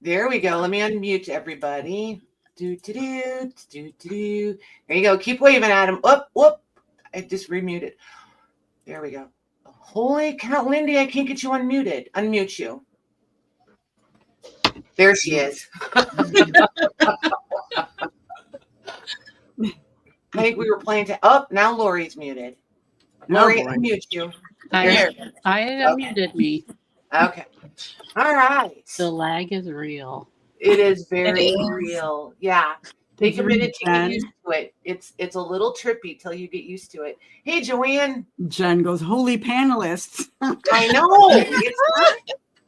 There we go. Let me unmute everybody. Do. There you go. Keep waving at him. Whoop. I just remuted. There we go. Holy cow, Lindy, I can't get you unmuted. Unmute you. There she is. I think we were playing now Lori's muted. Lori, unmute you. I unmuted me. Okay. All right. The lag is real. It is very real. Yeah. Take a minute to get used to it. It's a little trippy till you get used to it. Hey, Joanne. Jen goes, holy panelists. I know.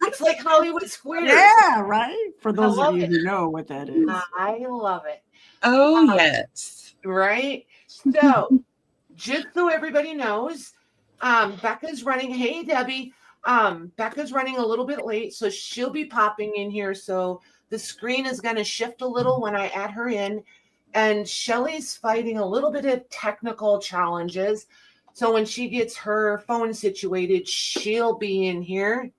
It's like Hollywood Squares. Yeah, right? For those of you who know what that is. I love it. Oh, yes. Right? So, just so everybody knows, Becca's running. Hey, Debbie. Becca's running a little bit late, so she'll be popping in here. So the screen is going to shift a little when I add her in. And Shelly's fighting a little bit of technical challenges. So when she gets her phone situated, she'll be in here.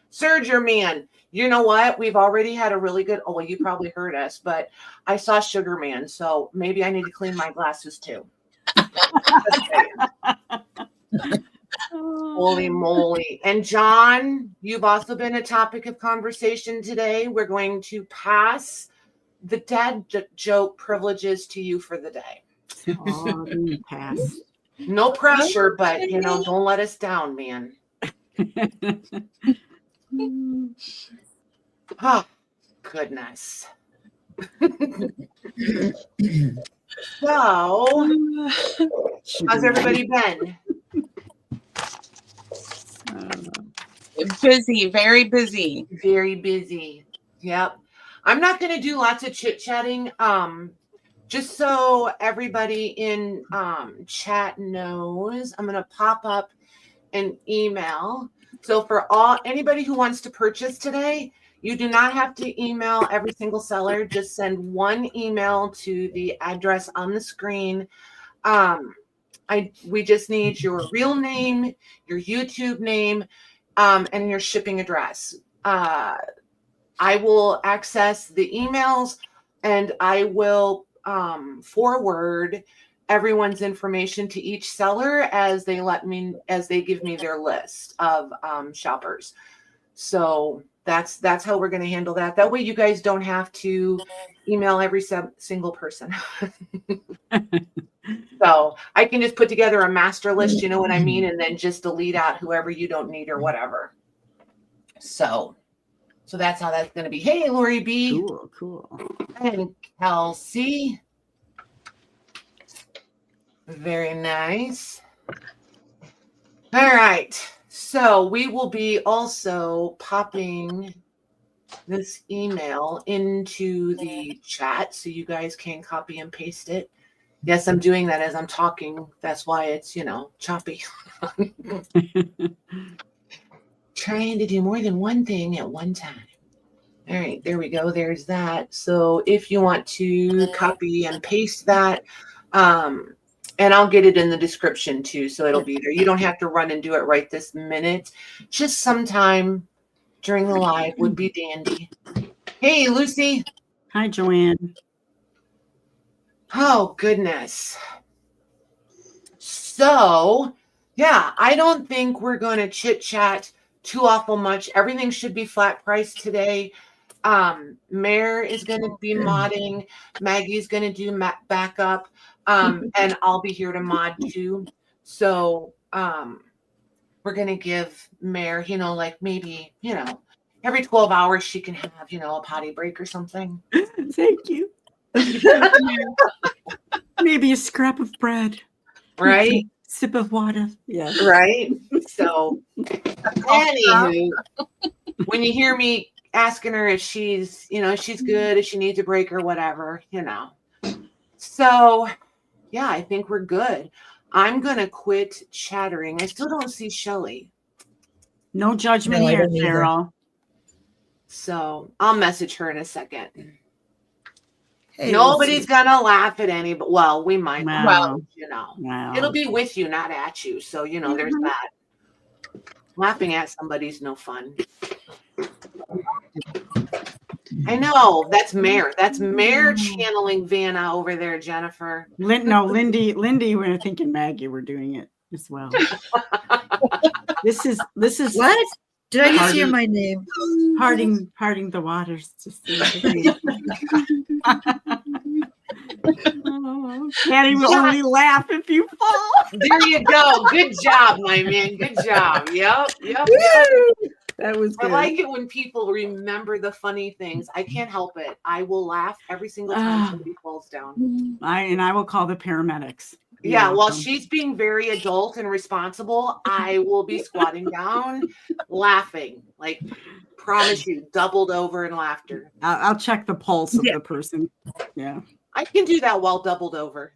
Serge, your man, you know what? We've already had a really good, well, you probably heard us, but I saw Sugar Man. So maybe I need to clean my glasses too. Holy moly. And John, you've also been a topic of conversation today. We're going to pass the dad joke privileges to you for the day. Oh, pass. No pressure, but don't let us down, man. Oh, goodness. So, how's everybody been? Busy, very busy. Very busy. Yep. I'm not going to do lots of chit-chatting. Just so everybody in chat knows, I'm going to pop up an email. So for anybody who wants to purchase today, you do not have to email every single seller. Just send one email to the address on the screen. We just need your real name, your YouTube name, and your shipping address. I will access the emails and I will forward everyone's information to each seller as they give me their list of shoppers. So that's how we're going to handle that. That way you guys don't have to email every single person. So I can just put together a master list, you know what I mean? And then just delete out whoever you don't need or whatever. So that's how that's going to be. Hey, Lori B. Cool. And Kelsey. Very nice. All right. So we will be also popping this email into the chat so you guys can copy and paste it. Yes, I'm doing that as I'm talking. That's why it's, choppy. Trying to do more than one thing at one time. All right, there we go. There's that. So if you want to copy and paste that, and I'll get it in the description too, so it'll be there. You don't have to run and do it right this minute. Just sometime during the live would be dandy. Hey, Lucy. Hi, Joanne. Oh, goodness. So, yeah, I don't think we're going to chit-chat too awful much. Everything should be flat price today. Mare is going to be modding. Maggie's going to do backup. And I'll be here to mod too. So we're going to give Mare, maybe, every 12 hours she can have, a potty break or something. Thank you. Maybe a scrap of bread. Right? Sip of water. Yeah. Right? So, anywho, when you hear me asking her if she's, she's good, if she needs a break or whatever, So, yeah, I think we're good. I'm going to quit chattering. I still don't see Shelly. No judgment here, Cheryl. So I'll message her in a second. Hey, nobody's going to laugh at anybody. Well, we might. Wow. Well, it'll be with you, not at you. So, there's that. Laughing at somebody's no fun. I know. That's Mare. That's Mare channeling Vanna over there, Jennifer. Lindy, we're thinking Maggie, we're doing it as well. This is What? Did I just hear my name? parting the waters. Just Patty will only laugh if you fall. There you go. Good job, my man. Good job. Yep. That was good. I like it when people remember the funny things. I can't help it. I will laugh every single time somebody falls down. I will call the paramedics. Yeah, while she's being very adult and responsible, I will be squatting down, laughing. Like, promise you, doubled over in laughter. I'll check the pulse of the person. Yeah. I can do that while doubled over.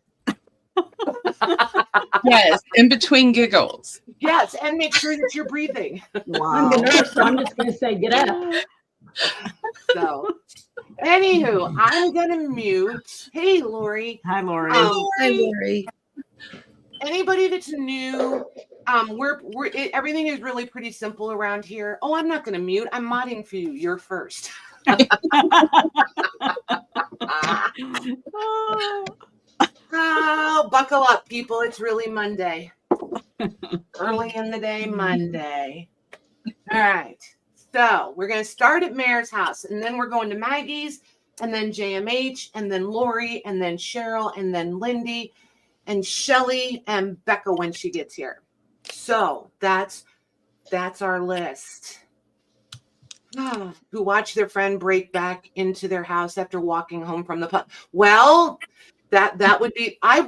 Yes, in between giggles. Yes, and make sure that you're breathing. Wow. I'm the nurse, so I'm just going to say, get out. So, anywho, I'm gonna mute. Hey, Lori. Hi, Lori. Hi, Lori. Anybody that's new, everything is really pretty simple around here. Oh, I'm not gonna mute. I'm modding for you. You're first. Oh, buckle up, people. It's really Monday. Early in the day, Monday. All right. So we're going to start at Mare's house, and then we're going to Maggie's, and then JMH, and then Lori, and then Cheryl, and then Lindy, and Shelly, and Becca when she gets here. So that's our list. Who watched their friend break back into their house after walking home from the pub. Well, that would be I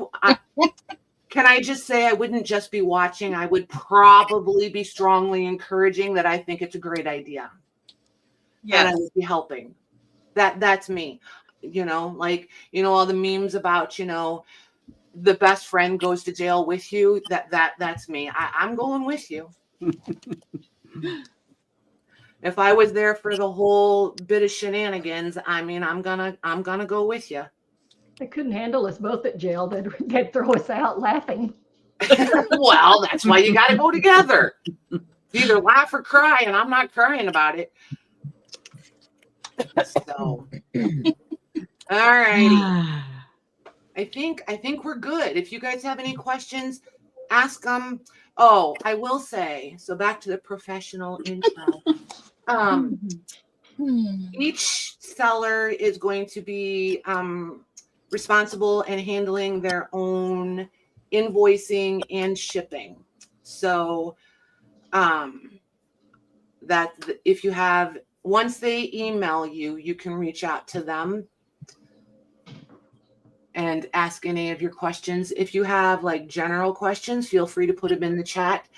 can I just say I wouldn't just be watching. I would probably be strongly encouraging that I think it's a great idea. Yes. And I would be helping. That's me. All the memes about, the best friend goes to jail with you. That's me. I'm going with you. If I was there for the whole bit of shenanigans, I mean, I'm gonna go with you. They couldn't handle us both at jail. They'd throw us out laughing. Well, that's why you got to go together. Either laugh or cry, and I'm not crying about it. So, all righty. I think we're good. If you guys have any questions, ask them. Oh, I will say, so back to the professional intro. Each seller is going to be responsible and handling their own invoicing and shipping. So that if you have, once they email you, you can reach out to them and ask any of your questions. If you have like general questions, feel free to put them in the chat.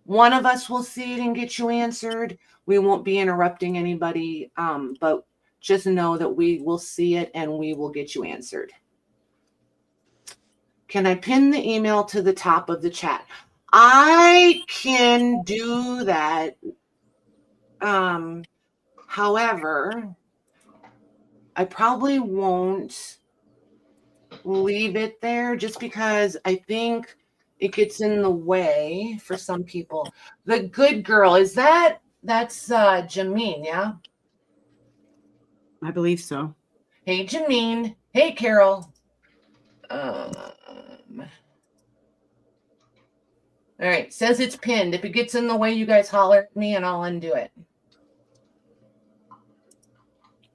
One of us will see it and get you answered. We won't be interrupting anybody, but just know that we will see it and we will get you answered. Can I pin the email to the top of the chat? I can do that. However, I probably won't leave it there just because I think it gets in the way for some people. The good girl, that's Jameen, yeah? I believe so. Hey, Jameen. Hey, Carol. All right, says it's pinned. If it gets in the way, you guys holler at me and I'll undo it.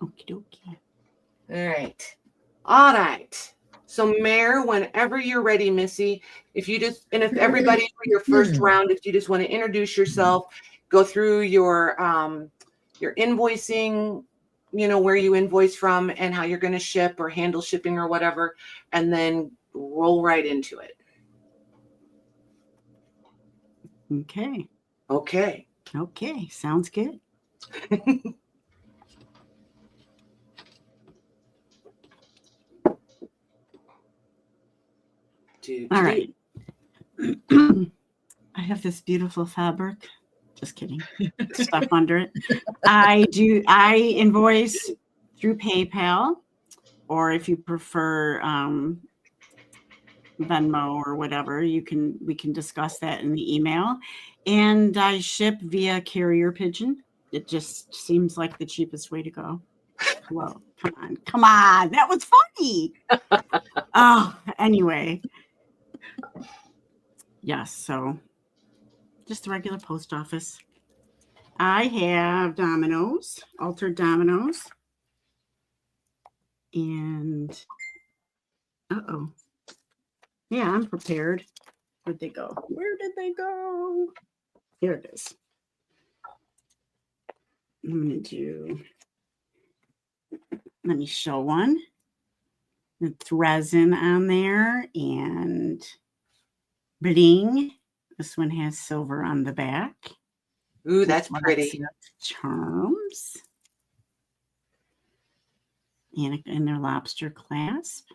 Okie dokie. All right. So, Mare, whenever you're ready, Missy, if everybody for your first round, if you just want to introduce yourself, go through your invoicing, where you invoice from and how you're going to ship or handle shipping or whatever, and then roll right into it. Okay. Sounds good. All right. I have this beautiful fabric. Just kidding. Stuff under it. I invoice through PayPal, or if you prefer Venmo or whatever, we can discuss that in the email. And I ship via carrier pigeon. it just seems like the cheapest way to go. Well, come on. That was funny. Oh, anyway. Yes, so just the regular post office. I have dominoes, altered dominoes. And yeah, I'm prepared. Where'd they go? Where did they go? Here it is. I'm going to let me show one. It's resin on there and bling. This one has silver on the back. Ooh, that's pretty. Charms. And their lobster clasp.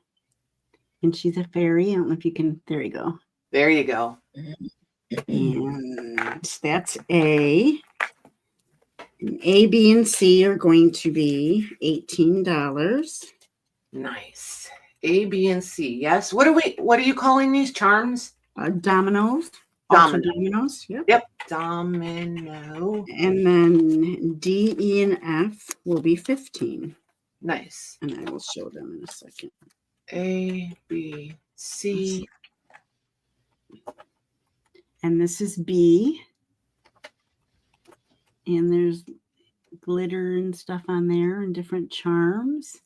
And she's a fairy. I don't know if you can, there you go. There you go. And that's A. And A, B, and C are going to be $18. Nice. A, B, and C. Yes. What are you calling these charms? Dominoes. Dominoes. Yep. Yep. Domino. And then D, E, and F will be 15. Nice. And I will show them in a second. A, B, C. And this is B. And there's glitter and stuff on there and different charms.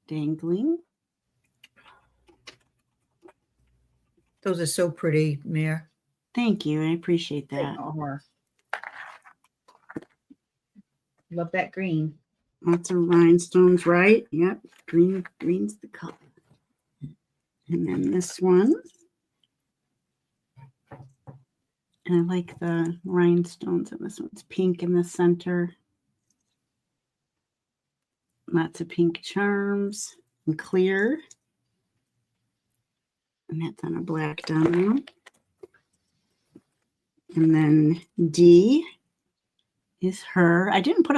Dangling. Those are so pretty, Mare. Thank you. I appreciate that. Love that green. Lots of rhinestones, right? Yep. Green's the color. And then this one. And I like the rhinestones. And this one's pink in the center. Lots of pink charms and clear. And that's on a black domino. And then D is her. I didn't put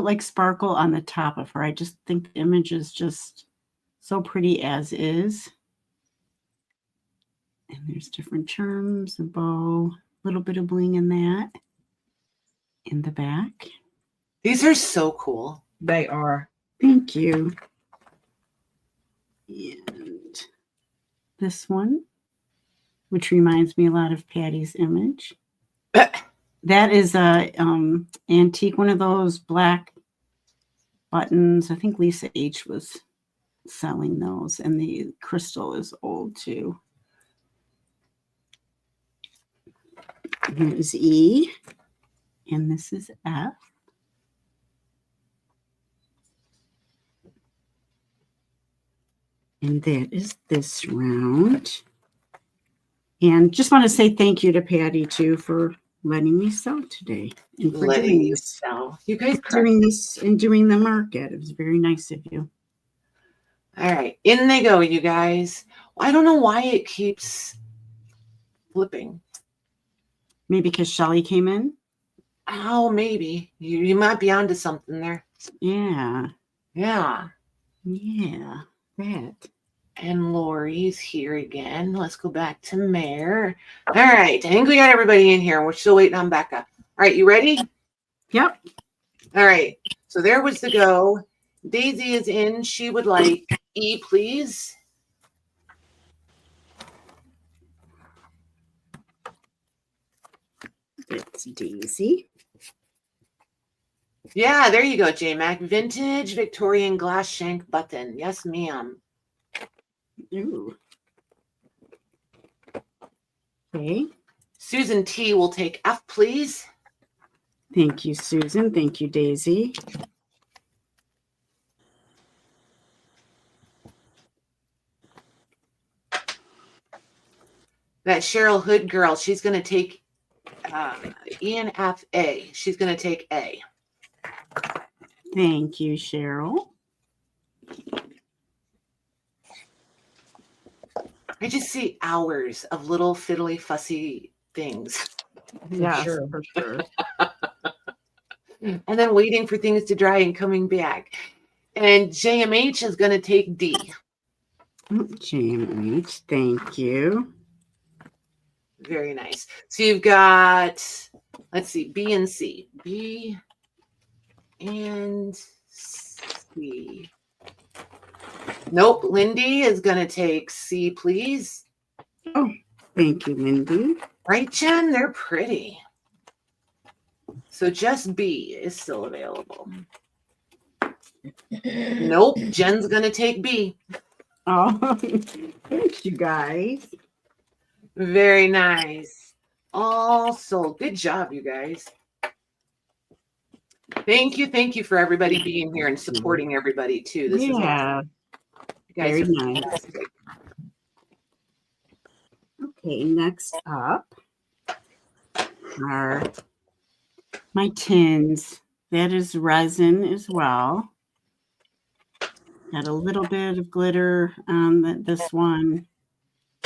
like sparkle on the top of her. I just think the image is just so pretty as is. And there's different charms, a bow, a little bit of bling in that. In the back. These are so cool. They are. Thank you. And this one, which reminds me a lot of Patty's image. That is a antique, one of those black buttons. I think Lisa H was selling those, and the crystal is old too. Here's E, and this is F. And that is this round. And just want to say thank you to Patty too for letting me sew today. And for Letting doing you this. sell. You guys Doing this and doing the market. It was very nice of you. All right, in they go, you guys. I don't know why it keeps flipping. Maybe because Shelly came in. Oh, maybe. You might be onto something there. Yeah. Yeah. Yeah. That. And Lori's here again. Let's go back to Mare. All right. I think we got everybody in here. We're still waiting on Becca. All right. You ready? Yep. All right. So there was the go. Daisy is in. She would like E, please. It's Daisy. Yeah, there you go, J-Mac. Vintage Victorian glass shank button. Yes, ma'am. Ooh. Okay. Susan T will take F, please. Thank you, Susan. Thank you, Daisy. That Cheryl Hood girl, she's going to take ENFA. She's going to take A. Thank you, Cheryl. I just see hours of little fiddly fussy things. Yeah, sure. for sure. And then waiting for things to dry and coming back. And JMH is going to take D. JMH, thank you. Very nice. So you've got Let's see, B and C. B and C. Nope, Lindy is going to take C, please. Oh, thank you, Lindy. Right, Jen? They're pretty. So just B is still available. Nope, Jen's going to take B. Oh, thanks, you guys. Very nice. All sold. Good job, you guys. Thank you for everybody being here and supporting everybody too. This is awesome. You guys Very are nice. fantastic. Okay, next up are my tins. That is resin as well. Got a little bit of glitter on this one.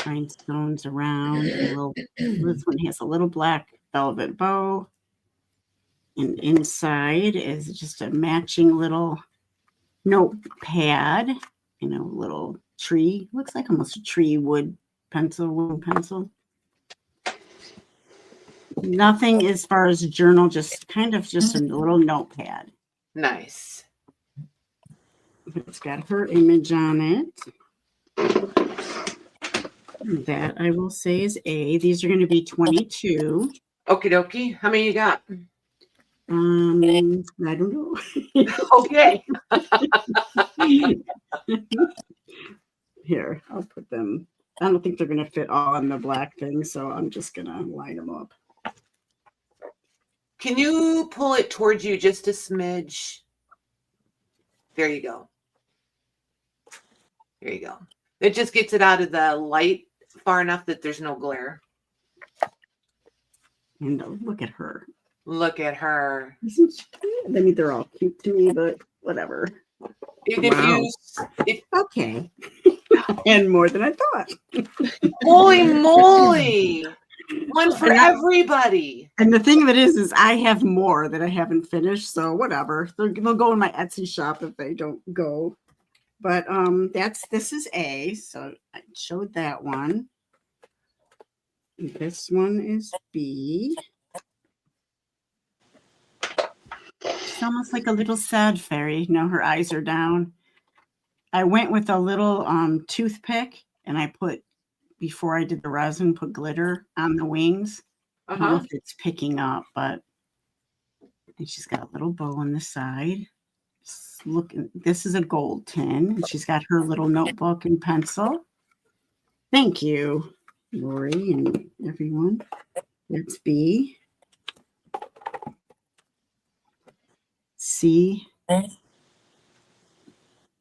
Rhinestones around. This one has a little black velvet bow. And inside is just a matching little notepad. You know, little tree. Looks like almost a tree wood pencil. Nothing as far as a journal, just kind of just a little notepad. Nice. It's got her image on it. That I will say is A. These are going to be 22. Okie dokie. How many you got? I don't know. Okay. Here, I'll put them. I don't think they're going to fit all on the black thing, so I'm just going to line them up. Can you pull it towards you just a smidge? There you go. There you go. It just gets it out of the light far enough that there's no glare. And look at her. Look at her. Isn't she cute? I mean, they're all cute to me, but whatever. Okay. And more than I thought. Holy moly. One for everybody. And the thing of it is I have more that I haven't finished, so whatever. They'll go in my Etsy shop if they don't go. But this is A, so I showed that one. This one is B. She's almost like a little sad fairy. No, her eyes are down. I went with a little toothpick, and I put, before I did the resin, put glitter on the wings. I don't know if it's picking up, but and she's got a little bow on the side. Look, this is a gold tin, and she's got her little notebook and pencil. Thank you, Lori and everyone. That's B. C.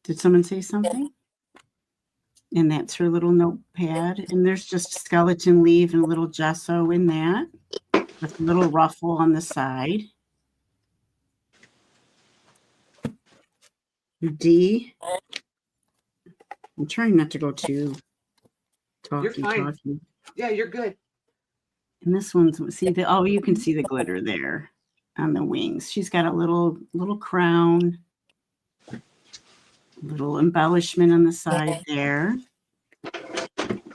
Did someone say something? And that's her little notepad. And there's just a skeleton leaf and a little gesso in that with a little ruffle on the side. D. I'm trying not to go too talky. Yeah, you're good. And this one's, see the, oh, you can see the glitter there on the wings. She's got a little crown, little embellishment on the side there.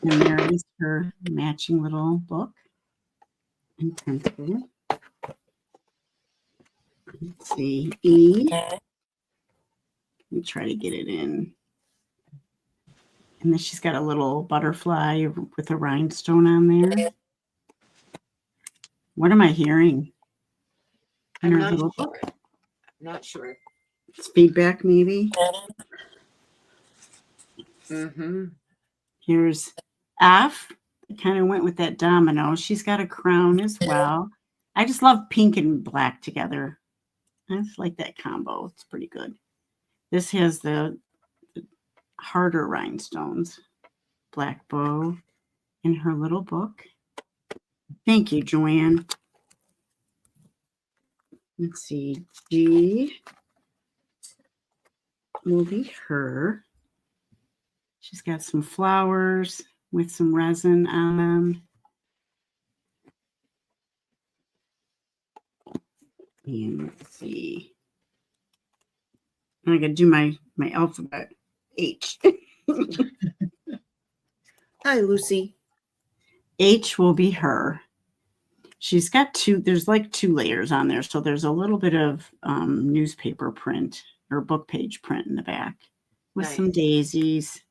And there is her matching little book and pencil. Let's see, E. Let me try to get it in. And then she's got a little butterfly with a rhinestone on there. What am I hearing? I'm not sure. It's feedback, maybe. Here's F. I kind of went with that domino. She's got a crown as well. I just love pink and black together. I just like that combo. It's pretty good. This has the harder rhinestones, black bow, in her little book. Thank you, Joanne. Let's see. G will be her. She's got some flowers with some resin on them. And let's see. I gotta do my alphabet. H. Hi, Lucy. H will be her. She's got there's like 2 layers on there. So there's a little bit of newspaper print or book page print in the back with some Nice. daisies.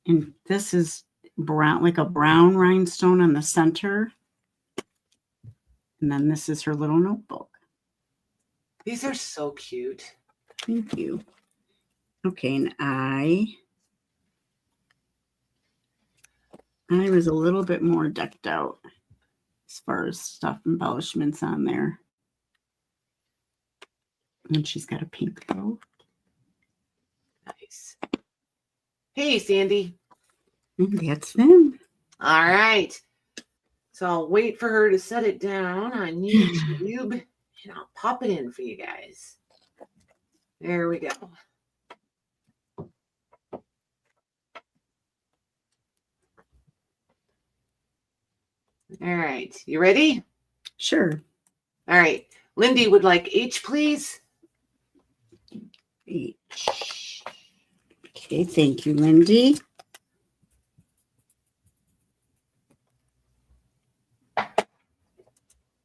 And this is brown, like a brown rhinestone on the center. And then this is her little notebook. These are so cute. Thank you. Okay, and I was a little bit more decked out as far as stuff, embellishments on there. And she's got a pink bow. Nice. Hey, Sandy. And that's them. All right. So I'll wait for her to set it down on YouTube, and I'll pop it in for you guys. There we go. All right. You ready? Sure. All right. Lindy would like H, please. H. Okay, thank you, Lindy.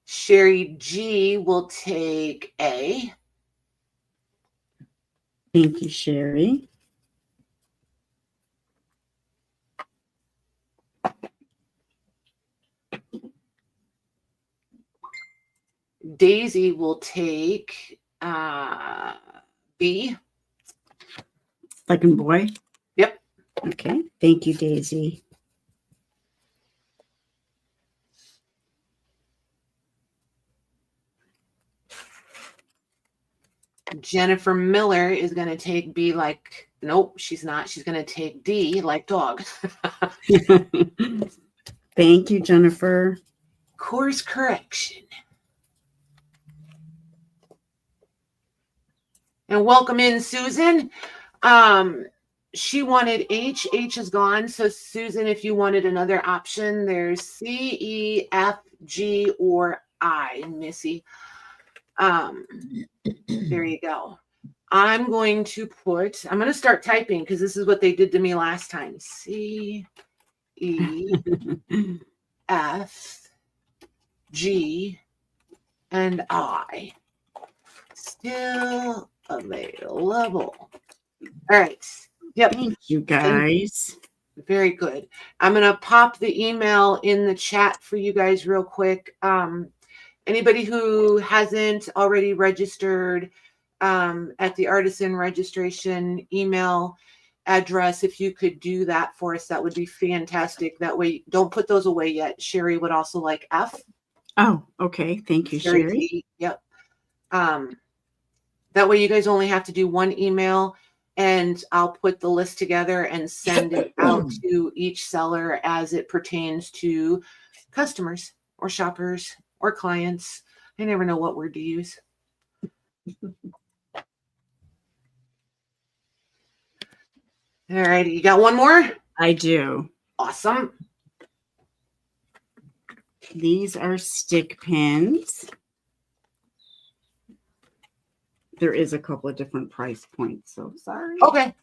Sherry G will take A. Thank you, Sherry. Daisy will take B. Like in boy? Yep. Okay, thank you, Daisy. Jennifer Miller is going to take B like, nope, she's not. She's going to take D like dog. Thank you, Jennifer. Course correction. And welcome in, Susan. She wanted H. H is gone. So, Susan, if you wanted another option, there's C, E, F, G, or I, Missy. There you go. I'm going to start typing because this is what they did to me last time. C, E, F, G, and I. Still available. All right. Yep. Thank you, guys. Very good. I'm going to pop the email in the chat for you guys real quick. Anybody who hasn't already registered at the Artisan registration email address, if you could do that for us, that would be fantastic. That way, don't put those away yet. Sherry would also like F. Oh, okay. Thank you, Sherry. T. Yep. That way, you guys only have to do one email, and I'll put the list together and send it out to each seller as it pertains to customers or shoppers or clients. I never know what word to use. All righty. You got one more? I do. Awesome. These are stick pins. There is a couple of different price points, so sorry. Okay.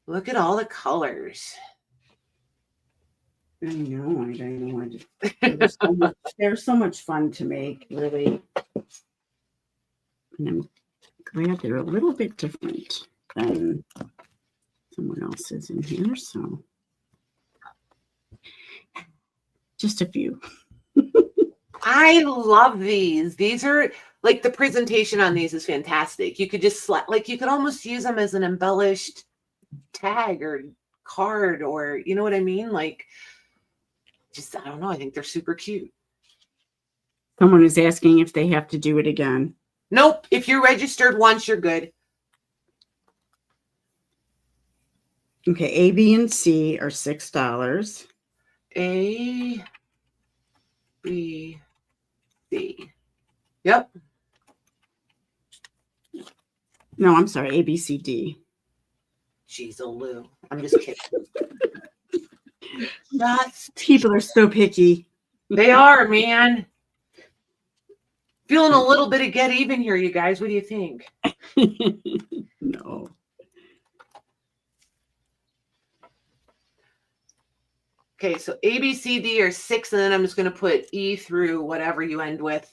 Look at all the colors. I know. I know. They're so much fun to make, really. And I'm glad they're a little bit different than someone else's in here. So just a few. I love these. These are like the presentation on these is fantastic. You could just you could almost use them as an embellished tag or card, or you know what I mean? Like, just, I don't know. I think they're super cute. Someone is asking if they have to do it again. Nope. If you're registered once, you're good. Okay. A, B, and C are $6. A, B, C. Yep. No, I'm sorry. A, B, C, D. Jeez, Lou. I'm just kidding. People are so picky. They are, man. Feeling a little bit of get even here, you guys. What do you think? No. Okay, so A, B, C, D are 6, and then I'm just going to put E through whatever you end with,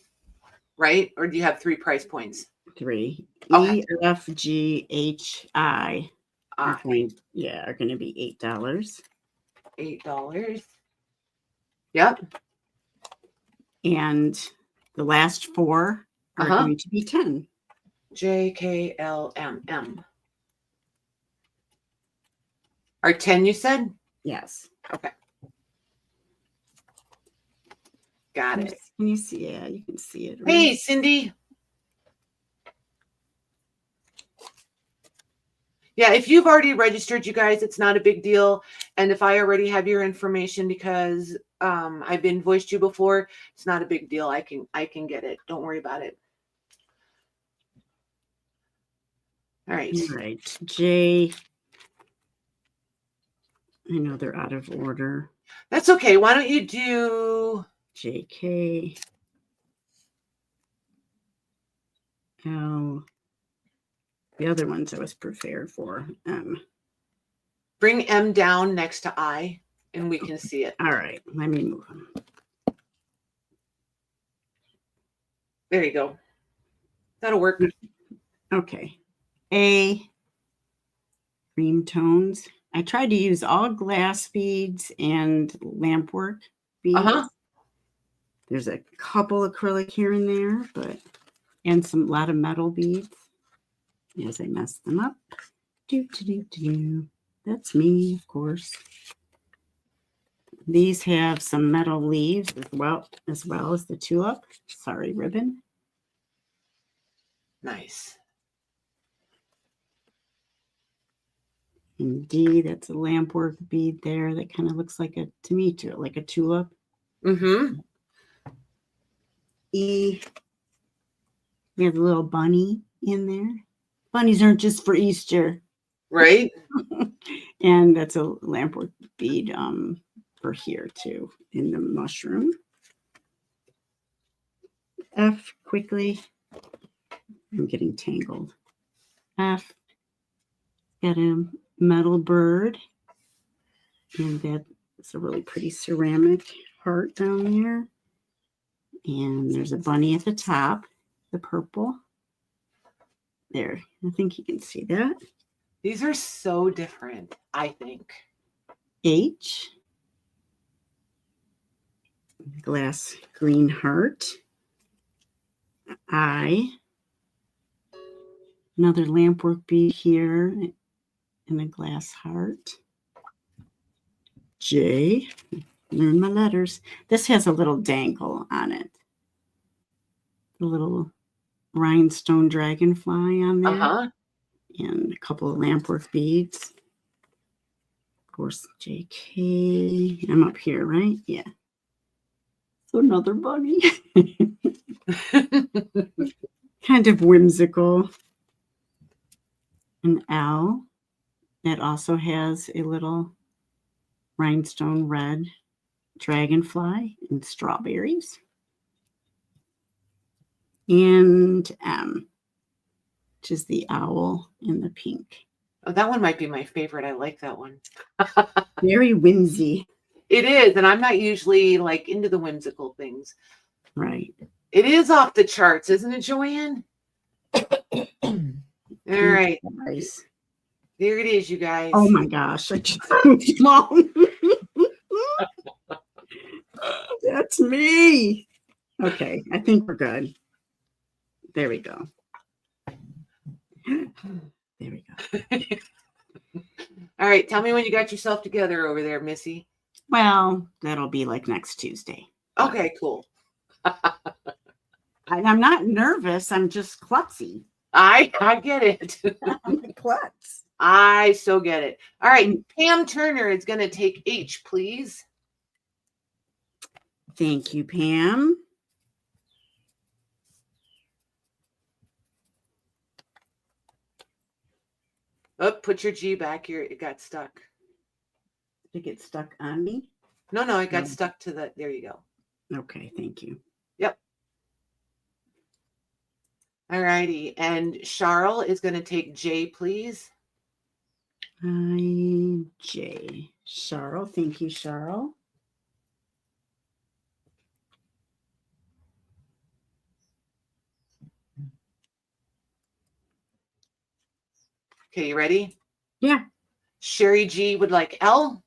right? Or do you have 3 price points? 3. Okay. E, F, G, H, I are Ah, going to be $8. $8. Yep. And the last 4 are going to be 10. J, K, L, M, M. Are 10, you said? Yes. Okay. Got it. Can you see? Yeah, you can see it. Right? Hey, Cindy. Yeah, if you've already registered, you guys, it's not a big deal. And if I already have your information because I've invoiced you before, it's not a big deal. I can get it. Don't worry about it. All right. All right. J. I know they're out of order. That's okay. Why don't you do JK. L. The other ones I was prepared for. bring M down next to I and we can see it. All right. Let me move them. There you go. That'll work. Okay. A. Cream tones. I tried to use all glass beads and lampwork beads. There's a couple acrylic here and there, and a lot of metal beads. As I mess them up. That's me, of course. These have some metal leaves as well as the tulip. Sorry, ribbon. Nice. And D, that's a lampwork bead there that kind of looks like a tulip. Mm-hmm. E, we have a little bunny in there. Bunnies aren't just for Easter. Right? And that's a lampwork bead for here too in the mushroom. F, quickly. I'm getting tangled. F, got a metal bird. And that's a really pretty ceramic heart down there. And there's a bunny at the top, the purple. There, I think you can see that. These are so different, I think. H, glass green heart. I, another lampwork bead here and a glass heart. J, learn my letters. This has a little dangle on it. A little rhinestone dragonfly on there. And a couple of lampwork beads. Of course, JK. I'm up here, right? Yeah. So another bunny. Kind of whimsical. An L that also has a little rhinestone red dragonfly and strawberries. And M, which is the owl in the pink. Oh, that one might be my favorite. I like that one. Very whimsy. It is, and I'm not usually like into the whimsical things. Right. It is off the charts, isn't it, Joanne? All right. Nice. There it is, you guys. Oh my gosh, I just moved long. That's me. Okay, I think we're good. There we go. There we go. All right, tell me when you got yourself together over there, Missy. Well, that'll be like next Tuesday. Okay, cool. I'm not nervous. I'm just klutzy. I get it. I'm a klutz. I so get it. All right, Pam Turner is going to take H, please. Thank you, Pam. Oh, put your G back here. It got stuck. Did it get stuck on me? No, it got stuck to the, there you go. Okay, thank you. Yep. All righty. And Charles is going to take J, please. J. Charles. Thank you, Charles. Okay, you ready? Yeah. Sherry G would like L.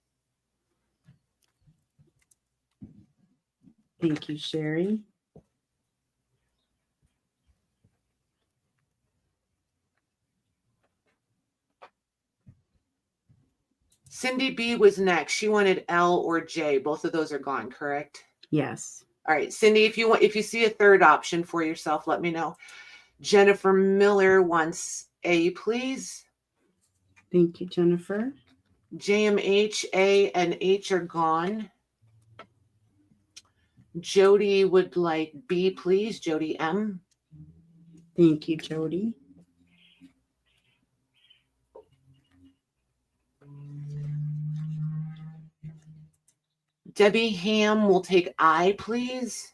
Thank you, Sherry. Cindy B was next. She wanted L or J. Both of those are gone, correct? Yes. All right, Cindy, if you see a third option for yourself, let me know. Jennifer Miller wants A, please. Thank you, Jennifer. JMH, A, and H are gone. Jody would like B, please. Jody M. Thank you, Jody. Debbie Ham will take I, please.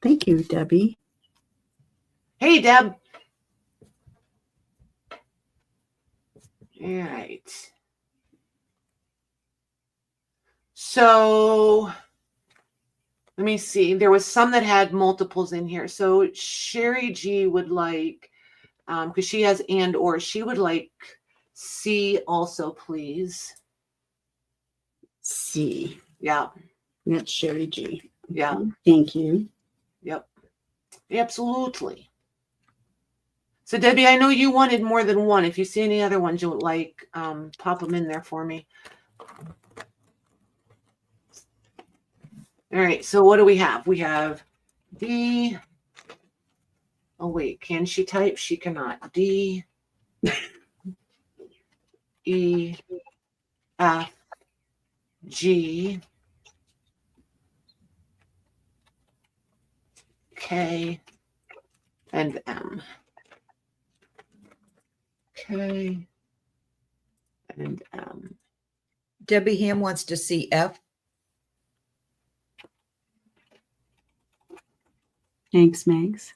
Thank you, Debbie. Hey, Deb. All right. So let me see. There was some that had multiples in here. So Sherry G would like, because she has and or, she would like C also, please. C. Yeah. That's Sherry G. Yeah. Thank you. Yep. Absolutely. So Debbie, I know you wanted more than one. If you see any other ones you would like, pop them in there for me. All right. So what do we have? We have D. Oh, wait. Can she type? She cannot. D. E. F. G. K. And M. K. And M. Debbie Ham wants to see F. Thanks, Megs.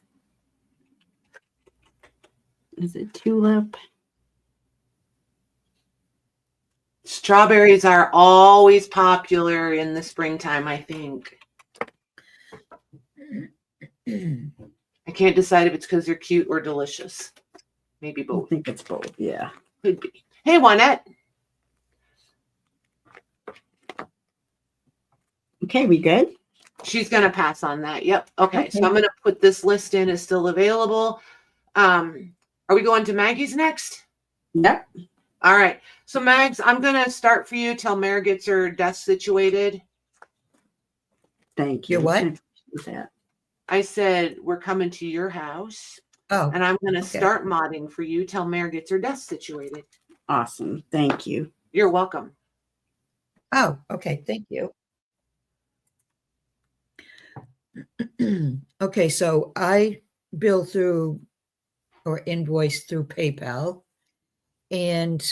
Is it tulip? Strawberries are always popular in the springtime, I think. I can't decide if it's because they're cute or delicious. Maybe I both. think it's both. Yeah. Could be. Hey, Juanette. Okay, we good? She's going to pass on that. Yep. Okay. So Okay. I'm going to put this list in as still available. Are we going to Maggie's next? Yep. All right. So Mags, I'm going to start for you till Mare gets her desk situated. Thank you. Your what? I appreciate that. I said, we're coming to your house Oh, and I'm going to okay. start modding for you till Mare gets her desk situated. Awesome. Thank you. You're welcome. Oh, okay. Thank you. Okay, so I bill through or invoice through PayPal. And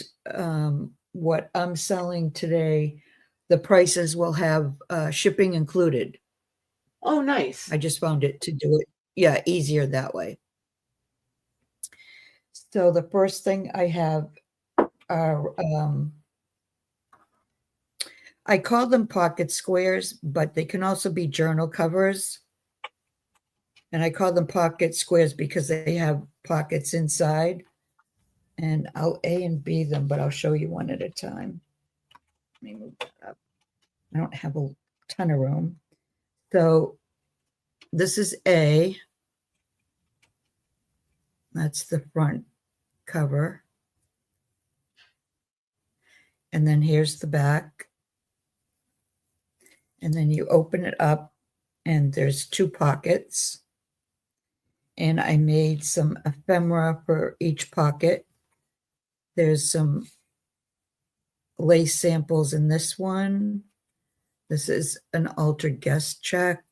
what I'm selling today, the prices will have shipping included. Oh, nice. I just found it to do it, yeah, easier that way. So the first thing I have are, I call them pocket squares, but they can also be journal covers. And I call them pocket squares because they have pockets inside. And I'll A and B them, but I'll show you one at a time. Let me move that up. I don't have a ton of room. So this is A. That's the front cover. And then here's the back. And then you open it up and there's two pockets. And I made some ephemera for each pocket. There's some lace samples in this one. This is an altered guest check.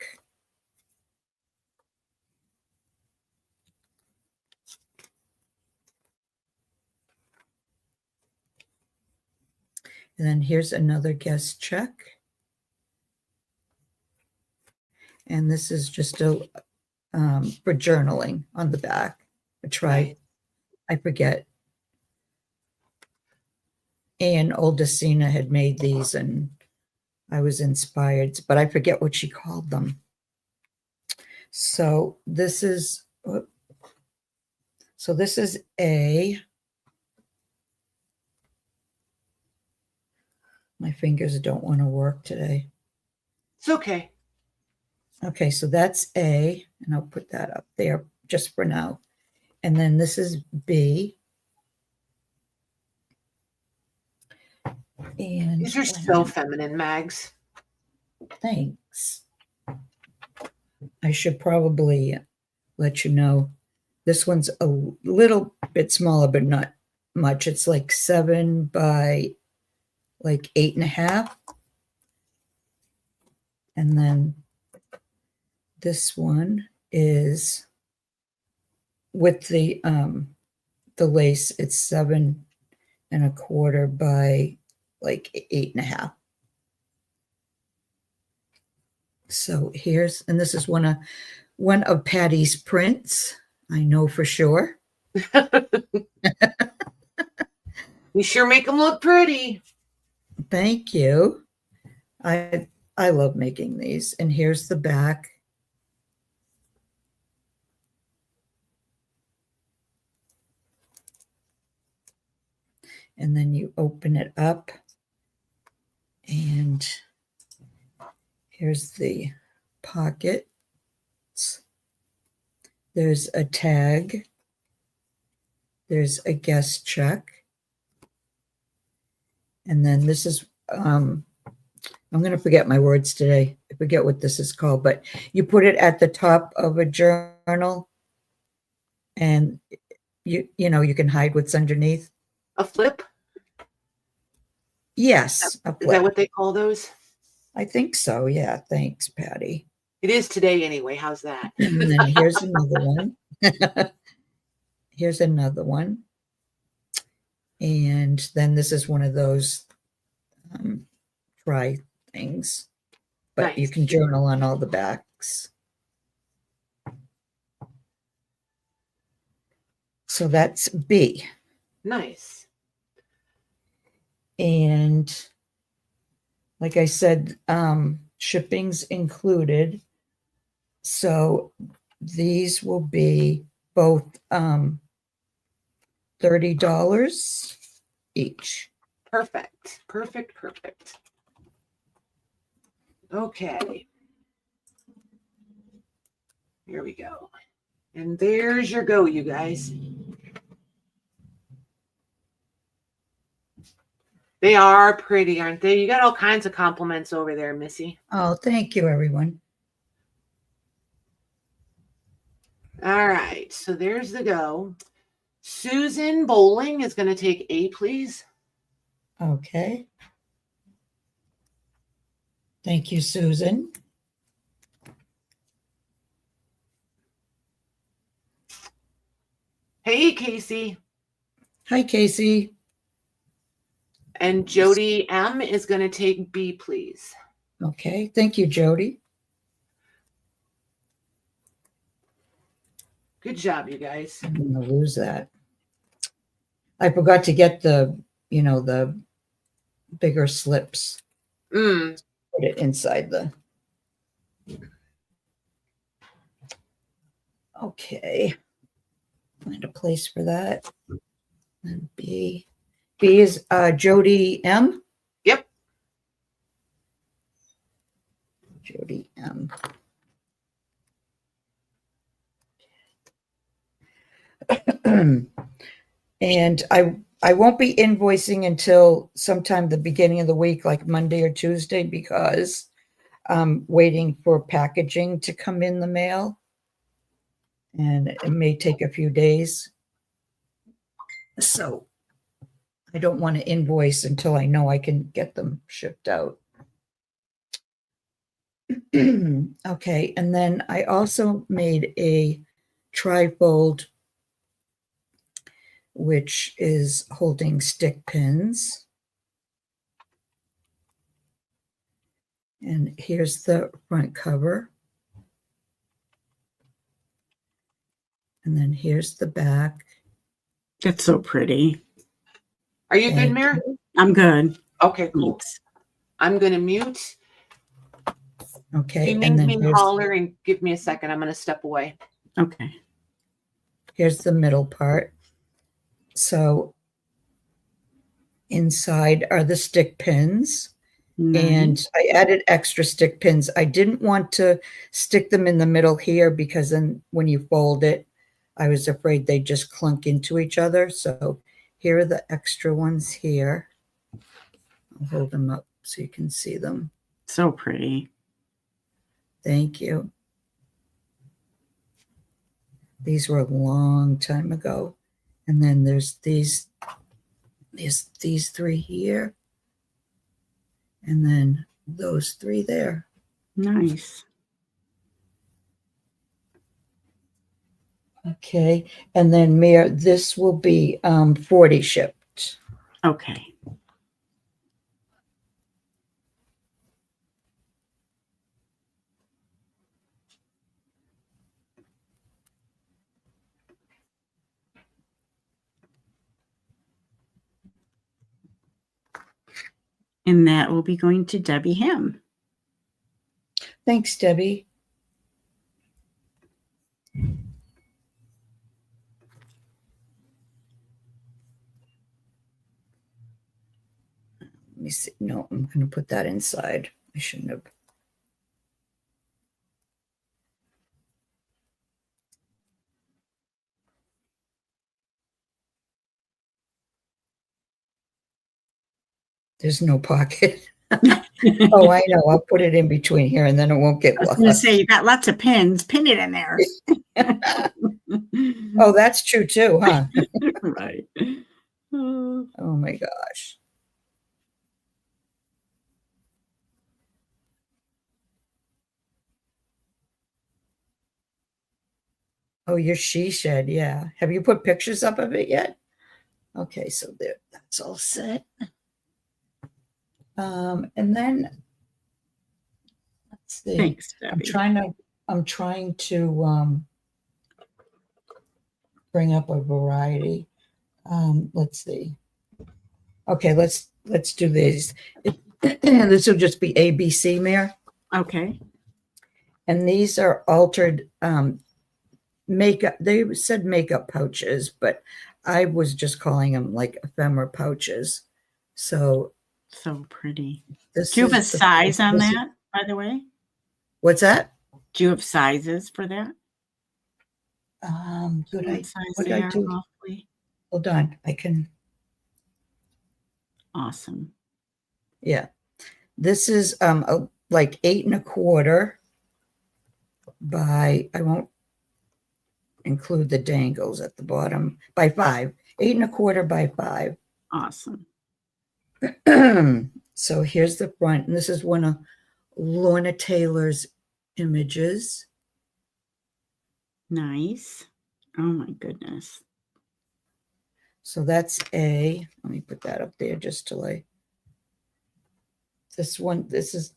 And then here's another guest check. And this is just a for journaling on the back. try. I forget. Anne Oldesina had made these and I was inspired, but I forget what she called them. So this is A. My fingers don't want to work today. It's okay. Okay, so that's A, and I'll put that up there just for now. And then this is B. And These are so feminine, Mags. thanks. I should probably let you know. This one's a little bit smaller, but not much. It's like 7 by like 8.5. And then this one is with the lace, it's 7.25 by like 8.5. So here's, and this is one of Patty's prints. I know for sure. You sure make them look pretty. Thank you. I love making these. And here's the back. And then you open it up and here's the pockets. There's a tag. There's a guest check. And then this is, I'm going to forget my words today. I forget what this is called, but you put it at the top of a journal and you know, you can hide what's underneath. A flip? Yes. Is that what they call those? I think so. Yeah. Thanks, Patty. It is today anyway. How's that? And then here's another one. Here's another one. And then this is one of those try things. But Nice. you can journal on all the backs. So that's B. Nice. And like I said, shipping's included. So these will be both $30 each. Perfect. Perfect. Perfect. Okay. Here we go. And there's your go, you guys. They are pretty, aren't they? You got all kinds of compliments over there, Missy. Oh, thank you, everyone. All right. So there's the go. Susan Bowling is going to take A, please. Okay. Thank you, Susan. Hey, Casey. Hi, Casey. And Jody M is going to take B, please. Okay. Thank you, Jody. Good job, you guys. I'm going to lose that. I forgot to get the bigger slips. Mm. Put it inside the. Okay. Find a place for that. And B. B is Jody M. Yep. Jody M. And I won't be invoicing until sometime the beginning of the week, like Monday or Tuesday, because I'm waiting for packaging to come in the mail. And it may take a few days. So I don't want to invoice until I know I can get them shipped out. Okay, and then I also made a trifold, which is holding stick pins. And here's the front cover. And then here's the back. That's so pretty. Are you good, Thank Mary? you. I'm good. Okay, cool. Thanks. I'm going to mute. Okay. If you And need then me, holler and give me a second. I'm going to step away. Okay. here's the middle part. So inside are the stick pins. And Nice. I added extra stick pins. I didn't want to stick them in the middle here because then when you fold it, I was afraid they'd just clunk into each other. So here are the extra ones here. I'll hold them up so you can see them. So pretty. Thank you. These were a long time ago. And then there's these three here. And then those three there. Nice. Okay. And then Mare, this will be 40 shipped. Okay. And that will be going to Debbie Ham. Thanks, Debbie. Let me see. No, I'm going to put that inside. I shouldn't have. There's no pocket. Oh, I know. I'll put it in between here and then it won't get I was going to lost. say, you got lots of pins. Pin it in there. Oh, that's true too, huh? Right. Oh, Oh my gosh. Oh, your she shed, yeah. Have you put pictures up of it yet? Okay, so there, that's all set. And then let's see. thanks, I'm Debbie. trying to bring up a variety. Let's see. Okay, let's do these. This will just be ABC, Mare. Okay. And these are altered makeup. They said makeup pouches, but I was just calling them like ephemera pouches. So So pretty. this Do you have a is the- size on this is- that, by the way? What's that? Do you have sizes for that? Good. What size what they I are, do? roughly? Hold on. I can. Awesome. Yeah. This is like 8 1/4 by, I won't include the dangles at the bottom, by 5. 8 1/4 by 5. Awesome. So here's the front, and this is one of Lorna Taylor's images. Nice. Oh my goodness. So that's A. Let me put that up there just to this one. This is,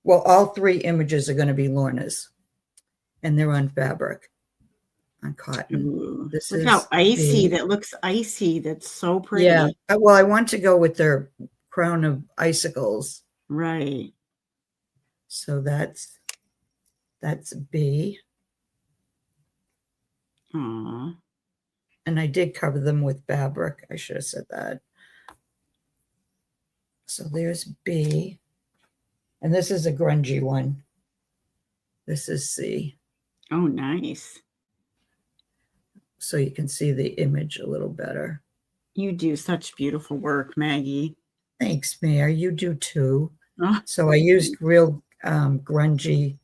well, all 3 images are going to be Lorna's, and they're on fabric, on cotton. Ooh, This look is how icy B. that looks. Icy. That's so pretty. Yeah. Well, I want to go with their crown of icicles. Right. So that's B. Aw. And I did cover them with fabric. I should have said that. So there's B. And this is a grungy one. This is C. Oh, nice. So you can see the image a little better. You do such beautiful work, Maggie. Thanks, Mare. You do too. Oh, So I used real grungy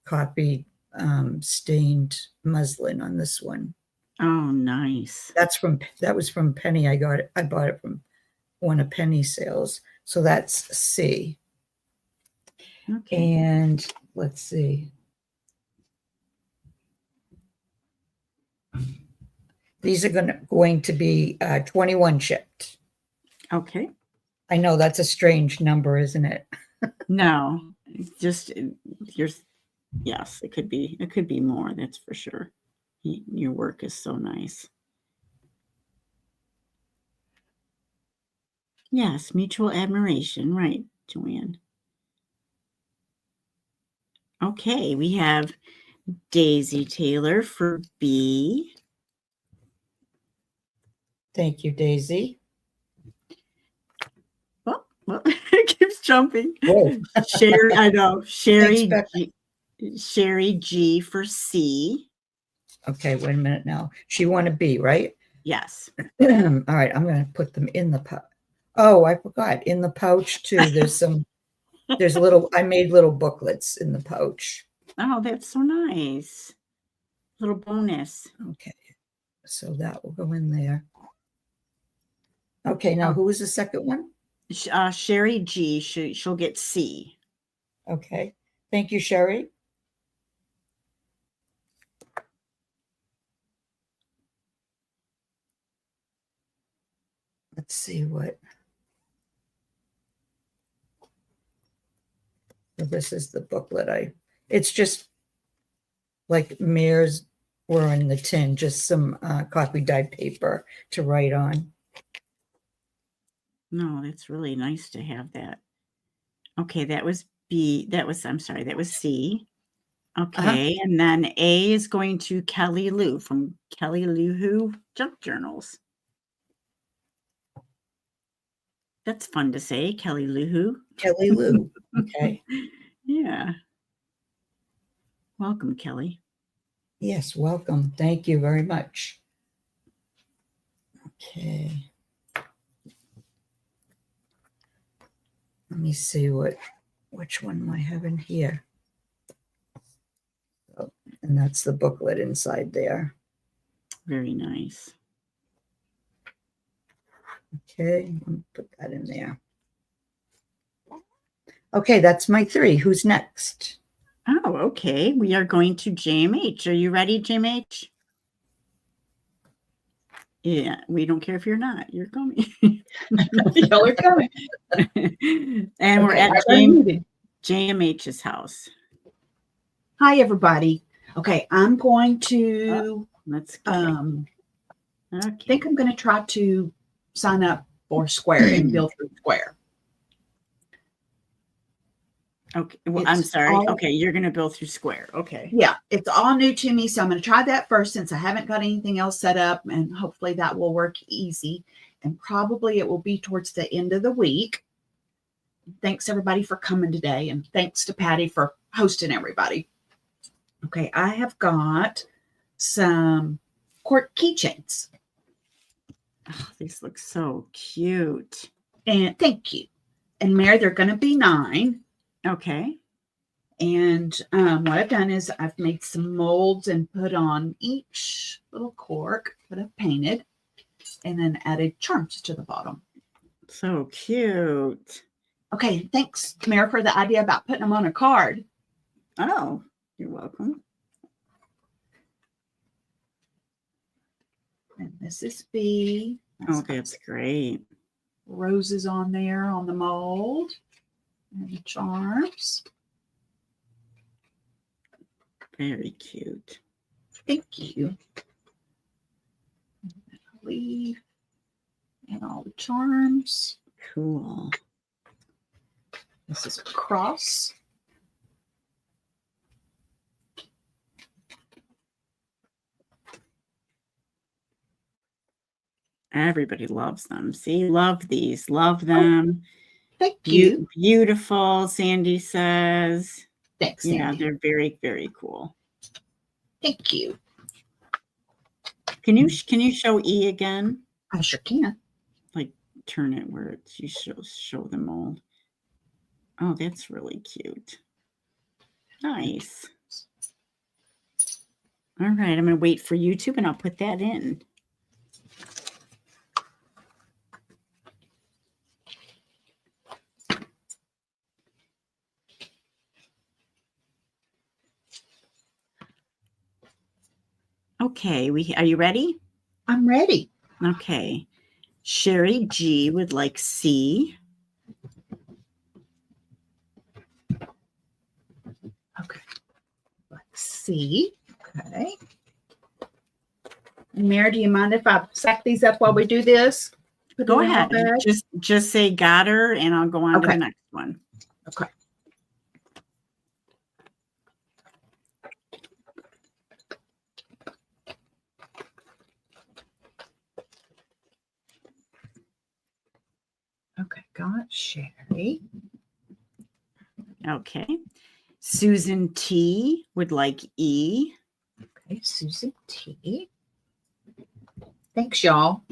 coffee stained muslin on this one. oh, nice. That was from Penny. I bought it from one of Penny's sales. So that's C. Okay. And let's see. These are going to be 21 shipped. Okay. I know that's a strange number, isn't it? No, just here's, yes, it could be more. That's for sure. Your work is so nice. Yes, mutual admiration. Right, Joanne. Okay, we have Daisy Taylor for B. Thank you, Daisy. Oh, well, it keeps jumping. Whoa. Sherry, I know. Thanks, Becca. Sherry G for C. Okay, wait a minute now. She won a B, right? Yes. All right, I'm going to put them in the pouch. Oh, I forgot. In the pouch too. I made little booklets in the pouch. Oh, that's so nice. Little bonus. Okay, so that will go in there. Okay, now who was the second one? Sherry G. She'll get C. Okay, thank you, Sherry. Let's see what. So this is the booklet. It's just like Mare's were in the tin, just some copy dyed paper to write on. No, that's really nice to have that. Okay, that was B. I'm sorry, that was C. Okay, and then A is going to Kelly Lou from Kelly Lou Who Junk Journals. That's fun to say, Kelly Lou Who. Kelly Lou. Okay. Yeah. Welcome, Kelly. Yes, welcome. Thank you very much. Okay. Let me see which one am I having here. Oh, and that's the booklet inside there. Very nice. Okay, let me put that in there. Okay, that's my 3. Who's next? Oh, okay. We are going to JMH. Are you ready, JMH? Yeah, we don't care if you're not. You're coming. Y'all are coming. And we're at JMH's house. Hi, everybody. Okay, I'm going to, Let's go. I think I'm going to try to sign up for Square and build through Square. Okay, well, I'm sorry. Okay, you're going to build through Square. Okay. Yeah, it's all new to me, so I'm going to try that first since I haven't got anything else set up, and hopefully that will work easy. And probably it will be towards the end of the week. Thanks, everybody, for coming today, and thanks to Patty for hosting everybody. Okay, I have got some cork keychains. Oh, these look so cute. And thank you. And Mary, they're going to be 9. Okay. And what I've done is I've made some molds and put on each little cork that I've painted and then added charms to the bottom. So cute. Okay, thanks, Mary, for the idea about putting them on a card. Oh, you're welcome. And this is B. Oh, that's great. Roses on there on the mold. And the charms. Very cute. Thank you. Leaf and all the charms. Cool. This is a cross. Everybody loves them. See, love these. Love them. Thank you. Beautiful, Sandy says. Thanks, Sandy. Yeah, they're very, very cool. Thank you. Can you show E again? I sure can. Like turn it where it's, you show the mold. Oh, that's really cute. Nice. All right, I'm going to wait for YouTube and I'll put that in. Okay, are you ready? I'm ready. Okay. Sherry G would like C. Okay. Let's see. Okay. Mary, do you mind if I stack these up while we do this? Put Go it in my ahead. bag? Just say got her, and I'll go on to Okay. the next one. Okay. Okay, got Sherry. Okay. Susan T would like E. Okay, Susan T. Thanks, y'all.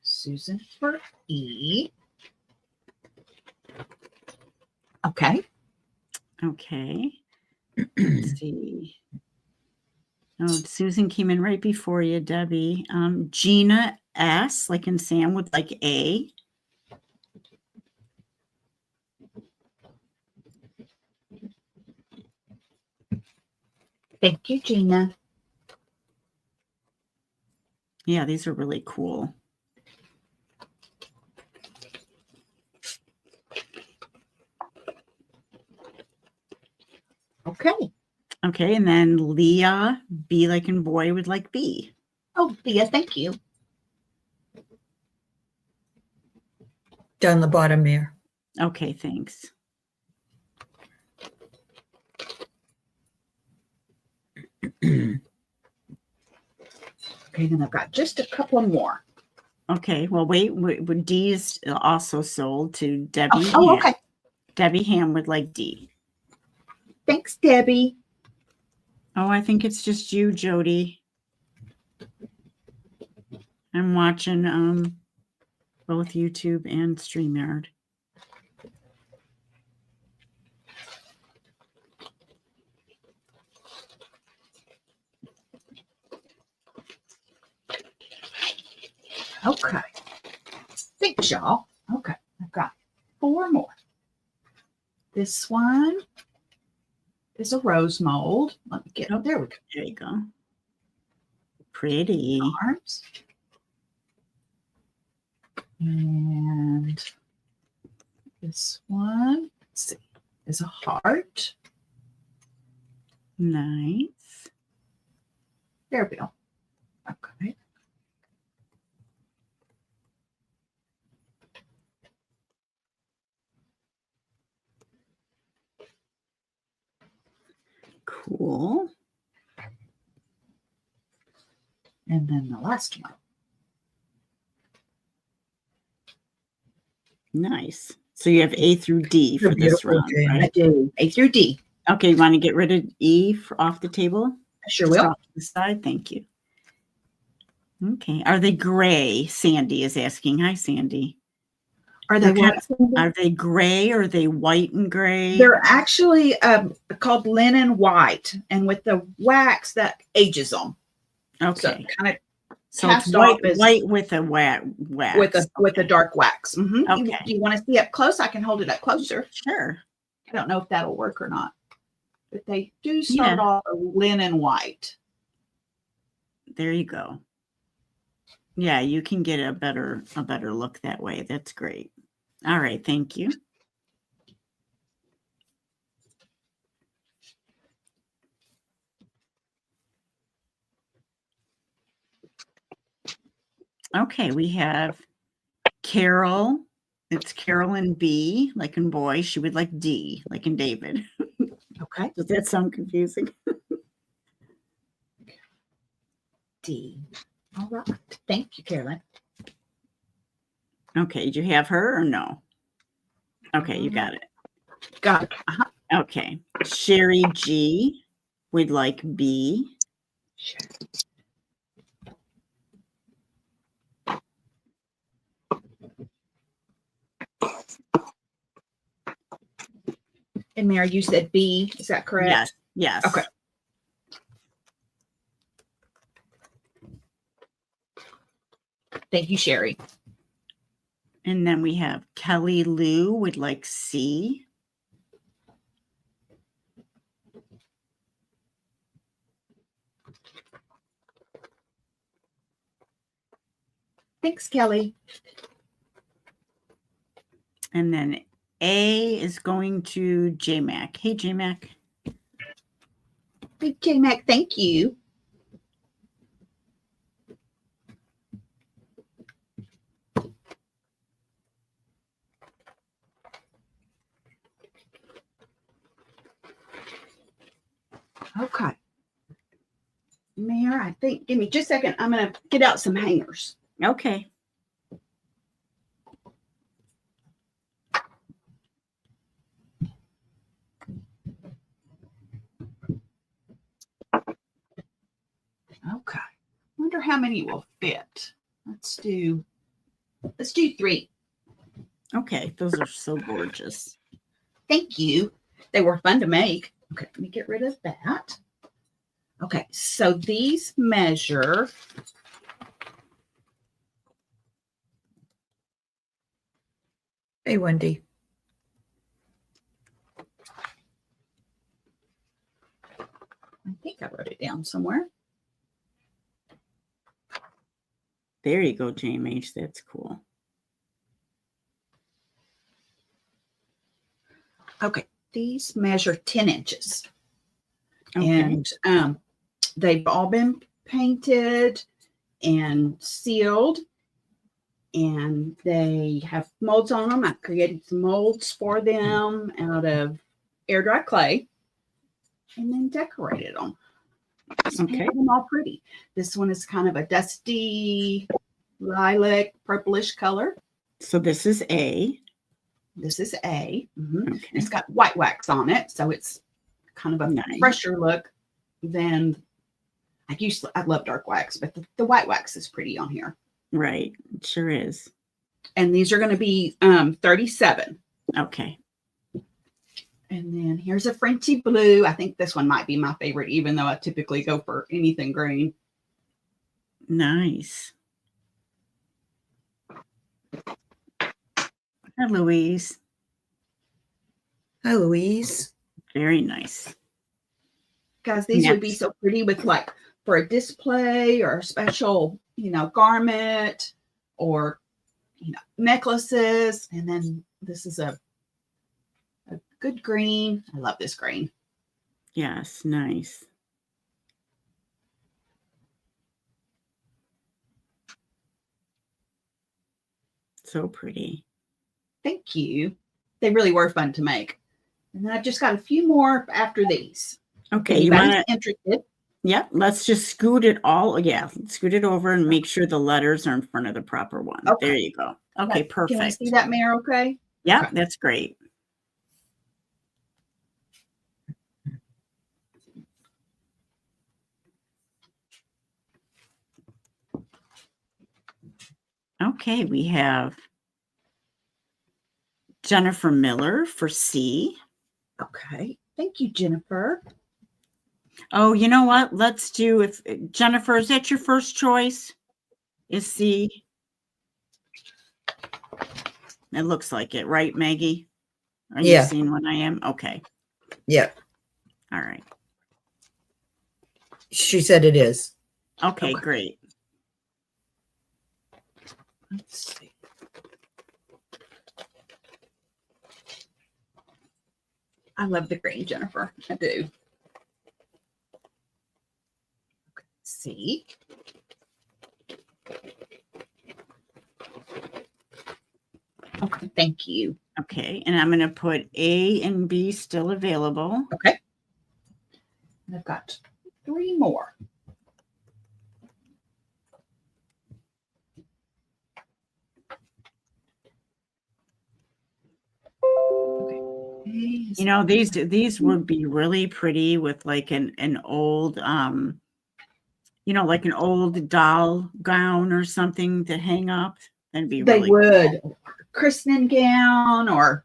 Susan for E. Okay. Okay. Let's see. Oh, Susan came in right before you, Debbie. Gina S, like in Sam, would like A. Thank you, Gina. Yeah, these are really cool. Okay. Okay, and then Leah, B like in boy, would like B. Oh, Thea, thank you. Down the bottom there. Okay, thanks. Okay, then I've got just a couple more. Okay, well, wait, D is also sold to Debbie. Oh, Ham. okay. Debbie Ham would like D. Thanks, Debbie. Oh, I think it's just you, Jody. I'm watching both YouTube and StreamYard. Okay. Thanks, y'all. Okay, I've got 4 more. This one is a rose mold. Let me get, oh, there we go. There you go. Pretty. Arms. And this one, let's see, is a heart. Nice. There we go. Okay. Cool. And then the last one. Nice. So you have A through D for They're this beautiful, round, Jane. I right? do A through D. Okay, you want to get rid of E off the table? I sure Just will. off to the side. Thank you. Okay. Are they gray? Sandy is asking. Hi, Sandy. Are they They're what? Are they gray or are they white and gray? They're actually called linen white, and with the wax that ages them. okay. So kind So it's cast white, off is- white with a wax. of with a Okay. dark wax. Mhm. Okay. Do you want to see up close? I can hold it up closer. Sure. I don't know if that'll work or not, but they do start Yeah. off a linen white. There you go. Yeah, you can get a better look that way. That's great. All right, thank you. Okay, we have Carol. It's Carolyn B, like in boy. She would like D, like in David. Okay. Does that sound confusing? D. All right. Thank you, Carolyn. Okay, do you have her or no? Okay, you got it. Got it. Uh-huh. Okay. Sherry G would like B. Sure. And Mary, you said B. Is that correct? Yes. Yes. Okay. Thank you, Sherry. And then we have Kelly Lou would like C. Thanks, Kelly. And then A is going to J-Mac. Hey, J-Mac. Big J Mac, thank you. Okay. Mayor, I think, give me just a second. I'm going to get out some hangers. Okay. Okay. Wonder how many will fit. Let's do 3. Okay. Those are so gorgeous. Thank you. They were fun to make. Okay, let me get rid of that. Okay, so these measure. Hey, Wendy. I think I wrote it down somewhere. There you go, JMH. That's cool. Okay, these measure 10 inches. Okay. And they've all been painted and sealed. And they have molds on them. I created some molds for them out of air dry clay. And then decorated them. Just Okay. painted them all pretty. This one is kind of a dusty lilac purplish color. So this is A. This is A. Mhm. Okay. It's got white wax on it, so it's kind of a Nice. fresher look than I love dark wax, but the white wax is pretty on here. Right. It sure is. And these are going to be 37. Okay. And then here's a Frenchy blue. I think this one might be my favorite, even though I typically go for anything green. Nice. Hi, Louise. Hi, Louise. Very nice. Guys, these would be Next. so pretty with like for a display or a special, garment or, necklaces. And then this is a good green. I love this green. Yes, nice. So pretty. Thank you. They really were fun to make. And then I've just got a few more after these. Okay, you Anybody's want to, interested? yep, let's just scoot it all. Yeah, scoot it over and make sure the letters are in front of the proper one. Okay. There you go. Okay, Can we perfect. see that, Mayor? Okay. Yeah, Okay. that's great. Okay, we have Jennifer Miller for C. Okay. Thank you, Jennifer. Oh, you know what? Let's do, if Jennifer, is that your first choice? Is C? It looks like it, right, Maggie? Are you Yeah. seeing what I am? Okay. Yeah, All right. she said it is. Okay, Okay. great. Let's see. I love the green, Jennifer. I do. Okay. See. Okay. Thank you. Okay, and I'm going to put A and B still available. Okay. And I've got 3 more. Okay. You know, these would be really pretty with like an old like an old doll gown or something to hang up. That'd be They really would. cool. Christening gown or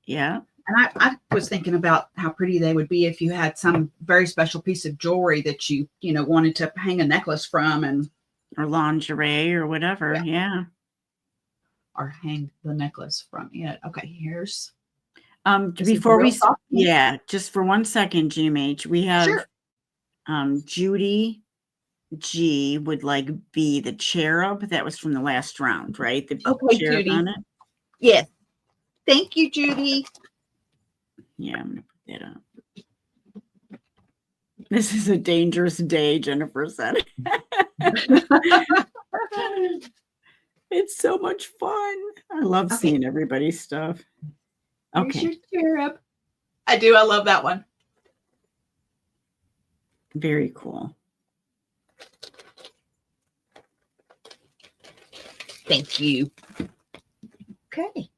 Yeah. and I was thinking about how pretty they would be if you had some very special piece of jewelry that you wanted to hang a necklace from and Or lingerie or whatever. Yeah. or hang the necklace from it. Okay, here's This is Before real we soft pink. yeah, just for 1 second, GMH, we have Sure. Judy G would like be the cherub. That was from the last round, right? The Okay, cherub Judy. on it. Yes. Thank you, Judy. Yeah, I'm gonna put that up. This is a dangerous day, Jennifer said. It's so much fun. I love Okay. seeing everybody's stuff. Here's Okay, your cherub. I do. I love that one. very cool. Thank you. Okay.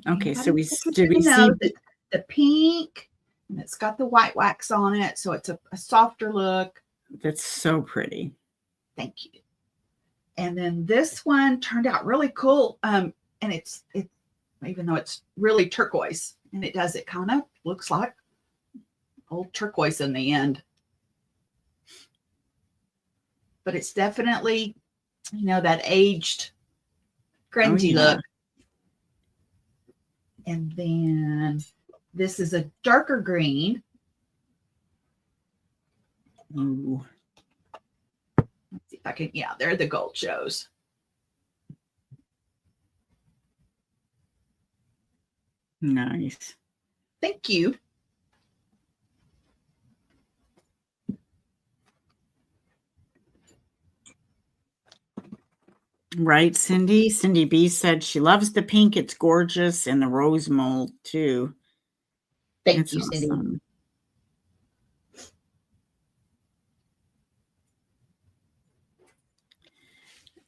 Okay, so we Anybody did we know see that the pink, and it's got the white wax on it, so it's a softer look. that's so pretty. Thank you. And then this one turned out really cool. And it's even though it's really turquoise, and it kind of looks like old turquoise in the end. But it's definitely, that aged, grungy yeah. look. And then this is a darker green. Ooh. Let's see if I can, there the gold shows. Nice. Thank you. Right, Cindy? Cindy B said she loves the pink. It's gorgeous. And the rose mold, too. Thank That's you, Cindy. awesome.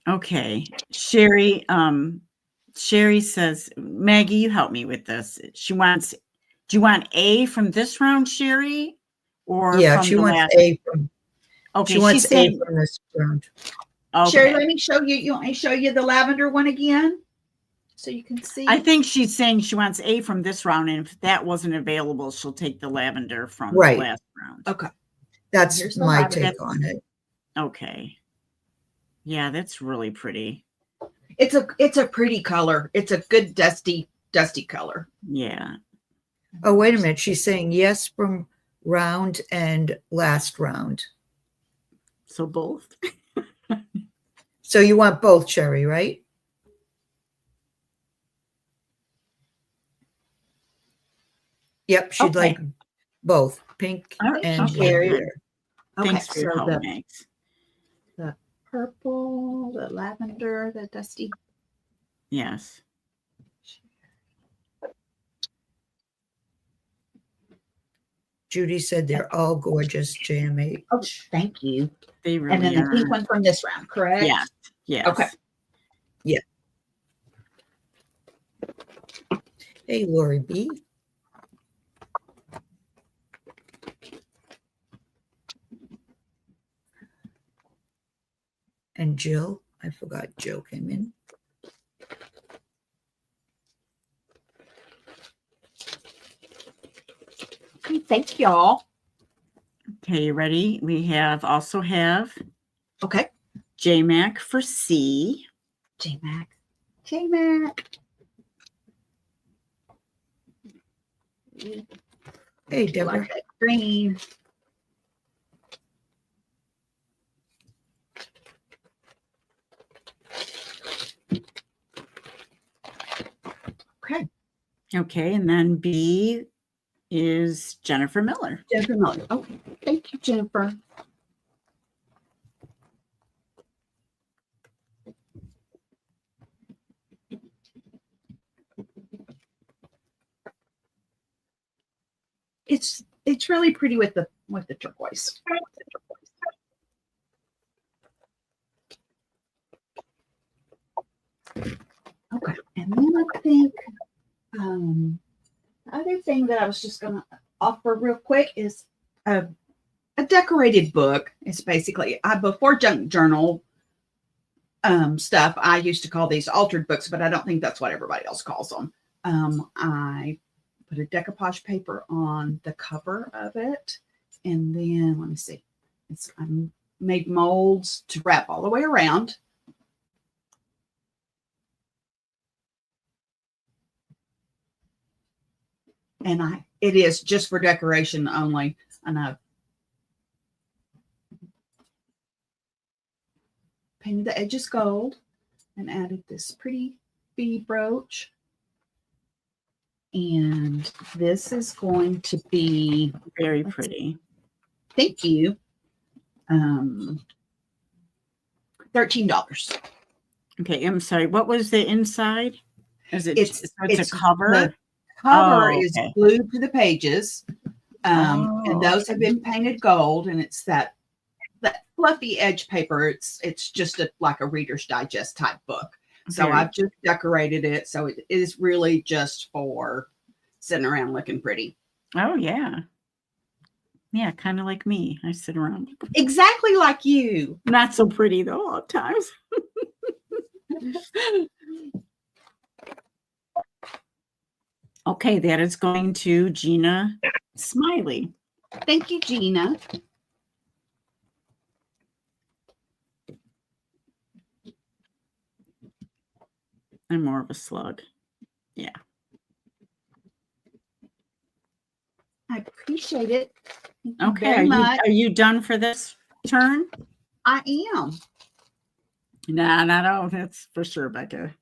Okay. Sherry says, Maggie, you help me with this. Do you want A from this round, Sherry? Or Yeah, from she the wants last? A from. Okay, She wants she's saying, A from this round. okay. Sherry, let me show you. You want me to show you the lavender one again? So you can see. I think she's saying she wants A from this round, and if that wasn't available, she'll take the lavender from Right. the last round. Okay. That's Here's the my lavender. take on it. Okay. Yeah, that's really pretty. It's a pretty color. It's a good dusty color. Yeah. Oh, wait a minute. She's saying yes from round and last round. So both. So you want both, Sherry, right? Yep, she'd Okay. like both pink All right, and okay, lavender. good. Okay, Thanks for your so help, the Max. purple, the lavender, the dusty. Yes. Judy said they're all gorgeous, JMH. Oh, thank you. They really And then the are. pink one from this round, correct? Yes. Yes. Okay. Hey, Lori B. And Jill. I forgot Jill came in. Okay, thank y'all. Okay, you ready? We also have Okay. JMac for C. J-Mac. Hey, Deborah. Like that green. Okay. Okay, and then B is Jennifer Miller. Jennifer Miller. Okay. Thank you, Jennifer. It's really pretty with the turquoise. Okay, and then I think the other thing that I was just gonna offer real quick is a decorated book. It's basically before junk journal stuff, I used to call these altered books, but I don't think that's what everybody else calls them. I put a decoupage paper on the cover of it, and then let me see. I made molds to wrap all the way around. And it is just for decoration only. And I painted the edges gold and added this pretty bead brooch. And this is going to be, Very pretty. thank you, $13. Okay, I'm sorry. What was the inside? Is it? It's a cover. The cover Oh, is okay. glued to the pages, and Oh, those have been painted gold, and it's that fluffy edge paper. It's just like a Reader's Digest type book. So Very- I've just decorated it, so it is really just for sitting around looking pretty. Oh yeah. Yeah, kind of like me. I sit around. Exactly like you. Not so pretty though at times. Okay, that is going to Gina Smiley. Thank you, Gina. I'm more of a slug. Yeah. I appreciate it. Thank you Okay, very much. are you done for this turn? I am. Nah, not all. That's for sure, Becca.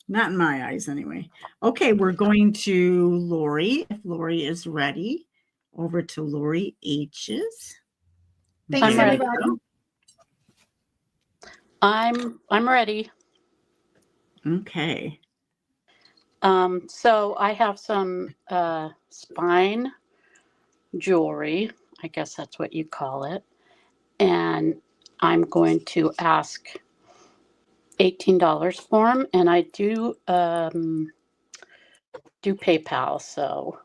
Not in my eyes, anyway. Okay, we're going to Lori. If Lori is ready, over to Lori H's. Thanks, I'm ready. everybody. I'm ready. Okay. So I have some spine jewelry. I guess that's what you call it. And I'm going to ask $18 for them, and I do PayPal, so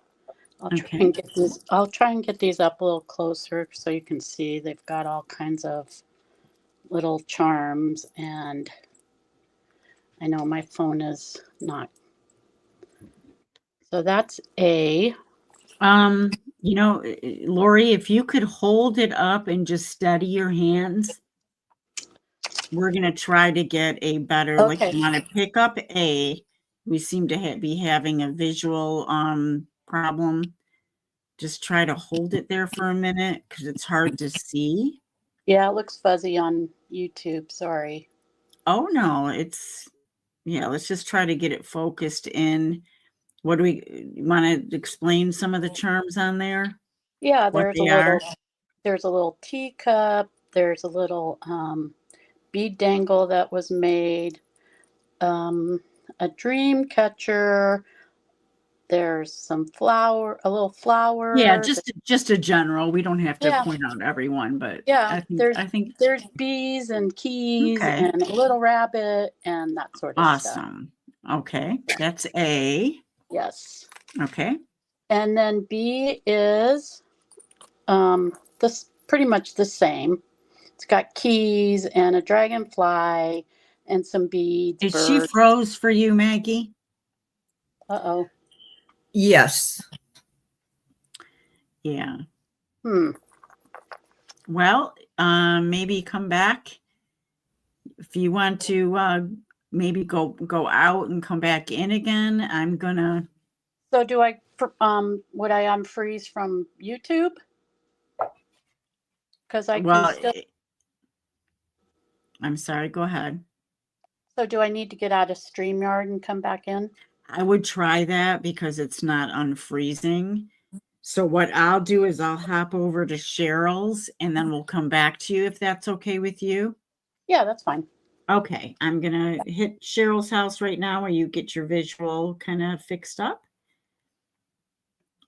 I'll try and get these. I'll try and get these up a little closer so you can see they've got all kinds of little charms, and I know my phone is not. So that's a. You know, Lori, if you could hold it up and just steady your hands, we're going to try to get a better, like Okay. you want to pick up A. We seem to be having a visual problem. Just try to hold it there for a minute because it's hard to see. Yeah, it looks fuzzy on YouTube. Sorry. Oh, no, yeah, let's just try to get it focused in. What do we want to explain some of the charms on there? Yeah, What there's they a are? little. There's a little teacup. There's a little bead dangle that was made. A dream catcher. There's some flower, a little flower. Yeah, just a general. We don't have to Yeah. point out everyone, but Yeah, I think there's bees and keys Okay. and a little rabbit and that sort of stuff. awesome. Okay, that's A. Yes. Okay. And then B is this pretty much the same. It's got keys and a dragonfly and some beads. Is she froze for you, Maggie? Uh-oh. Yes. Yeah. Hmm. Well, maybe come back if you want to. Maybe go out and come back in again. I'm gonna. So do I? Would I unfreeze from YouTube? Because I Well, can still. I'm sorry. Go ahead. So do I need to get out of StreamYard and come back in? I would try that because it's not unfreezing. So what I'll do is I'll hop over to Cheryl's and then we'll come back to you if that's okay with you. Yeah, that's fine. Okay, I'm going to hit Cheryl's house right now where you get your visual kind of fixed up.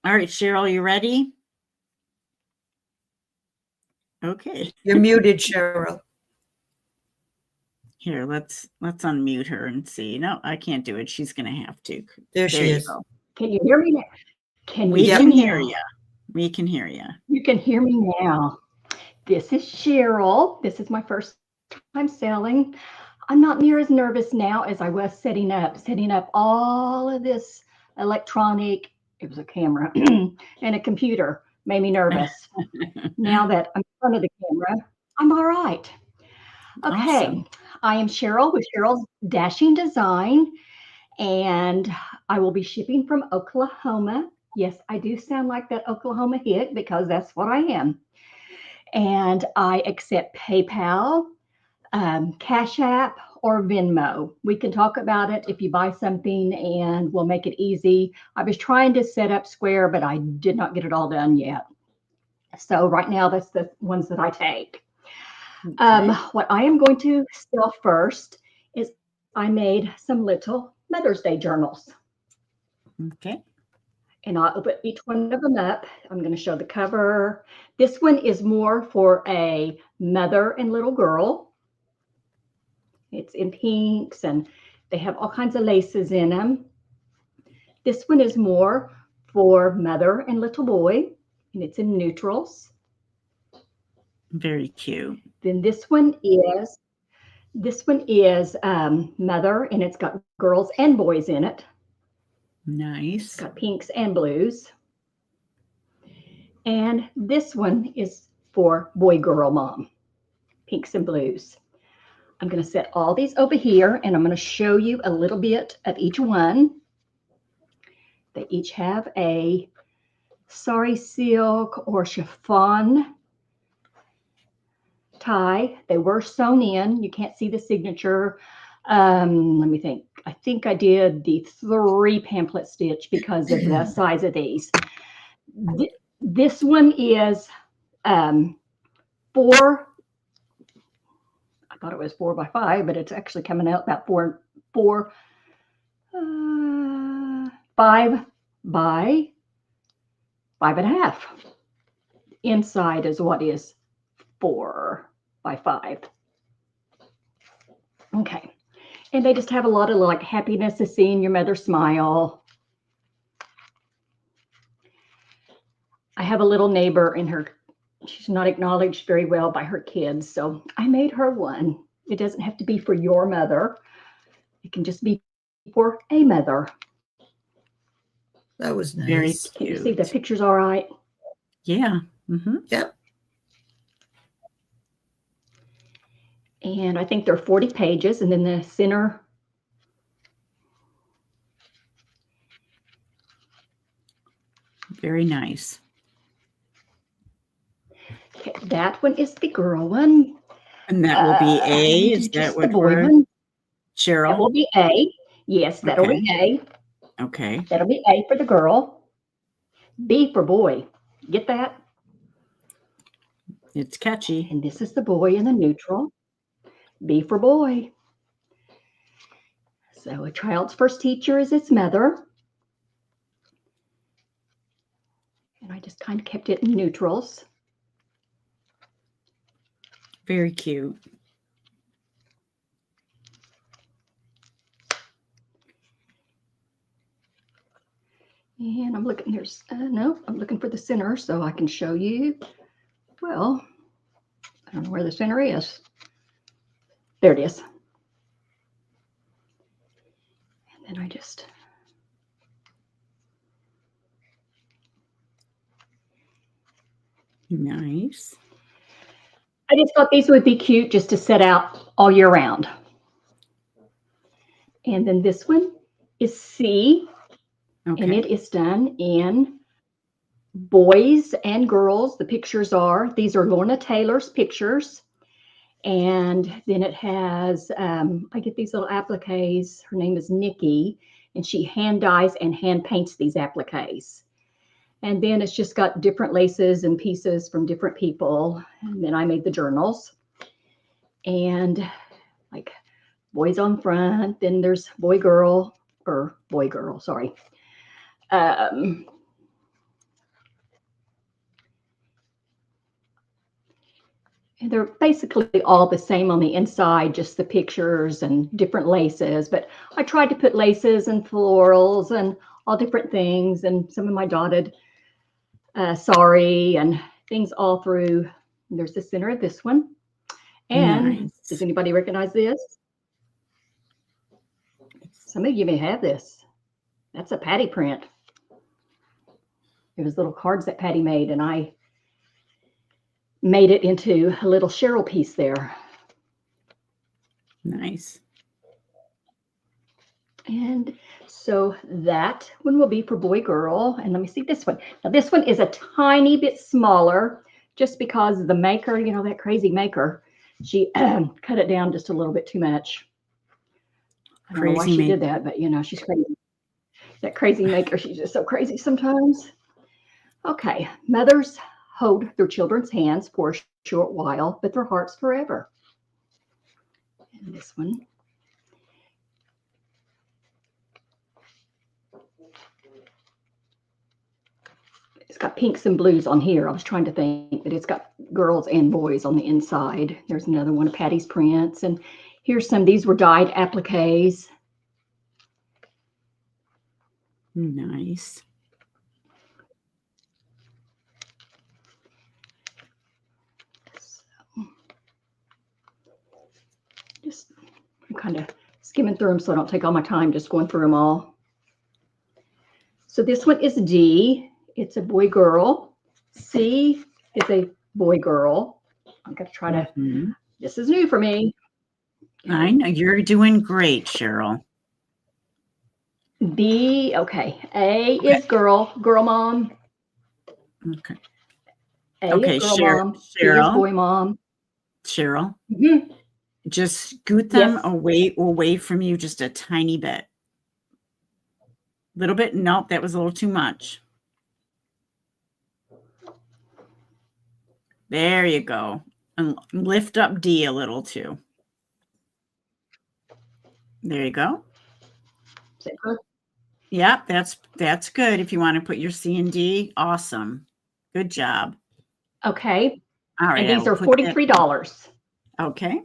All right, Cheryl, you ready? Okay. You're muted, Cheryl. Here, let's unmute her and see. No, I can't do it. She's going to have to. There she you is. go. Can you hear me now? Can We you can me hear now? you. We can hear you. You can hear me now. This is Cheryl. This is my first time selling. I'm not near as nervous now as I was setting up all of this electronic. It was a camera and a computer made me nervous. Now that I'm in front of the camera, I'm all right. Okay. Awesome. I am Cheryl with Cheryl's Dashing Design, and I will be shipping from Oklahoma. Yes, I do sound like that Oklahoma hit because that's what I am. And I accept PayPal, Cash App, or Venmo. We can talk about it if you buy something, and we'll make it easy. I was trying to set up Square, but I did not get it all done yet. So right now, that's the ones that I take. Okay. What I am going to sell first is I made some little Mother's Day journals. Okay. And I'll open each one of them up. I'm going to show the cover. This one is more for a mother and little girl. It's in pinks and they have all kinds of laces in them. This one is more for mother and little boy, and it's in neutrals. Very cute. Then this one is mother, and it's got girls and boys in it. Nice. It's got pinks and blues. And this one is for boy, girl, mom, pinks and blues. I'm going to set all these over here, and I'm going to show you a little bit of each one. They each have a sari silk or chiffon tie. They were sewn in. You can't see the signature. Let me think. I think I did the 3 pamphlet stitch because of the size of these. This one is 4. I thought it was 4 by 5, but it's actually coming out about 5 by 5.5. Inside is what is 4 by 5. Okay. And they just have a lot of like happiness of seeing your mother smile. I have a little neighbor, and she's not acknowledged very well by her kids, so I made her one. It doesn't have to be for your mother. It can just be for a mother. That was nice. Very Can you cute. see the pictures all right? Yeah. Mm-hmm. Yep. And I think there are 40 pages, and then the center. Very nice. Okay, that one is the girl one. And that will be A. Is that Just what the boy we're one. That Cheryl? will be A. Yes, that'll be A. Okay. That'll be A for the girl. B for boy. Get that? It's catchy. And this is the boy in the neutral. B for boy. So a child's first teacher is its mother. And I just kind of kept it in neutrals. Very cute. And I'm looking, no, I'm looking for the center so I can show you. Well, I don't know where the center is. There it is. And then I just. Nice. I just thought these would be cute just to set out all year round. And then this one is C. Okay. And it is done in boys and girls. The pictures are, these are Lorna Taylor's pictures. And then it has, I get these little appliques. Her name is Nikki, and she hand dyes and hand paints these appliques. And then it's just got different laces and pieces from different people. And then I made the journals. And like boys on front, then there's boy, girl, sorry. And they're basically all the same on the inside, just the pictures and different laces. But I tried to put laces and florals and all different things, and some of my dotted sari and things all through. There's the center of this one. And Nice. does anybody recognize this? Some of you may have this. That's a Patty print. It was little cards that Patty made, and I made it into a little Cheryl piece there. Nice. And so that one will be for boy, girl. And let me see this one. Now this one is a tiny bit smaller just because the maker, you know, that crazy maker, she cut it down just a little bit too much. I don't know why Crazy she did maker. that, but you know, she's crazy. That crazy maker, she's just so crazy sometimes. Okay, mothers hold their children's hands for a short while, but their hearts forever. And this one. It's got pinks and blues on here. I was trying to think, but it's got girls and boys on the inside. There's another one of Patty's prints. And here's some, these were dyed appliques. Nice. So, just I'm kind of skimming through them so I don't take all my time just going through them all. So this one is D. It's a boy girl. C is a boy girl. I'm going to try to, this is new for me. I know you're doing great, Cheryl. B, okay. A is girl mom. Okay. A Okay, is girl mom. B is Cheryl. boy mom. Cheryl, Mhm. just scoot them Yes. away from you just a tiny bit. Little bit. Nope, that was a little too much. There you go. And lift up D a little too. There you go. Is that good? Yep, that's good. If you want to put your C and D, awesome. Good job. Okay. All right. And these I are will put that- $43. Okay.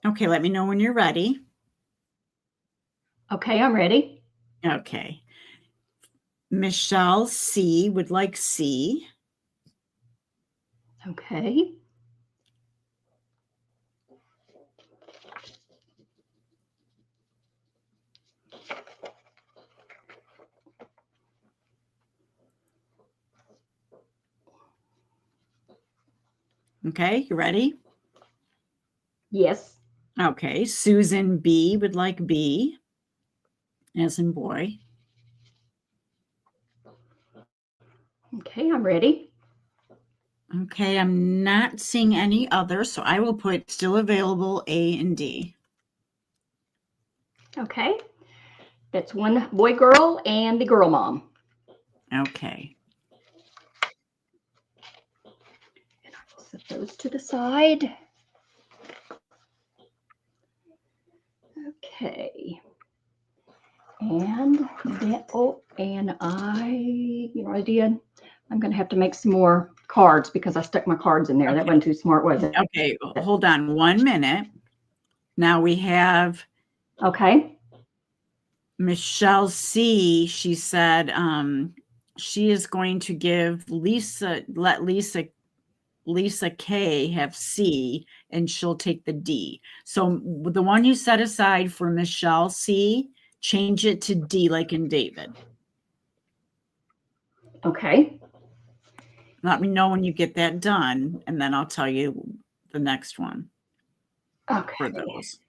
Okay, let me know when you're ready. Okay, I'm ready. Okay. Michelle C would like C. Okay. Okay, you ready? Yes. Okay, Susan B would like B, as in boy. Okay, I'm ready. Okay, I'm not seeing any other, so I will put still available A and D. Okay. That's one boy girl and the girl mom. Okay. And I will set those to the side. Okay. And that, oh, and you know what I did? I'm going to have to make some more cards because I stuck my cards in there. That wasn't too smart, was it? Okay, hold on 1 minute. Now we have Okay. Michelle C. She said she is going to give let Lisa K have C and she'll take the D. So the one you set aside for Michelle C, change it to D like in David. Okay. Let me know when you get that done, and then I'll tell you the next one for Okay. those.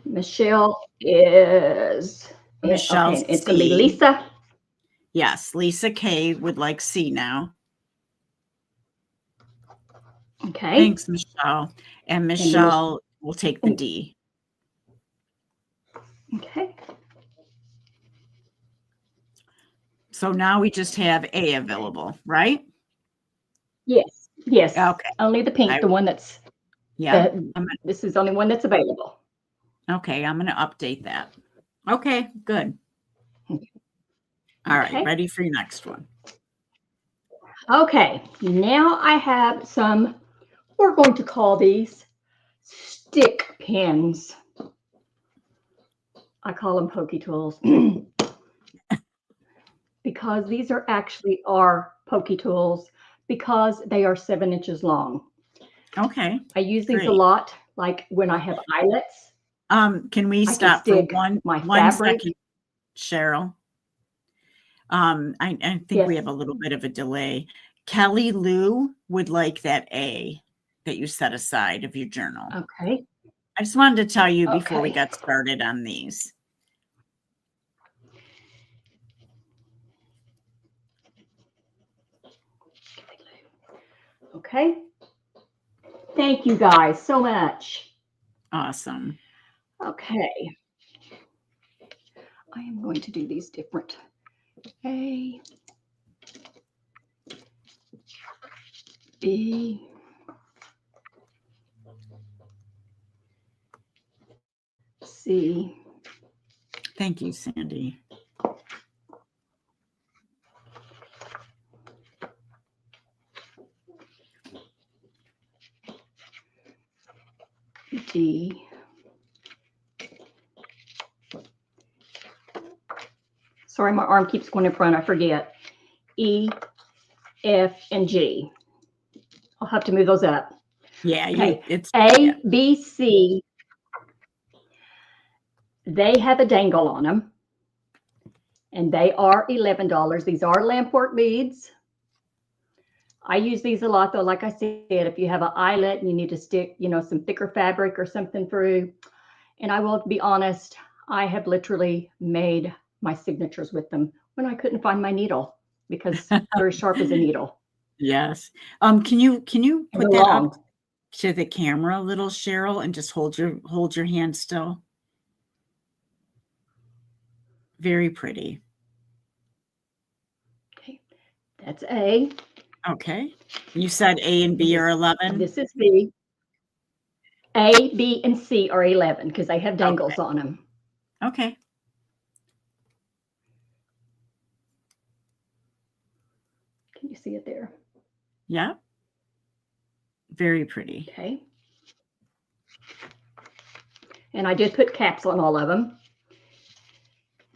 Michelle is Michelle okay. It's going to be C. Lisa. Yes, Lisa K would like C now. Okay. Thanks, Michelle. And Michelle will take the D. Okay. So now we just have A available, right? Yes. Yes. Okay. Only the pink, the one that's, Yeah. this is the only one that's available. Okay, I'm going to update that. Okay, good. All right, Okay. ready for your next one. Okay, now I have some, we're going to call these stick pins. I call them pokey tools because these are actually pokey tools because they are 7 inches long. Okay. I use these great. a lot, like when I have eyelets. Can we I stop can for stick one fabric. second, Cheryl? I think Yes. we have a little bit of a delay. Kelly Lou would like that A that you set aside of your journal. Okay. I just wanted to tell you before we Okay. got started on these. Okay. Thank you guys so much. Awesome. Okay. I am going to do these different. A, B, C, Thank you, Sandy. D, sorry, my arm keeps going in front, I forget. E, F, and G. I'll have to move those up. Yeah, Okay. it's A, yeah. B, C, they have a dangle on them, and they are $11. These are lampwork beads. I use these a lot, though. Like I said, if you have an eyelet and you need to stick, you know, some thicker fabric or something through, and I will be honest, I have literally made my signatures with them when I couldn't find my needle because they're as sharp as a needle. Yes. Can you put They're that long. up to the camera a little, Cheryl, and just hold your hand still? Very pretty. Okay, that's A. Okay. You said A and B are 11? This is B. A, B, and C are 11 because they have dangles on them. Okay. Can you see it there? Yeah. Very pretty. Okay. And I did put caps on all of them.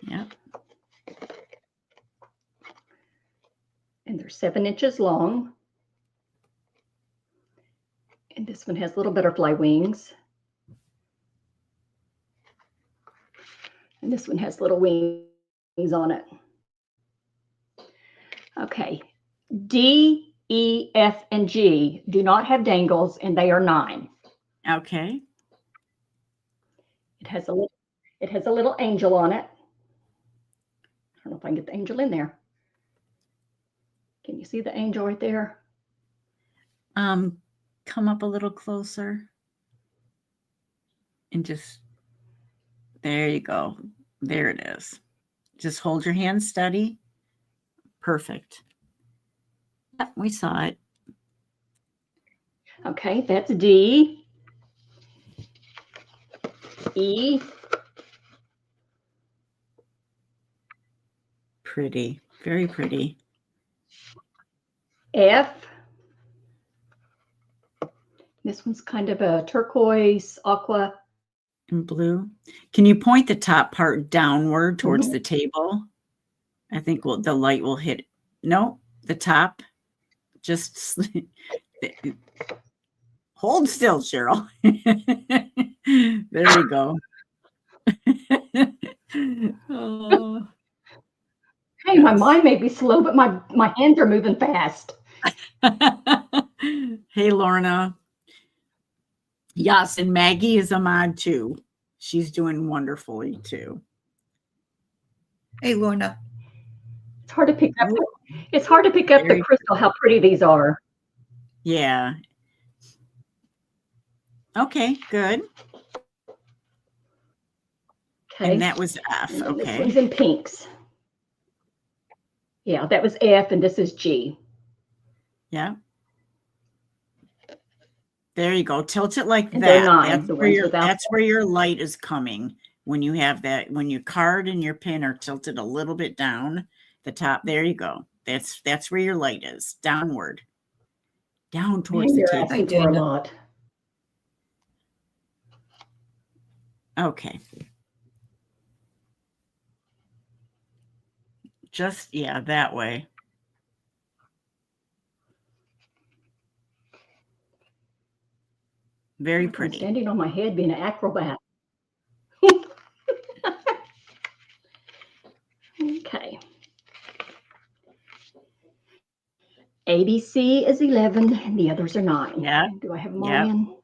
Yeah. And they're 7 inches long. And this one has little butterfly wings. And this one has little wings on it. Okay. D, E, F, and G do not have dangles, and they are 9. Okay. It has a little angel on it. I don't know if I can get the angel in there. Can you see the angel right there? Come up a little closer. And just, there you go. There it is. Just hold your hand steady. Perfect. Yep, we saw it. Okay, that's D, E, Pretty. Very pretty. F. This one's kind of a turquoise, aqua. And blue. Can you point the top part downward towards Mhm. the table? I think the light will hit. No, the top. Just hold still, Cheryl. There you go. Oh. Hey, Yes. my mind may be slow, but my hands are moving fast. Hey, Lorna. Yes, and Maggie is a mod too. She's doing wonderfully too. Hey, Lorna. It's hard to pick up. It's hard to pick up the crystal. How pretty these are. Yeah. Okay, good. Okay. And that was F. And then this Okay. one's in pinks. Yeah, that was F, and this is G. Yeah. There you go. Tilt it like And they're that. 9, the ones without. That's where your light is coming. When you have that, when your card and your pin are tilted a little bit down the top, there you go. That's where your light is. Downward. Down towards the You're table. asking for a lot. Okay. Just, yeah, that way. Very I'm pretty. standing on my head being an acrobat. Okay. ABC is 11, and the others are 9. Yeah. Do I have them all Yeah. in?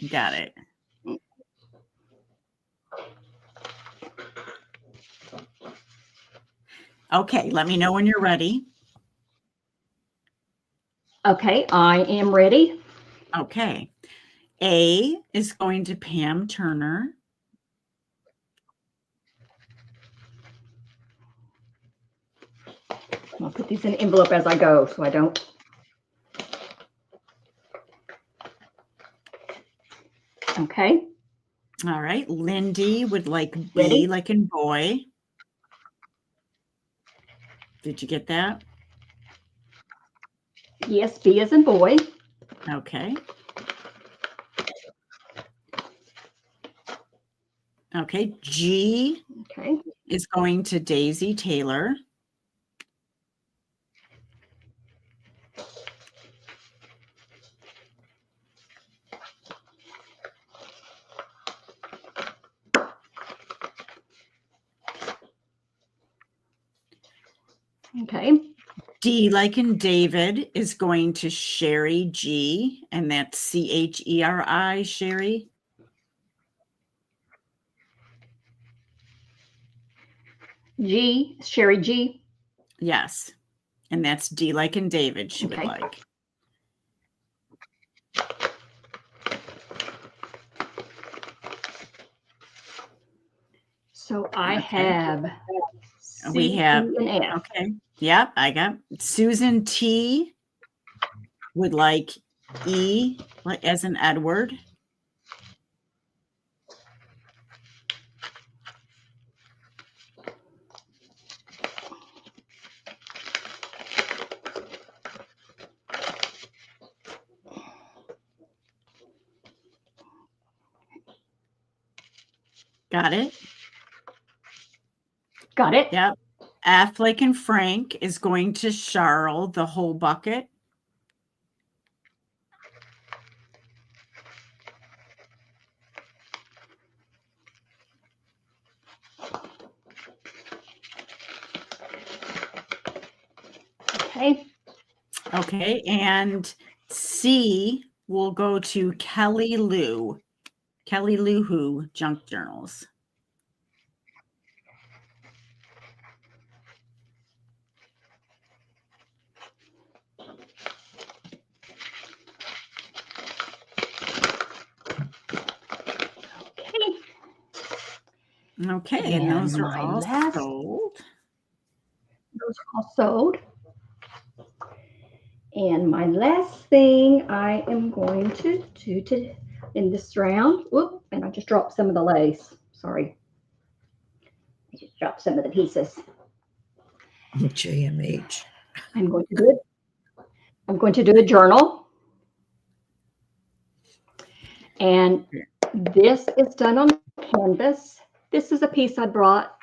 Got it. Okay, let me know when you're ready. Okay, I am ready. Okay. A is going to Pam Turner. I'll put these in an envelope as I go so I don't. Okay. All right. Lindy would like B, Ready? like in boy. Did you get that? Yes, B as in boy. Okay. Okay. G Okay. is going to Daisy Taylor. Okay. D, like in David, is going to Sherry G, and that's Cheri, Sherry. G, Sherry G. Yes. And that's D, like in David, she Okay. would like. So I Okay. have We C, have, E, and F. okay. Yep, I got Susan T would like E, like as in Edward. Got it? Got it? Yep. F, like in Frank, is going to Charles, the whole bucket. Okay. Okay. And C will go to Kelly Lou Who Junk Journals. Okay. Okay. And those are my all last, sold. those are all sold. And my last thing I am going to do in this round, whoop, and I just dropped some of the lace. Sorry. I just dropped some of the pieces. JMH. I'm going to do it. I'm going to do a journal. And this is done on canvas. This is a piece I bought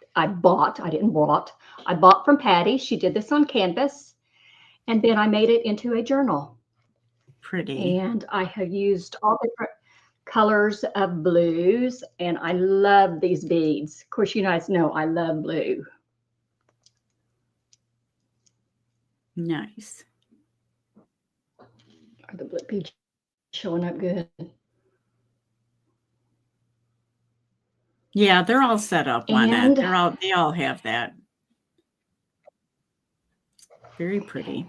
from Patty. She did this on canvas. And then I made it into a journal. Pretty. And I have used all different colors of blues. And I love these beads. Of course, you guys know I love blue. Nice. Are the blue beads showing up good? Yeah, they're all set up on And that. They all have that. Very pretty.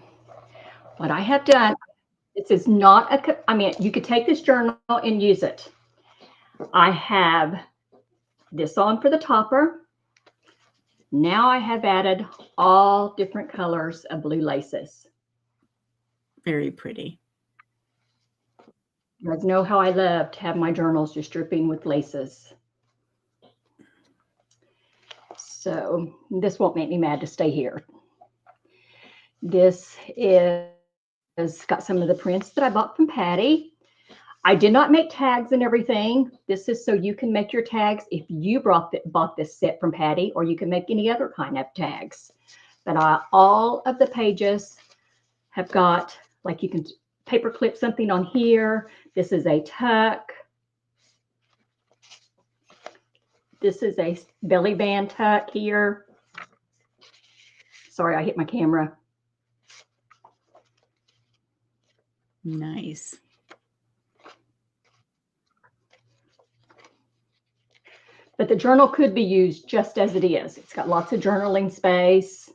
what I have done, this is not I mean, you could take this journal and use it. I have this on for the topper. Now I have added all different colors of blue laces. Very pretty. You guys know how I love to have my journals just dripping with laces. So this won't make me mad to stay here. This is got some of the prints that I bought from Patty. I did not make tags and everything. This is so you can make your tags if you bought this set from Patty, or you can make any other kind of tags. But all of the pages have got, like, you can paper clip something on here. This is a tuck. This is a belly band tuck here. Sorry, I hit my camera. Nice. But the journal could be used just as it is. It's got lots of journaling space.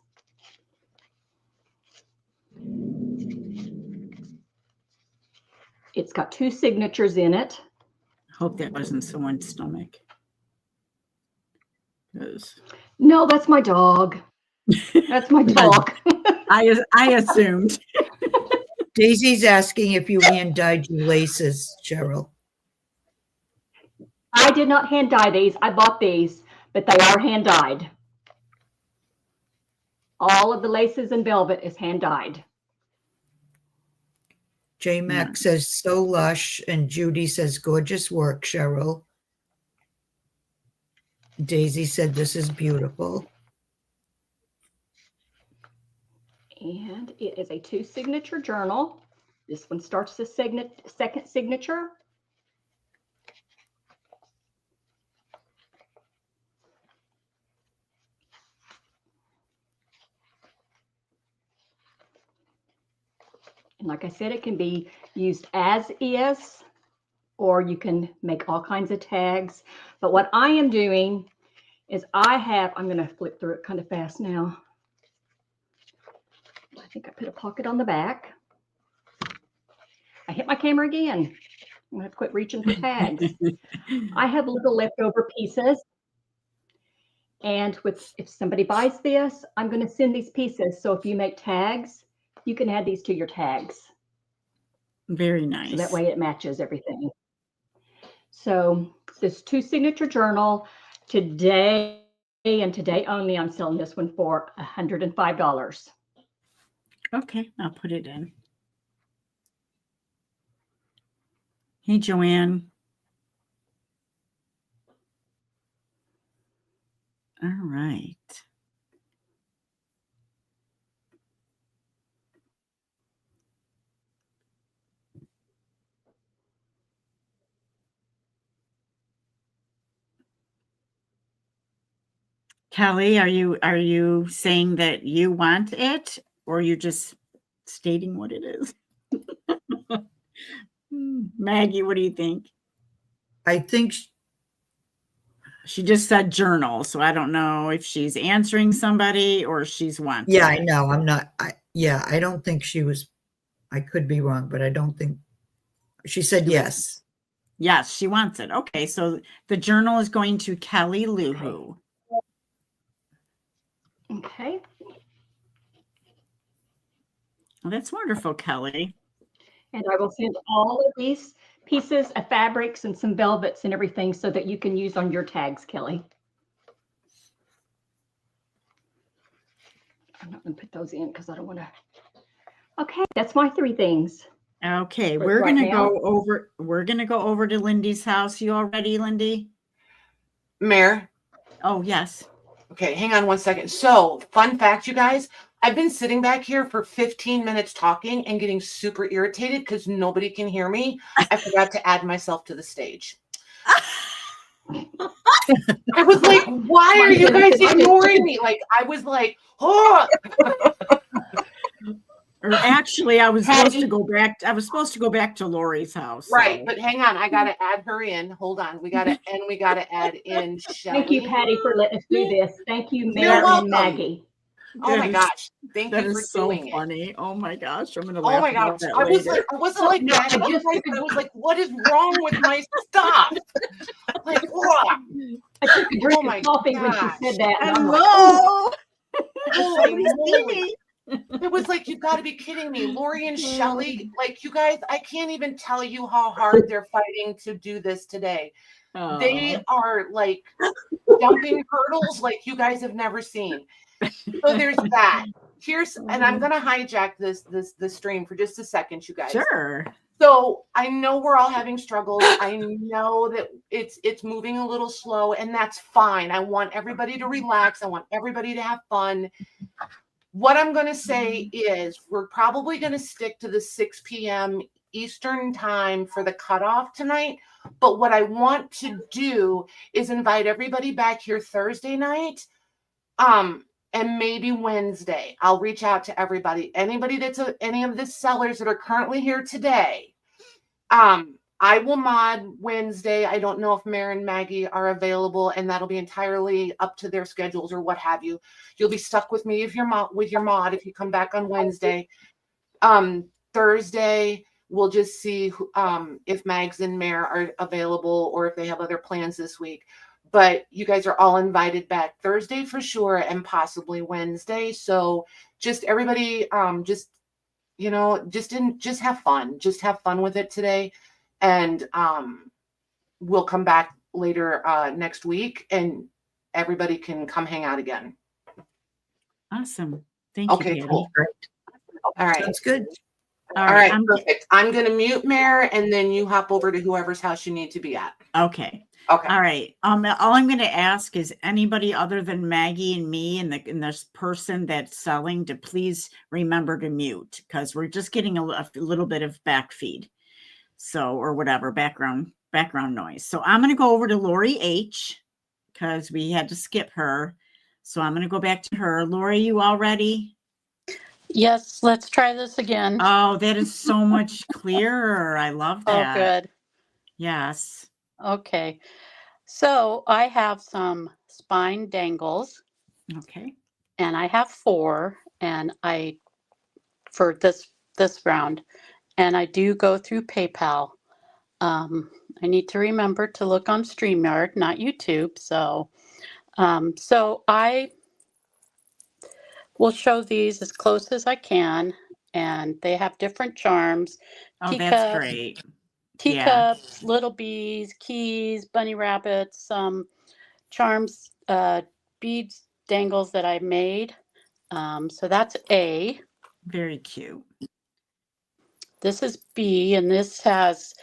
It's got 2 signatures in it. Hope that wasn't someone's stomach. 'Cause No, that's my dog. That's my dog. I assumed. Daisy's asking if you hand dyed your laces, Cheryl. I did not hand dye these. I bought these, but they are hand dyed. All of the laces and velvet is hand dyed. J Mac says so lush, and Judy says gorgeous work, Cheryl. Daisy said this is beautiful. And it is a 2 signature journal. This one starts the second signature. And like I said, it can be used as is, or you can make all kinds of tags. But what I am doing is I'm going to flip through it kind of fast now. I think I put a pocket on the back. I hit my camera again. I'm going to have to quit reaching for tags. I have little leftover pieces. And if somebody buys this, I'm going to send these pieces. So if you make tags, you can add these to your tags. Very nice. So that way it matches everything. So this 2 signature journal today and today only, I'm selling this one for $105. Okay, I'll put it in. Hey, Joanne. All right. Kelly, are you saying that you want it, or are you just stating what it is? Maggie, what do you think? I think She just said journal, so I don't know if she's answering somebody or she's wanting. yeah, I know. I'm not. I don't think she was. I could be wrong, but I don't think she said yes. Yes, she wants it. Okay, so the journal is going to Kelly Luhu. Okay. Well, that's wonderful, Kelly. And I will send all of these pieces of fabrics and some velvets and everything so that you can use on your tags, Kelly. I'm not going to put those in because I don't want to. Okay, that's my 3 things. Okay, For we're right gonna now. go over. We're gonna go over to Lindy's house. You all ready, Lindy? Mayor. Oh yes. Okay, hang on one second. So, fun fact, you guys, I've been sitting back here for 15 minutes talking and getting super irritated because nobody can hear me. I forgot to add myself to the stage. I was like, why are you guys ignoring me? Like, I was like, oh. Or actually, I was supposed to go back. I was supposed to go back to Lori's house. Right, so. but hang on, I gotta add her in. Hold on, we gotta add in Shelly. Thank you, Patty, for letting us do this. Thank you, You're Mayor welcome. and Maggie. Oh my gosh, thank That you for is so doing it. funny. Oh my gosh, I'm gonna Oh laugh my about gosh, that I was later. like, I wasn't like No, that. I just- I was like, what is wrong with my stuff? Like, what? I took a drink Oh my of coffee when gosh. she said that. And I'm like, oh, Hello. Holy Somebody see moly. me. It was like, you got to be kidding me. Lori and Shelly, like, you guys, I can't even tell you how hard they're fighting to do this today. They are like jumping hurdles like you guys have never seen. So there's that. And I'm gonna hijack this stream for just a second, you guys. Sure. So I know we're all having struggles. I know that it's moving a little slow, and that's fine. I want everybody to relax. I want everybody to have fun. What I'm going to say is we're probably going to stick to the 6 p.m. Eastern time for the cutoff tonight. But what I want to do is invite everybody back here Thursday night. And maybe Wednesday. I'll reach out to everybody. Anybody that's any of the sellers that are currently here today. I will mod Wednesday. I don't know if Mare and Maggie are available, and that'll be entirely up to their schedules or what have you. You'll be stuck with me with your mod if you come back on Wednesday. Thursday, we'll just see if Mags and Mare are available or if they have other plans this week. But you guys are all invited back Thursday for sure, and possibly Wednesday. So just everybody, just have fun. Just have fun with it today, and we'll come back later next week, and everybody can come hang out again. Awesome. Thank Okay, you, Patty. cool. All right. Sounds good. All right, perfect. I'm going to mute Mare, and then you hop over to whoever's house you need to be at. Okay. Okay. All right. All I'm going to ask is anybody other than Maggie and me and this person that's selling to please remember to mute, because we're just getting a little bit of back feed. So, or whatever, background noise. So I'm going to go over to Lori H, because we had to skip her. So I'm going to go back to her. Lori, you all ready? Yes, let's try this again. Oh, that is so much clearer. I love that. Oh, good. Yes. Okay. So I have some spine dangles. Okay. And I have 4, and for this round, and I do go through PayPal. I need to remember to look on StreamYard, not YouTube. So I will show these as close as I can, and they have different charms. Oh, that's great. Teacups, little bees, keys, bunny rabbits, charms, beads, dangles that I made. So that's A. Very cute. This is B, and this has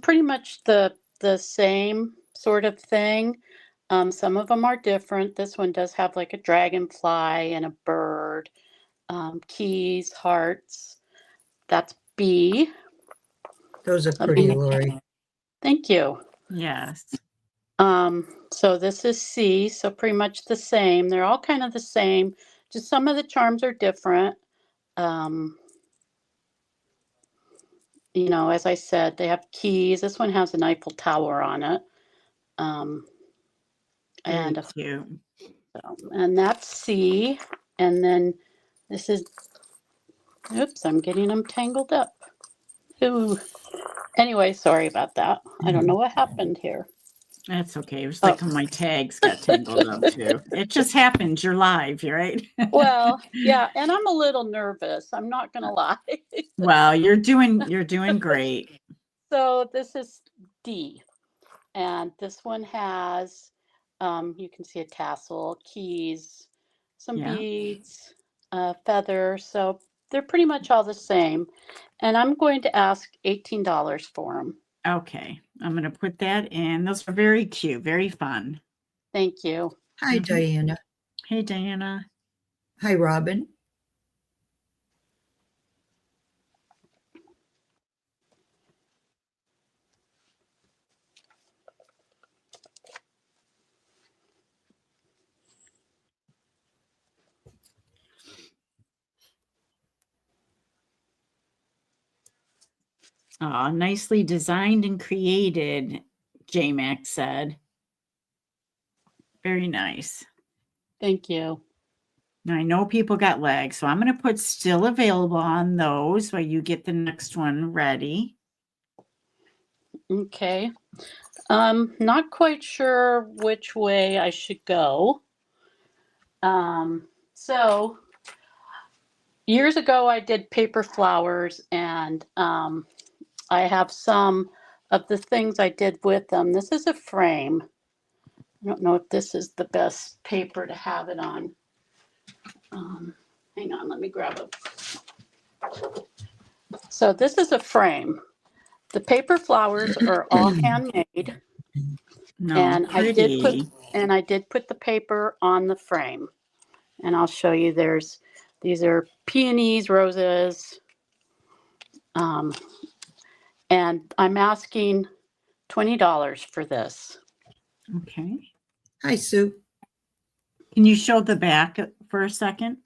pretty much the same sort of thing. Some of them are different. This one does have like a dragonfly and a bird, keys, hearts. That's B. Those are pretty, Lori. Thank you. Yes. So this is C, so pretty much the same. They're all kind of the same. Just some of the charms are different. As I said, they have keys. This one has an Eiffel Tower on it. And cute. And that's C. And then this is, oops, I'm getting them tangled up. Ooh. Anyway, sorry about that. I don't know what happened here. That's okay. It was like my tags got tangled up too. It just happens. You're live, right? Well, yeah, and I'm a little nervous. I'm not gonna lie. Well, you're doing great. So this is D, and this one has, you can see a tassel, keys, some beads, feather. So they're pretty much all the same. And I'm going to ask $18 for them. Okay, I'm going to put that in. Those are very cute, very fun. Thank you. Hi, Diana. Hey, Diana. Hi, Robin. Oh, nicely designed and created, J-Mac said. Very nice. Thank you. Now, I know people got legs, so I'm going to put still available on those while you get the next one ready. Okay. Not quite sure which way I should go. So years ago, I did paper flowers, and I have some of the things I did with them. This is a frame. I don't know if this is the best paper to have it on. Hang on, let me grab it. So this is a frame. The paper flowers are all handmade. No, And pretty. I did put the paper on the frame. And I'll show you these are peonies, roses. And I'm asking $20 for this. Okay. Hi, Sue. Can you show the back for a second?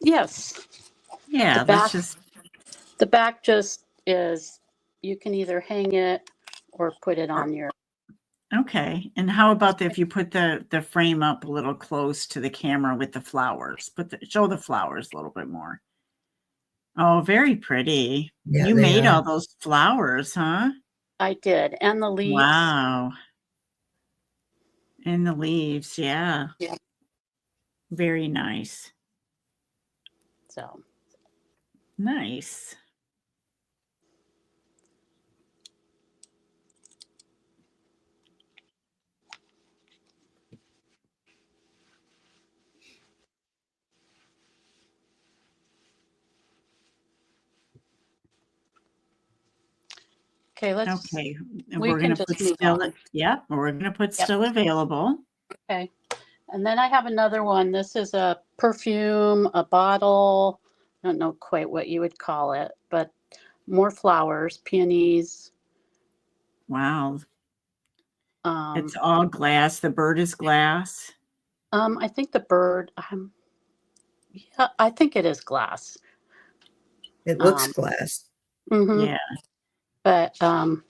Yes. Yeah, The back just is, you can either hang it or put it on your. Okay. And how about if you put the frame up a little close to the camera with the flowers? Show the flowers a little bit more. Oh, very pretty. Yeah, You they made are. all those flowers, huh? I did. And the leaves. Wow. And the leaves, yeah. Yeah. Very nice. So, Nice. okay, let's. Okay. And we we're can going to just put move still, on. yep, we're going to put Yep. still available. Okay. And then I have another one. This is a perfume, a bottle. I don't know quite what you would call it, but more flowers, peonies. Wow. It's all glass. The bird is glass. I think the bird, yeah, I think it is glass. It looks glass. Mm-hmm. Yeah. But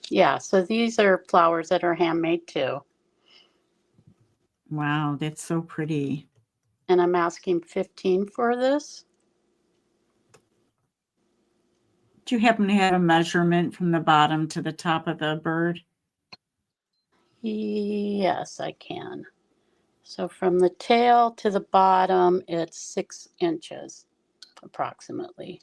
yeah, so these are flowers that are handmade too. Wow, that's so pretty. And I'm asking 15 for this. Do you happen to have a measurement from the bottom to the top of the bird? Yes, I can. So from the tail to the bottom, it's 6 inches approximately.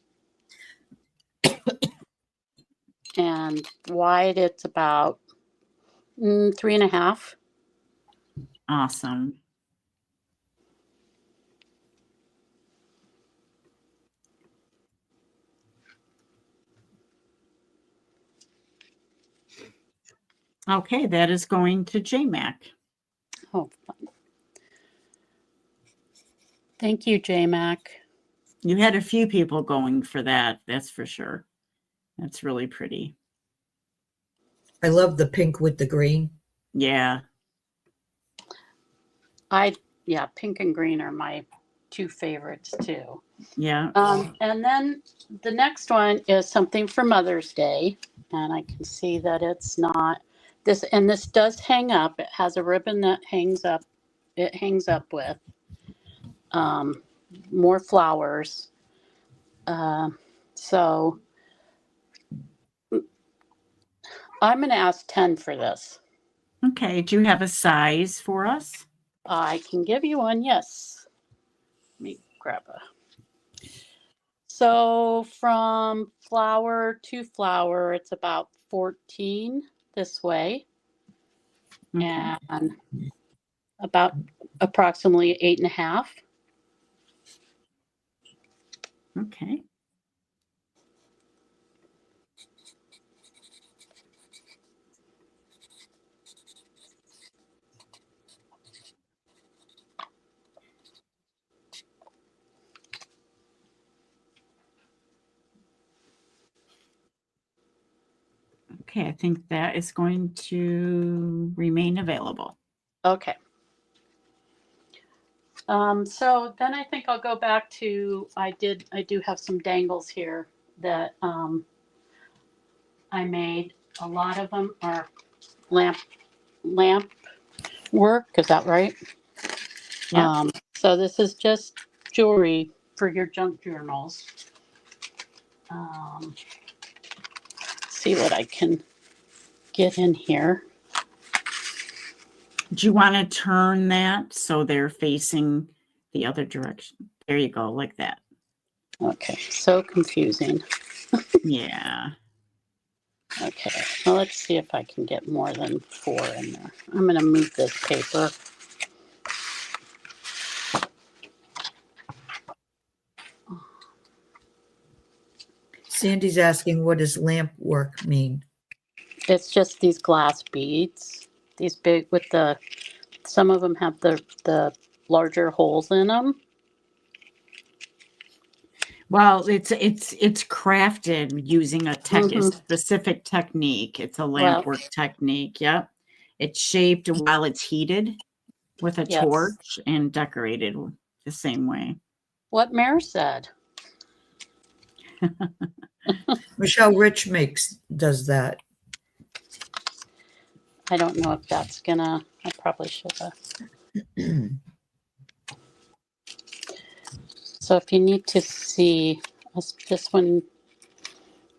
And wide, it's about 3.5. Awesome. Okay, that is going to JMac. Oh, fun. Thank you, JMac. You had a few people going for that, that's for sure. That's really pretty. I love the pink with the green. Yeah. Yeah, pink and green are my 2 favorites too. Yeah. And then the next one is something for Mother's Day. And I can see that it's not this, and this does hang up. It has a ribbon that hangs up. It hangs up with more flowers. So I'm going to ask 10 for this. Okay. Do you have a size for us? I can give you one. Yes. Let me grab a. So from flower to flower, it's about 14 this way. Okay. And about approximately 8.5. Okay. Okay, I think that is going to remain available. Okay. So then I think I'll go back to, I do have some dangles here that I made. A lot of them are lamp work. Is that right? Yeah. So this is just jewelry for your junk journals. See what I can get in here. Do you want to turn that so they're facing the other direction? There you go, like that. Okay, so confusing. Yeah. Okay, well, let's see if I can get more than 4 in there. I'm going to move this paper. Sandy's asking, what does lamp work mean? It's just these glass beads, these big with the, some of them have the larger holes in them. Well, it's crafted using a specific technique. It's a lamp work technique. Yep. It's shaped while it's heated with a torch and decorated the same way. What Mare said. Michelle Rich does that. I don't know if that's gonna, I probably should have. So if you need to see, This one,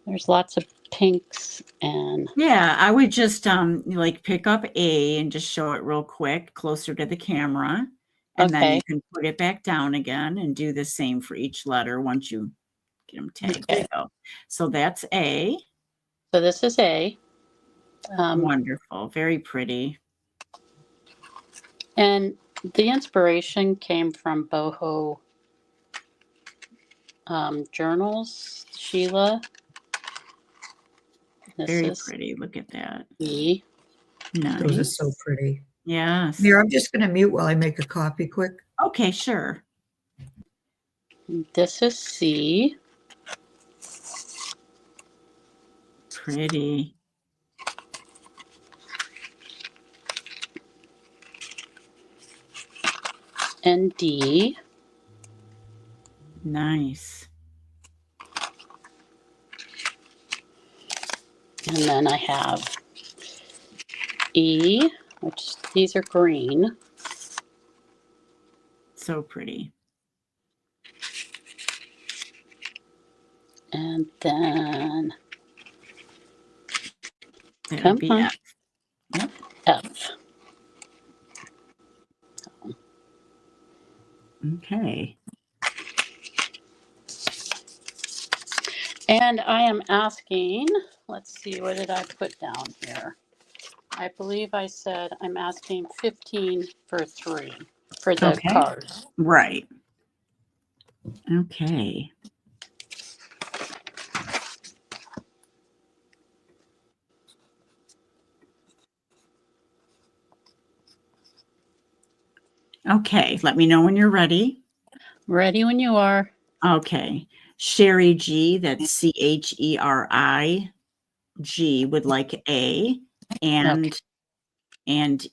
there's lots of pinks and Yeah, I would just like pick up A and just show it real quick closer to the camera. And then Okay. you can put it back down again and do the same for each letter once you get them tagged. Okay. There you go. So that's A. so this is A. Wonderful. Very pretty. And the inspiration came from boho journals, Sheila. This Very is pretty. Look at that. E. Nice. Those are so pretty. Yes. Here, I'm just going to mute while I make a copy quick. Okay, sure. This is C. Pretty. And D. Nice. And then I have E, which these are green. So pretty. And then That Come would be on. F. Yep. F. Okay. And I am asking, let's see, what did I put down here? I believe I said I'm asking 15 for 3 for the Okay. cards. Right. Okay. Okay, let me know when you're ready. Ready when you are. Okay. Sherry G, that's CHERI G, would like A and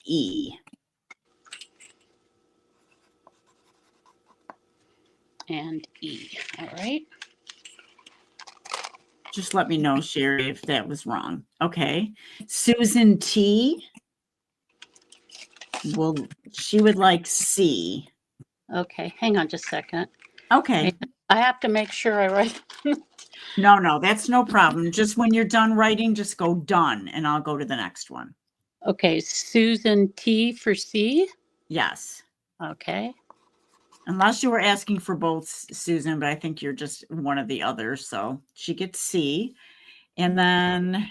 E. And E. All right. Just let me know, Sherry, if that was wrong. Okay. Susan T. Well, she would like C. Okay. Hang on just a second. Okay. I have to make sure I write. No, that's no problem. Just when you're done writing, just go done and I'll go to the next one. Okay. Susan T for C. Yes. Okay. Unless you were asking for both, Susan, but I think you're just one of the others. So she gets C. And then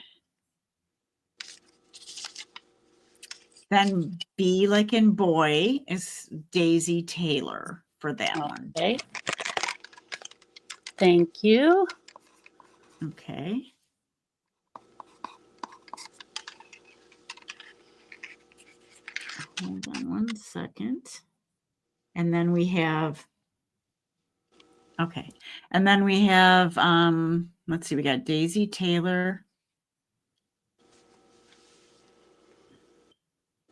B, like in boy, is Daisy Taylor for that one. Okay. Thank you. Okay. Hold on one second. And then we have, okay. And then we have, let's see, we got Daisy Taylor.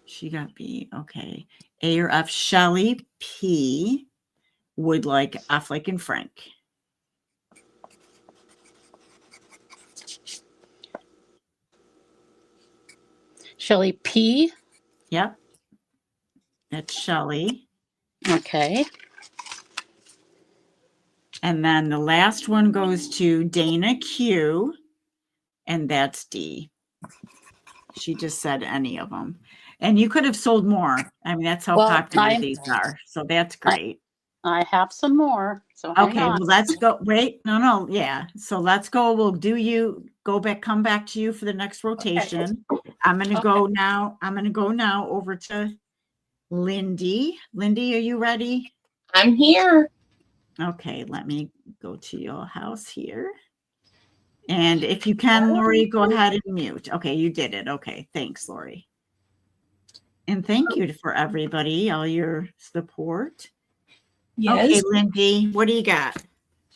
She got B. Okay. A or F. Shelly P would like F like in Frank. Shelly P. Yep. That's Shelly. Okay. And then the last one goes to Dana Q. And that's D. She just said any of them. And you could have sold more. I mean, that's how Well, popular these are. So that's great. I have some more. So hang Okay, on. well, let's go. Wait, no, yeah. So let's go. We'll come back to you for the next rotation. I'm going to go now. I'm going to go now over to Lindy. Lindy, are you ready? I'm here. Okay, let me go to your house here. And if you can, Lori, go ahead and mute. Okay, you did it. Okay, thanks, Lori. And thank you for everybody, all your support. Yes. Okay, Lindy, what do you got?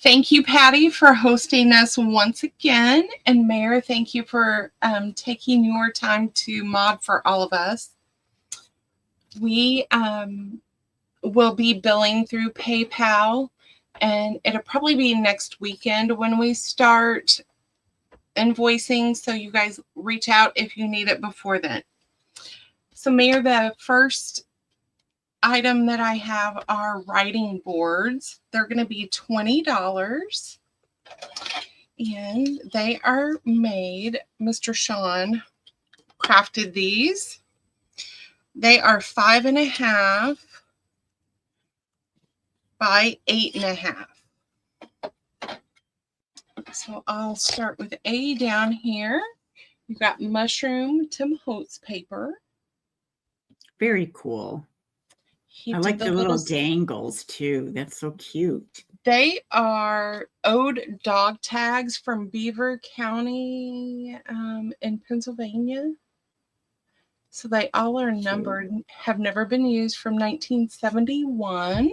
Thank you, Patty, for hosting us once again. And Mayor, thank you for taking your time to mod for all of us. We will be billing through PayPal, and it'll probably be next weekend when we start invoicing. So you guys reach out if you need it before then. So Mayor, the first item that I have are writing boards. They're going to be $20. And they are made, Mr. Sean crafted these. They are 5.5 by 8.5. So I'll start with A down here. You've got mushroom Tim Holtz paper. Very cool. He I did like the little little dangles too. That's so cute. They are ode dog tags from Beaver County in Pennsylvania. So they all are numbered, have never been used, from 1971.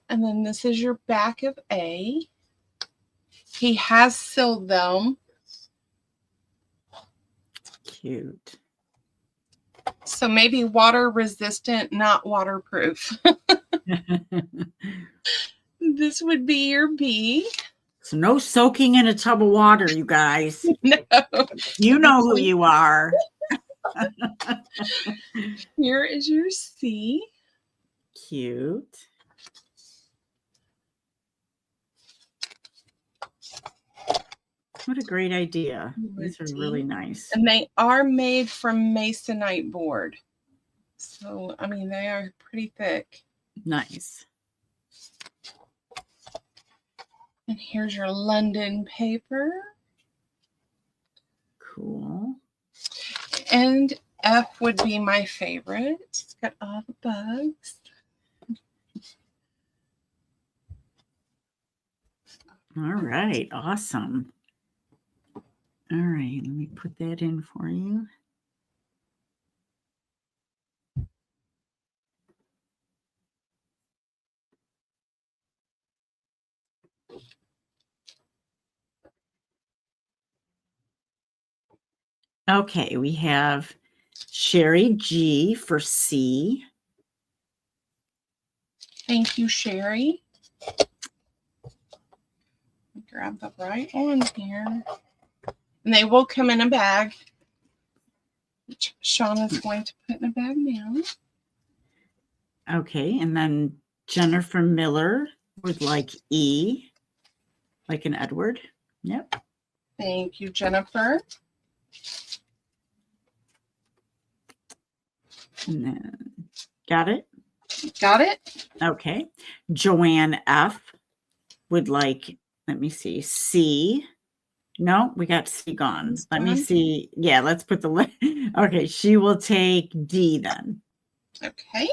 And then this is your back of A. He has sealed them. Cute. So maybe water resistant, not waterproof. This would be your B. So no soaking in a tub of water, you guys. No. You know who you are. Here is your C. Cute. What a great idea. These are really nice. And they are made from masonite board. So, I mean, they are pretty thick. Nice. And here's your London paper. Cool. And F would be my favorite. It's got all the bugs. All right. Awesome. All right. Let me put that in for you. Okay, we have Sherry G for C. Thank you, Sherry. Grab the right one here. And they will come in a bag, which Sean is going to put in a bag now. Okay, and then Jennifer Miller with like E, like an Edward. Yep. Thank you, Jennifer. And then, got it? Got it? Okay. Joanne F would like, let me see, C. No, we got C gone. Let me see. Yeah, let's put the, okay, she will take D then. Okay.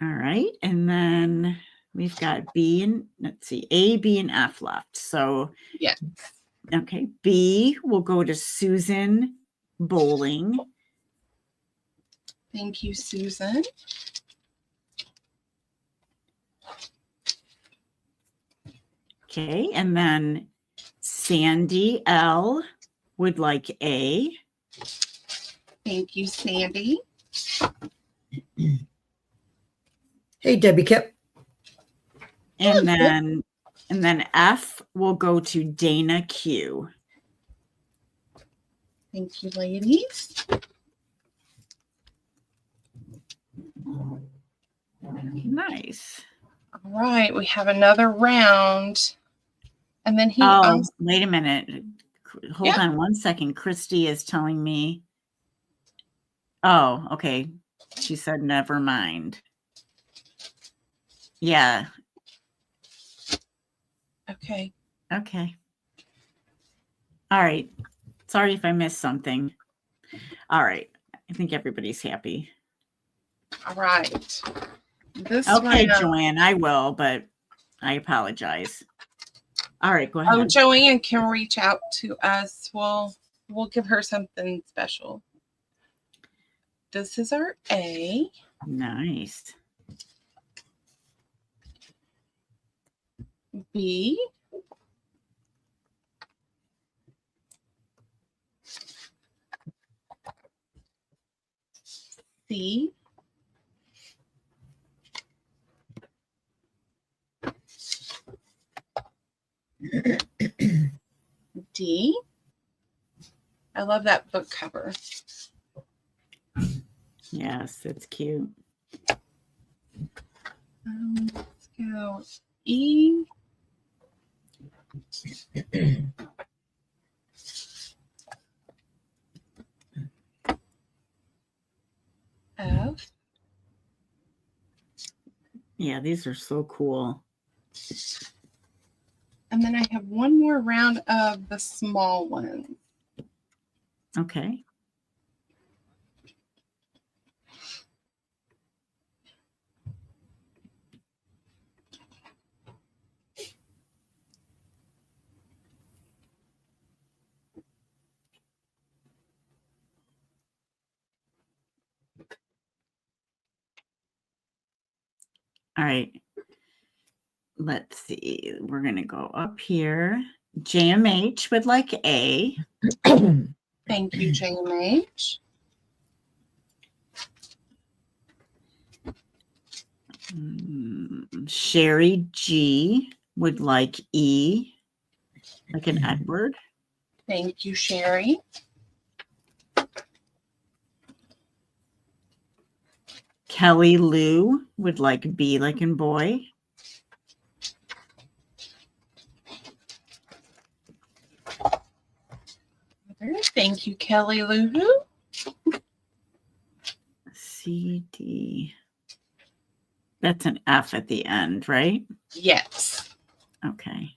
All right. And then we've got B and, let's see, A, B, and F left. So, yeah. Okay. B will go to Susan Bowling. Thank you, Susan. Okay. And then Sandy L would like A. Thank you, Sandy. Hey, Debbie Kip. And then F will go to Dana Q. Thank you, ladies. Nice. All right, we have another round. And then he wait a minute. Hold on one second. Christy is telling me. Oh, okay. She said never mind. Yeah. Okay. Okay. All right. Sorry if I missed something. All right. I think everybody's happy. All right. Okay, Joanne, I will, but I apologize. All right, go ahead. Oh, Joanne can reach out to us. We'll give her something special. This is our A. Nice. B. C. D. I love that book cover. Yes, it's cute. Let's go E. F. Yeah, these are so cool. And then I have one more round of the small ones. Okay. All right. Let's see. We're going to go up here. JMH would like A. Thank you, JMH. Sherry G would like E, like an Edward. Thank you, Sherry. Kelly Lou would like B, like in boy. Thank you, Kelly Lou. C, D. That's an F at the end, right? Yes. Okay.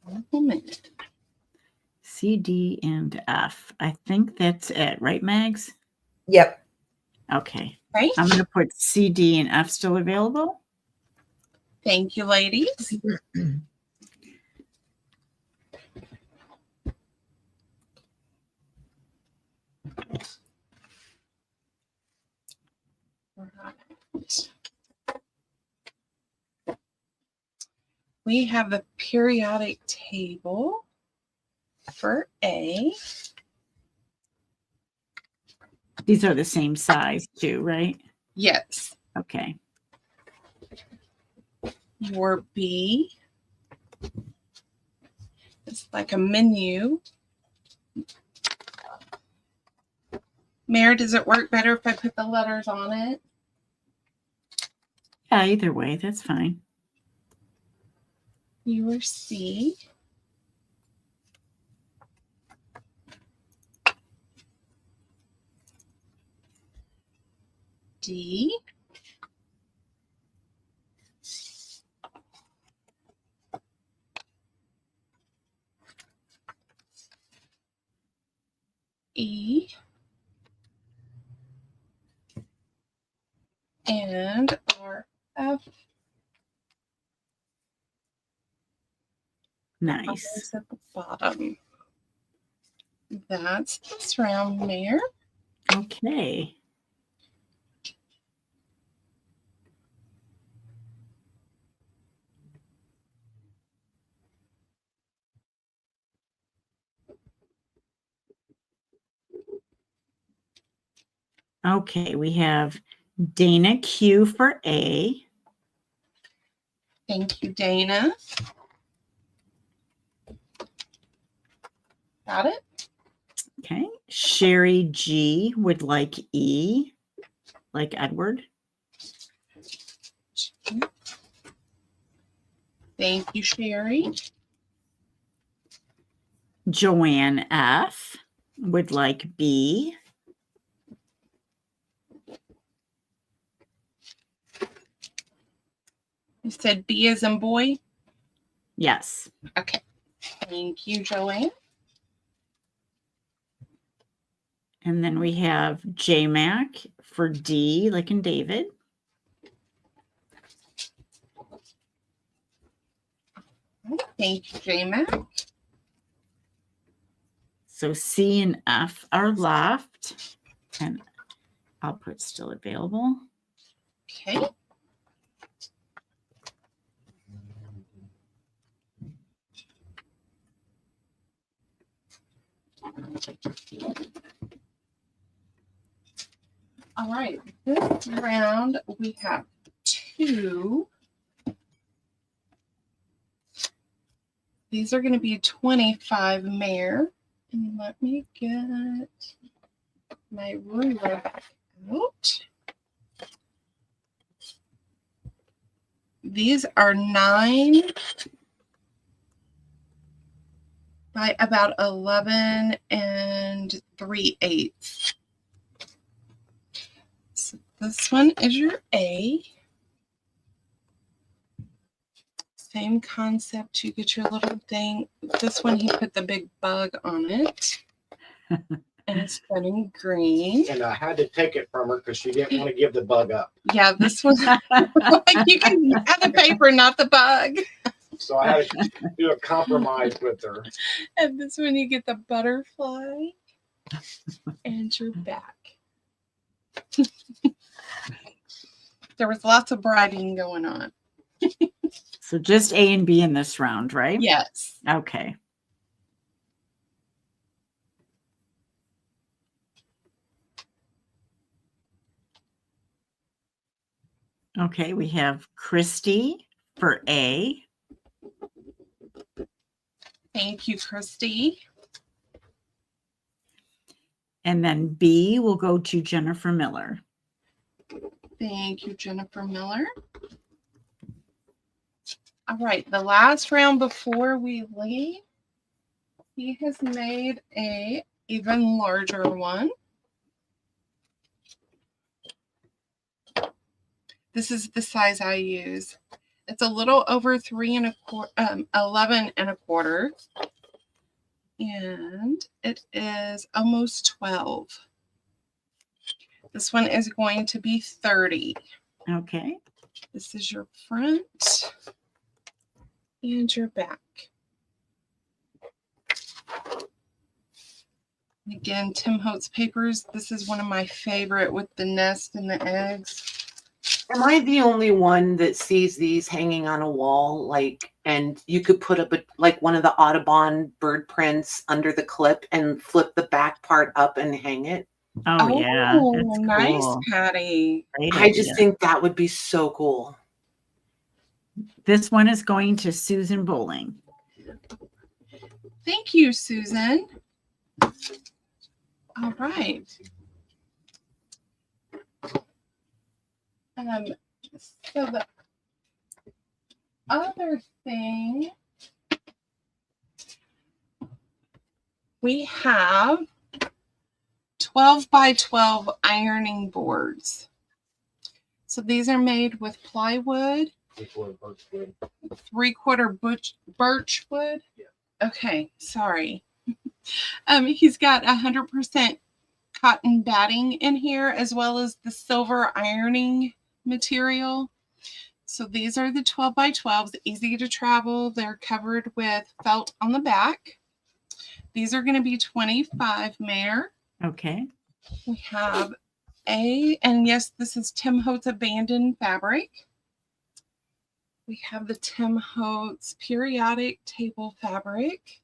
1 minute. C, D, and F. I think that's it, right, Mags? Yep. Okay. Right. I'm going to put C, D, and F still available. Thank you, ladies. We have the periodic table for A. These are the same size too, right? Yes. Okay. Your B is like a menu. Mary, does it work better if I put the letters on it? Yeah, either way, that's fine. Your C. D. E. And our F. Nice. Is at the bottom. That's this round there. Okay. Okay, we have Dana Q for A. Thank you, Dana. Got it? Okay. Sherry G would like E, like Edward. Thank you, Sherry. Joanne F would like B. You said B as in boy? Yes. Okay. Thank you, Joanne. And then we have JMac for D, like in David. Thank you, J-Mac. So C and F are left. And I'll put still available. Okay. All right, this round we have 2. These are going to be 25 Mare. And let me get my ruler back out. These are 9 by about 11 and 3/8. So this one is your A. Same concept. You get your little thing. This one, he put the big bug on it. And it's red and green. And I had to take it from her because she didn't want to give the bug up. Yeah, this one, like you can have the paper, not the bug. So I had to do a compromise with her. And this one, you get the butterfly and your back. There was lots of writing going on. So just A and B in this round, right? Yes. Okay. Okay, we have Christy for A. Thank you, Christy. And then B will go to Jennifer Miller. Thank you, Jennifer Miller. All right, the last round before we leave, he has made a even larger one. This is the size I use. It's a little over 11 1/4. And it is almost 12. This one is going to be 30. Okay. This is your front and your back. Again, Tim Holtz papers. This is one of my favorite with the nest and the eggs. Am I the only one that sees these hanging on a wall, like, and you could put up like one of the Audubon bird prints under the clip and flip the back part up and hang it? Oh, yeah. That's Nice, cool. Patty. Great I just idea. think that would be so cool. This one is going to Susan Bowling. Thank you, Susan. All right. So the other thing, we have 12 by 12 ironing boards. So these are made with plywood, 3/4 birch wood. Yeah. Okay, sorry. He's got 100% cotton batting in here, as well as the silver ironing material. So these are the 12 by 12s, easy to travel. They're covered with felt on the back. These are going to be 25, Mayor. Okay. We have and yes, this is Tim Holtz abandoned fabric. We have the Tim Holtz periodic table fabric.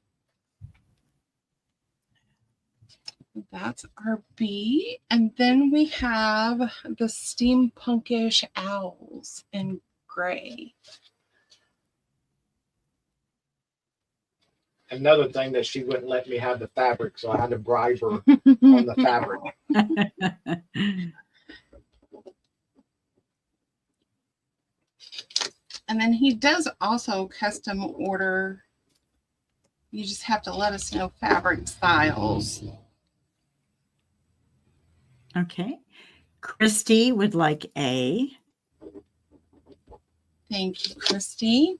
That's our B. And then we have the steampunkish owls in gray. Another thing that she wouldn't let me have the fabric, so I had to bribe her on the fabric. And then he does also custom order. You just have to let us know fabric styles. Okay. Christy would like A. Thank you, Christy.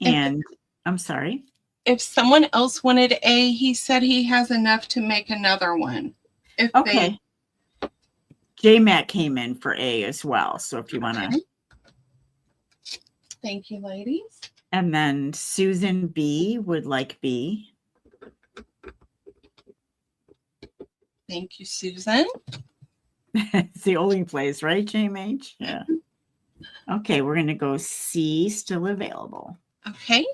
And I'm sorry. If someone else wanted A, he said he has enough to make another one. If Okay. J-Mac came in for A as well. So if you want to. Okay. Thank you, ladies. And then Susan B would like B. Thank you, Susan. It's the only place, right, JMH? Yeah. Okay, we're going to go C, still available. Okay.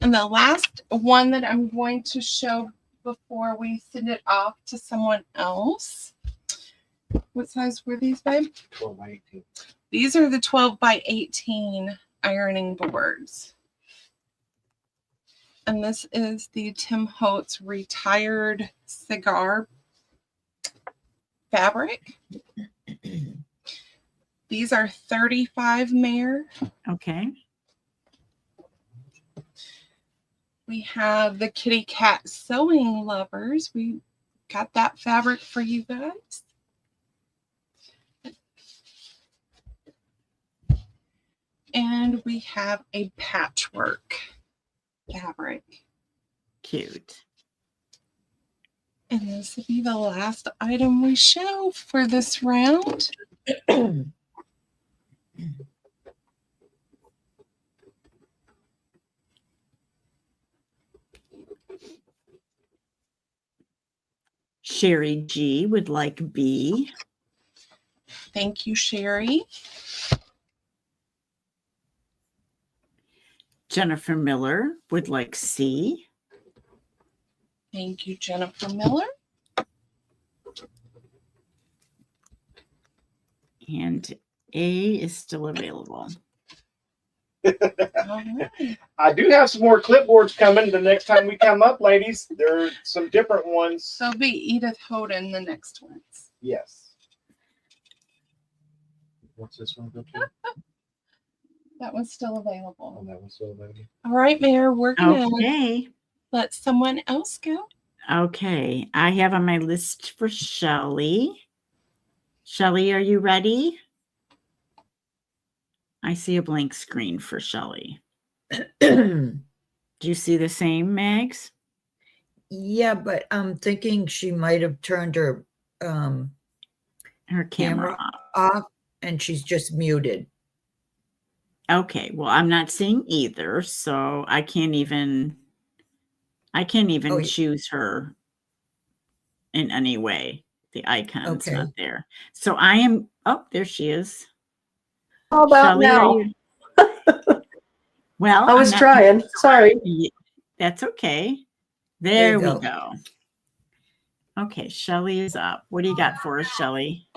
And the last one that I'm going to show before we send it off to someone else. What size were these, babe? 12 by 18. These are the 12 by 18 ironing boards. And this is the Tim Holtz retired cigar fabric. These are 35 Mare. Okay. We have the Kitty Cat Sewing Lovers. We got that fabric for you guys. And we have a patchwork fabric. Cute. And this will be the last item we show for this round. Sherry G would like B. Thank you, Sherry. Jennifer Miller would like C. Thank you, Jennifer Miller. And A is still available. All right. I do have some more clipboards coming the next time we come up, ladies. There are some different ones. So be Edith Hoden the next ones. Yes. What's this one go to? That one's still Oh, available. that one's still available. All right, Mayor, we're going to Okay. let someone else go. Okay. I have on my list for Shelley. Shelley, are you ready? I see a blank screen for Shelley. Do you see the same, Mags? Yeah, but I'm thinking she might have turned her Her camera camera off. off and she's just muted. Okay, well, I'm not seeing either, so I can't even Oh, choose her in any way. The icon's Okay. not there. So I am, oh, there she is. How about Shelley, now? are you? Well, I was I'm not- trying. Sorry. That's okay. There you There we go. go. Okay, Shelley is up. What do you got for us, Shelley?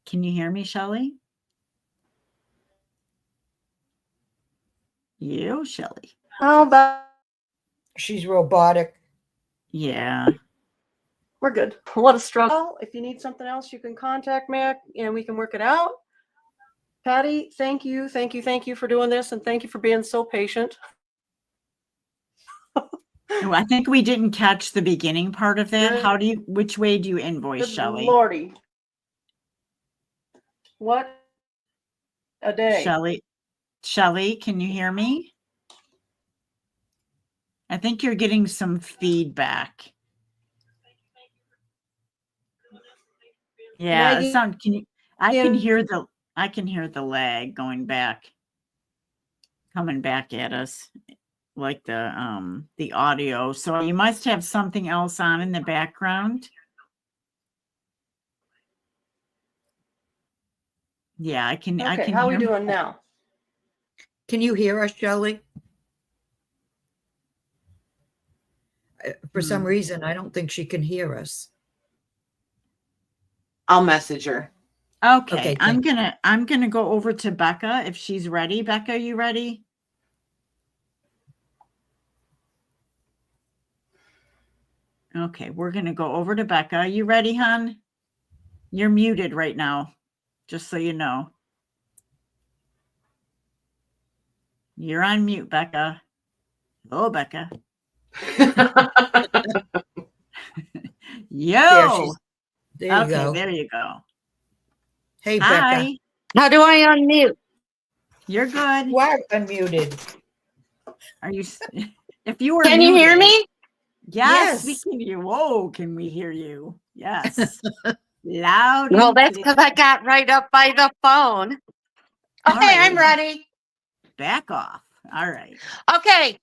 Can you hear me, Shelley? You, Shelley. How about She's robotic. Yeah. we're good. What a struggle. If you need something else, you can contact me and we can work it out. Patty, thank you for doing this, and thank you for being so patient. Oh, I think we didn't catch the beginning part of that. Good. Which way do you invoice, Good Shelley? Lordy. What a day. Shelley, can you hear me? I think you're getting some feedback. Yeah, Maggie, I can hear the lag going back, coming back at us, like the audio. So you must have something else on in the background. Yeah, I can Okay, how are we hear. doing now? Can you hear us, Shelley? For some reason, I don't think she can hear us. I'll message her. Okay, Okay, I'm gonna go over to Becca if she's ready. Becca, you ready? Okay, we're gonna go over to Becca. You ready, hon? You're muted right now, just so you know. You're on mute, Becca. Oh, Becca. Yo. There you Okay, go. there you go. Hey, Hi. Becca. How do I unmute? You're good. You are unmuted. Are you? If you were Can you hear muted- me? Yes, we Yes. can hear you. Whoa, can we hear you? Yes. Loud. Well, and that's clear. because I got right up by the phone. All Okay, I'm right. ready. Back off. All right. Okay.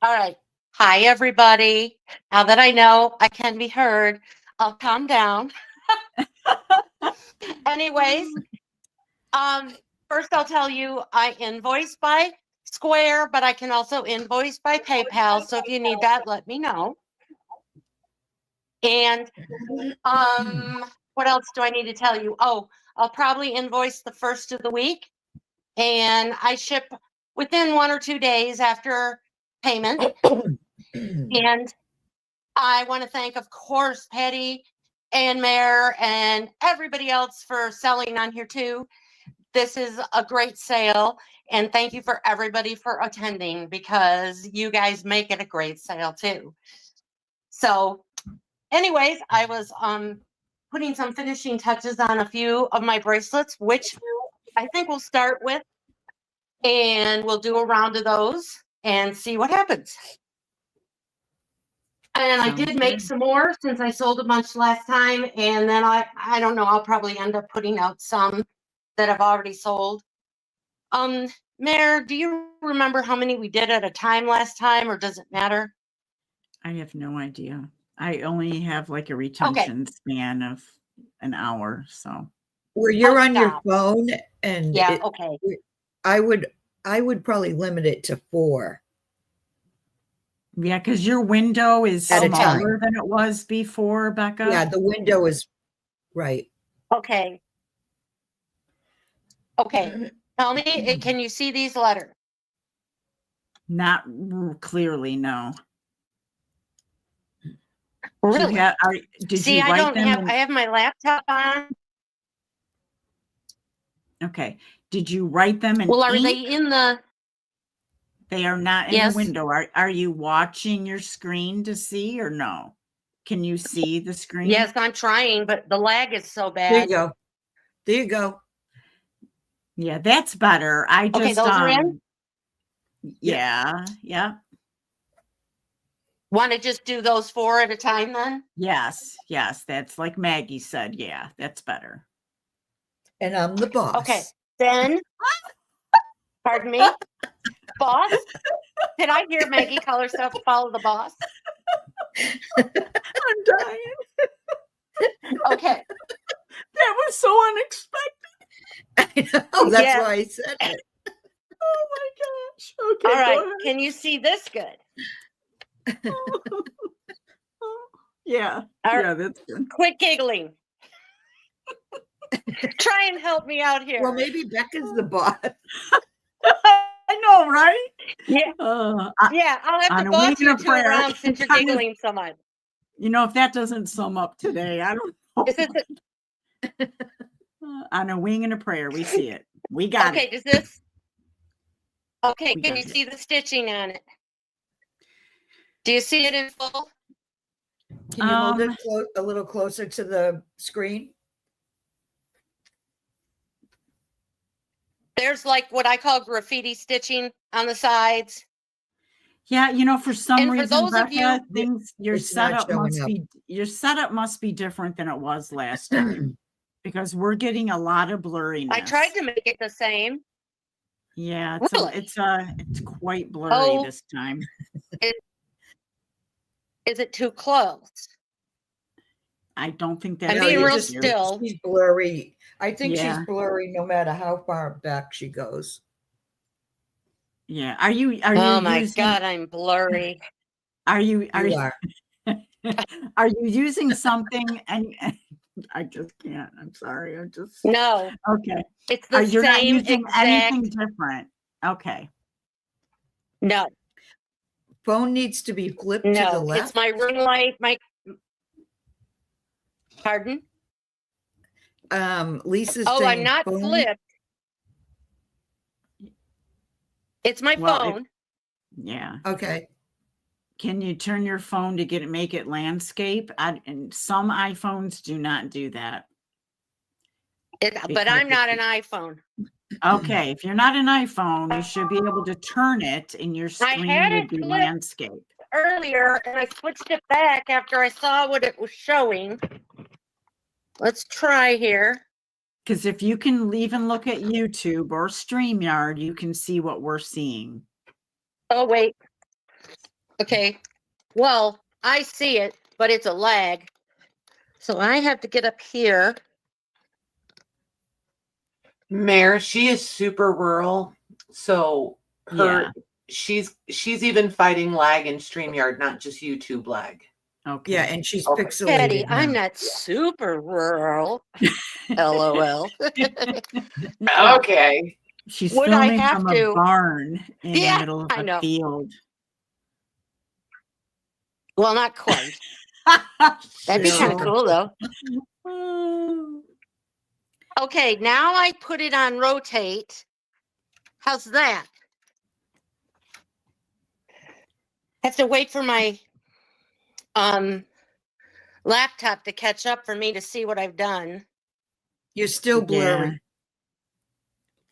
All right. Hi, everybody. Now that I know I can be heard, I'll calm down. Anyways, first I'll tell you I invoice by Square, but I can also invoice by PayPal. So if you need that, let me know. And what else do I need to tell you? Oh, I'll probably invoice the first of the week and I ship within 1 or 2 days after payment. And I want to thank, of course, Patty and Mayor and everybody else for selling on here too. This is a great sale, and thank you for everybody for attending, because you guys make it a great sale too. So anyways, I was putting some finishing touches on a few of my bracelets, which I think we'll start with, and we'll do a round of those and see what happens. And I did make some more since I sold a bunch last time, and then I don't know, I'll probably end up putting out some that I've already sold. Mayor, do you remember how many we did at a time last time, or does it matter? I have no idea. I only have like a retention span of an hour, so. Where you're on your phone, and yeah, okay. I would probably limit it to 4. Yeah, because your window is At a time. smaller than it was before, Becca. Yeah, the window is right. Okay. Okay. Tell me, can you see these letters? Not clearly, no. Really? Did See, you I write don't them? have, I have my laptop on. Okay. Did you write them in Well, are ink? they in the? They are not in Yes. the window. Are you watching your screen to see, or no? Can you see the screen? Yes, I'm trying, but the lag is so There you bad. go. There you go. Yeah, that's better. I just Okay, those are in? Yeah, yeah. Want to just do those 4 at a time then? Yes, that's like Maggie said. Yeah, that's better. And I'm the boss. Okay, then, pardon me, boss? Did I hear Maggie call herself follow the boss? I'm dying. Okay. That was so unexpected. I know, that's Yeah. why I said it. Oh my gosh. Okay. All go right. ahead. Can you see this good? Yeah. All right. Yeah, that's good. Quit giggling. Try and help me out here. Well, maybe Becca's the boss. I know, right? Yeah. Yeah, I'll have on to a boss wing you and a 2 prayer. around since you're giggling so much. You know, if that doesn't sum up today, I don't know. Is this On a wing and a prayer, we see it. We got okay, it. does this? Okay, We can got you it. see the stitching on it? Do you see it in full? Can you hold it a little closer to the screen? There's like what I call graffiti stitching on the sides. Yeah, you know, for some And for reason, those of Becca, you- things your It's not setup showing must up. be different than it was last time because we're getting a lot of blurriness. I tried to make it the same. Yeah, Really? it's quite blurry Oh. this time. Is it too close? I don't think that I'm No, being you real just- still. She's blurry. I think Yeah. she's blurry no matter how far back she goes. Yeah. Are you Oh my using, God, I'm blurry. are You you are. are you using something and I just can't. I'm sorry. I'm just No, okay. it's the You're not same using exact. anything different. Okay. No, Phone needs to be flipped to the no, left. it's my ring light. Pardon? Lisa's Oh, saying I'm not phone. flipped. It's my Well, phone. Yeah. Okay. Can you turn your phone to make it landscape? And some iPhones do not do that. But I'm not an iPhone. Okay, if you're not an iPhone, you should be able to turn it and your I screen had would it be flipped. landscape. Earlier, and I switched it back after I saw what it was showing. Let's try here. Because if you can even look at YouTube or StreamYard, you can see what we're seeing. Oh, wait. Okay. Well, I see it, but it's a lag. So I have to get up here. Mayor, she is super rural, so she's even fighting lag in StreamYard, not just YouTube lag. Okay. Yeah, and she's Okay. pixelated. Patty, now. I'm not super rural. LOL. Okay. She's Would I filming have from to? a barn in the Yeah, middle of I a know. field. Well, not quite. That'd be kind of cool, though. Okay, now I put it on rotate. How's that? Have to wait for my laptop to catch up for me to see what I've done. You're still blurry. Yeah.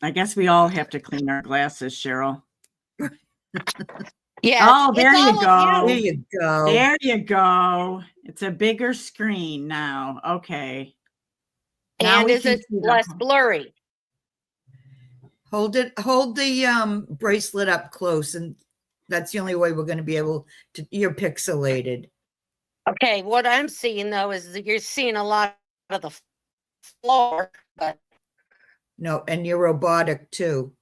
I guess we all have to clean our glasses, Cheryl. Yeah. Oh, there you all of go. There you go. There you go. It's a bigger screen now. Okay. Now And we is can it see the- less blurry? Hold the bracelet up close, and that's the only way we're going to be able to. You're pixelated. Okay, what I'm seeing though is that you're seeing a lot of the floor, but No, and you're robotic too.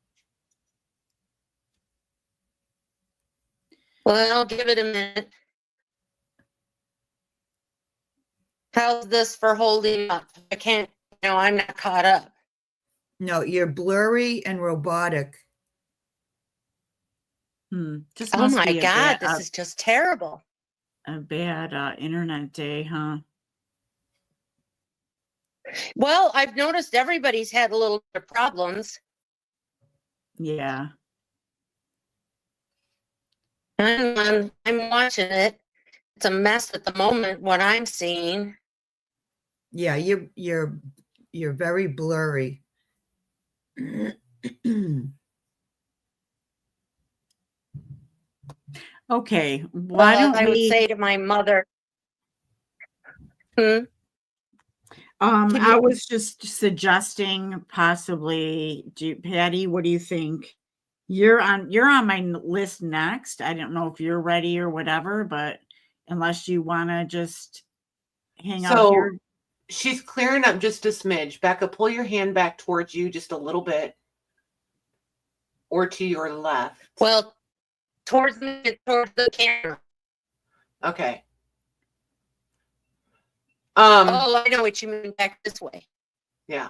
well, I'll give it a minute. How's this for holding up? I can't, I'm not caught up. No, you're blurry and robotic. Just Oh must my be God, this is just terrible. a bad internet day, huh? Well, I've noticed everybody's had a little bit of problems. Yeah. I'm watching it. It's a mess at the moment, what I'm seeing. Yeah, you're very blurry. Okay. Why Well, don't I would we? say to my mother, I was just suggesting possibly, Patty, what do you think? You're on my list next. I don't know if you're ready or whatever, but unless you want to just hang out here. She's clearing up just a smidge. Becca, pull your hand back towards you just a little bit, or to your left. well, towards the camera. Okay. Oh, I know what you mean, back this way. Yeah.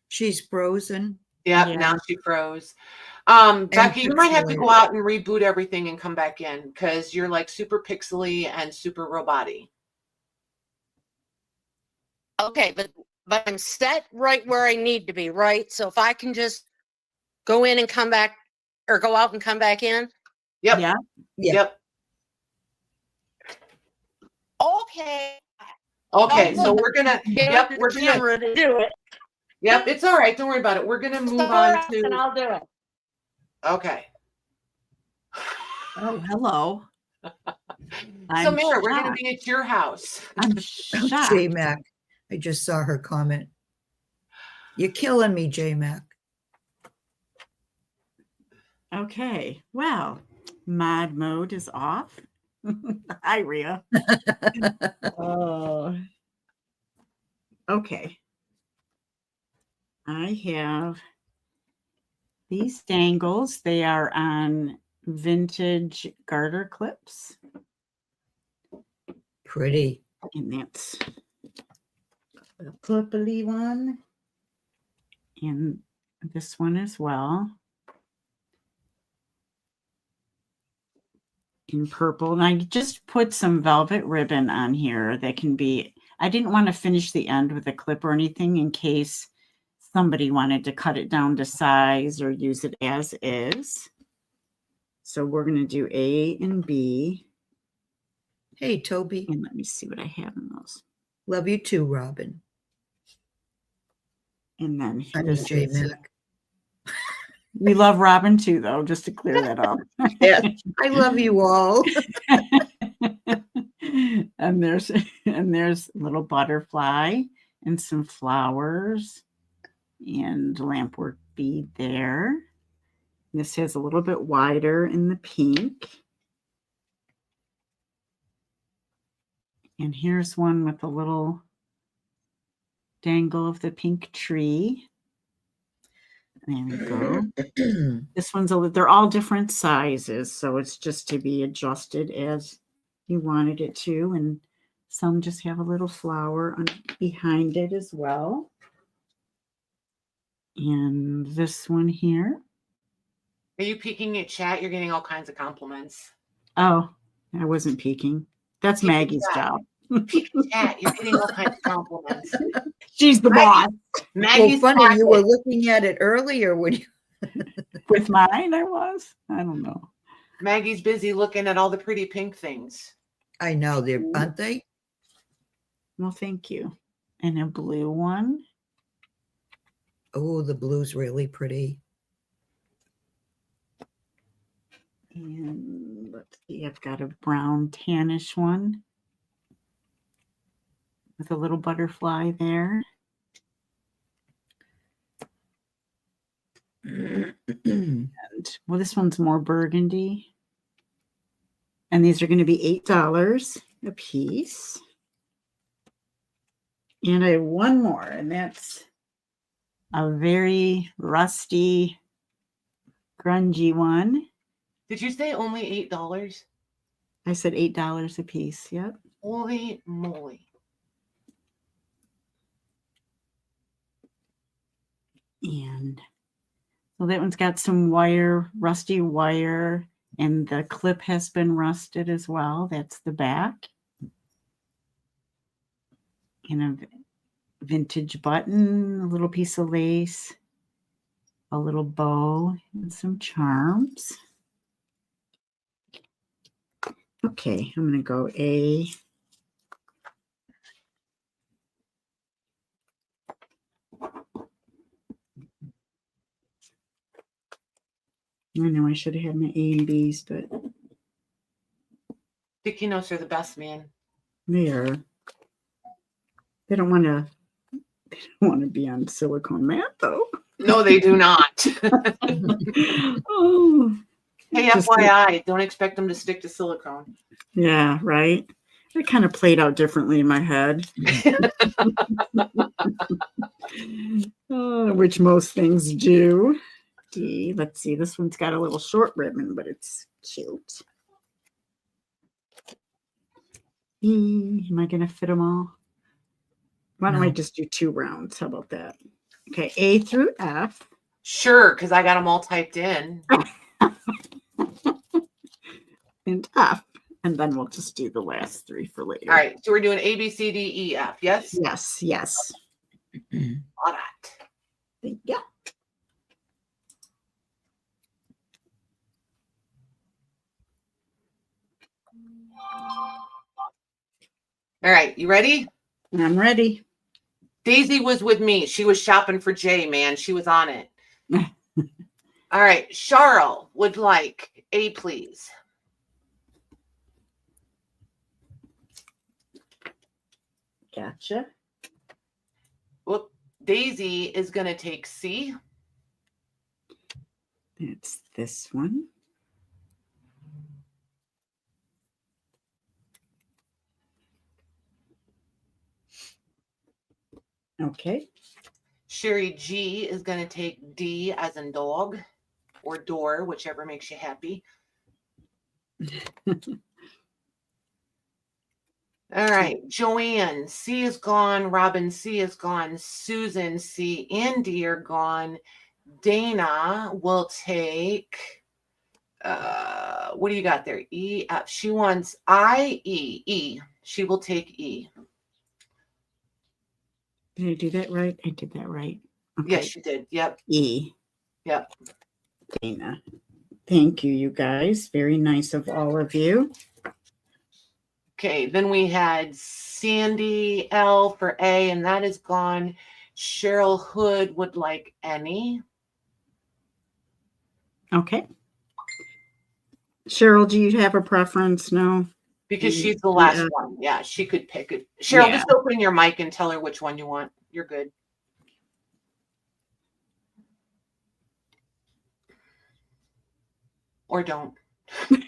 She's frozen. Yeah. Now she froze. Becca, you might have to go pixelated. out and reboot everything and come back in because you're like super pixely and super roboty. Okay, but I'm set right where I need to be, right? So if I can just go in and come back, or go out and come back in. Yep. Yeah. Yep. Okay. Okay. Oh, So we're gonna. Yep. We're gonna. camera to do it. Yep. It's all right. Don't worry about it. We're gonna move on And to. I'll do it. Okay. Oh, hello. So, Mara, we're gonna be at your house. I'm shocked. J-Mac. I just saw her comment. You're killing me, J-Mac. Okay. Well, mod mode is off. Hi, Rhea. Oh. Okay. I have these dangles. They are on vintage garter clips. Pretty. And that's a clippily one. And this one as well. In purple. And I just put some velvet ribbon on here that can be, I didn't want to finish the end with a clip or anything in case somebody wanted to cut it down to size or use it as is. So we're going to do A and B. Hey, Toby. And let me see what I have in those. Love you too, Robin. And then I mean, this is, J-Mac. we love Robin too, though, just to clear that up. Yeah, I love you all. and there's a little butterfly and some flowers and lampwork bead there. This has a little bit wider in the pink. And here's one with a little dangle of the pink tree. There we go. This one's they're all different sizes, so it's just to be adjusted as you wanted it to. And some just have a little flower behind it as well. And this one here. Are you peeking at chat? You're getting all kinds of compliments. Oh, I wasn't peeking. That's Peek at Maggie's chat. job. Peek at chat. You're getting all kinds of compliments. She's the boss. Well, Maggie's funny, you were pocket. looking at it earlier when you. With mine, I was. I don't know. Maggie's busy looking at all the pretty pink things. I know, they're, aren't they? Well, thank you. And a blue one. Oh, the blue's really pretty. And let's see, I've got a brown tannish one with a little butterfly there. And well, this one's more burgundy. And these are going to be $8 a piece. And I have one more, and that's a very rusty, grungy one. Did you say only $8? I said $8 a piece. Yep. Holy moly. And so that one's got some wire, rusty wire, and the clip has been rusted as well. That's the back. And a vintage button, a little piece of lace, a little bow, and some charms. Okay, I'm going to go A. I know I should have had my A and B's, but Sticky notes are the best, man. they are. They don't want to. They don't want to be on silicone mat, though. No, they do not. Oh, Hey, just FYI, don't expect them to stick to silicone. yeah, right. It kind of played out differently in my head, which most things do. D. Let's see. This one's got a little short ribbon, but it's cute. E. Am I going to fit them all? Why don't I No. just do 2 rounds? How about that? Okay, A through F. Sure, because I got them all typed in. And F. And then we'll just do the last 3 for later. All right, so we're doing A, B, C, D, E, F. Yes? Yes, yes. All right. Thank you. All right, you ready? I'm ready. Daisy was with me. She was shopping for Jay, man. She was on it. All right, Charles would like A, please. Gotcha. Whoop. Daisy is going to take C. It's this one. Okay. Sherry G is going to take D as in dog or door, whichever makes you happy. All right, Joanne, C is gone. Robin, C is gone. Susan, C and D are gone. Dana will take, what do you got there? E, F. She wants I, E, E. She will take E. Did I do that right? I did that right. Okay. Yes, you did. Yep. E. Yep. Dana. Thank you, you guys. Very nice of all of you. Okay, then we had Sandy L for A, and that is gone. Cheryl Hood would like any. Okay. Cheryl, do you have a preference? No? Because she's the last Yeah. one. Yeah, she could pick it. Cheryl, Yeah. just open your mic and tell her which one you want. You're good. Or don't. That's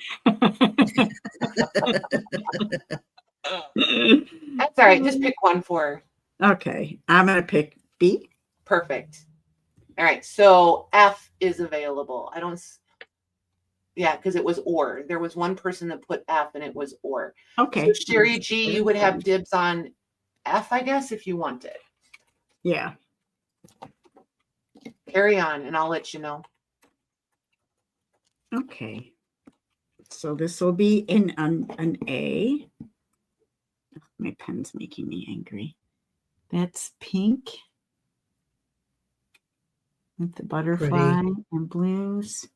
all right. Just pick one for her. Okay. I'm going to pick B. Perfect. All right. So F is available. I don't. Yeah, because it was or. There was one person that put F and it was or. Okay. So Sherry G, you would have dibs on F, I guess, if you wanted. Yeah. Carry on, and I'll let you know. Okay. So this will be an A. My pen's making me angry. That's pink with the butterfly and blues.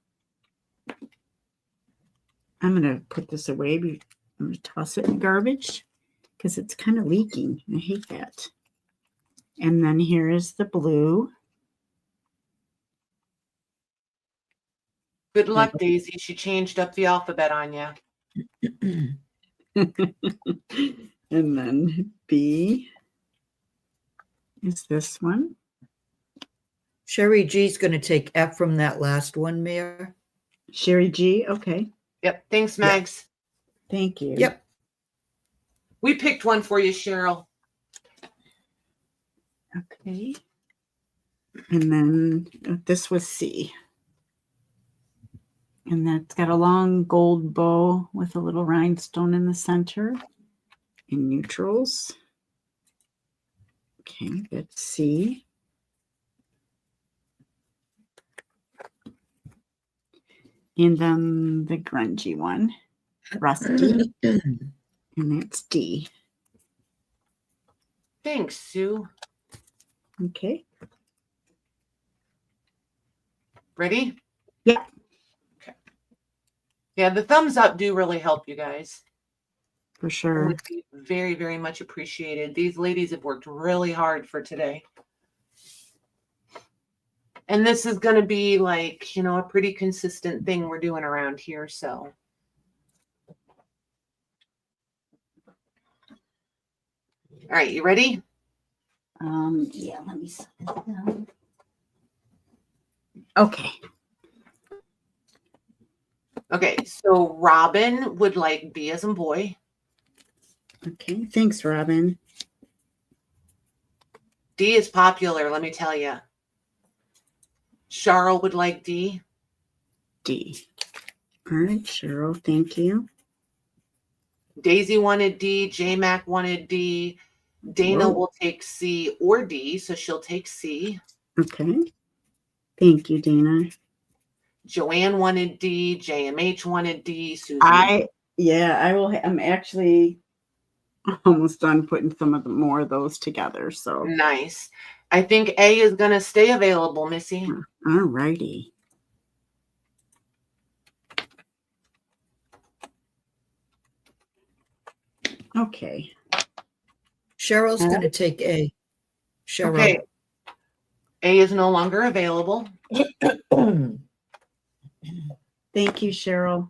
I'm going to put this away. I'm going to toss it in garbage because it's kind of leaking. I hate that. And then here is the blue. Good luck, Daisy. She changed up the alphabet on you. And then B is this one. Sherry G's going to take F from that last one, Mayor. Sherry G. Okay. Yep. Thanks, Mags. Thank you. Yep. We picked one for you, Cheryl. Okay. And then this was C. And that's got a long gold bow with a little rhinestone in the center in neutrals. Okay, that's C. And then the grungy one, rusty, and that's D. Thanks, Sue. Okay. Ready? Yeah. Okay. Yeah, the thumbs up do really help you guys. For It sure. would be very, very much appreciated. These ladies have worked really hard for today. And this is going to be like, you know, a pretty consistent thing we're doing around here. So. All right, you ready? Yeah, let me set this down. Okay. Okay, so Robin would like B as in boy. Okay, thanks, Robin. D is popular, let me tell you. Cheryl would like D. D. All right, Cheryl, thank you. Daisy wanted D. J-Mac wanted D. Dana will take C or D, so she'll take C. Okay. Thank you, Dana. Joanne wanted D. JMH wanted D. Susie. I will. I'm actually almost done putting some of the more of those together. So Nice. I think A is going to stay available, Missy. all righty. Okay. Cheryl's going to take A. Cheryl. Okay. A is no longer available. Thank you, Cheryl.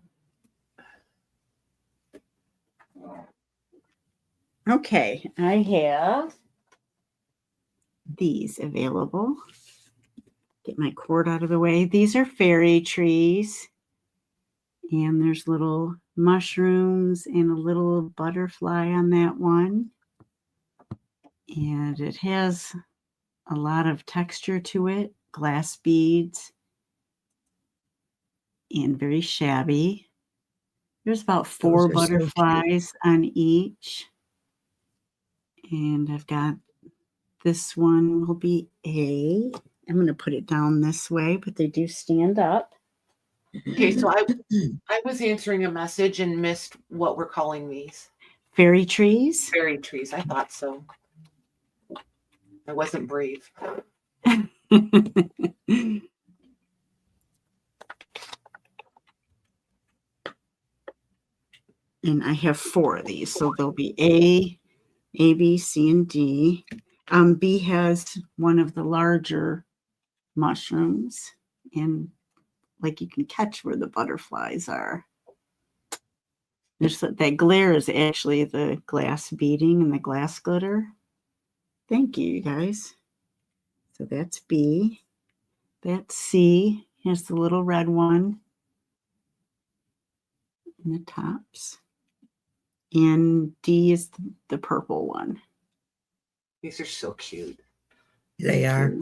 Okay, I have these available. Get my cord out of the way. These are fairy trees. And there's little mushrooms and a little butterfly on that one. And it has a lot of texture to it, glass beads, and very shabby. There's about 4 Those are so cute. butterflies on each. And I've got this one will be A. I'm going to put it down this way, but they do stand up. Okay, so I was answering a message and missed what we're calling these. Fairy trees. Fairy trees. I thought so. I wasn't brave. And I have 4 of these. So there'll be A, B, C, and D. B has one of the larger mushrooms. And like you can catch where the butterflies are. There's that glare is actually the glass beading and the glass glitter. Thank you, you guys. So that's B. That's C. Here's the little red one in the tops. And D is the purple one. These are so cute. They are.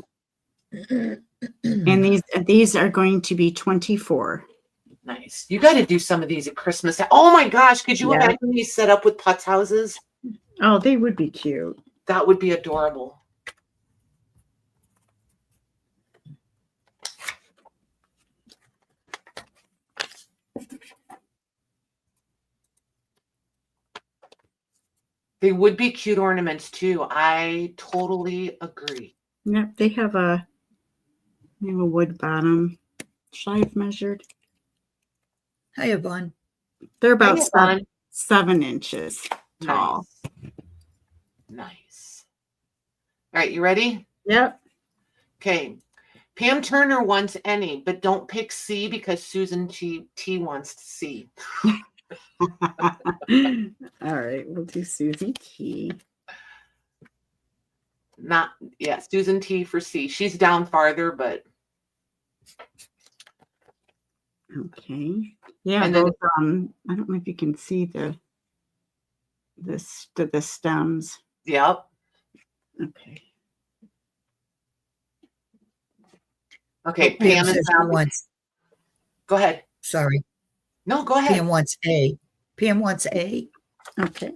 And these are going to be 24. Nice. You got to do some of these at Christmas. Oh my gosh, could you imagine these set up with putz houses? Oh, they would be cute. That would be adorable. They would be cute ornaments too. I totally agree. Yep, they have a wood bottom. Should I have measured? Hi, Yvonne. They're about Hey, Yvonne. 7 inches tall. Nice. All right, you ready? Yep. Okay. Pam Turner wants any, but don't pick C because Susan T wants to see. All right, we'll do Susie T. Susan T for C. She's down farther, but okay. Yeah, and then those, I don't know if you can see the stems. yep. Okay. Okay, Pam says is she down. wants, Go ahead. sorry. No, go ahead. Pam wants A. Pam wants A. Okay.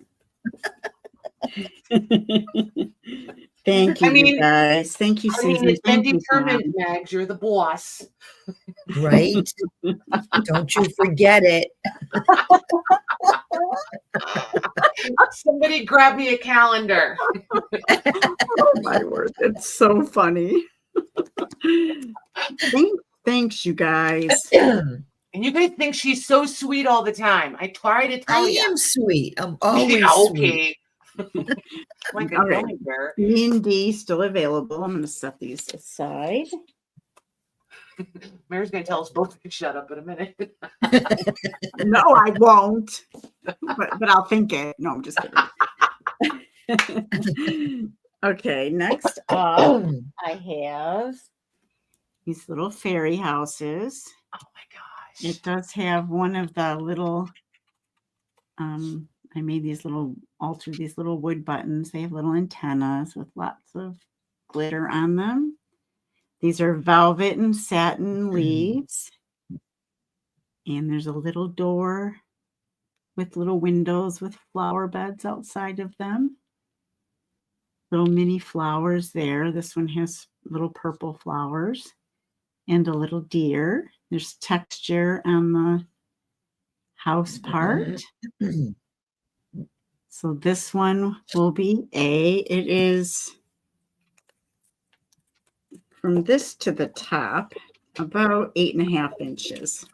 Thank you, you guys. Thank you, I mean, Susan. it's been Thank you, determined, Pam. Mags. You're the boss. Right? Don't you forget it. Somebody grab me a calendar. Oh my word, it's so funny. Thanks, you guys. And you guys think she's so sweet all the time. I try to tell you. I am sweet. I'm always okay. sweet. Like a All right. gummy bear. E and D still available. I'm going to set these aside. Mary's going to tell us both to shut up in a minute. No, I won't. But I'll think it. No, I'm just kidding. Okay, next up, I have these little fairy houses. Oh my gosh. It does have one of the little, I made these little wood buttons. They have little antennas with lots of glitter on them. These are velvet and satin leaves. And there's a little door with little windows with flower beds outside of them. Little mini flowers there. This one has little purple flowers and a little deer. There's texture on the house part. So this one will be A. It is from this to the top about 8.5 inches.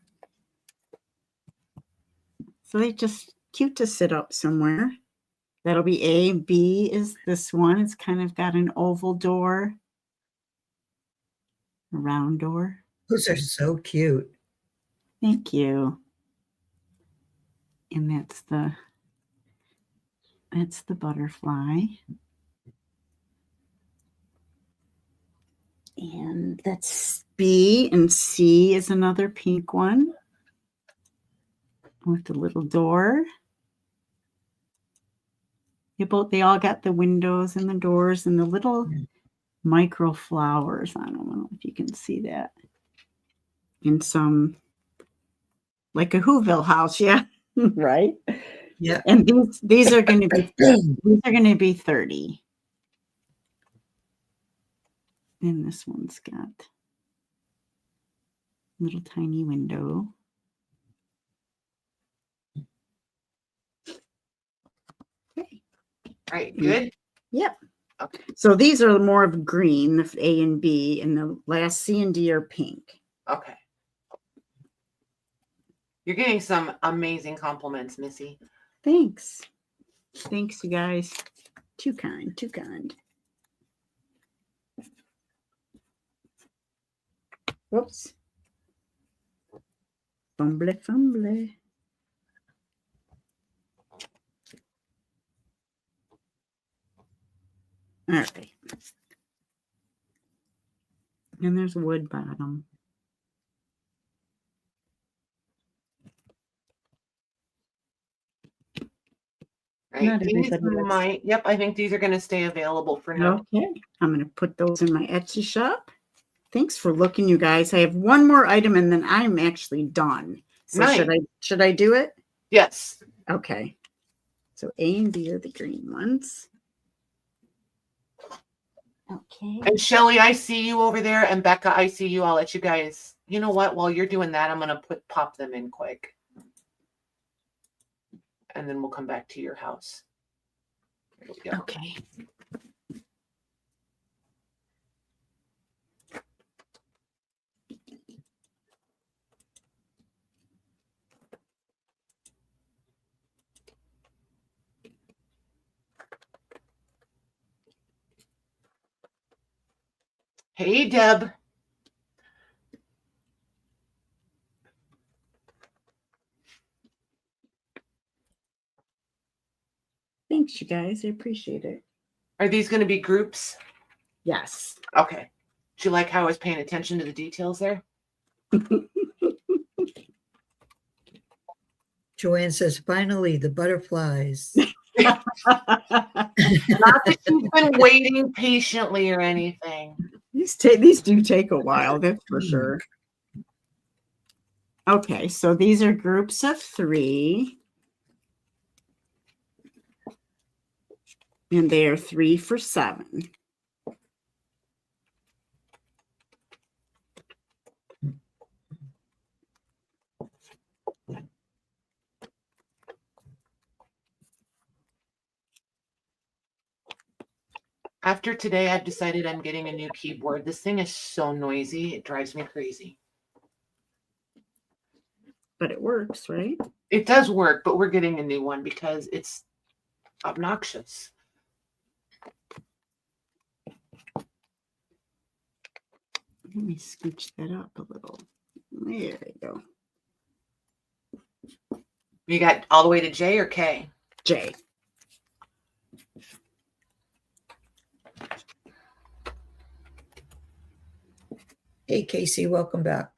So they just cute to sit up somewhere. That'll be A. B is this one. It's kind of got an oval door, a round door. Those are so cute. Thank you. And that's the butterfly. And that's B, and C is another pink one with the little door. They all got the windows and the doors and the little micro flowers. I don't know if you can see that. In some, like a Whoville house, yeah. Right? Yeah. And these are going to be 30. And this one's got a little tiny window. Okay. All right, good? Yep. Okay. So these are more of green, the A and B, and the last C and D are pink. Okay. You're getting some amazing compliments, Missy. Thanks. Thanks, you guys. Too kind, too kind. Whoops. Fumble, fumble. All right. And there's wood bottom. Right. Yep, I think these are going to stay available for now. Okay. I'm going to put those in my Etsy shop. Thanks for looking, you guys. I have one more item and then I'm actually done. So nice. should I do it? Yes. Okay. So A and B are the green ones. Okay. And Shelly, I see you over there, and Becca, I see you. I'll let you guys. You know what? While you're doing that, I'm going to pop them in quick. And then we'll come back to your house. Yeah. Okay. Hey, Deb. Thanks, you guys. I appreciate it. Are these going to be groups? Yes. Okay. Do you like how I was paying attention to the details there? Joanne says, finally, the butterflies. Not that she's been waiting patiently or anything. These do take a while, that's for sure. Okay, so these are groups of 3. And they are 3 for $7. After today, I've decided I'm getting a new keyboard. This thing is so noisy. It drives me crazy. But it works, right? It does work, but we're getting a new one because it's obnoxious. Let me scooch that up a little. There you go. You got all the way to J or K? J. Hey, Casey, welcome back.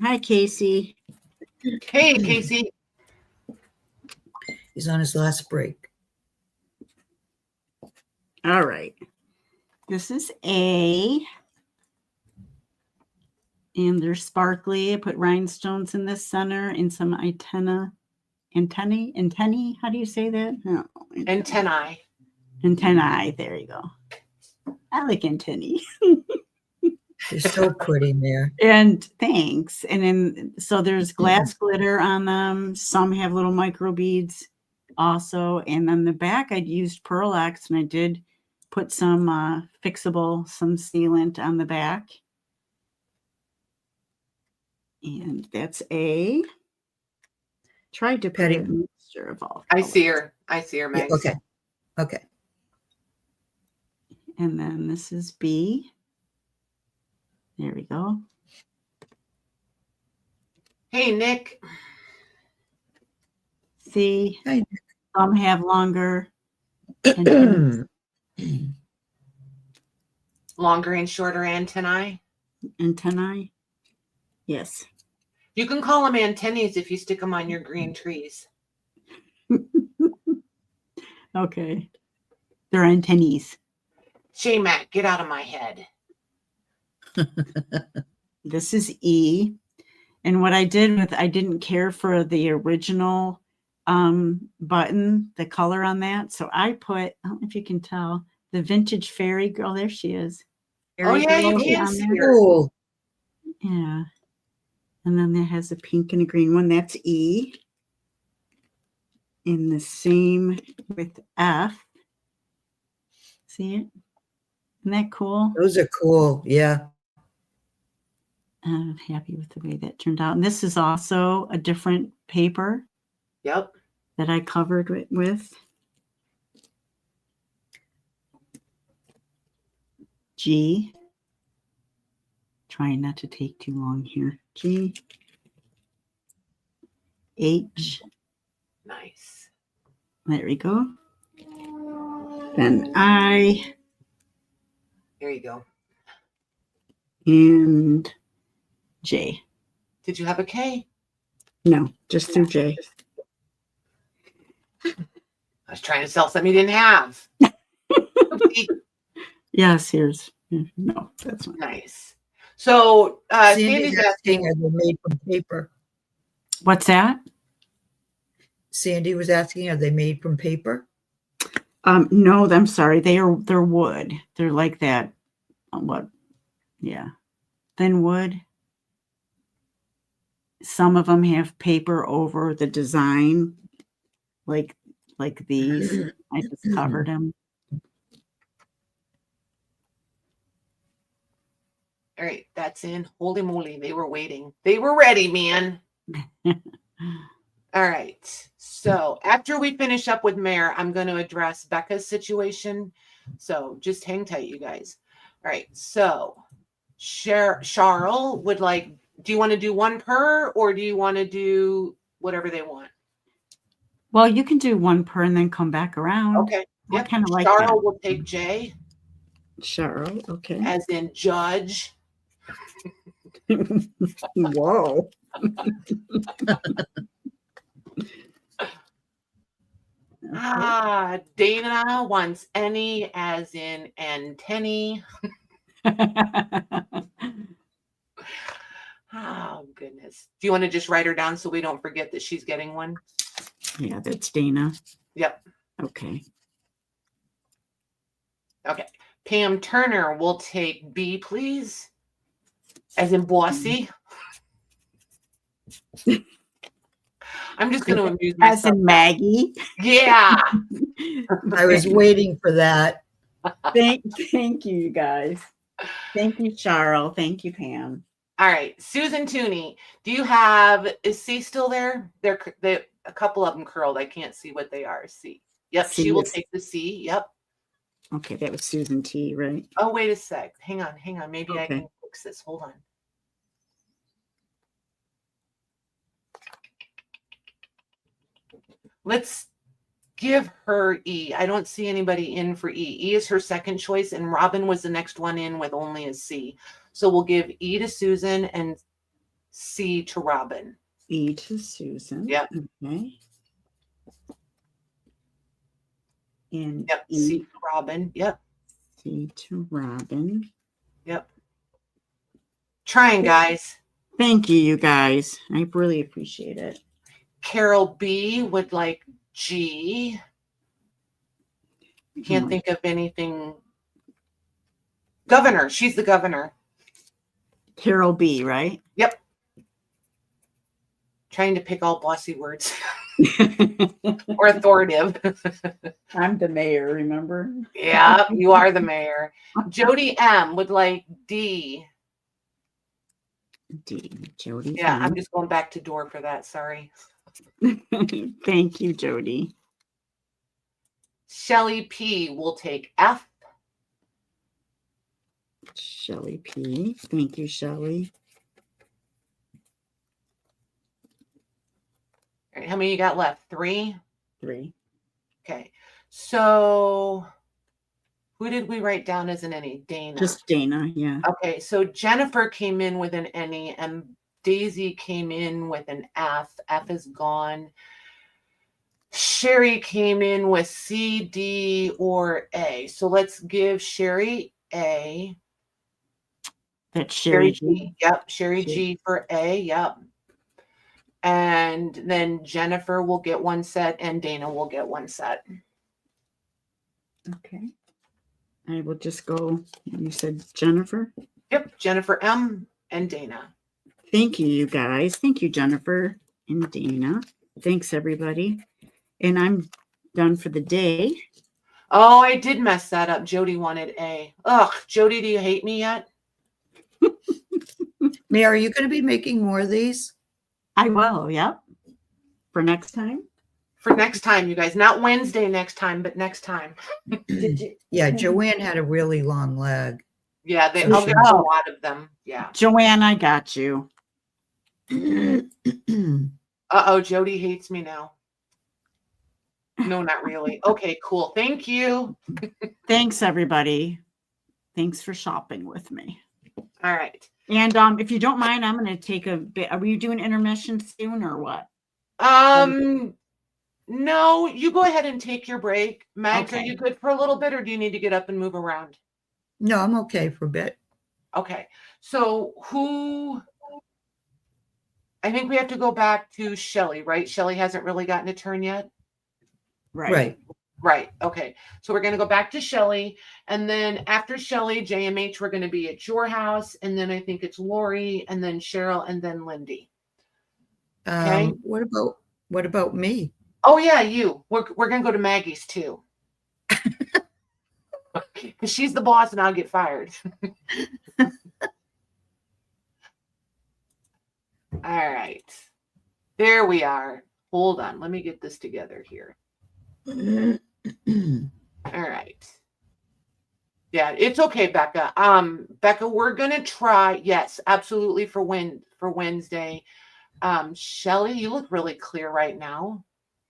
Hi, Casey. Hey, Casey. He's on his last break. All right. This is A. And they're sparkly. I put rhinestones in the center and some antennae. How do you say that? No. Antennae. Antennae. There you go. I like antennae. You're so pretty, Mare. And thanks. And then, so there's glass glitter on them. Some have little micro beads also. And on the back, I'd used Pearl X and I did put some fixable, some sealant on the back. And that's A. Tried to put a mixture of all. I see her. I see her, Meg. Yeah, okay. Okay. And then this is B. There we go. Hey, Nick. C. Hi, Nick. Some have longer. And Longer and shorter antennae. antennae. Yes. You can call them antennaes if you stick them on your green trees. Okay. They're antennaes. J-Mac, get out of my head. This is E. And what I did with, I didn't care for the original button, the color on that. So I put, I don't know if you can tell, the vintage fairy girl. There she is. Oh, yeah, you girl can on see there. her. Cool. Yeah. And then that has a pink and a green one. That's E. And the same with F. See it? Isn't that cool? Those are cool. Yeah. I'm happy with the way that turned out. And this is also a different paper Yep. that I covered it with. G. Trying not to take too long here. G. H. Nice. There we go. Then I. There you go. And J. Did you have a K? No, just through J. I was trying to sell something you didn't have. Yes, here's. No, that's not. Nice. So Sandy's Sandy's asking, asking, are they made from paper? What's that? Sandy was asking, are they made from paper? No, I'm sorry. They're wood. They're like that. What? Yeah. Thin wood. Some of them have paper over the design, like these. I just covered him. All right, that's in. Holy moly, they were waiting. They were ready, man. All right. So after we finish up with Mare, I'm going to address Becca's situation. So just hang tight, you guys. All right. So Charles would like, do you want to do one per, or do you want to do whatever they want? Well, you can do one per and then come back around. Okay. I Yep. kind of like Charles that. will take J, Charles, okay. as in judge. Whoa. Dana wants any, as in antennae. Oh, goodness. Do you want to just write her down so we don't forget that she's getting one? Yeah, that's Dana. Yep. Okay. Okay. Pam Turner will take B, please. As in bossy. I'm just going to amuse myself. As in Maggie. Yeah. I was waiting for that. Thank you, you guys. Thank you, Charles. Thank you, Pam. All right. Susan Tooney, do you have, is C still there? They're a couple of them curled. I can't see what they are. C. Yep. C she will is- take the C. Yep. Okay, that was Susan T, right? Oh, wait a sec. Hang on. Maybe I Okay. can fix this. Hold on. Let's give her E. I don't see anybody in for E. E is her second choice, and Robin was the next one in with only a C. So we'll give E to Susan and C to Robin. E to Susan. Yep. Okay. And Yep. E, C to Robin. Yep. C to Robin. Yep. Trying, guys. Thank you, you guys. I really appreciate it. Carol B would like G. Can't think of anything. Governor. She's the governor. Carol B, right? Yep. Trying to pick all bossy words or authoritative. I'm the mayor, remember? Yeah, you are the mayor. Jody M would like D. D. Jody. Yeah, M. I'm just going back to door for that. Sorry. Thank you, Jody. Shelly P will take F. Shelly P. Thank you, Shelly. All right, how many you got left? 3? 3. Okay. So who did we write down as an any? Dana. Just Dana, yeah. Okay, so Jennifer came in with an any and Daisy came in with an F. F is gone. Sherry came in with C, D, or A. So let's give Sherry A. That's Sherry G. Yep, Sherry G for A. Yep. And then Jennifer will get one set and Dana will get one set. Okay. I will just go. You said Jennifer? Yep, Jennifer M and Dana. Thank you, you guys. Thank you, Jennifer and Dana. Thanks, everybody. And I'm done for the day. Oh, I did mess that up. Jody wanted A. Ugh, Jody, do you hate me yet? Mary, are you going to be making more of these? I will, yep. For next time? For next time, you guys. Not Wednesday next time, but next time. Yeah, Joanne had a really long leg. Yeah, I'll get a lot of them. Yeah. Joanne, I got you. Uh-oh, Jody hates me now. No, not really. Okay, cool. Thank you. Thanks, everybody. Thanks for shopping with me. All right. And if you don't mind, I'm going to take a bit. Are we doing intermission soon or what? No, you go ahead and take your break. Mags, Okay. are you good for a little bit or do you need to get up and move around? No, I'm okay for a bit. Okay. So I think we have to go back to Shelly, right? Shelly hasn't really gotten a turn yet. Right. Right. Okay. So we're going to go back to Shelly. And then after Shelly, JMH, we're going to be at your house. And then I think it's Lori and then Cheryl and then Lindy. Okay. What about me? Oh, yeah, you. We're going to go to Maggie's too. Because she's the boss and I'll get fired. All right. There we are. Hold on. Let me get this together here. All right. Yeah, it's okay, Becca. Becca, we're gonna try. Yes, absolutely for Wednesday. Shelly, you look really clear right now.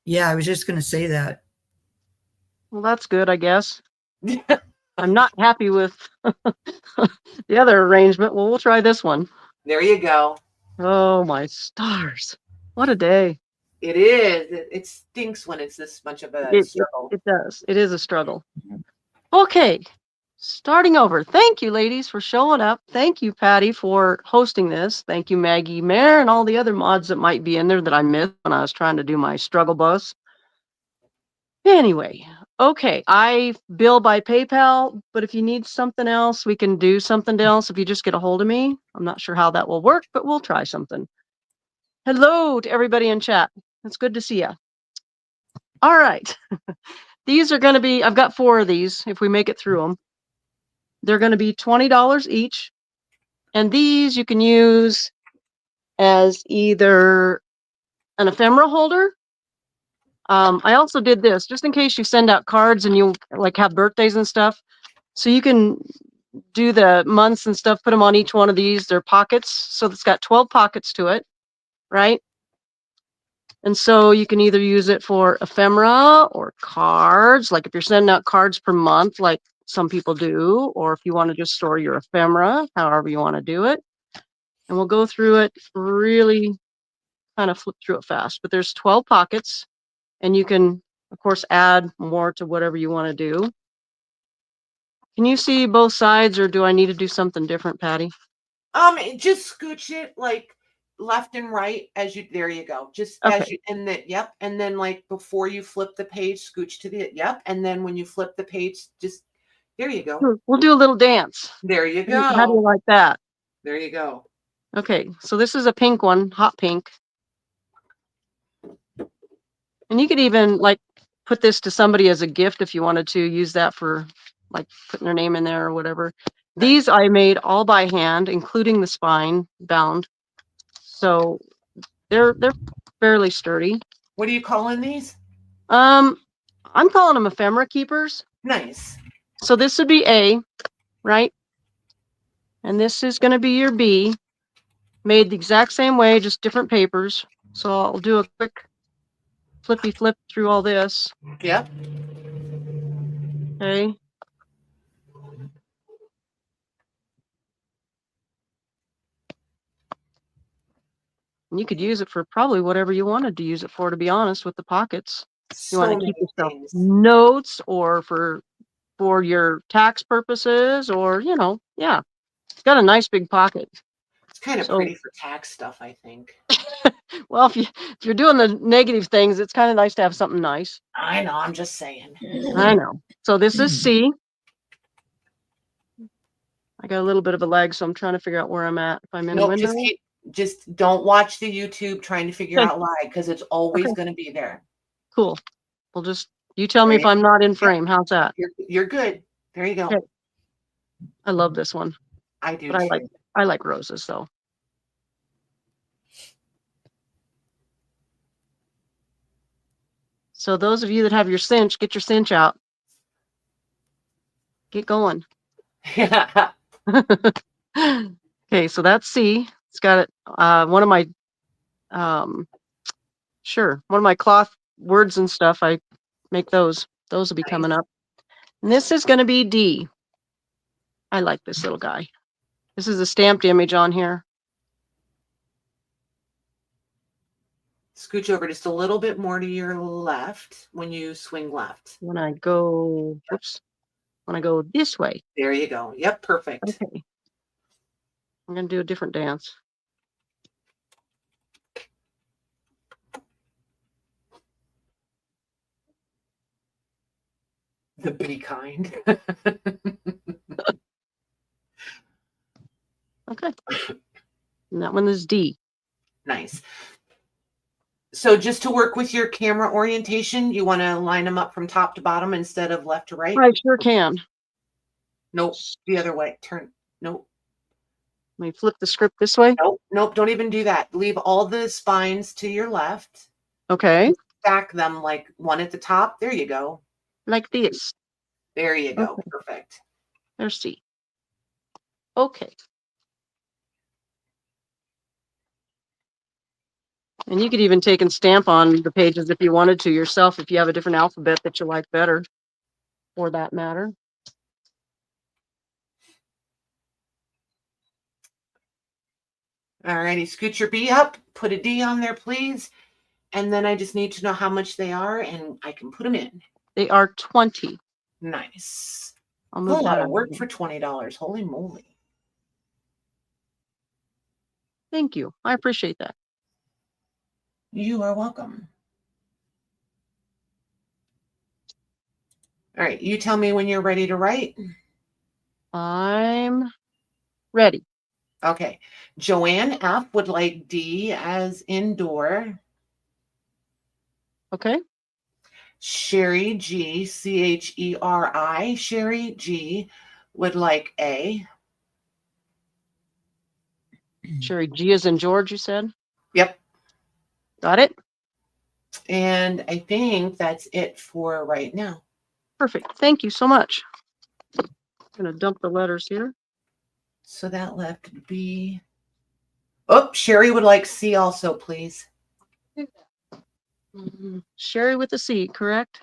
Yeah, I was just going to say that. Well, that's good, I guess. I'm not happy with the other arrangement. Well, we'll try this one. There you go. Oh, my stars. What a day. It is. It stinks when it's this much of a struggle. It does. It is a struggle. Okay. Starting over. Thank you, ladies, for showing up. Thank you, Patty, for hosting this. Thank you, Maggie, Mare, and all the other mods that might be in there that I missed when I was trying to do my struggle bus. Anyway, okay, I bill by PayPal, but if you need something else, we can do something else if you just get a hold of me. I'm not sure how that will work, but we'll try something. Hello to everybody in chat. It's good to see you. All right. These are going to be, I've got 4 of these if we make it through them. They're going to be $20 each. And these you can use as either an ephemera holder. I also did this just in case you send out cards and you like have birthdays and stuff. So you can do the months and stuff, put them on each one of these. They're pockets. So it's got 12 pockets to it, right? And so you can either use it for ephemera or cards, like if you're sending out cards per month, like some people do, or if you want to just store your ephemera, however you want to do it. And we'll go through it really kind of flip through it fast. But there's 12 pockets, and you can, of course, add more to whatever you want to do. Can you see both sides, or do I need to do something different, Patty? Just scooch it like left and right as you, there you go. Just Okay. as you, and then, yep. And then like before you flip the page, scooch to the, yep. And then when you flip the page, just, there you go. We'll do a little dance. There you go. How do you like that? There you go. Okay, so this is a pink one, hot pink. And you could even like put this to somebody as a gift if you wanted to use that for like putting their name in there or whatever. These I made all by hand, including the spine bound. So they're fairly sturdy. What are you calling these? I'm calling them ephemera keepers. Nice. So this would be A, right? And this is going to be your B, made the exact same way, just different papers. So I'll do a quick flippy flip through all this. Yep. Okay. And you could use it for probably whatever you wanted to use it for, to be honest, with the pockets. You want to keep yourself notes or for your tax purposes, or, you know, yeah. It's got a nice big pocket. It's kind of pretty for tax stuff, I think. Well, if you're doing the negative things, it's kind of nice to have something nice. I know, I'm just saying. I know. So this is C. I got a little bit of a lag, so I'm trying to figure out where I'm at. If I'm in a window. Just don't watch the YouTube trying to figure out lag, because it's always going to be there. Cool. Well, just you tell me if I'm not in frame. How's that? You're good. There you go. Okay. I love this one. I do. But I like roses though. So those of you that have your cinch, get your cinch out. Get going. Yeah. Okay, so that's C. It's got it. One of my cloth words and stuff. I make those. Those will be coming up. And this is going to be D. I like this little guy. This is a stamped image on here. Scooch over just a little bit more to your left when you swing left. When I go, oops, when I go this way. There you go. Yep, perfect. Okay. I'm going to do a different dance. The be kind. Okay. And that one is D. Nice. So just to work with your camera orientation, you want to line them up from top to bottom instead of left to right? I sure can. Nope. The other way. Turn. Nope. Let me flip the script this way. Nope. Nope. Don't even do that. Leave all the spines to your left. Okay. Stack them like one at the top. There you go. Like this. There you go. Okay. Perfect. There's C. Okay. And you could even take and stamp on the pages if you wanted to yourself, if you have a different alphabet that you like better, for that matter. All righty. Scoot your B up. Put a D on there, please. And then I just need to know how much they are, and I can put them in. They are 20. Nice. I'll That's move a lot that of work over. for $20. Holy moly. Thank you. I appreciate that. You are welcome. All right. You tell me when you're ready to write. I'm ready. Okay. Joanne F. would like D as indoor. Okay. Sherry G, Cheri, Sherry G would like A. Sherry G is in George, you said? Yep. Got it? And I think that's it for right now. Perfect. Thank you so much. I'm going to dump the letters here. So that left B. Oh, Sherry would like C also, please. Sherry with a C, correct?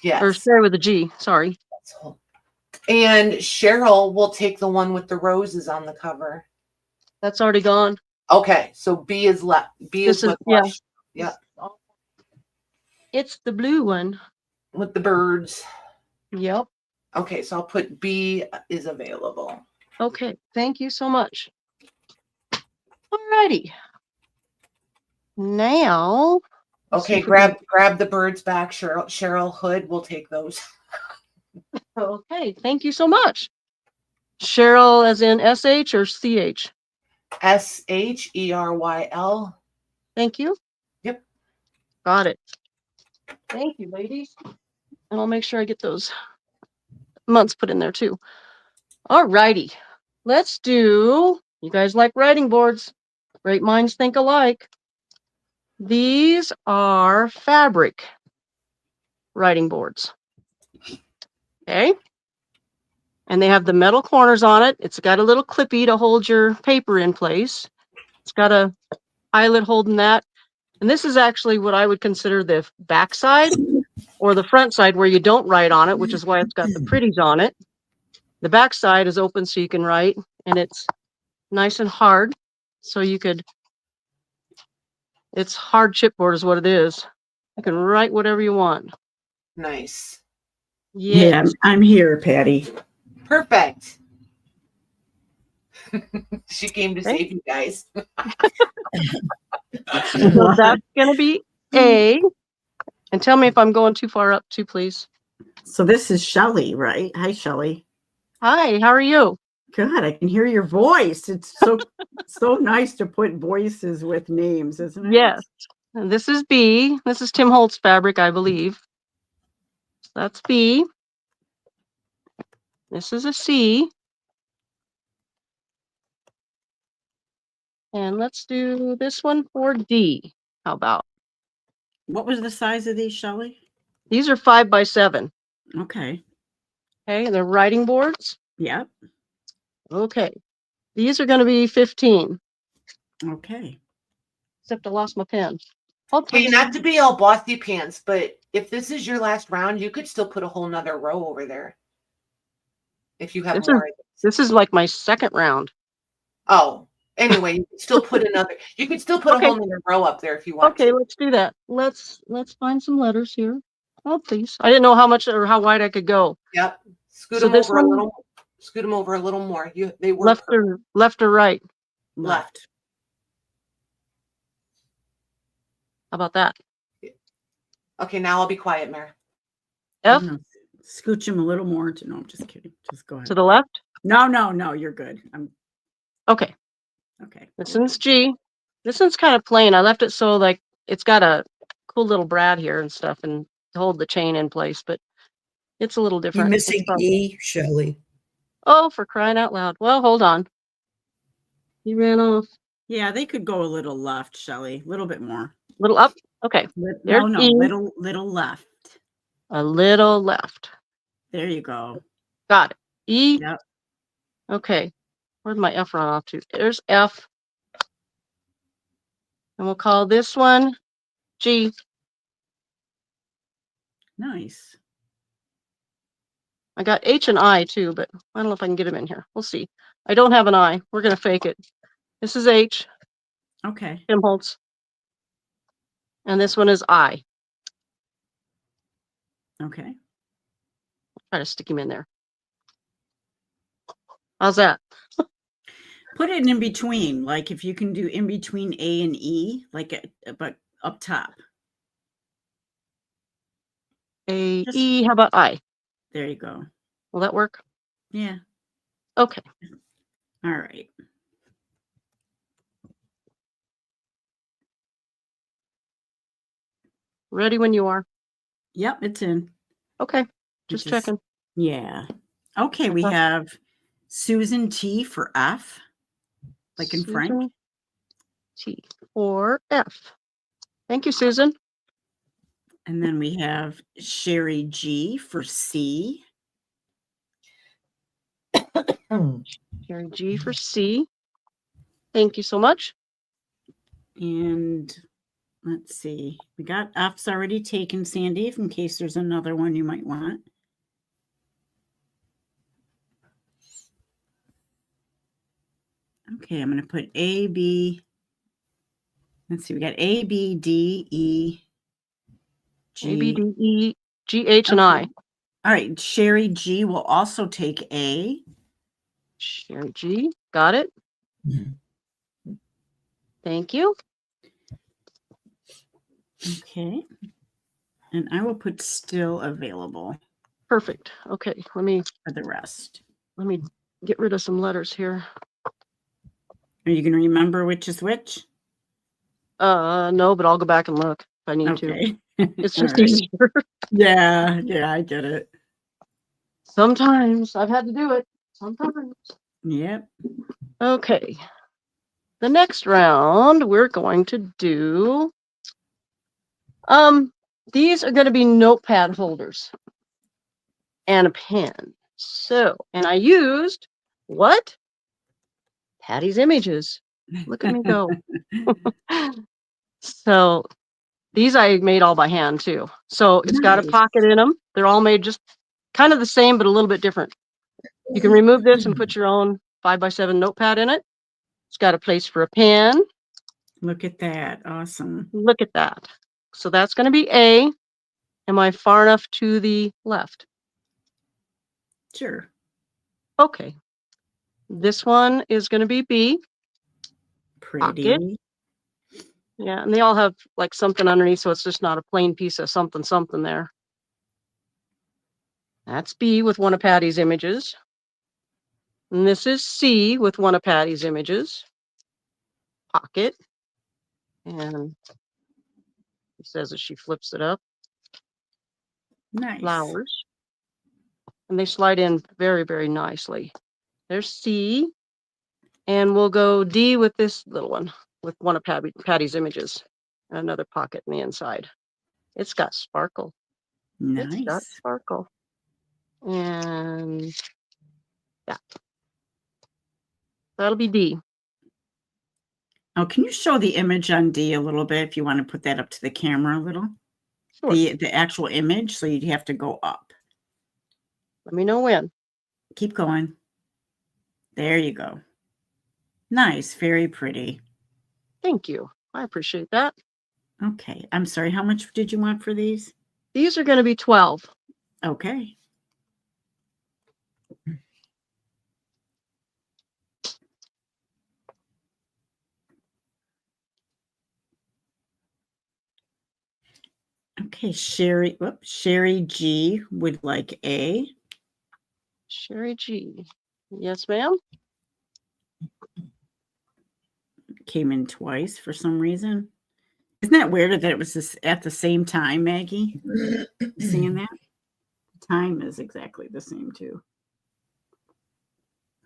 Yes. Or Sherry with a G, sorry. And Cheryl will take the one with the roses on the cover. That's already gone. Okay, so B is left. B is with yeah. Yeah. It's the blue one. With the birds. Yep. Okay, so I'll put B is available. Okay, thank you so much. Alrighty. Now. Okay, grab the birds back, Cheryl. Cheryl Hood will take those. Okay, thank you so much. Cheryl as in SH or CH? SHERYL. Thank you. Yep. Got it. Thank you, ladies. And I'll make sure I get those months put in there too. All righty. Let's do, you guys like writing boards. Great minds think alike. These are fabric writing boards. Okay. And they have the metal corners on it. It's got a little clippy to hold your paper in place. It's got a eyelet holding that. And this is actually what I would consider the back side or the front side where you don't write on it, which is why it's got the pretties on it. The back side is open so you can write, and it's nice and hard. So you could, it's hard chipboard is what it is. You can write whatever you want. Nice. Yeah, I'm here, Patty. Perfect. She came to save you guys. So that's going to be A. And tell me if I'm going too far up too, please. So this is Shelly, right? Hi, Shelly. Hi, how are you? Good. I can hear your voice. It's so nice to put voices with names, isn't it? Yes. And this is B. This is Tim Holtz fabric, I believe. That's B. This is a C. And let's do this one for D. How about? What was the size of these, Shelly? These are 5x7. Okay. Okay, and they're writing boards. Yep. Okay. These are going to be 15. Okay. Except I lost my pen. Okay, not to be all bossy pants, but if this is your last round, you could still put a whole nother row over there. If you have more. This is like my second round. Oh, anyway, you could still put another. You could still put a whole nother row up there if you want. Okay, let's do that. Let's find some letters here. Oh, please. I didn't know how much or how wide I could go. Yep. Scoot them over a little. Scoot them over a little more. They were left or right. Left. How about that? Okay, now I'll be quiet, Mary. F. Scooch him a little more. No, I'm just kidding. Just go ahead. To the left? No, you're good. Okay. Okay. This one's G. This one's kind of plain. I left it so like it's got a cool little brad here and stuff and to hold the chain in place, but It's a little You're different. It's missing probably- E, Shelley. Oh, for crying out loud. Well, hold on. He ran off. Yeah, they could go a little left, Shelley. A little bit more. Little up. Okay. No, There's no, E. little left. A little left. There you go. Got it. E. Yep. Okay. Where'd my F run off to? There's F. And we'll call this one G. Nice. I got H and I too, but I don't know if I can get them in here. We'll see. I don't have an I. We're going to fake it. This is H. Okay. Tim Holtz. And this one is I. Okay. Try to stick him in there. How's that? Put it in between. Like if you can do in between A and E, like but up top. A, Just- E. How about I? There you go. Will that work? Yeah. Okay. All right. Ready when you are. Yep, it's in. Okay. Just It is- checking. Yeah. Okay, we Okay. have Susan T for F, like in Frank. Susan T for F. Thank you, Susan. And then we have Sherry G for C. Jerry G for C. Thank you so much. And let's see, we got F's already taken, Sandy, if in case there's another one you might want. Okay, I'm going to put A, B. Let's see, we got A, B, D, E, G. A, B, D, E, G, H, and I. Okay. All right, Sherry G will also take A. Sherry G. Got it. Thank you. Okay. And I will put still available Perfect. Okay. Let me for the rest. get rid of some letters here. Are you going to remember which is which? No, but I'll go back and look if I need to. Okay. It's All just right. easier. Yeah, I get it. Sometimes I've had to do it. Sometimes. Yep. Okay. The next round we're going to do these are going to be notepad holders and a pen. So, and I used what? Patty's Images. Look at me go. So these I made all by hand too. So it's got a Nice. pocket in them. They're all made just kind of the same, but a little bit different. You can remove this and put your own 5x7 notepad in it. It's got a place for a pen. Look at that. Awesome. Look at that. So that's going to be A. Am I far enough to the left? Sure. Okay. This one is going to be B. Pretty. Yeah, and they all have like something underneath, so it's just not a plain piece of something there. That's B with one of Patty's images. And this is C with one of Patty's images. Pocket. And it says as she flips it up, Nice. flowers. And they slide in very, very nicely. There's C. And we'll go D with this little one, with one of Patty's images. And another pocket in the inside. It's got sparkle. It's got Nice. sparkle. And yeah. That'll be D. Oh, can you show the image on D a little bit if you want to put that up to the camera a little? Sure. The actual image, so you'd have to go up. Let me know when. Keep going. There you go. Nice. Very pretty. Thank you. I appreciate that. Okay. I'm sorry. How much did you want for these? These are going to be 12. Okay. Okay, Sherry G would like A. Sherry G. Yes, ma'am. Came in twice for some reason. Isn't that weird that it was at the same time, Maggie? Seeing that? time is exactly the same too.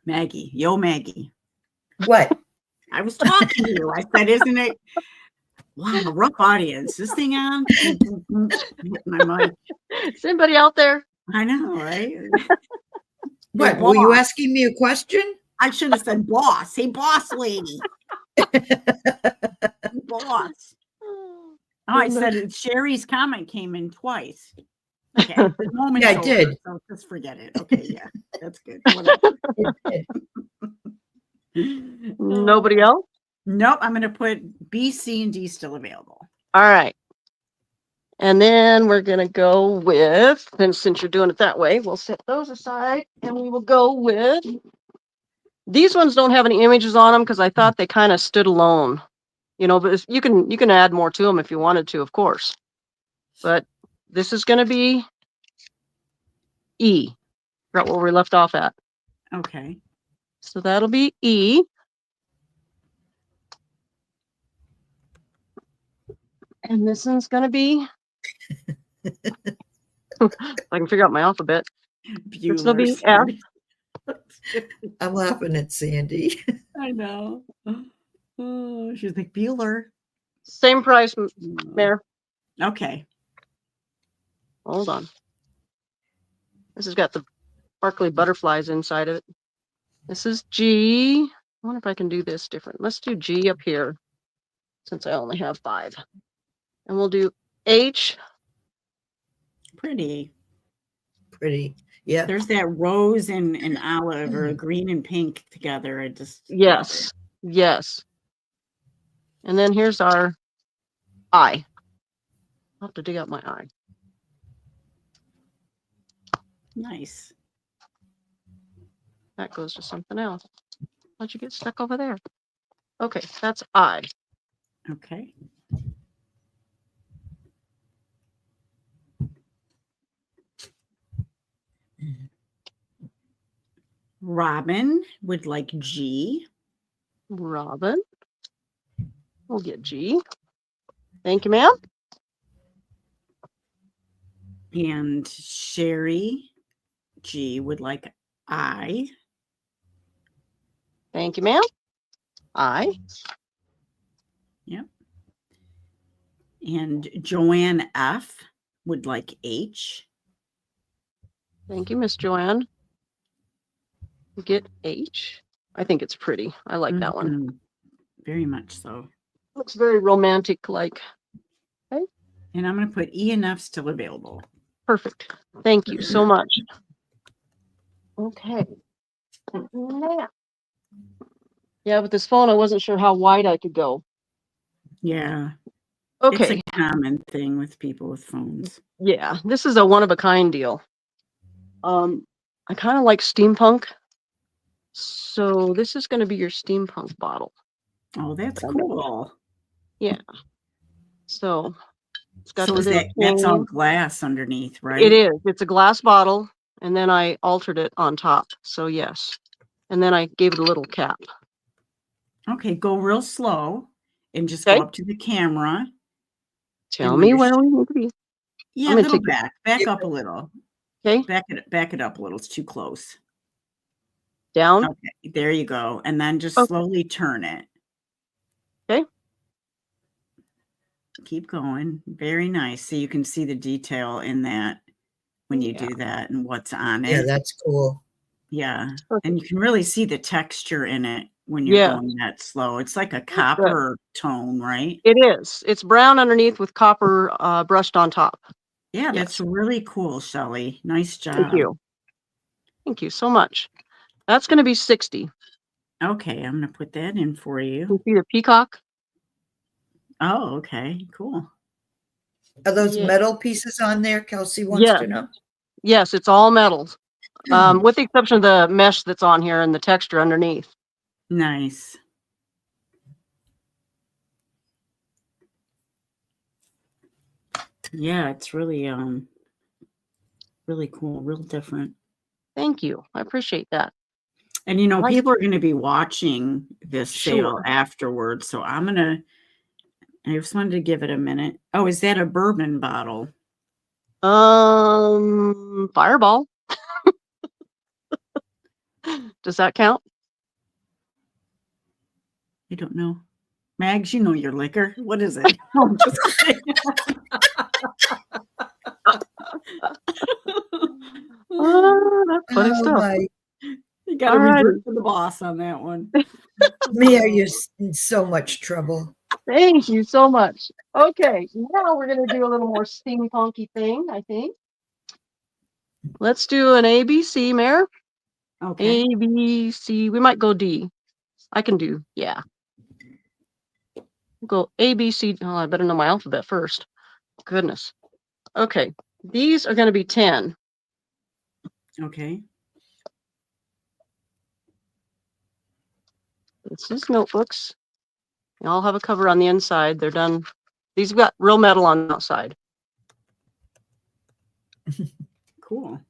Maggie, yo Maggie. What? I was talking to you. I said, isn't it? Wow, rough audience. This thing on? My mic. Is anybody out there? I know, right? What? Your Were you boss. asking me a question? I should have said boss. Hey, boss lady. Boss. Oh, I said Sherry's comment came in twice. Okay, the moment's Yeah, I over, did. so just forget it. Okay, yeah, that's good. Whatever. Nobody else? Nope, I'm going to put B, C, and D still available. All right. And then we're going to go with, and since you're doing it that way, we'll set those aside and we will go with, these ones don't have any images on them because I thought they kind of stood alone, you know, but you can add more to them if you wanted to, of course. But this is going to be E, right where we left off at. Okay. So that'll be E. And this one's going to be, if I can figure out my alphabet, it's going to be F. I'm laughing at Sandy. I know. Oh, she's like, Bueller. Same price, Mayor. Okay. Hold on. This has got the sparkly butterflies inside of it. This is G. I wonder if I can do this different. Let's do G up here, since I only have 5. And we'll do H. Pretty. Pretty. Yeah. There's that rose and olive or green and pink together. I just Yes. Yes. And then here's our I. I'll have to dig out my I. Nice. That goes to something else. How'd you get stuck over there? Okay, that's I. Okay. Robin would like G. Robin. We'll get G. Thank you, ma'am. And Sherry G would like I. Thank you, ma'am. I. Yep. And Joanne F would like H. Thank you, Miss Joanne. Get H. I think it's pretty. I like that one. Mhm. Very much so. Looks very romantic like. Okay. And I'm going to put E and F still available. Perfect. Thank you so much. Okay. Now. Yeah, with this phone, I wasn't sure how wide I could go. Yeah. Okay. It's a common thing with people with phones. Yeah, this is a one-of-a-kind deal. I kind of like steampunk. So this is going to be your steampunk bottle. Oh, that's cool. Yeah. So it's got So the is little that's all chain. glass underneath, right? It is. It's a glass bottle, and then I altered it on top. So yes. And then I gave it a little cap. Okay, go real slow and just Okay. go up to the camera. Tell me where we need to be. Yeah, I'm a gonna little take back up a little. Okay. Back it up a little. It's too close. Down. Okay, there you go. And then just Okay. slowly turn it. Okay. Keep going. Very nice. So you can see the detail in that when you do that and what's on it. Yeah, that's cool. Yeah. Perfect. And you can really see the texture in it when you're going that slow. It's like a copper tone, right? It is. It's brown underneath with copper brushed on top. Yeah, Yes. that's really cool, Shelley. Nice job. Thank you. Thank you so much. That's going to be 60. Okay, I'm going to put that in for you. You see the peacock? Oh, okay, cool. Are those Yeah. metal pieces on there? Kelsey wants Yes. to know. Yes, it's all metals. With the exception of the mesh that's on here and the texture underneath. Nice. Yeah, it's really really cool, real different. Thank you. I appreciate that. And you know, Like- people are going to be watching this sale Sure. afterwards, so I just wanted to give it a minute. Oh, is that a bourbon bottle? Fireball. Does that count? I don't know. Mags, you know your liquor. What is it? Oh, I'm just kidding. Oh, that's funny Oh stuff. my, You got to Alrighty. revert to the boss on that one. Mia, you're in so much trouble. Thank you so much. Okay, now we're going to do a little more steampunky thing, I think. Let's do an ABC, Mayor. Okay. A, B, C. We might go D. I can do, yeah. Go A, B, C. Oh, I better know my alphabet first. Goodness. Okay, these are going to be 10. Okay. This is notebooks. They all have a cover on the inside. They're done. These have got real metal on the outside. Cool.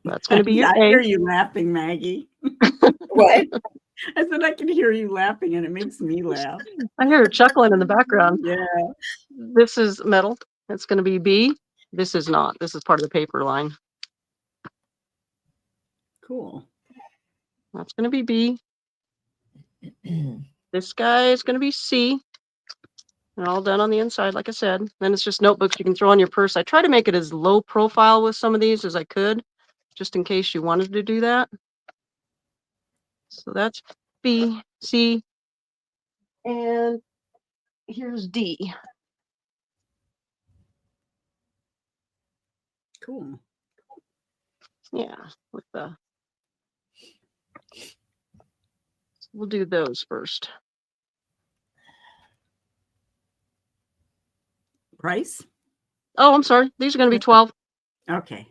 That's going to be your I A. hear you laughing, Maggie. What? I said I can hear you laughing, and it makes me laugh. I hear her chuckling in the background. Yeah. This is metal. It's going to be B. This is not. This is part of the paper line. Cool. That's going to be B. This guy is going to be C. And all done on the inside, like I said. Then it's just notebooks you can throw in your purse. I try to make it as low profile with some of these as I could, just in case you wanted to do that. So that's B, C, and here's D. Cool. Yeah, with the. We'll do those first. Price? Oh, I'm sorry. These are going to be 12. Okay.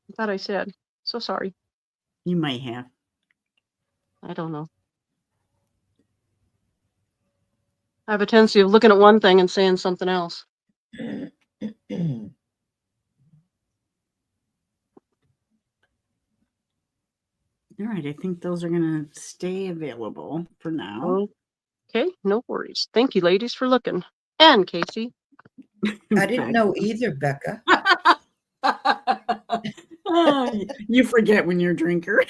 I thought I said. So sorry. You might have. I don't know. I have a tendency of looking at one thing and saying something else. All right. I think those are going to stay available for now. Okay, no worries. Thank you, ladies, for looking. And Casey. I didn't know either, Becca. You forget when you're a drinker.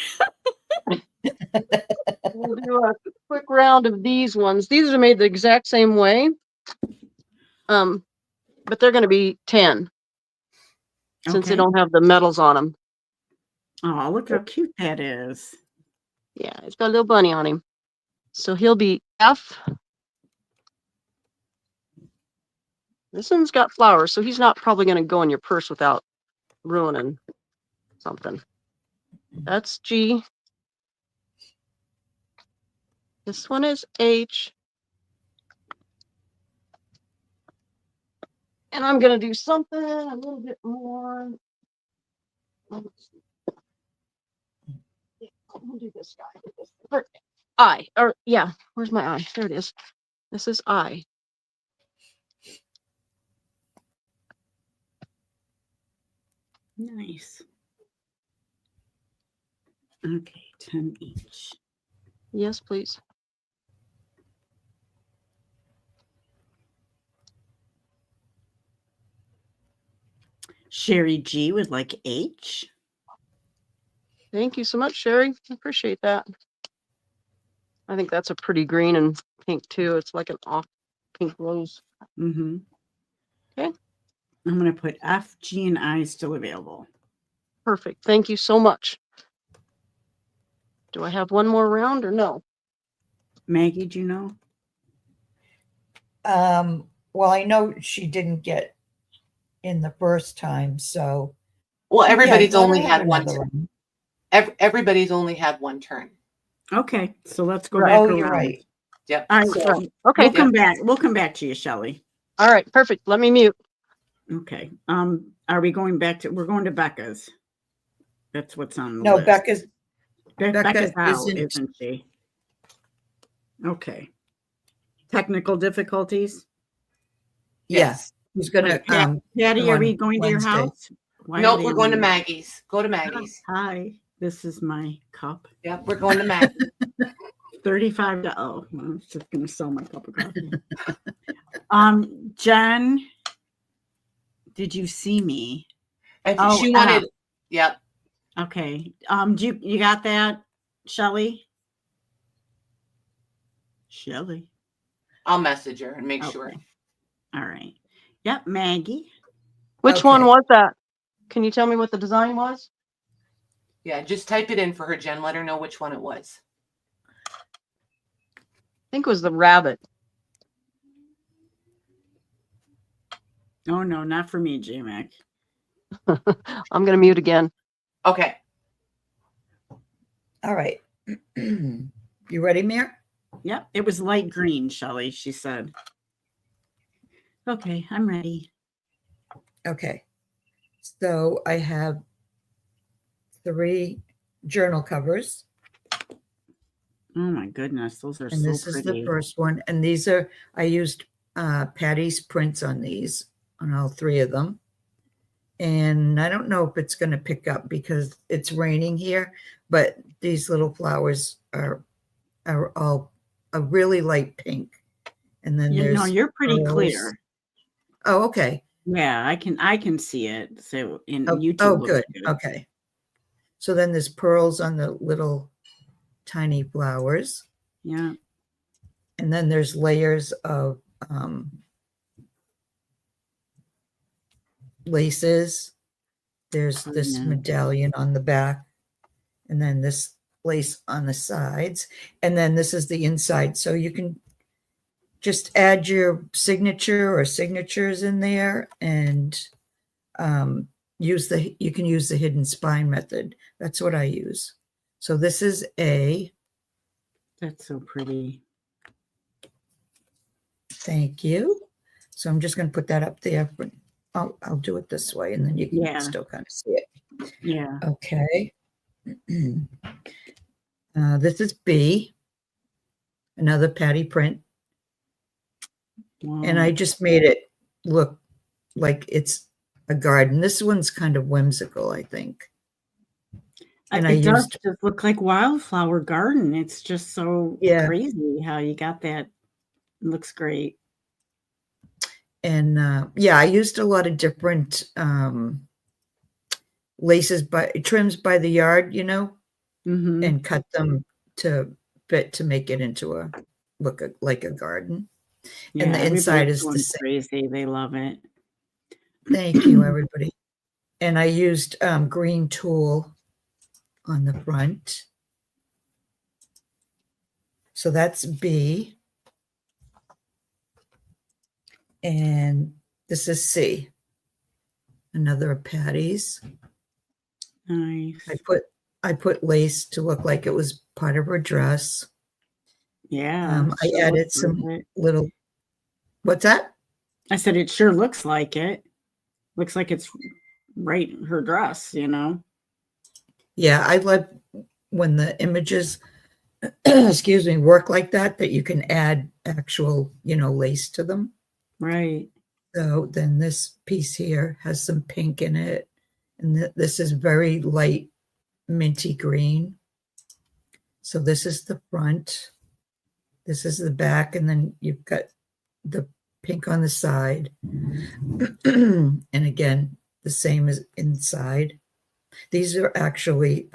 We'll do a quick round of these ones. These are made the exact same way. But they're going to be 10 since they Okay. don't have the metals on them. Oh, look how cute that is. Yeah, it's got a little bunny on him. So he'll be F. This one's got flowers, so he's not probably going to go in your purse without ruining something. That's G. This one is H. And I'm going to do something a little bit more. I'll do this guy. I. Or yeah, where's my I? There it is. This is I. Nice. Okay, 10 each. Yes, please. Sherry G would like H. Thank you so much, Sherry. I appreciate that. I think that's a pretty green and pink too. It's like an off pink rose. Mm-hmm. Okay. I'm going to put F, G, and I still available. Perfect. Thank you so much. Do I have one more round or no? Maggie, do you know? Well, I know she didn't get in the first time, so. Well, everybody's Yeah, only we'll had have one. another one. Everybody's only had one turn. Okay, so let's go Right. back Oh, around. you're right. Yep. All right, So, Okay. we'll come back. We'll come back to you, Shelley. All right. Perfect. Let me mute. Okay. Are we going back to? We're going to Becca's. That's what's on the No, list. Becca's Becca's out, isn't- isn't she? Okay. Technical difficulties. yes. Who's gonna Patty, come are we on going to your Wednesday. house? Why nope, are they we're going to on- Maggie's. Go to Maggie's. Hi, this is my cup. Yep, we're going to Maggie's. $35. Oh, well, I'm just gonna sell my cup of coffee. Jen, did you see me? If Oh, she wanted, yep. Okay. You got that, Shelly? Shelly. I'll message her and make sure. Okay. All right. Yep, Maggie. Which one Okay. was that? Can you tell me what the design was? Yeah, just type it in for her, Jen. Let her know which one it was. I think it was the rabbit. Oh no, not for me, J-Mac. I'm going to mute again. Okay. All right. You ready, Mare? Yep, it was light green, Shelly, she said. Okay, I'm ready. Okay. So I have 3 journal covers. Oh my goodness, those are And so this is the pretty. first one. And these are, I used Patty's prints on these, on all 3 of them. And I don't know if it's going to pick up because it's raining here, but these little flowers are all a really light pink. And then there's you're pretty pearls. clear. Oh, okay. Yeah, I can see it. So in YouTube. Oh, looks good. Okay. So then there's pearls on the little tiny flowers. Yeah. And then there's layers of laces. There's this yeah. medallion on the back, and then this lace on the sides, and then this is the inside. So you can just add your signature or signatures in there, and you can use the hidden spine method. That's what I use. So this is That's so pretty. Thank you. So I'm just going to put that up there. I'll do it this way, and then you can still kind of see it. Yeah. Okay. This is B, another Patty print. Wow. And I just made it look like it's a garden. This one's kind of whimsical, I think. And it does just look like wildflower garden. It's just so crazy how you got that. It looks great. And I used a lot of different laces, trims by the yard, and cut them to fit to make it into a look like a garden. Yeah, and the inside is the same. Crazy. They love it. Thank you, everybody. And I used green tulle on the front. So that's B. And this is C. Another of Patty's. Nice. I put lace to look like it was part of her dress. Yeah. I added some little. What's that? I said it sure looks like it. Looks like it's right her dress, Yeah, I love when the images, excuse me, work like that you can add actual, lace to them. Right. So then this piece here has some pink in it. And this is very light minty green. So this is the front. This is the back. And then you've got the pink on the side. And again, the same as inside. These are actually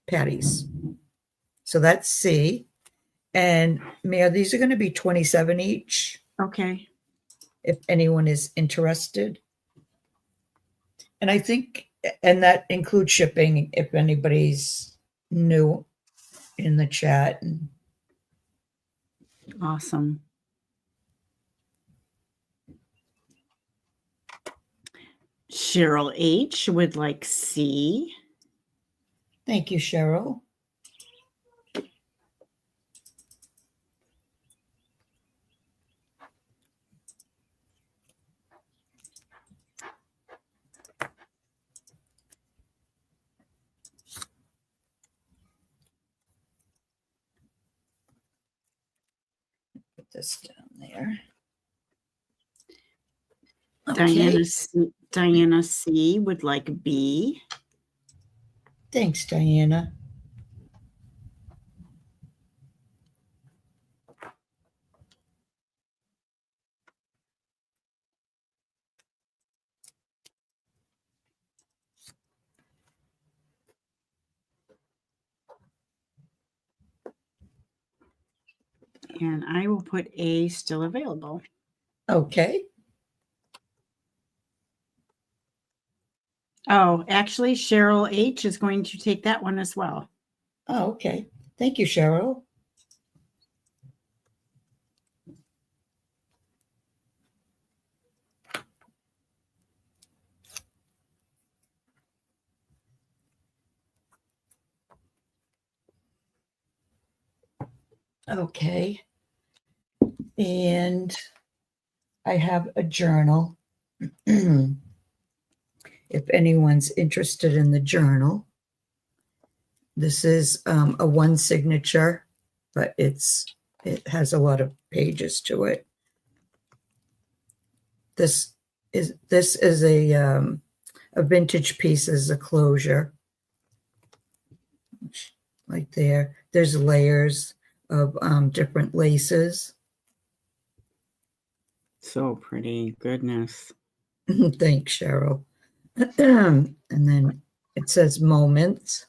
Patty's. So that's C. And Mia, these are going to be 27 each. Okay. If anyone is interested. And I think, and that includes shipping if anybody's new in the chat. Awesome. Cheryl H would like C. Thank you, Cheryl. Put this down there. Okay. Diana C would like B. Thanks, Diana. And I will put A still available. Okay. Oh, actually, Cheryl H is going to take that one as well. Oh, okay. Thank you, Cheryl. Okay. And I have a journal. If anyone's interested in the journal, this is a one signature, but it has a lot of pages to it. This is a vintage piece, as a closure. Right there. There's layers of different laces. So pretty. Goodness. Thanks, Cheryl. And then it says moments.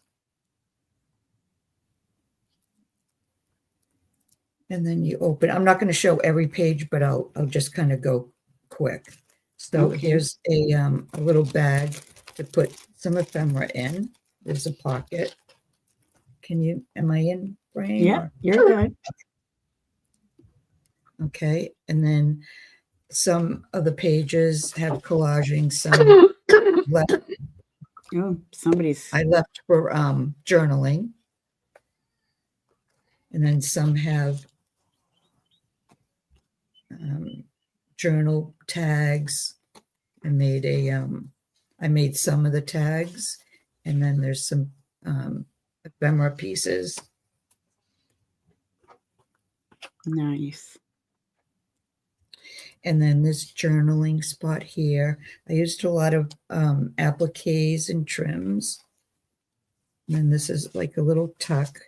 And then you open. I'm not going to show every page, but I'll just kind of go quick. So Okay. here's a little bag to put some ephemera in. There's a pocket. Am I in frame? Yeah, or- you're good. Okay. And then some of the pages have collaging, some left. Oh, I left for journaling. And then some have journal tags. I made some of the tags, and then there's some ephemera pieces. Nice. And then this journaling spot here. I used a lot of appliques and trims. And then this is like a little tuck.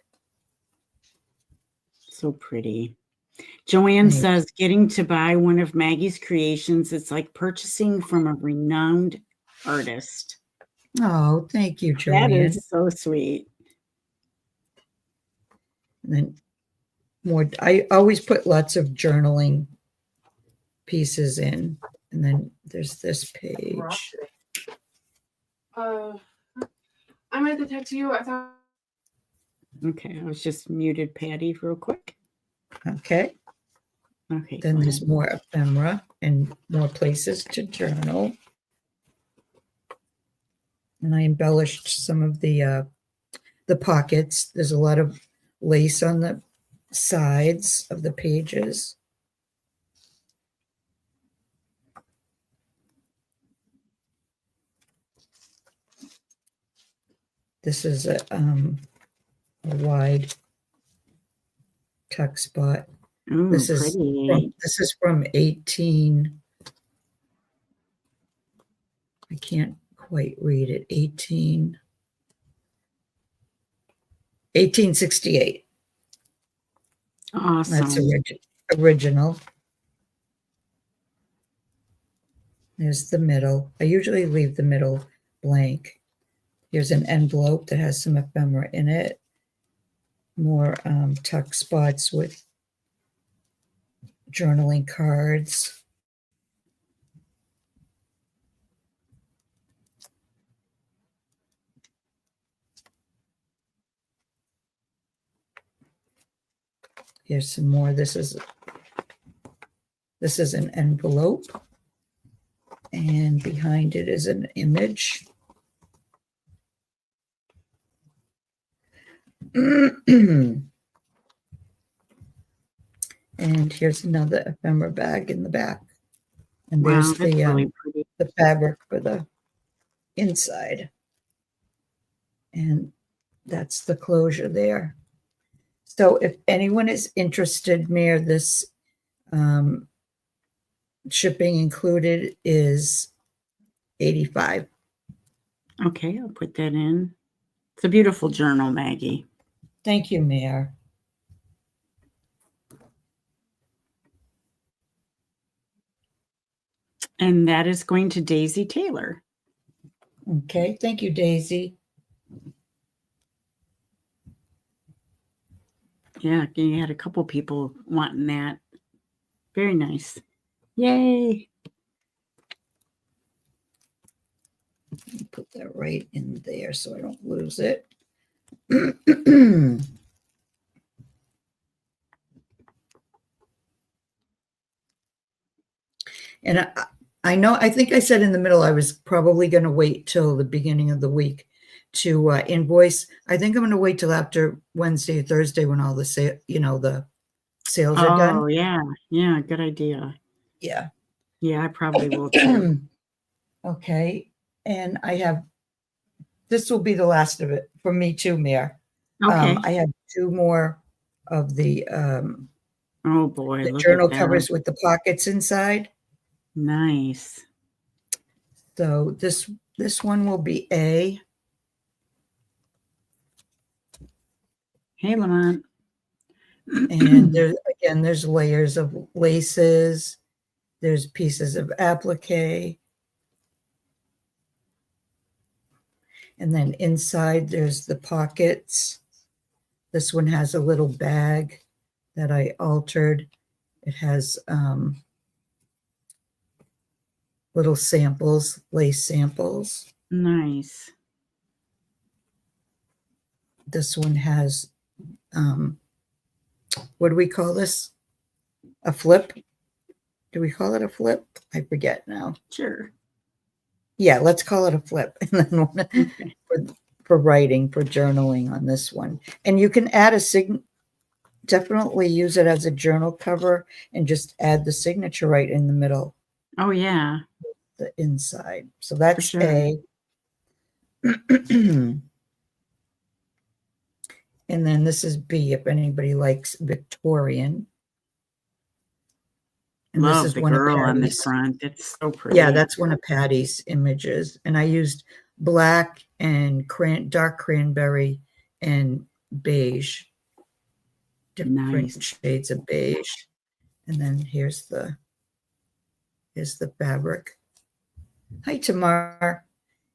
So pretty. Joanne Thanks. says, getting to buy one of Maggie's creations, it's like purchasing from a renowned artist. Oh, thank you, That Joanne. is so sweet. And then I always put lots of journaling pieces in. And then there's this page. I meant to text you. I thought. Okay, I was just muted Patty real quick. Okay. Okay. Then go there's ahead. more ephemera and more places to journal. And I embellished some of the pockets. There's a lot of lace on the sides of the pages. This is a wide tuck spot. Ooh, This is pretty. from 18. I can't quite read it. 1868. Awesome. That's original. There's the middle. I usually leave the middle blank. Here's an envelope that has some ephemera in it. More tuck spots with journaling cards. Here's some more. This is an envelope, and behind it is an image. And here's another ephemera bag in the back. And Wow, there's that's the really pretty. the fabric for the inside. And that's the closure there. So if anyone is interested, Mayor, this shipping included is $85. Okay, I'll put that in. It's a beautiful journal, Maggie. Thank you, Mayor. And that is going to Daisy Taylor. Okay, thank you, Daisy. Yeah, you had a couple people wanting that. Very nice. Yay. Put that right in there so I don't lose it. And I know, I think I said in the middle, I was probably going to wait till the beginning of the week to invoice. I think I'm going to wait till after Wednesday or Thursday when all the the sales are done. Oh, yeah. Yeah, good idea. Yeah. Yeah, I probably will too. Okay. And this will be the last of it for me too, Mayor. Okay. I have 2 more of the Oh boy, the look journal at that. covers with the pockets inside. Nice. So this one will be A. Hey, Lamont. And there's layers of laces. There's pieces of applique. And then inside there's the pockets. This one has a little bag that I altered. It has little samples, lace samples. Nice. This one has, what do we call this? A flip? Do we call it a flip? I forget now. Sure. Yeah, let's call it a flip. And then Okay. for writing, for journaling on this one. And you can add definitely use it as a journal cover and just add the signature right in the middle, Oh, yeah. the inside. So that's sure. A. And then this is B, if anybody likes Victorian. And Love this is the one of girl on the Patty's. front. It's so pretty. Yeah, that's one of Patty's images. And I used black and dark cranberry and beige. Different Nice. shades of beige. And then here's the fabric. Hi, Tamar.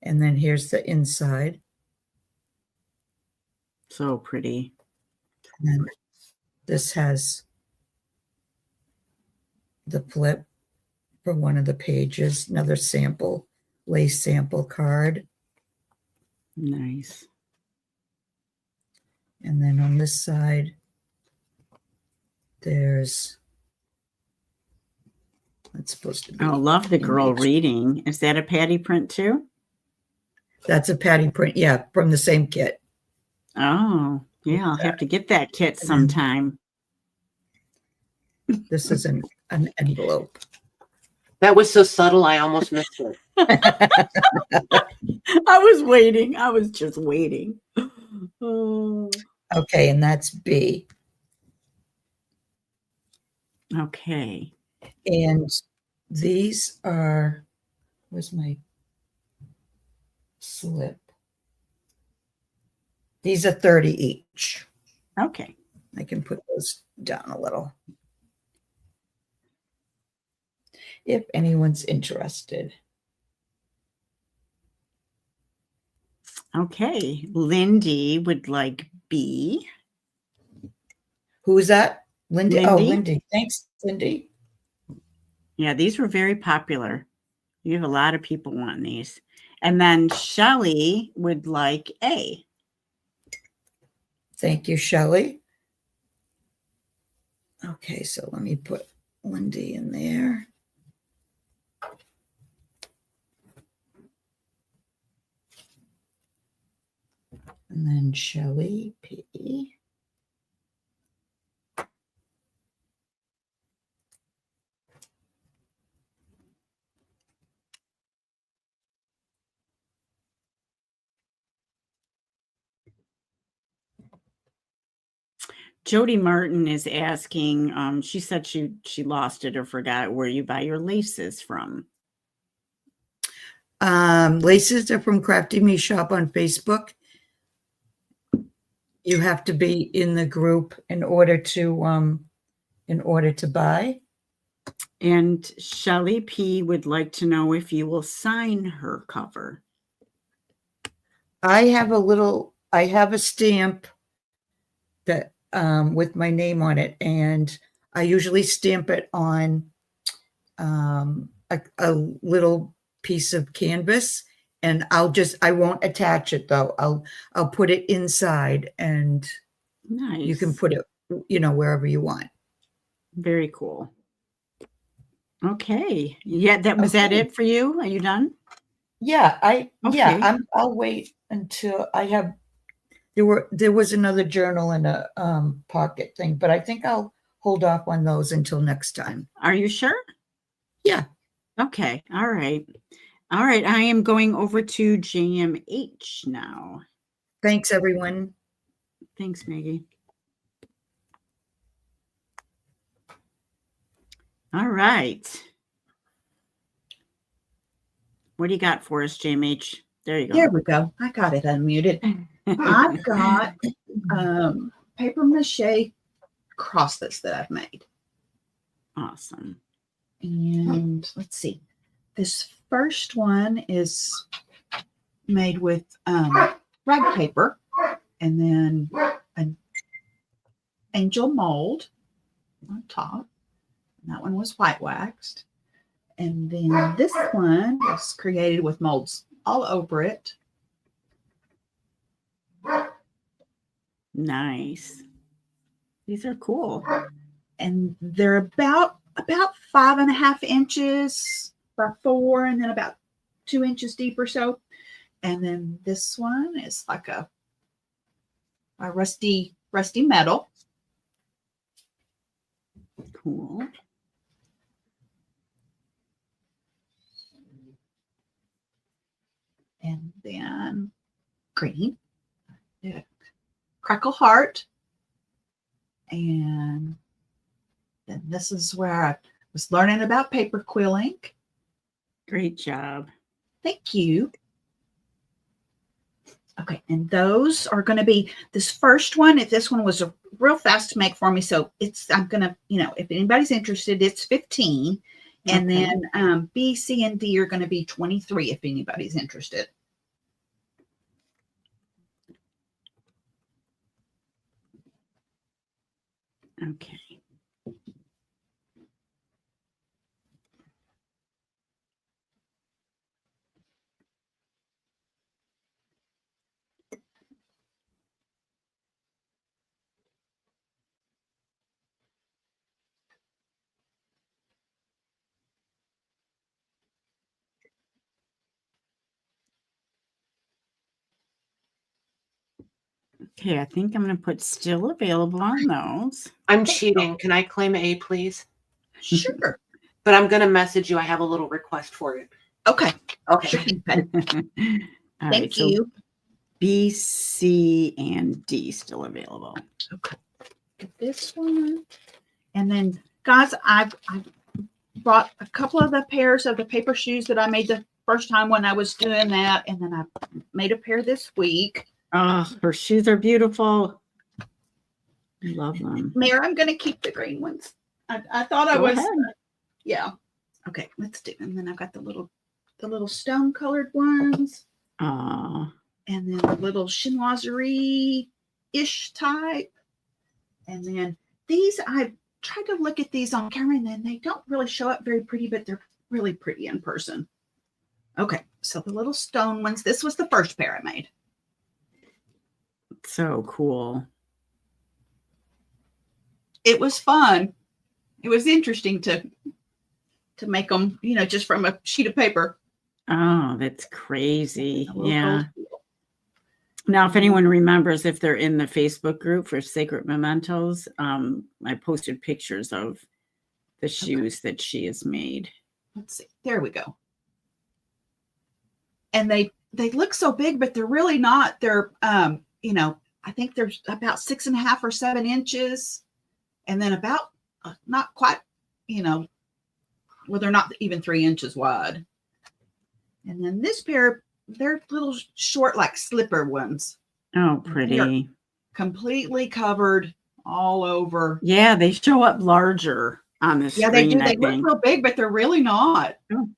And then here's the inside. So pretty. And then this has the flip for one of the pages, another sample, lace sample card. Nice. And then on this side, there's, that's supposed to be. Oh, love the girl image. reading. Is that a Patty print too? That's a Patty print. Yeah, from the same kit. Oh, yeah. I'll have to get that kit sometime. This is an envelope. That was so subtle, I almost missed it. I was waiting. I was just waiting. Oh. Okay, and that's B. Okay. And these are, where's my slip? These are 30 each. Okay. I can put those down a little. If anyone's interested. Okay. Lindy would like B. Who is that? Lindy? Oh, Lindy? Lindy. Thanks, Lindy. Yeah, these were very popular. You have a lot of people wanting these. And then Shelley would like A. Thank you, Shelley. Okay, so let me put Lindy in there. And then Shelley P. Jody Martin is asking, she said she lost it or forgot where you buy your laces from. Laces are from Crafty Me Shop on Facebook. You have to be in the group in order to buy. And Shelley P would like to know if you will sign her cover. I have a stamp that with my name on it. And I usually stamp it on a little piece of canvas, and I won't attach it though. I'll put it inside, and Nice. you can put it, wherever you want. Very cool. Okay. Yeah, was that Okay. it for you? Are you done? Yeah, Okay. I'll wait until I have. There was another journal and a pocket thing, but I think I'll hold off on those until next time. Are you sure? Yeah. Okay. All right. All right. I am going over to JMH now. Thanks, everyone. Thanks, Maggie. All right. What do you got for us, JMH? There you go. There we go. I got it unmuted. I've got paper mache crosses that I've made. Awesome. And let's see. This first one is made with rag paper and then an angel mold on top. And that one was white waxed. And then this one was created with molds all over it. Nice. These are cool. And they're about 5.5 inches by 4, and then about 2 inches deep or so. And then this one is like a rusty metal. Cool. And then green, crackle heart. And then this is where I was learning about paper quilling. Great job. Thank you. Okay, and those are going to be this first one. If this one was a real fast to make for me, so I'm going to, if anybody's interested, it's 15. And Okay. then B, C, and D are going to be 23 if anybody's interested. Okay. Okay, I think I'm going to put still available on those. I'm cheating. Can I claim A, please? Sure. But I'm going to message you. I have a little request for it. Okay. Okay. Sure thing, Patty. All Thank right, so you. B, C, and D still available. Okay. Get this one. And then, guys, I bought a couple of the pairs of the paper shoes that I made the first time when I was doing that. And then I made a pair this week. Oh, her shoes are beautiful. I love them. Mayor, I'm going to keep the green ones. I thought I Go was. ahead. Yeah. Okay, let's do. And then I've got the little stone colored ones. Oh, And then the little chinoiserie-ish type. And then these, I tried to look at these on camera, and then they don't really show up very pretty, but they're really pretty in person. Okay, so the little stone ones. This was the first pair I made. so cool. It was fun. It was interesting to make them, just from a sheet of paper. Oh, that's crazy. A little Yeah. gold seal. Now, if anyone remembers, if they're in the Facebook group for SacredMementos, I posted pictures of the shoes that she has made. Let's see. There we go. And they look so big, but they're really not. They're, I think they're about 6.5 or 7 inches. And then about not quite, well, they're not even 3 inches wide. And then this pair, they're little short, like slipper ones. Oh, pretty. Completely covered all over. Yeah, they show up larger on the Yeah, screen. they do. They look real big, but they're really not. Oh.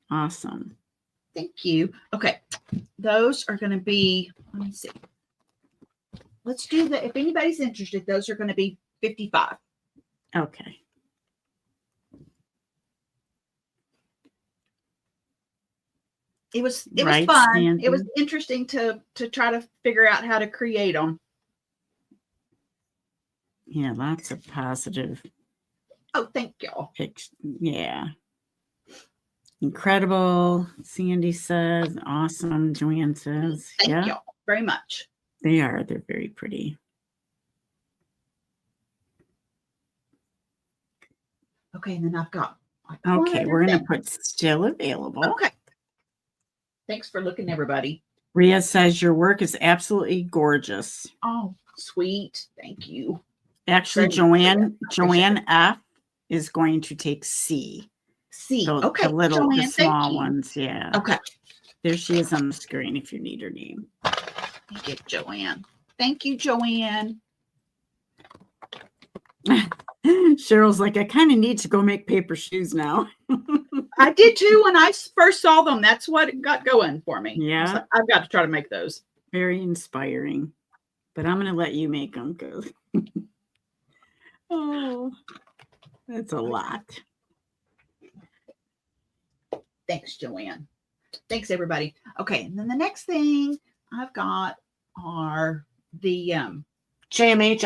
Awesome. Thank you. Okay. Those are going to be, let me see. let's do the, if anybody's interested, those are going to be 55. Okay. It was Right, fun. Sandy? It was interesting to try to figure out how to create them. Yeah, lots of positive Oh, thank y'all. pics. Yeah. Incredible. Sandy says, awesome. Joanne says, Thank yeah, y'all very much. they are. They're very pretty. Okay, and then I've got like Okay, one we're going to thing. put still available. Okay. Thanks for looking, everybody. Rhea says your work is absolutely gorgeous. Oh, sweet. Thank you. Actually, Very Joanne F is going to take C. See. The, Okay. the little, Joanne, the thank small you. ones. Yeah. Okay. There she is on the screen if you need her name. Thank you, Joanne. Thank you, Joanne. Cheryl's like, I kind of need to go make paper shoes now. I did too when I first saw them. That's what it got going for me. Yeah. I was like, I've got to try to make those. Very inspiring. But I'm going to let you make them because oh, that's a lot. Thanks, Joanne. Thanks, everybody. Okay, and then the next thing I've got are the JMH,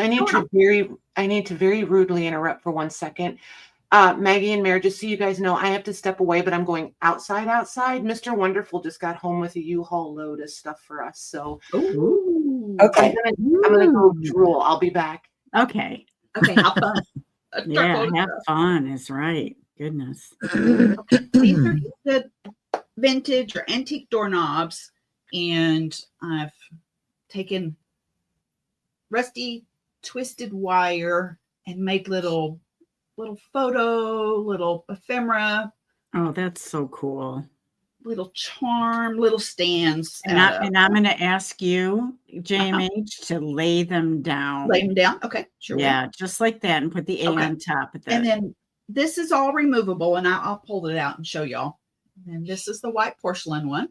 I need to very rudely interrupt for 1 second. Maggie and Mary, just so you guys know, I have to step away, but I'm going outside. Mr. Wonderful just got home with a U-Haul load of stuff for us. So okay. I'm gonna go drool. I'll be back. Okay. Okay, have fun. Yeah, have fun is right. Goodness. These are the vintage or antique doorknobs, and I've taken rusty twisted wire and made little photo, little ephemera. Oh, that's so cool. Little charm, little stands. And I'm going to ask you, JMH, to lay them down. Lay them down. Okay, sure. Yeah, just like that, and put the A on top of that. And then this is all removable, and I'll pull it out and show y'all. And this is the white porcelain one.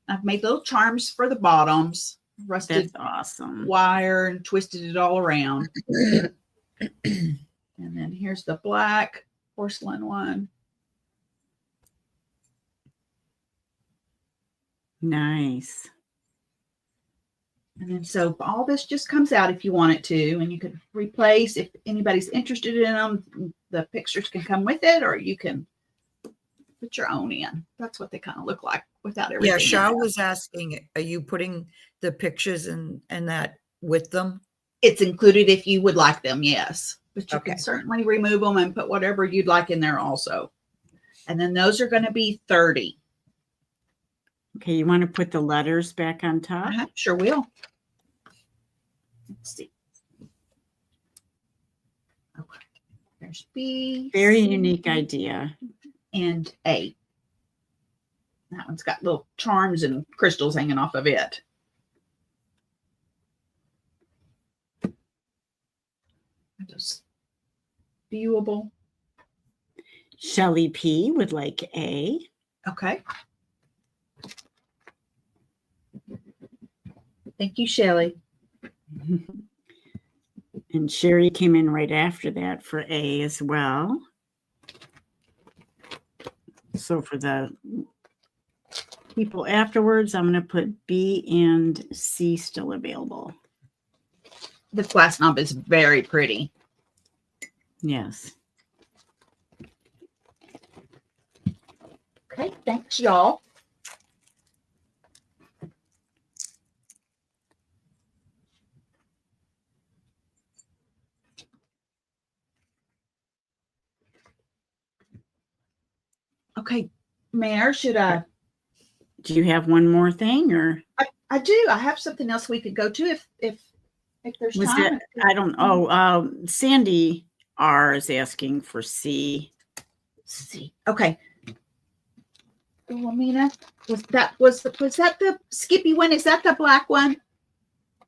I've made little charms for the bottoms, rusted That's awesome. wire, and twisted it all around. And then here's the black porcelain one. Nice. And then so all this just comes out if you want it to, and you can replace if anybody's interested in them. The pictures can come with it, or you can put your own in. That's what they kind of look like without everything. Yeah, Cheryl was asking, are you putting the pictures and that with them? It's included if you would like them, yes. But you Okay. can certainly remove them and put whatever you'd like in there also. And then those are going to be 30. Okay, you want to put the letters back on top? Sure will. Let's see. Okay. There's B. Very C, unique idea. And A. That one's got little charms and crystals hanging off of it. Just viewable. Shelly P would like A. Okay. Thank you, Shelly. And Sherry came in right after that for A as well. So for the people afterwards, I'm going to put B and C still available. The glass knob is very pretty. Yes. Okay, thanks, y'all. Okay, Mayor, should I? Do you have one more thing, or I do. I have something else we could go to if there's was time. it? I don't. Oh, Sandy R is asking for C. C. Okay. Wilhelmina, was that the Skippy one? Is that the black one?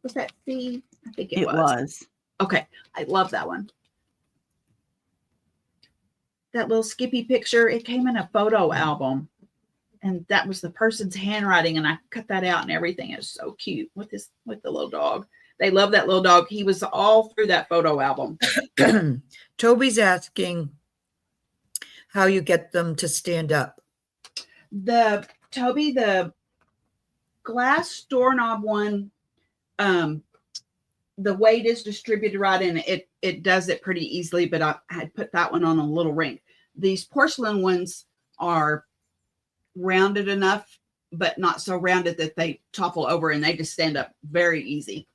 Was that C? I think it was. Okay, I love that one. That little Skippy picture. It came in a photo album, and that was the person's handwriting, and I cut that out and everything. It's so cute with the little dog. They love that little dog. He was all through that photo album. Toby's asking how you get them to stand up. Toby, the glass doorknob one, the weight is distributed right in it does it pretty easily, but I had put that one on a little ring. These porcelain ones are rounded enough, but not so rounded that they topple over, and they just stand up very easy.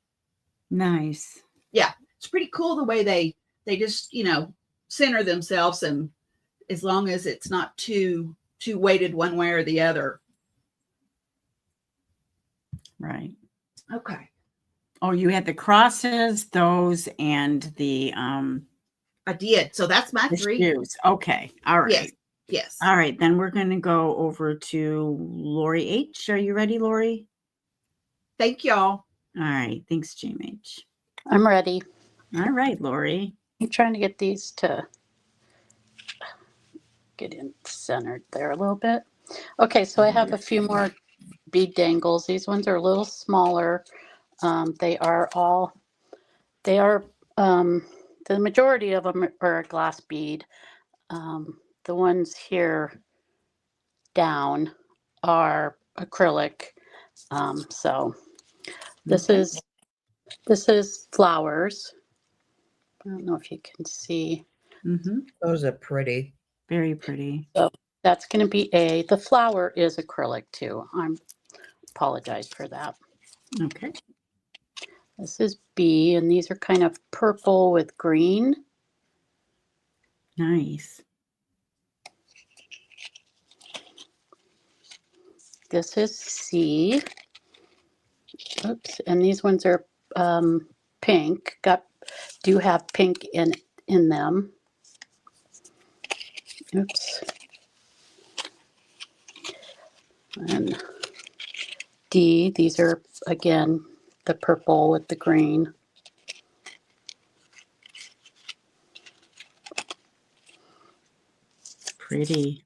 Nice. Yeah, it's pretty cool the way they just, center themselves, and as long as it's not too weighted one way or the other. Right. Okay. Oh, you had the crosses, those, and the I did. So that's my the 3. shoes. Okay. All right. Yes. Yes. All right. Then we're going to go over to Lori H. Are you ready, Lori? Thank y'all. All right. Thanks, JMH. I'm ready. All right, Lori. I'm trying to get these to get in centered there a little bit. Okay, so I have a few more bead dangles. These ones are a little smaller. The majority of them are a glass bead. The ones here down are acrylic. So this is flowers. I don't know if you can see. Mm-hmm. Those are pretty. Very pretty. So that's going to be A. The flower is acrylic too. I apologize for that. Okay. This is B, and these are kind of purple with green. Nice. This is C. Oops, and these ones are pink. Do have pink in them. Oops. And D, these are again the purple with the green. Pretty.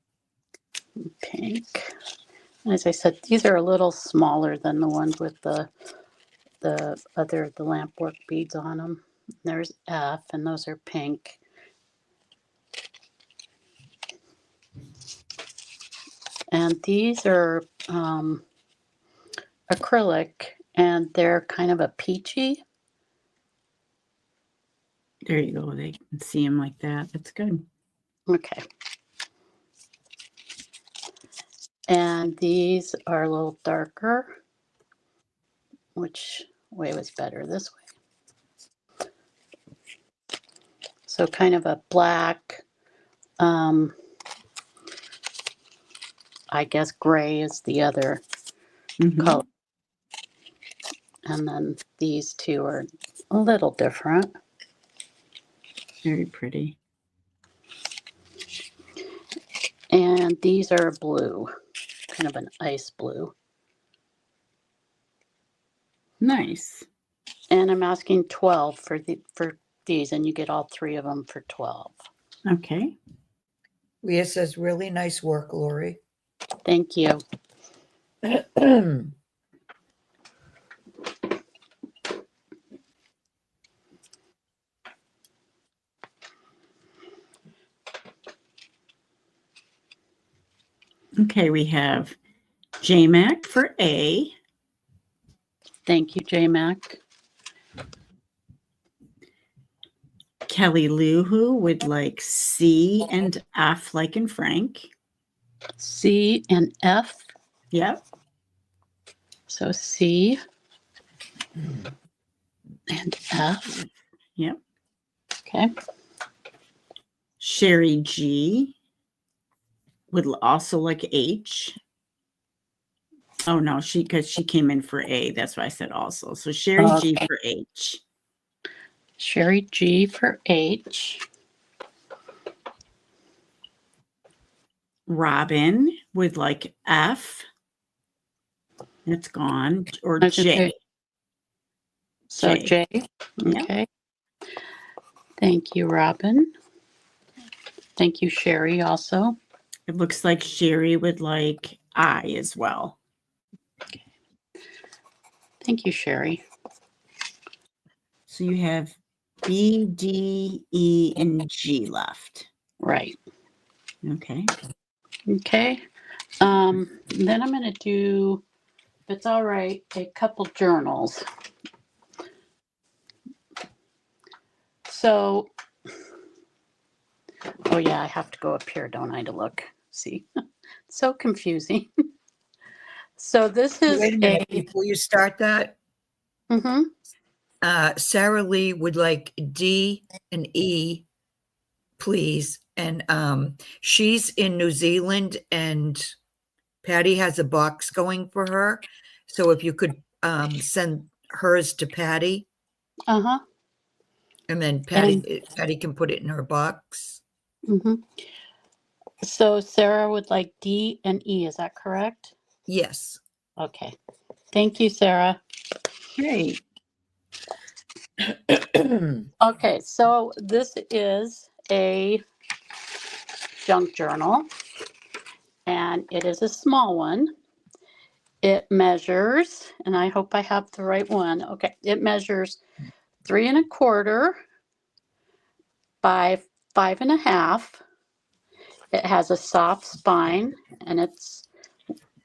Pink. As I said, these are a little smaller than the ones with the lampwork beads on them. There's F, and those are pink. And these are acrylic, and they're kind of a peachy. There you go. They can see them like that. That's good. Okay. And these are a little darker. Which way was better? This way. So kind of a black, I guess gray is the other color. And then these two are a little different. Very pretty. And these are blue, kind of an ice blue. Nice. And I'm asking 12 for these, and you get all 3 of them for 12. Okay. Leah says, really nice work, Lori. Thank you. Okay, we have JMac for A. Thank you, J-Mac. Kelly Luhu would like C and F like in Frank. C and F. Yep. So C and F. Yep. Okay. Sherry G would also like H. Oh no, because she came in for A. That's why I said also. So Sherry G for H. Sherry G for H. Robin would like F. It's gone. Or J. So J. Okay. Thank you, Robin. Thank you, Sherry, also. It looks like Sherry would like I as well. Thank you, Sherry. So you have B, D, E, and G left. Right. Okay. Okay. Then I'm going to do, if it's all right, a couple journals. So, oh yeah, I have to go up here, don't I, to look. See, so confusing. So this is Wait a minute. Before you start that, Sarah Lee would like D and E, please. And she's in New Zealand, and Patty has a box going for her. So if you could send hers to Patty. Uh-huh. And then Patty can put it in her box. So Sarah would like D and E, is that correct? Yes. Okay. Thank you, Sarah. Great. Okay, so this is a junk journal, and it is a small one. It measures, and I hope I have the right one. Okay, it measures 3 1/4 by 5 1/2. It has a soft spine, and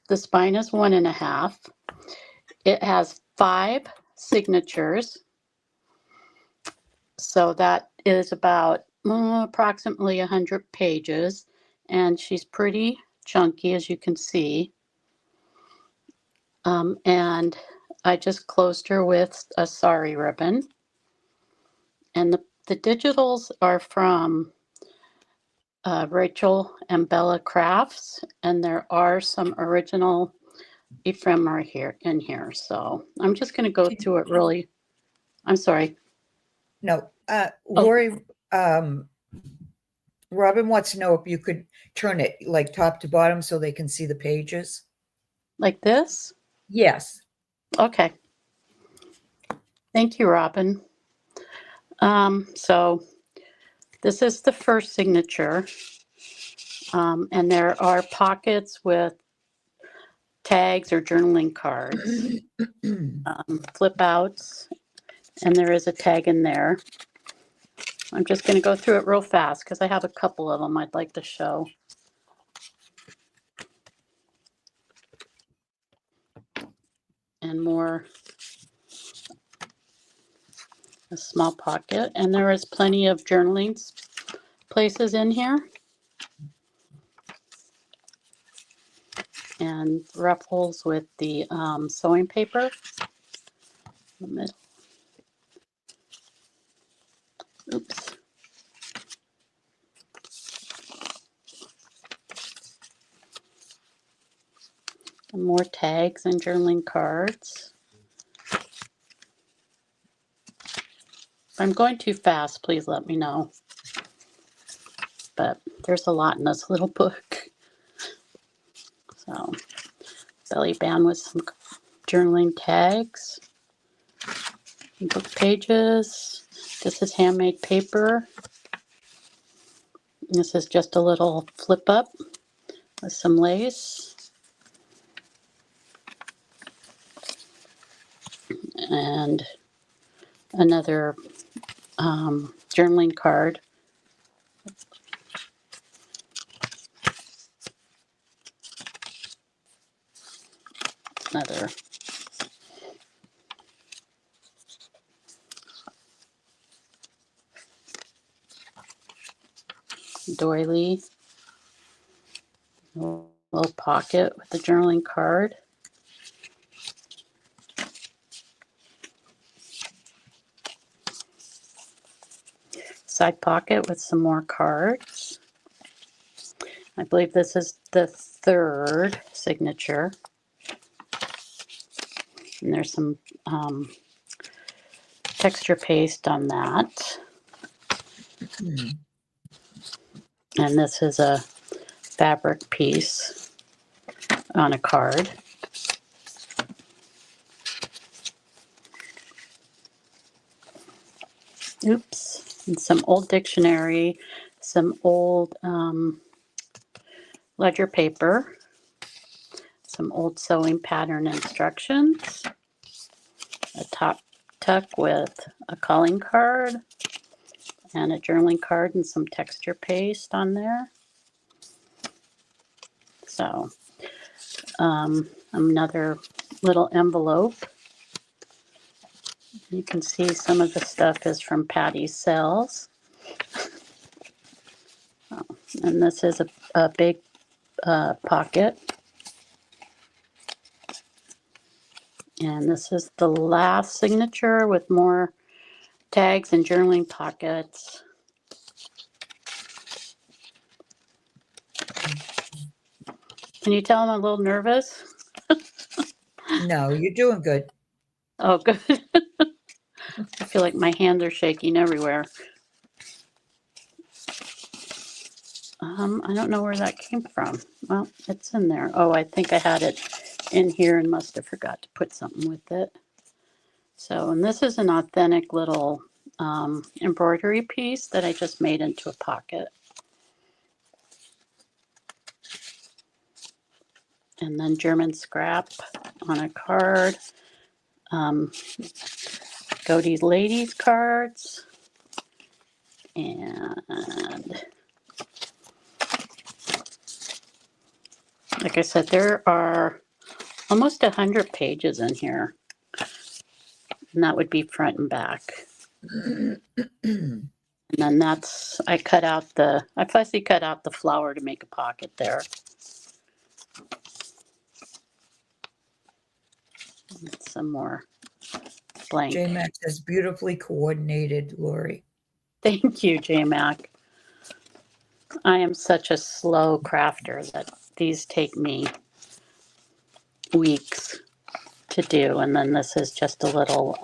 the spine is 1 1/2. It has 5 signatures. So that is about approximately 100 pages, and she's pretty chunky, as you can see. And I just closed her with a sari ribbon. And the digitals are from Rachel and Bella Crafts, and there are some original ephemera in here. So I'm just going to go through it really. I'm sorry. No, Lori, Robin wants to know if you could turn it like top to bottom so they can see the pages. Like this? Yes. Okay. Thank you, Robin. So this is the first signature. And there are pockets with tags or journaling cards, flip outs, and there is a tag in there. I'm just going to go through it real fast because I have a couple of them I'd like to show. And more, a small pocket. And there is plenty of journaling places in here. And ruffles with the sewing paper in the middle. Oops. And more tags and journaling cards. If I'm going too fast, please let me know. But there's a lot in this little book. So, belly band with some journaling tags. Book pages. This is handmade paper. This is just a little flip up with some lace. And another journaling card. Another doily. A little pocket with the journaling card. Side pocket with some more cards. I believe this is the third signature. And there's some texture paste on that. And this is a fabric piece on a card. Oops. And some old dictionary, some old ledger paper, some old sewing pattern instructions, a top tuck with a calling card, and a journaling card and some texture paste on there. So another little envelope. You can see some of the stuff is from Patty's sales. Oh, and this is a big pocket. And this is the last signature with more tags and journaling pockets. Can you tell I'm a little nervous? No, you're doing good. Oh, good. I feel like my hands are shaking everywhere. I don't know where that came from. Well, it's in there. Oh, I think I had it in here and must have forgot to put something with it. So, and this is an authentic little embroidery piece that I just made into a pocket. And then German scrap on a card. Godey's ladies cards. And like I said, there are almost 100 pages in here. And that would be front and back. And then that's, I fussy cut out the flower to make a pocket there. And some more blank. J-Mac says beautifully coordinated, Lori. Thank you, J-Mac. I am such a slow crafter that these take me weeks to do. And then this is just a little,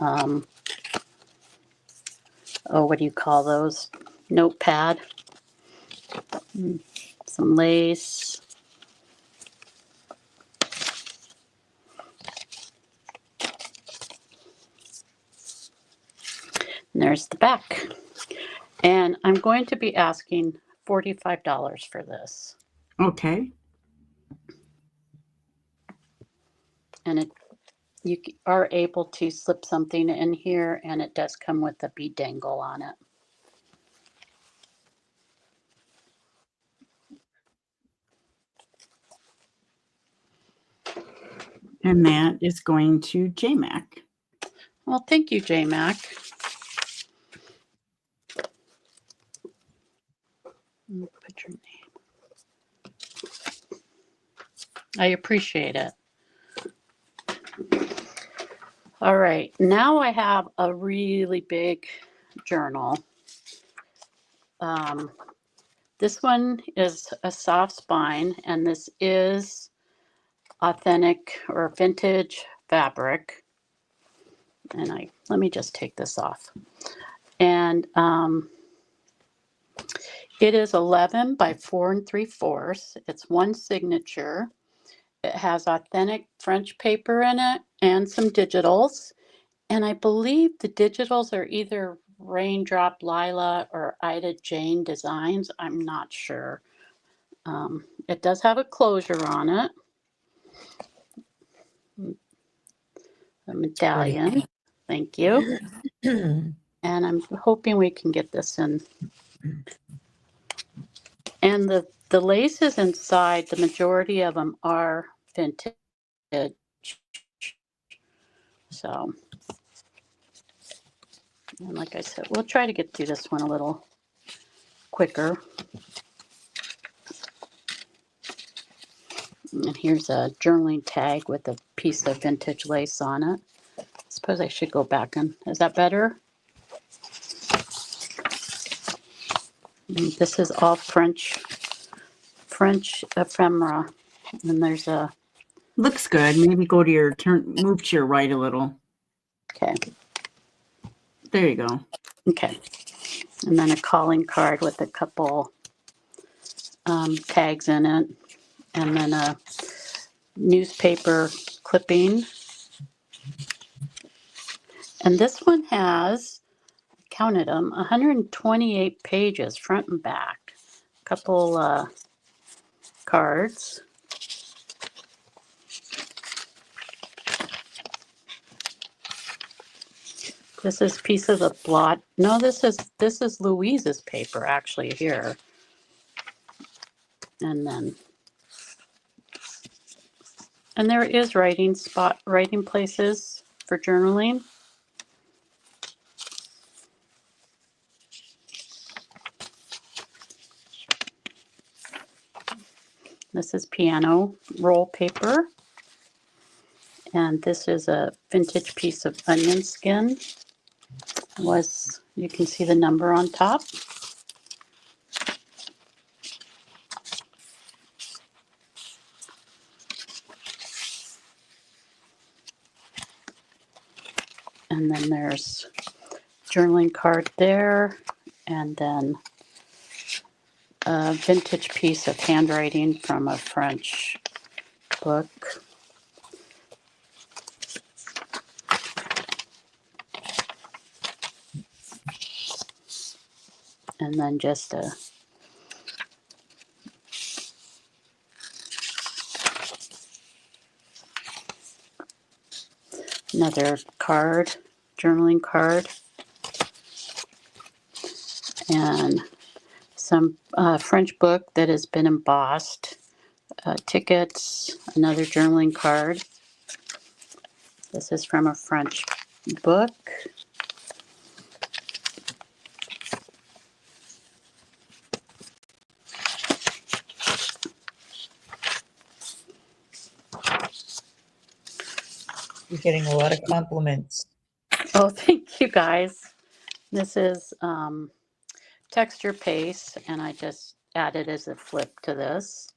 what do you call those? Notepad. Some lace. And there's the back. And I'm going to be asking $45 for this. Okay. And you are able to slip something in here, and it does come with a bead dangle on it. And that is going to J-Mac. Well, thank you, J-Mac. Put your name. I appreciate it. All right, now I have a really big journal. This one is a soft spine, and this is authentic or vintage fabric. And let me just take this off. And it is 11 by 4 3/4. It's one signature. It has authentic French paper in it and some digitals. And I believe the digitals are either Raindrop Lila or Ida Jane designs. I'm not sure. It does have a closure on it. A medallion. Thank you. And I'm hoping we can get this in. And the laces inside, the majority of them are vintage. So, and like I said, we'll try to get through this one a little quicker. And here's a journaling tag with a piece of vintage lace on it. I suppose I should go back and, is that better? And this is all French ephemera. And there's a... Looks good. Maybe go to your move to your right a little. Okay. There you go. Okay. And then a calling card with a couple tags in it. And then a newspaper clipping. And this one has, counted them, 128 pages front and back. A couple cards. This is pieces of blot. No, this is Louise's paper actually here. And there is writing places for journaling. This is piano roll paper. And this is a vintage piece of onion skin. You can see the number on top. And then there's journaling card there, and then a vintage piece of handwriting from a French book. And then just another card, journaling card, and some French book that has been embossed, tickets, another journaling card. This is from a French book. You're getting a lot of compliments. Oh, thank you guys. This is texture paste, and I just added as a flip to this.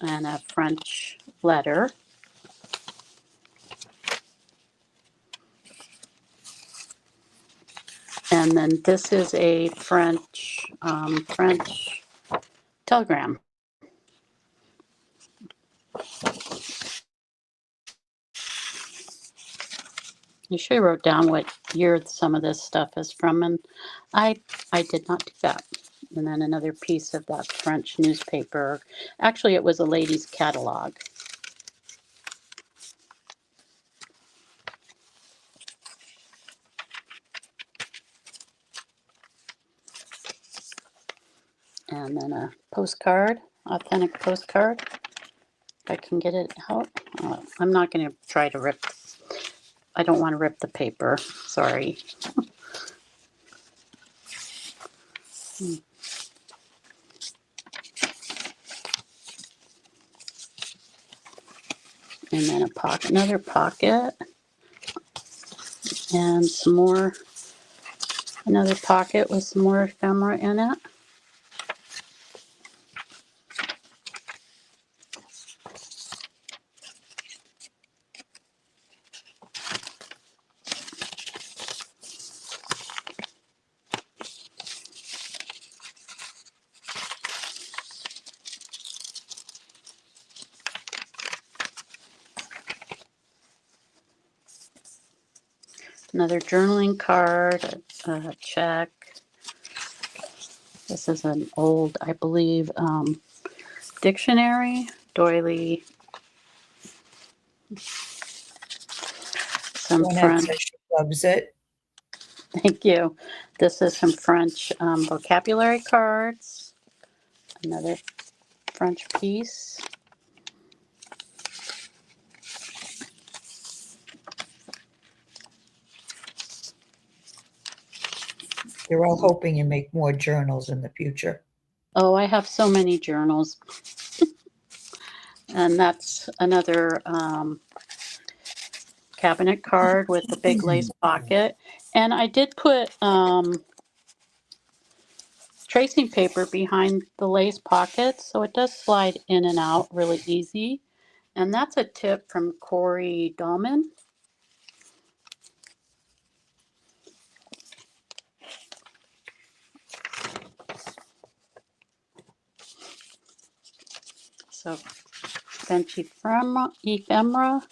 And a French letter. And then this is a French telegram. You should have wrote down what year some of this stuff is from, and I did not do that. And then another piece of that French newspaper. Actually, it was a lady's catalog. And then a postcard, authentic postcard. If I can get it out. I'm not going to try to rip. I don't want to rip the paper. Sorry. And then another pocket. And some more, another pocket with some more ephemera in it. Another journaling card, a check. This is an old, I believe, dictionary, doily. Some One French. says she loves it. Thank you. This is some French vocabulary cards. Another French piece. You're all hoping you make more journals in the future. Oh, I have so many journals. And that's another cabinet card with the big lace pocket. And I did put tracing paper behind the lace pockets, so it does slide in and out really easy. And that's a tip from Corey Dahlman. So French ephemera.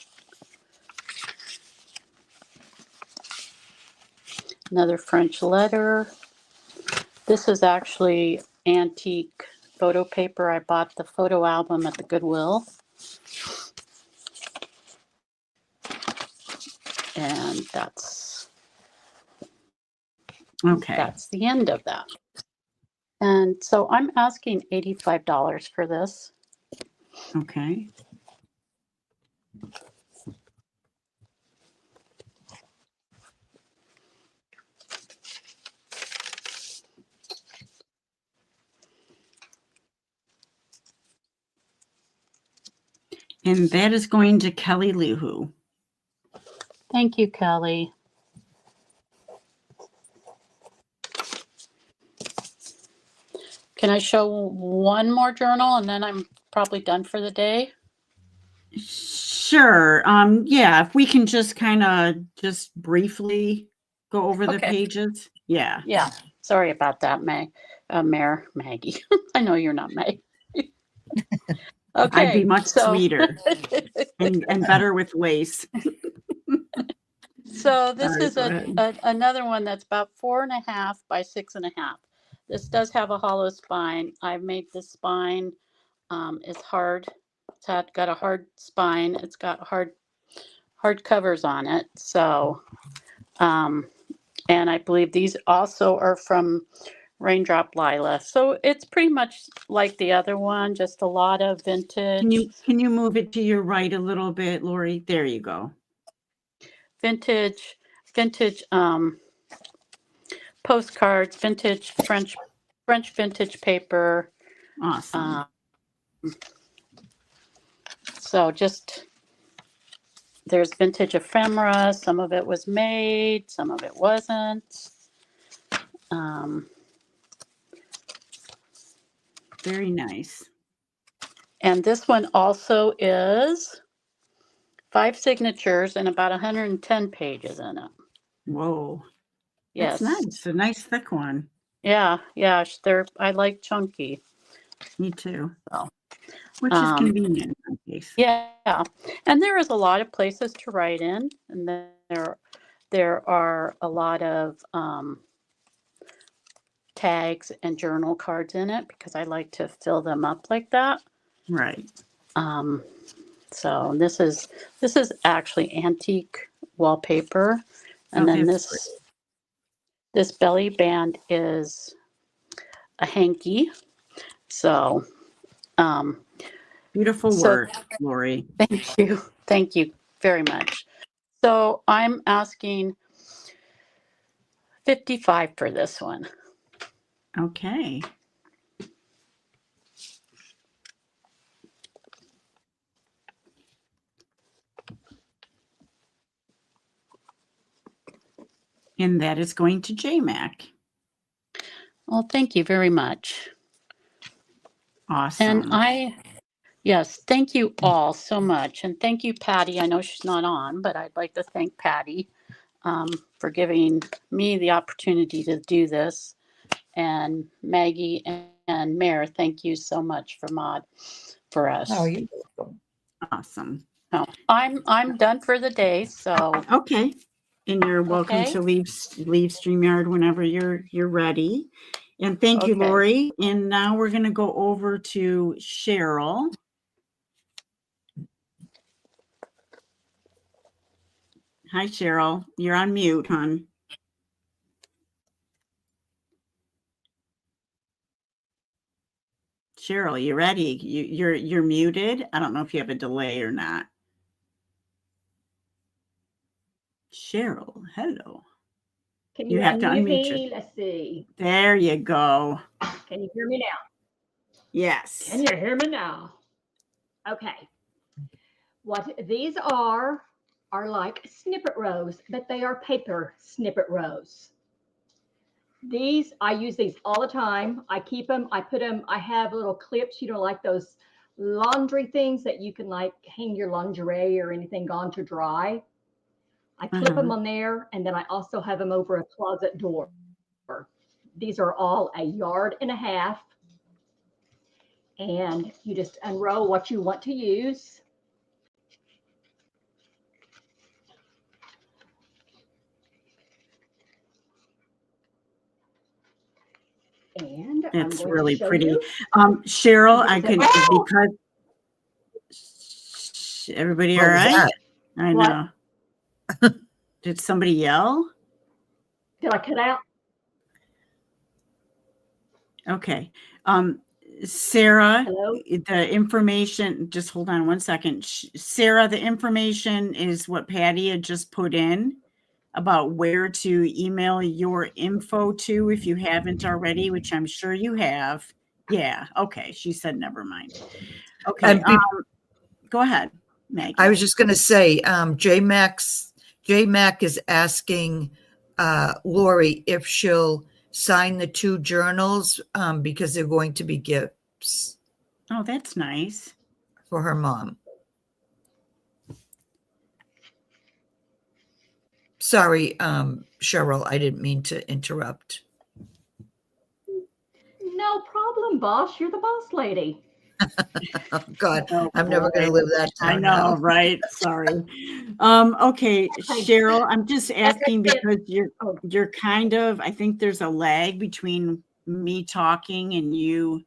Another French letter. This is actually antique photo paper. I bought the photo album at the Goodwill. And that's Okay. the end of that. And so I'm asking $85 for this. Okay. And that is going to Kelly Luhu. Thank you, Kelly. Can I show one more journal and then I'm probably done for the day? Sure. Yeah, if we can just kind of just briefly go over the Okay. pages. Yeah. Yeah. Sorry about that, Maggie. I know you're not Meg. Okay. I'd be much sweeter and better with lace. So this Sorry, is go ahead. another one that's about 4.5 by 6.5. This does have a hollow spine. I've made this spine. It's hard. It's got a hard spine. It's got hard covers on it. So, and I believe these also are from Raindrop Lila. So it's pretty much like the other one, just a lot of vintage. Can you move it to your right a little bit, Lori? There you go. Vintage postcards, vintage French vintage paper. Awesome. So just there's vintage ephemera. Some of it was made, some of it wasn't. Very nice. And this one also is 5 signatures and about 110 pages in it. Whoa. Yes. That's nice. A nice thick one. Yeah. I like chunky. Me too. So, which is convenient in some case. Yeah. And there is a lot of places to write in. And there are a lot of tags and journal cards in it because I like to fill them up like that. Right. So this is actually antique wallpaper, and then this belly band is a hanky. So beautiful work, Lori. Thank you very much. So I'm asking $55 for this one. Okay. And that is going to JMac. Well, thank you very much. Awesome. And yes, thank you all so much. And thank you, Patty. I know she's not on, but I'd like to thank Patty for giving me the opportunity to do this. And Maggie and Mare, thank you so much for mod for us. Oh, you're welcome. Awesome. Oh, I'm done for the day. So okay. And you're welcome Okay. to leave StreamYard whenever you're ready. And thank you, Okay. Lori. And now we're going to go over to Cheryl. Hi, Cheryl. You're on mute, hon. Cheryl, you ready? You're muted. I don't know if you have a delay or not. Cheryl, hello. Can You have to unmute me? Let's see. There you go. Can you hear me now? Yes. Can you hear me now? Okay. What these are like snippet rows, but they are paper snippet rows. These, I use these all the time. I keep them, I put them, I have little clips, like those laundry things that you can like hang your lingerie or anything gone to dry. I clip them on there, and then I also have them over a closet door. These are all 1.5 yards. And you just unroll what you want to use. And it's really pretty. Cheryl, I could, because everybody all right? I know. Did somebody yell? Did I cut out? Okay. Sarah, Hello? the information, just hold on 1 second. Sarah, the information is what Patty had just put in about where to email your info to if you haven't already, which I'm sure you have. Yeah. Okay. She said, never mind. Okay. And be- Go ahead, Maggie. I was just going to say, J-Mac is asking Lori if she'll sign the 2 journals because they're going to be gifts Oh, that's nice. for her mom. Sorry, Cheryl, I didn't mean to interrupt. No problem, boss. You're the boss lady. Oh, God, Oh, I'm never going to live that down. I know, now. right? Sorry. Okay, Cheryl, I'm just asking because you're kind of, I think there's a lag between me talking and you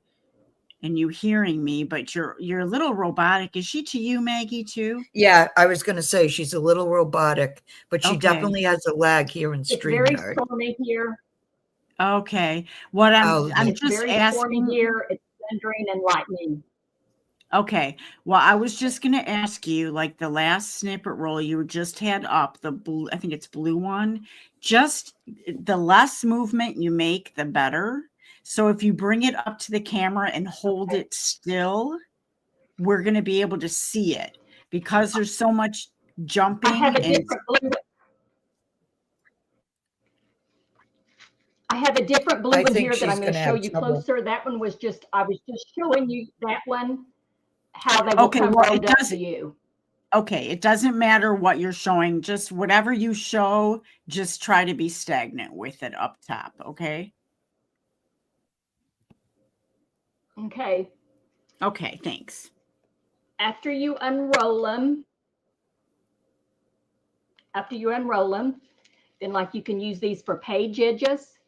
hearing me, but you're a little robotic. Is she to you, Maggie, too? Yeah, I was going to say she's a little robotic, but she Okay. definitely has a lag here in It's very StreamYard. stormy here. Okay. What I'm It's just very asking stormy here. It's thundering and lightning. Okay. Well, I was just going to ask you, like the last snippet roll you just had up, the blue, I think it's blue one, just the less movement you make, the better. So if you bring it up to the camera and hold it still, we're going to be able to see it because there's so much jumping. I have a different blue. I have a different blue I one think here that I'm she's going to gonna show have you trouble. closer. That one was just, I was just showing you that one, how they will Okay, come well, rolled up to you. Okay, it doesn't matter what you're showing, just whatever you show, just try to be stagnant with it up top, okay? Okay. Okay, thanks. After you unroll them, then like you can use these for page edges.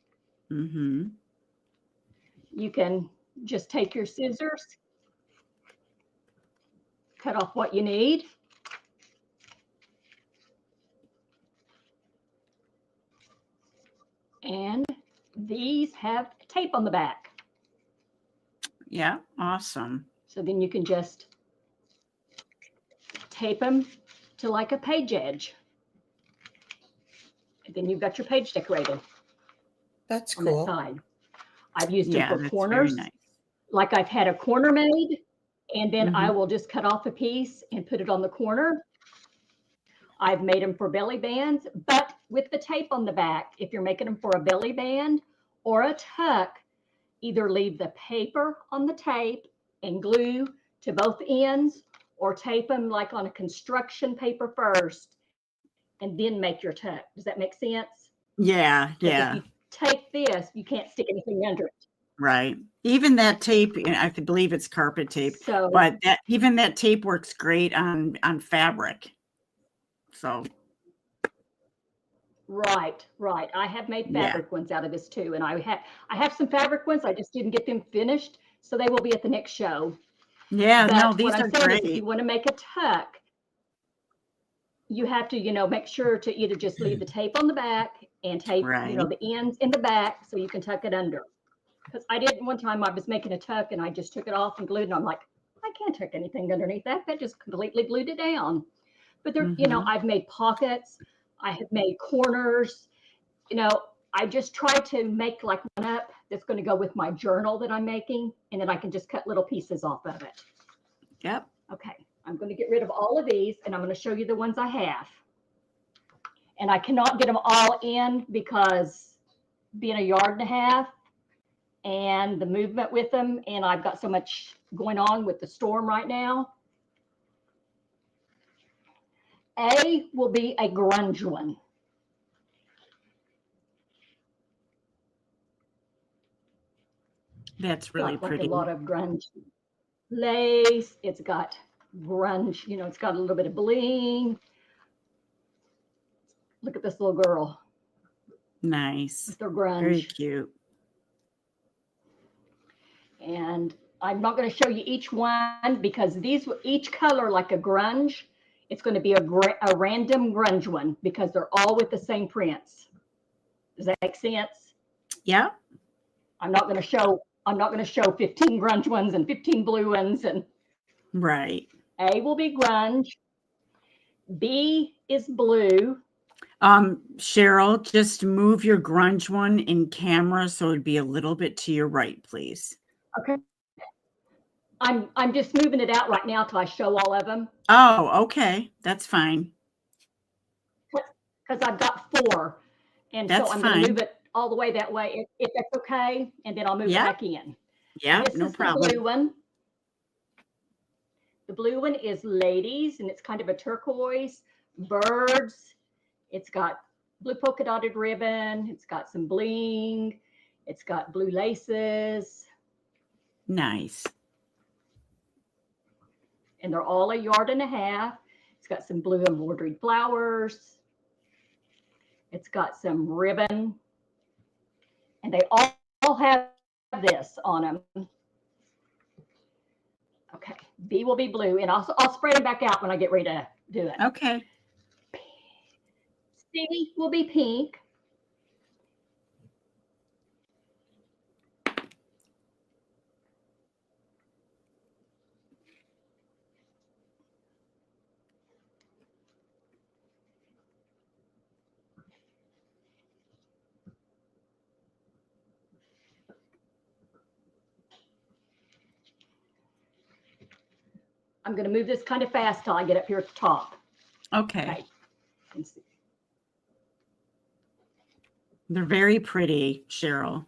Mm-hmm. You can just take your scissors, cut off what you need. And these have tape on the back. Yeah, awesome. So then you can just tape them to like a page edge. And then you've got your page decorated. That's on that cool. side. I've used Yeah, them for that's corners. very nice. Like I've had a corner made, and then I Mhm. will just cut off a piece and put it on the corner. I've made them for belly bands, but with the tape on the back, if you're making them for a belly band or a tuck, either leave the paper on the tape and glue to both ends, or tape them like on a construction paper first and then make your tuck. Does that make sense? Yeah, 'Cause yeah, if you tape this, you can't stick anything under it. right. Even that tape, I believe it's carpet tape, So but even that tape works great on fabric. So right. I have made Yeah. fabric ones out of this too, and I have some fabric ones. I just didn't get them finished, so they will be at the next show. yeah, no, But these what are I'm saying is, if great. you want to make a tuck, you have to, make sure to either just leave the tape on the back and tape, Right. the ends in the back so you can tuck it under. Because I did one time, I was making a tuck and I just took it off and glued, and I'm like, I can't tuck anything underneath that. That just completely glued it down. But there, Mhm. I've made pockets, I have made corners. I just try to make like one up that's going to go with my journal that I'm making, and then I can just cut little pieces off of it. Yep. Okay, I'm going to get rid of all of these, and I'm going to show you the ones I have. And I cannot get them all in because being a yard and a half and the movement with them, and I've got so much going on with the storm right now. A will be a grunge one. That's really Like pretty. a lot of grunge lace. It's got grunge, it's got a little bit of bling. Look at this little girl Nice. with her grunge. Very cute. And I'm not going to show you each one because each color, like a grunge, It's going to be a random grunge one because they're all with the same prints. Does that make sense? Yeah. I'm not going to show 15 grunge ones and 15 blue ones. And Right. A will be grunge. B is blue. Cheryl, just move your grunge one in camera so it'd be a little bit to your right, please. Okay. I'm just moving it out right now till I show all of them. Oh, okay. That's fine. Because I've got 4. And That's so I'm going to fine. move it all the way that way, if that's okay. And then I'll move it Yeah. back in. Yeah, This no is problem. the blue one. The blue one is ladies, and it's kind of a turquoise. Birds. It's got blue polka dotted ribbon. It's got some bling. It's got blue laces. Nice. And they're all 1.5 yards. It's got some blue embroidered flowers. It's got some ribbon. And they all have this on them. Okay, B will be blue, and I'll spread them back out when I get ready to do it. Okay. C will be pink. I'm going to move this kind of fast till I get up here at the top. Okay. Okay. They're very pretty, Cheryl.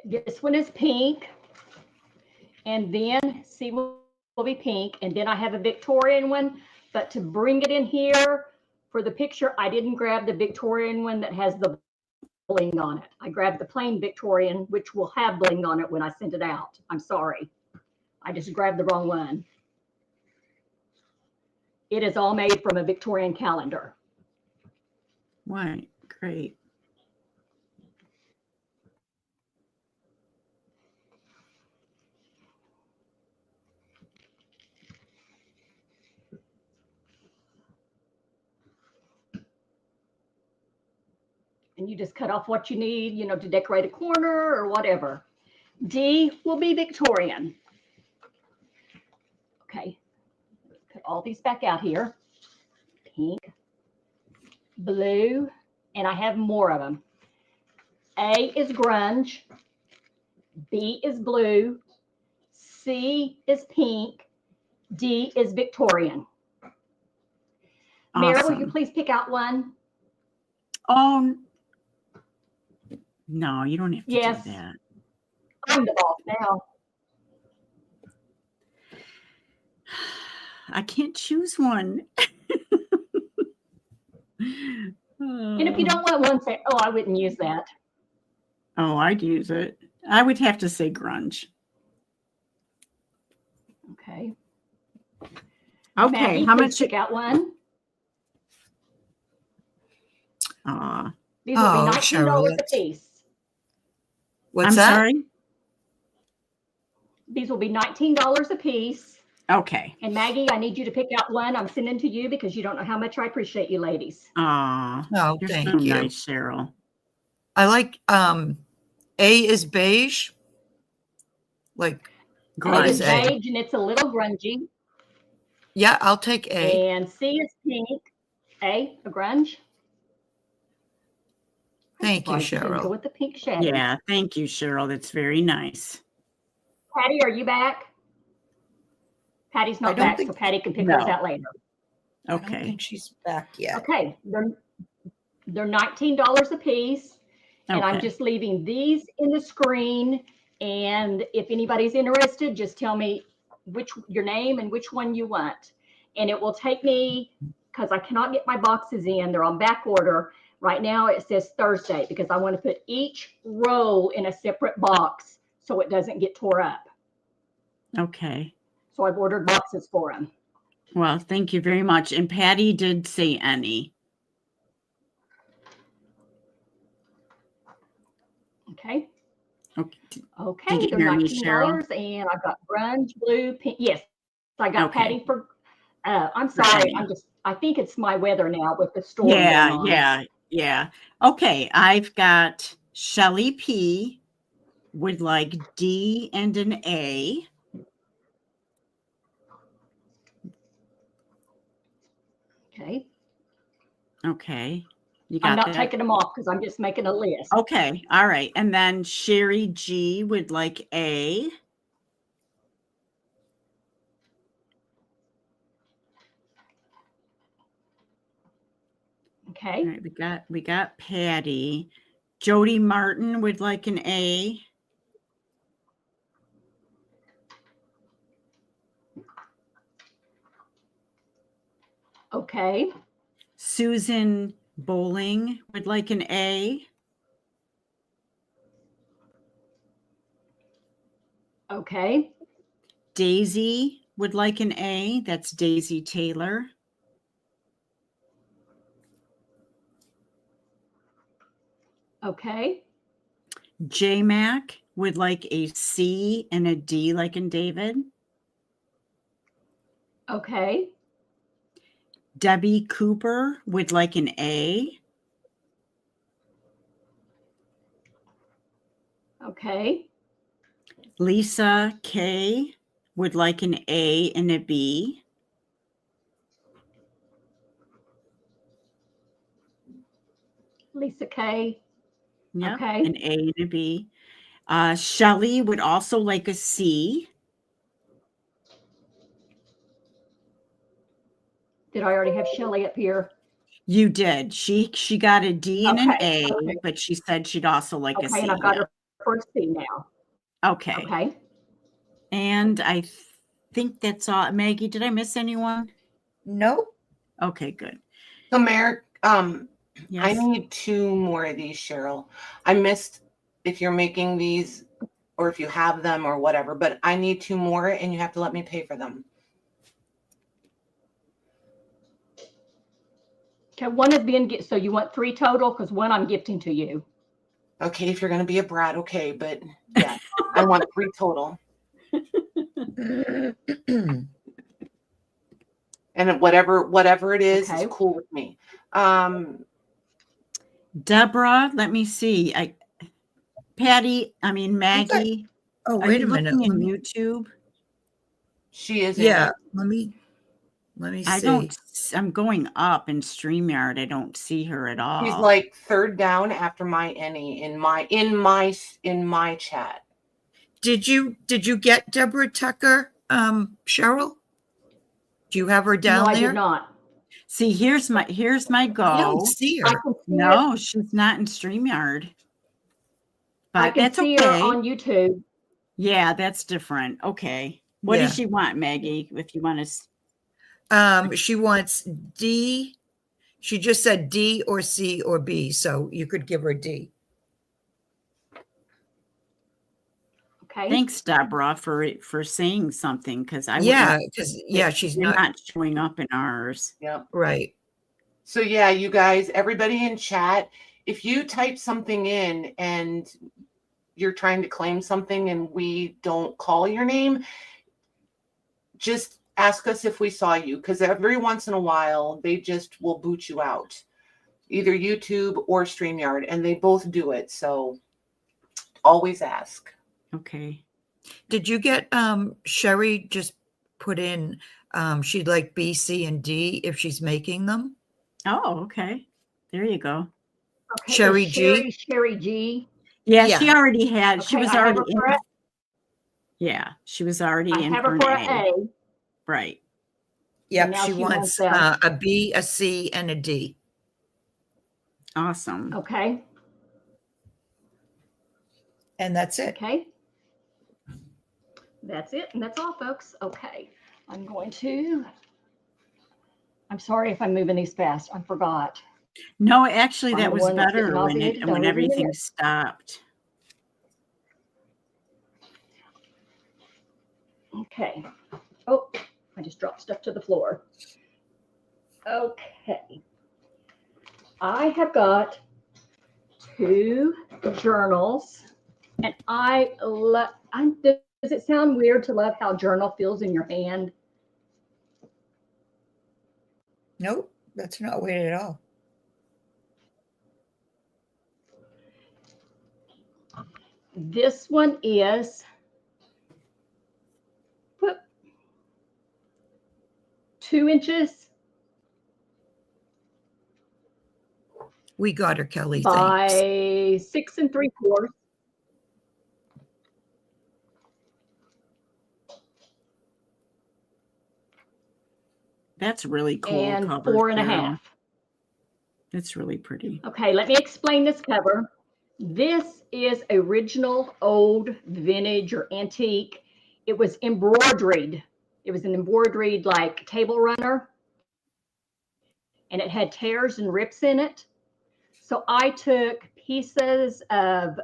This one is pink. And then C will be pink. And then I have a Victorian one. But to bring it in here for the picture, I didn't grab the Victorian one that has the bling on it. I grabbed the plain Victorian, which will have bling on it when I send it out. I'm sorry. I just grabbed the wrong one. It is all made from a Victorian calendar. Right. Great. And you just cut off what you need, you know, to decorate a corner or whatever. D will be Victorian. Okay, put all these back out here. Pink, blue, and I have more of them. A is grunge. B is blue. C is pink. D is Victorian. Mary, will you Awesome. please pick out one? Oh, no, you don't have to Yes. do that. I'm the boss now. I can't choose one. And if you don't want one, say, oh, I wouldn't use that. Oh, I'd use it. I would have to say grunge. Okay. Okay, Maggie, how please much? pick out one. These will Oh, be $19 Cheryl, a piece. What's I'm that? sorry. These will be $19 a piece. Okay. And Maggie, I need you to pick out one. I'm sending to you because you don't know how much I appreciate you ladies. Oh, Oh, you're thank so you. nice, Cheryl. I like A is beige. Like Grunge. It's is A? beige and it's a little grungy. Yeah, I'll take A. And C is pink. A grunge. Thank you, Surprised you didn't go Cheryl. with the pink shadow. Yeah, thank you, Cheryl. That's very nice. Patty, are you back? Patty's I not don't back, so think- Patty can pick No. hers out later. I don't Okay. think she's back yet. Okay, they're $19 a piece. And I'm Okay. just leaving these in the screen. And if anybody's interested, just tell me your name and which one you want. And it will take me, because I cannot get my boxes in, they're on back order. Right now it says Thursday because I want to put each roll in a separate box so it doesn't get tore up. Okay. So I've ordered boxes for them. Well, thank you very much. And Patty did say any. Okay. Okay. Okay, Did you they're hear me, $19 and I've got grunge, blue, pink. Yes, I got Okay. Patty for I'm sorry. I think it's my weather now with the storm going on. Yeah. Okay, I've got Shelly P would like D and an A. Okay. Okay. You I'm got not that? taking them off because I'm just making a list. Okay. All right. And then Sherry G would like A. Okay. All right, we got Patty. Jody Martin would like an A. Okay. Susan Bowling would like an A. Okay. Daisy would like an A. That's Daisy Taylor. Okay. J Mac would like a C and a D like in David. Okay. Debbie Cooper would like an A. Okay. Lisa K would like an A and a B. Lisa K. Yeah, Okay. an A and a B. Shelly would also like a C. Did I already have Shelly up here? You did. She got a D and an Okay, A, okay. but she said she'd also like a Okay, C. and I've got her for a C now. Okay. Okay. And I think that's all. Maggie, did I miss anyone? Nope. Okay, good. So, Mayor, I Yes. need 2 more of these, Cheryl. I missed if you're making these or if you have them or whatever, but I need 2 more and you have to let me pay for them. Okay, one is being so you want 3 total because one I'm gifting to you. Okay, if you're going to be a brat, okay, but yeah, I want 3 total. And whatever it is cool with me. Deborah, let me see. Maggie. Oh, are wait you a minute. looking in YouTube? She is. Yeah. Let me see. I'm going up in StreamYard. I don't see her at all. She's like 3rd down after my Any in my chat. Did you get Deborah Tucker, Cheryl? Do you have her down No, I there? did not. See, here's my go. I don't see her. No, she's not in StreamYard. But I can that's see okay. her on YouTube. Yeah, that's different. Okay. What does she want, Maggie? If you want to. She wants D. She just said D or C or B, so you could give her D. Okay. Thanks, Deborah, for saying something because she's not showing up in ours. Yep. Right. So yeah, you guys, everybody in chat, if you type something in and you're trying to claim something and we don't call your name, just ask us if we saw you, because every once in a while they just will boot you out, either YouTube or StreamYard, and they both do it. So always ask. Okay. Did you get Sherry just put in she'd like B, C, and D if she's making them? Oh, okay. There you go. Okay. Sherry G. Sherry G. Yeah, she already had. Okay, she was I have already her in. for Yeah, she was already I in have for her an for A. an A. Right. Yep, now she she wants wants a B, a C, and a D. Awesome. Okay. And that's it. Okay. That's it. And that's all, folks. Okay. I'm sorry if I'm moving these fast. I forgot. No, actually, I'm that the was one that's better getting nauseated. Don't when even everything minute. stopped. Okay. Oh, I just dropped stuff to the floor. Okay. I have got 2 journals, and does it sound weird to love how journal feels in your hand? Nope, that's not weighted at all. This one is 2 inches We got her, Kelly. by Thanks. 6 3/4. That's really cool. And cover, 4 Cheryl. 1/2. That's really pretty. Okay, let me explain this cover. This is original old vintage or antique. It was embroidered. It was an embroidered like table runner. And it had tears and rips in it. So I took pieces of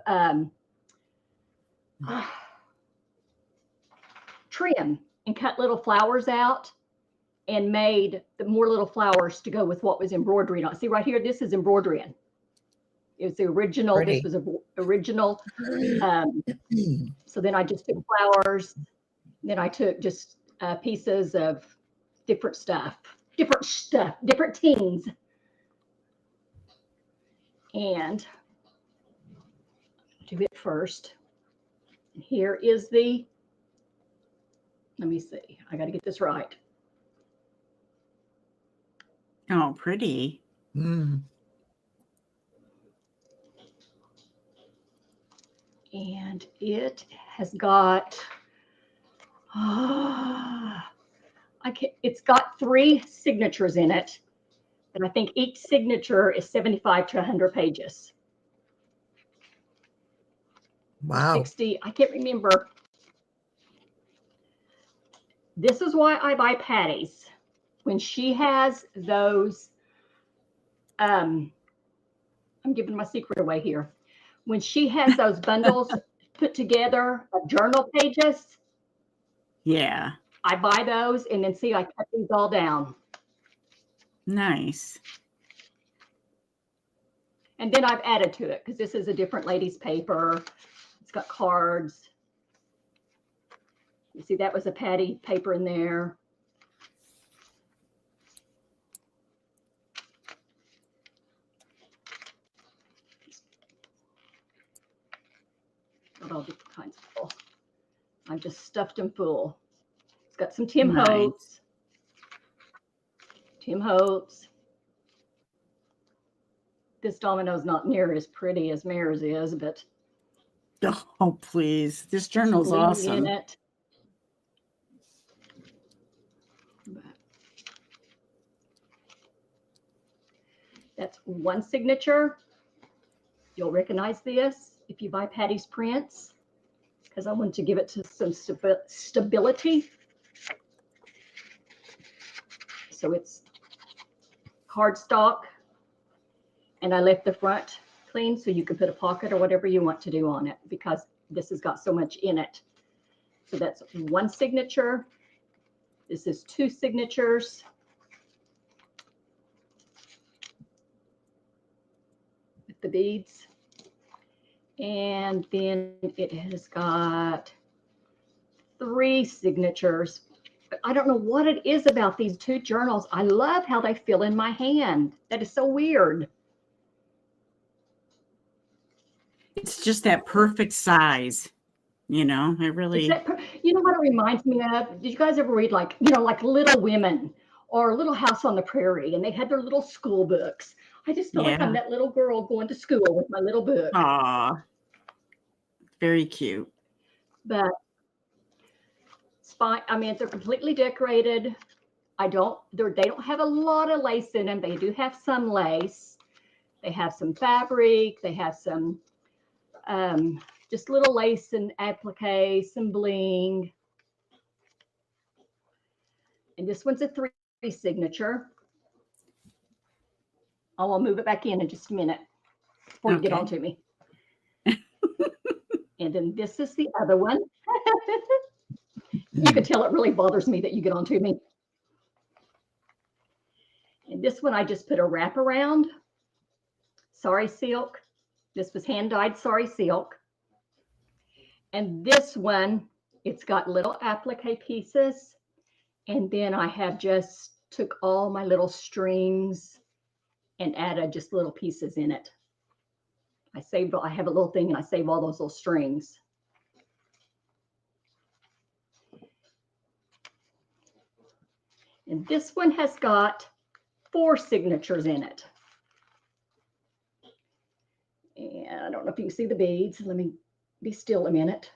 trim and cut little flowers out and made more little flowers to go with what was embroidered on. See right here, this is embroidery. It was the original. Pretty. This was original. So then I just took flowers. Then I took just pieces of different teens. And do it first. Here is the, let me see, I got to get this right. Oh, pretty. Mm. And it has got, it's got 3 signatures in it. And I think each signature is 75 to 100 pages. Wow. 60, I can't remember. This is why I buy Patty's. When she has those, I'm giving my secret away here. When she has those bundles put together of journal pages, Yeah. I buy those and then see, I cut these all down. Nice. And then I've added to it because this is a different lady's paper. It's got cards. You see, that was a Patty paper in there. Got all different kinds of full. I've just stuffed them full. It's got some Tim Nice. Holtz. Tim Holtz. This domino's not near as pretty as Mare's is, but Oh, please. This journal's bling awesome. in it. That's 1 signature. You'll recognize this if you buy Patty's prints, because I want to give it to some stability. So it's cardstock, and I left the front clean so you can put a pocket or whatever you want to do on it because this has got so much in it. So that's 1 signature. This is 2 signatures. With the beads. And then it has got 3 signatures. But I don't know what it is about these 2 journals. I love how they feel in my hand. That is so weird. It's just that perfect size. You know, it really. You know what it reminds me of? Did you guys ever read like Little Women or Little House on the Prairie? And they had their little school books. I just feel like I'm that little girl going to school with my little book. Aw. Very cute. But it's fine. I mean, they're completely decorated. They don't have a lot of lace in them. They do have some lace. They have some fabric. They have some just little lace and applique, some bling. And this one's a 3 signature. I'll move it back in just a minute before you get on to me. And then this is the other one. You can tell it really bothers me that you get on to me. And this one, I just put a wrap around. Sari silk. This was hand-dyed sari silk. And this one, it's got little applique pieces. And then I have just took all my little strings and added just little pieces in it. I have a little thing and I save all those little strings. And this one has got 4 signatures in it. And I don't know if you can see the beads. Let me be still a minute.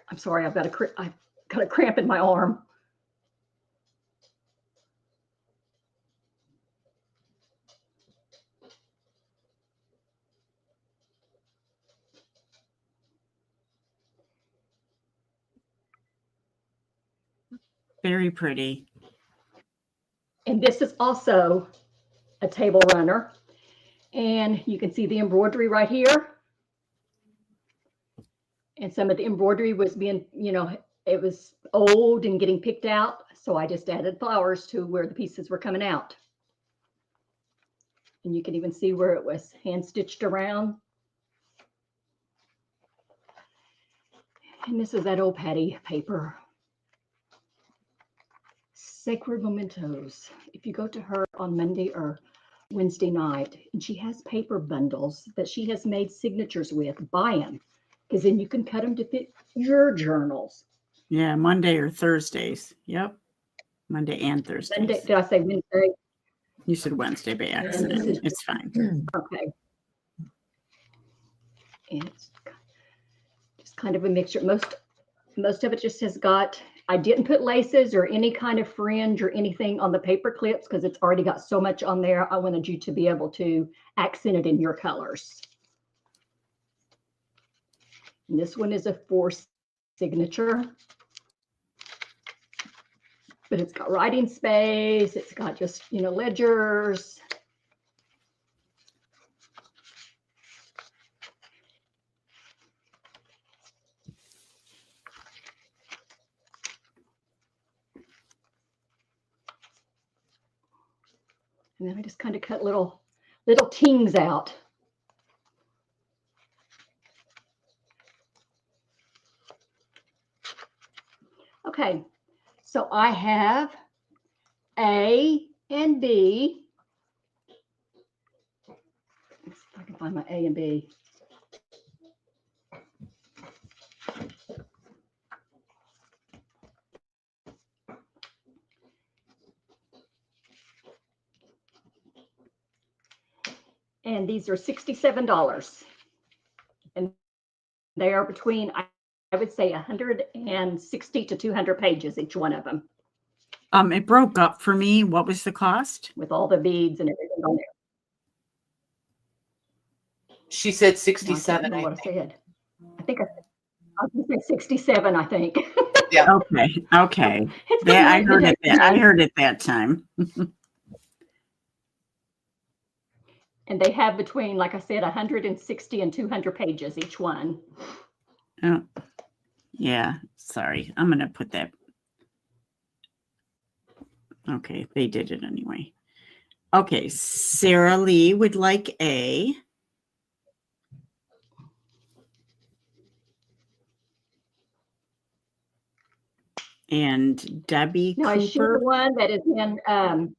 I'm sorry, I've got a cramp in my arm. Very pretty. And this is also a table runner. And you can see the embroidery right here. And some of the embroidery was being, it was old and getting picked out. So I just added flowers to where the pieces were coming out. And you can even see where it was hand stitched around. And this is that old Patty paper. SacredMementos. If you go to her on Monday or Wednesday night, and she has paper bundles that she has made signatures with, buy them, because then you can cut them to fit your journals. Yeah, Monday or Thursdays. Yep. Monday and Thursdays. Monday, did I say Wednesday? You said Wednesday by accident. It's fine. Okay. And it's just kind of a mixture. Most of it just has got, I didn't put laces or any kind of fringe or anything on the paper clips because it's already got so much on there. I wanted you to be able to accent it in your colors. And this one is a 4 signature. But it's got writing space. It's got just, ledgers. And then I just kind of cut little tings out. Okay, so I have A and B. Let's see if I can find my A and B. And these are $67. And they are between, I would say, 160 to 200 pages, each one of them. It broke up for me. What was the cost? With all the beads and everything on there. She said I 67. don't know I what I think. said. I think I was going to say 67, I think. Yeah. Okay. It's been I late heard it. today. I heard it that time. And they have between, like I said, 160 and 200 pages each one. Oh, yeah. Sorry. I'm going to put that. Okay. They did it anyway. Okay. Sarah Lee would like A. And Debbie Now, is she the Cooper, one that is in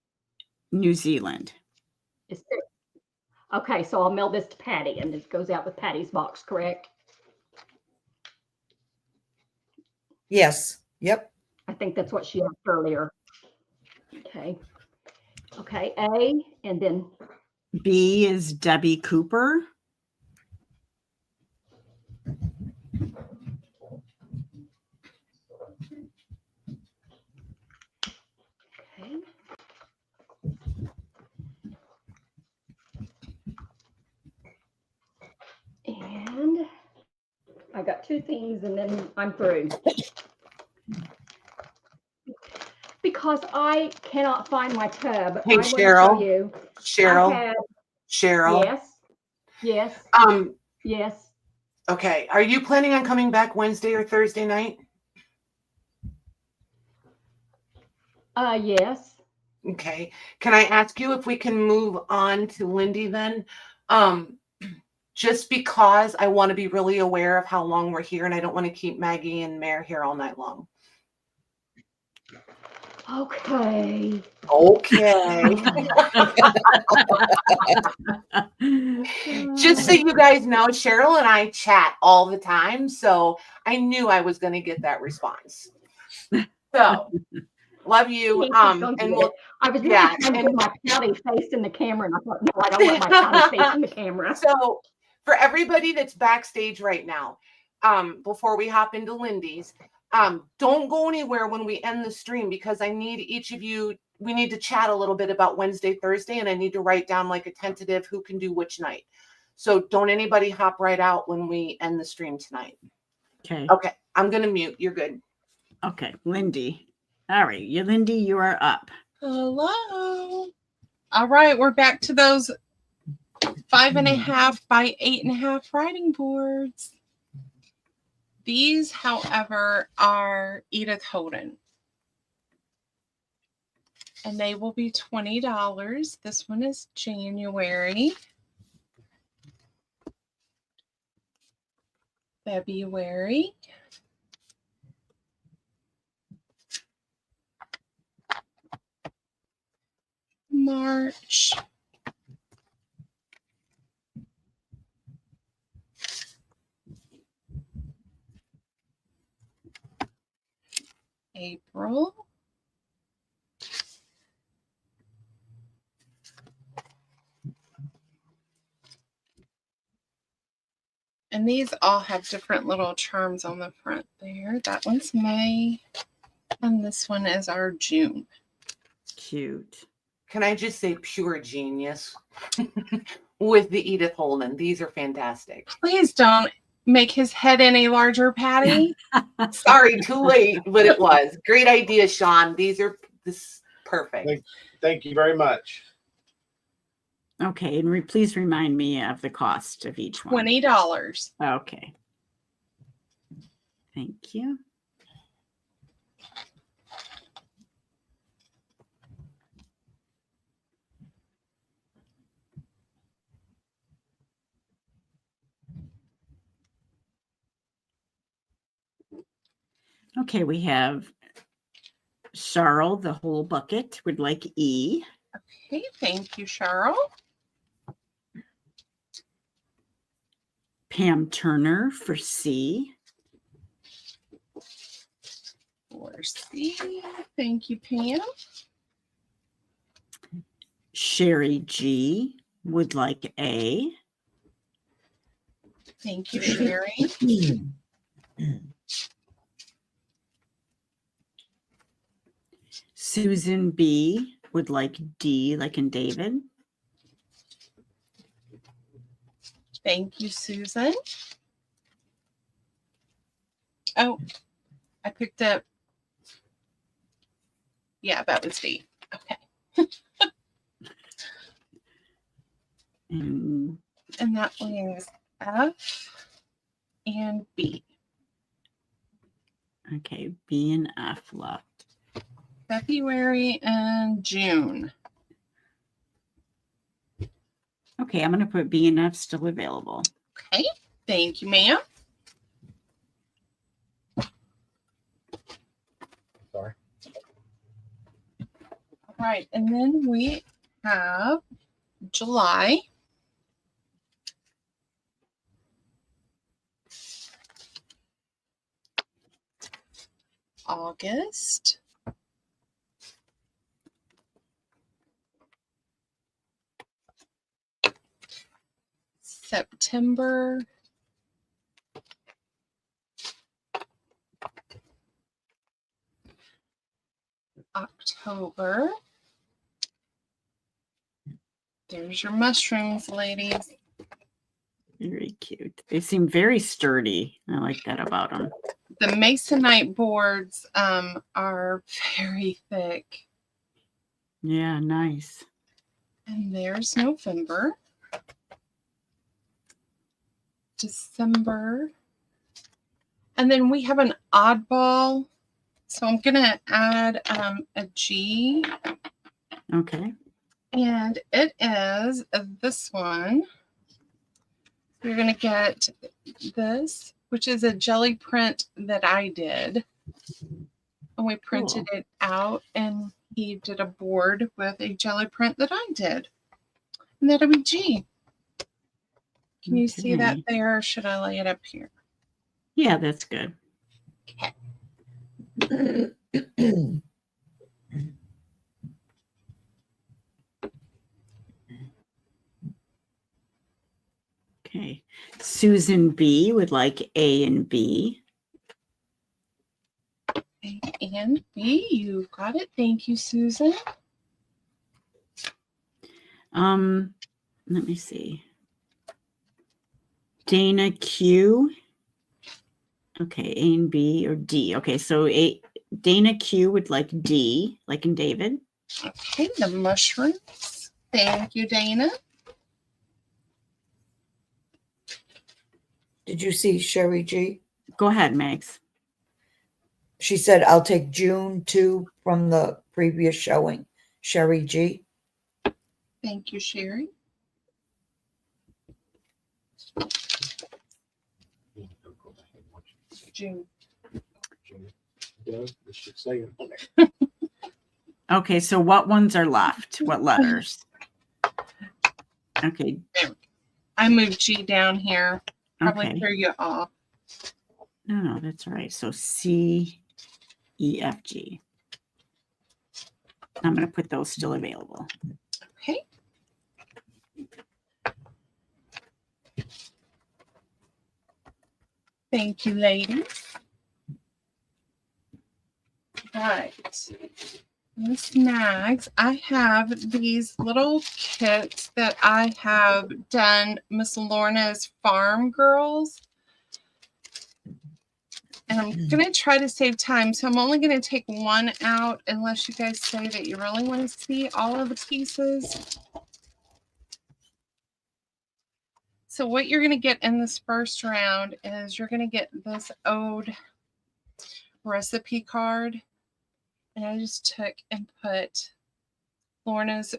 New Zealand. Okay, so I'll mail this to Patty, and it goes out with Patty's box, correct? Yes. Yep. I think that's what she asked earlier. Okay. Okay, A, and then B is Debbie Cooper. okay. And I got 2 things, and then I'm through. Because I cannot find my tub. Hey, I want to Cheryl. show you. Cheryl. I had, Cheryl. yes. Yes. Okay. Are you planning on coming back Wednesday or Thursday night? Yes. Okay. Can I ask you if we can move on to Lindy then? Just because I want to be really aware of how long we're here, and I don't want to keep Maggie and Mare here all night long. Okay. Okay. Just so you guys know, Cheryl and I chat all the time, so I knew I was going to get that response. So, love you. And we'll, I was really yeah, trying to and- get my pouty face in the camera, and I thought, no, I don't want my pouty face in the camera. So, for everybody that's backstage right now, before we hop into Lindy's, don't go anywhere when we end the stream, because I need each of you, we need to chat a little bit about Wednesday, Thursday, and I need to write down like a tentative who can do which night. So don't anybody hop right out when we end the stream tonight. Okay. Okay, I'm going to mute. You're good. Okay, Lindy. All right, Lindy, you are up. Hello. All right, we're back to those 5.5 by 8.5 writing boards. These, however, are Edith Holden, and they will be $20. This one is January, February, March, April, and these all have different little charms on the front there. That one's May, and this one is our June. Cute. Can I just say pure genius with the Edith Holden? These are fantastic. Please don't make his head any larger, Patty. Sorry, too late, but it was. Great idea, Sean. These are perfect. Thank you very much. Okay, and please remind me of the cost of each one. $20. Okay. Thank you. Okay, we have Cheryl, the whole bucket, would like E. Okay, thank you, Cheryl. Pam Turner for C. For C, thank you, Pam. Sherry G would like A. Thank you, Sherry. Susan B would like D, like in David. Thank you, Susan. Oh, I picked up. Yeah, that was D. Okay. And that leaves F and B. okay, B and F left. February and June. Okay, I'm going to put B and F still available. Okay, thank you, ma'am. Sorry. All right, and then we have July. August. September. October. There's your mushrooms, ladies. Very cute. They seem very sturdy. I like that about them. The masonite boards are very thick. Yeah, nice. And there's November. December. And then we have an oddball. So I'm going to add a G. Okay. And it is this one. You're going to get this, which is a jelly print that I did. and we printed Cool. it out, and he did a board with a jelly print that I did. And that'll be G. Can you see that Okay. there? Or should I lay it up here? Yeah, that's good. Okay. Okay. Susan B would like A and B. A and B, you got it. Thank you, Susan. Let me see. Dana Q. Okay, A and B or D. Okay, so Dana Q would like D, like in David. Okay, the mushrooms. Thank you, Dana. Did you see Sherry G? Go ahead, Max. She said, I'll take June 2 from the previous showing. Sherry G. Thank you, Sherry. June. Okay, so what ones are left? What letters? Okay. I moved G down here. Probably Okay. threw you off. No, that's all right. So C, E, F, G. I'm going to put those still available. Okay. Thank you, ladies. Right. The snags. I have these little kits that I have done Miss Lorna's Farm Girls. And I'm going to try to save time. So I'm only going to take one out unless you guys say that you really want to see all of the pieces. So what you're going to get in this first round is you're going to get this ode recipe card. And I just took and put Lorna's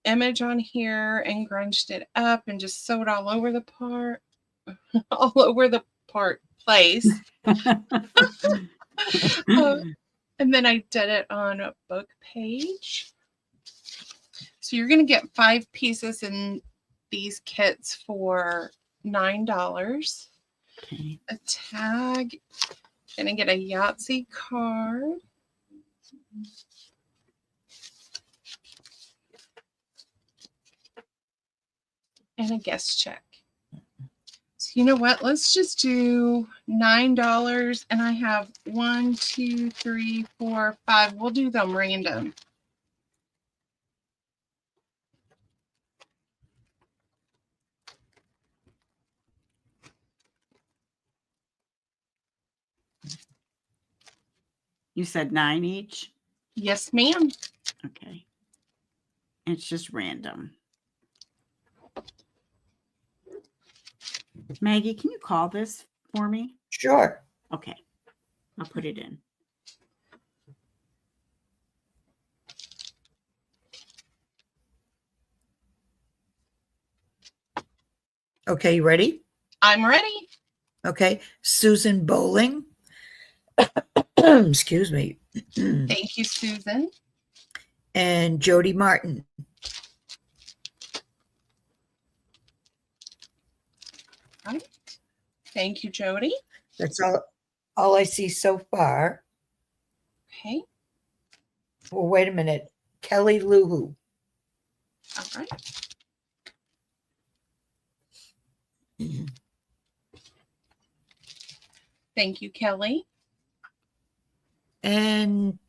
image on here and grunged it up and just sewed all over the part, place. And then I did it on a book page. So you're going to get 5 pieces in these kits for $9. Okay. A tag. Going to get a Yahtzee card. And a guest check. So you know what? Let's just do $9. And I have 1, 2, 3, 4, 5. We'll do them random. You said 9 each? Yes, ma'am. Okay. It's just random. Maggie, can you call this for me? Sure. Okay. I'll put it in. Okay, you ready? I'm ready. Okay. Susan Bowling. Excuse me. Thank you, Susan. And Jody Martin. Right. Thank you, Jody. That's all I see so far. Okay. Well, wait a minute. Kelly Luhu. All right. Thank you, Kelly. And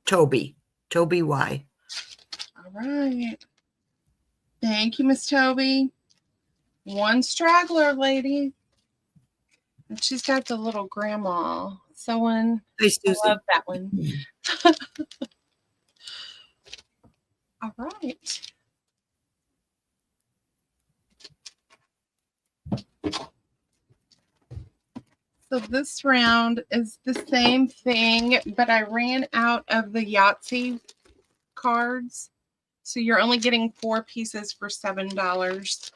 Toby Y. All right. Thank you, Miss Toby. One straggler, lady. And she's got the little grandma sewing. Hey, Susan. I love that one. All right. So this round is the same thing, but I ran out of the Yahtzee cards. So you're only getting 4 pieces for $7.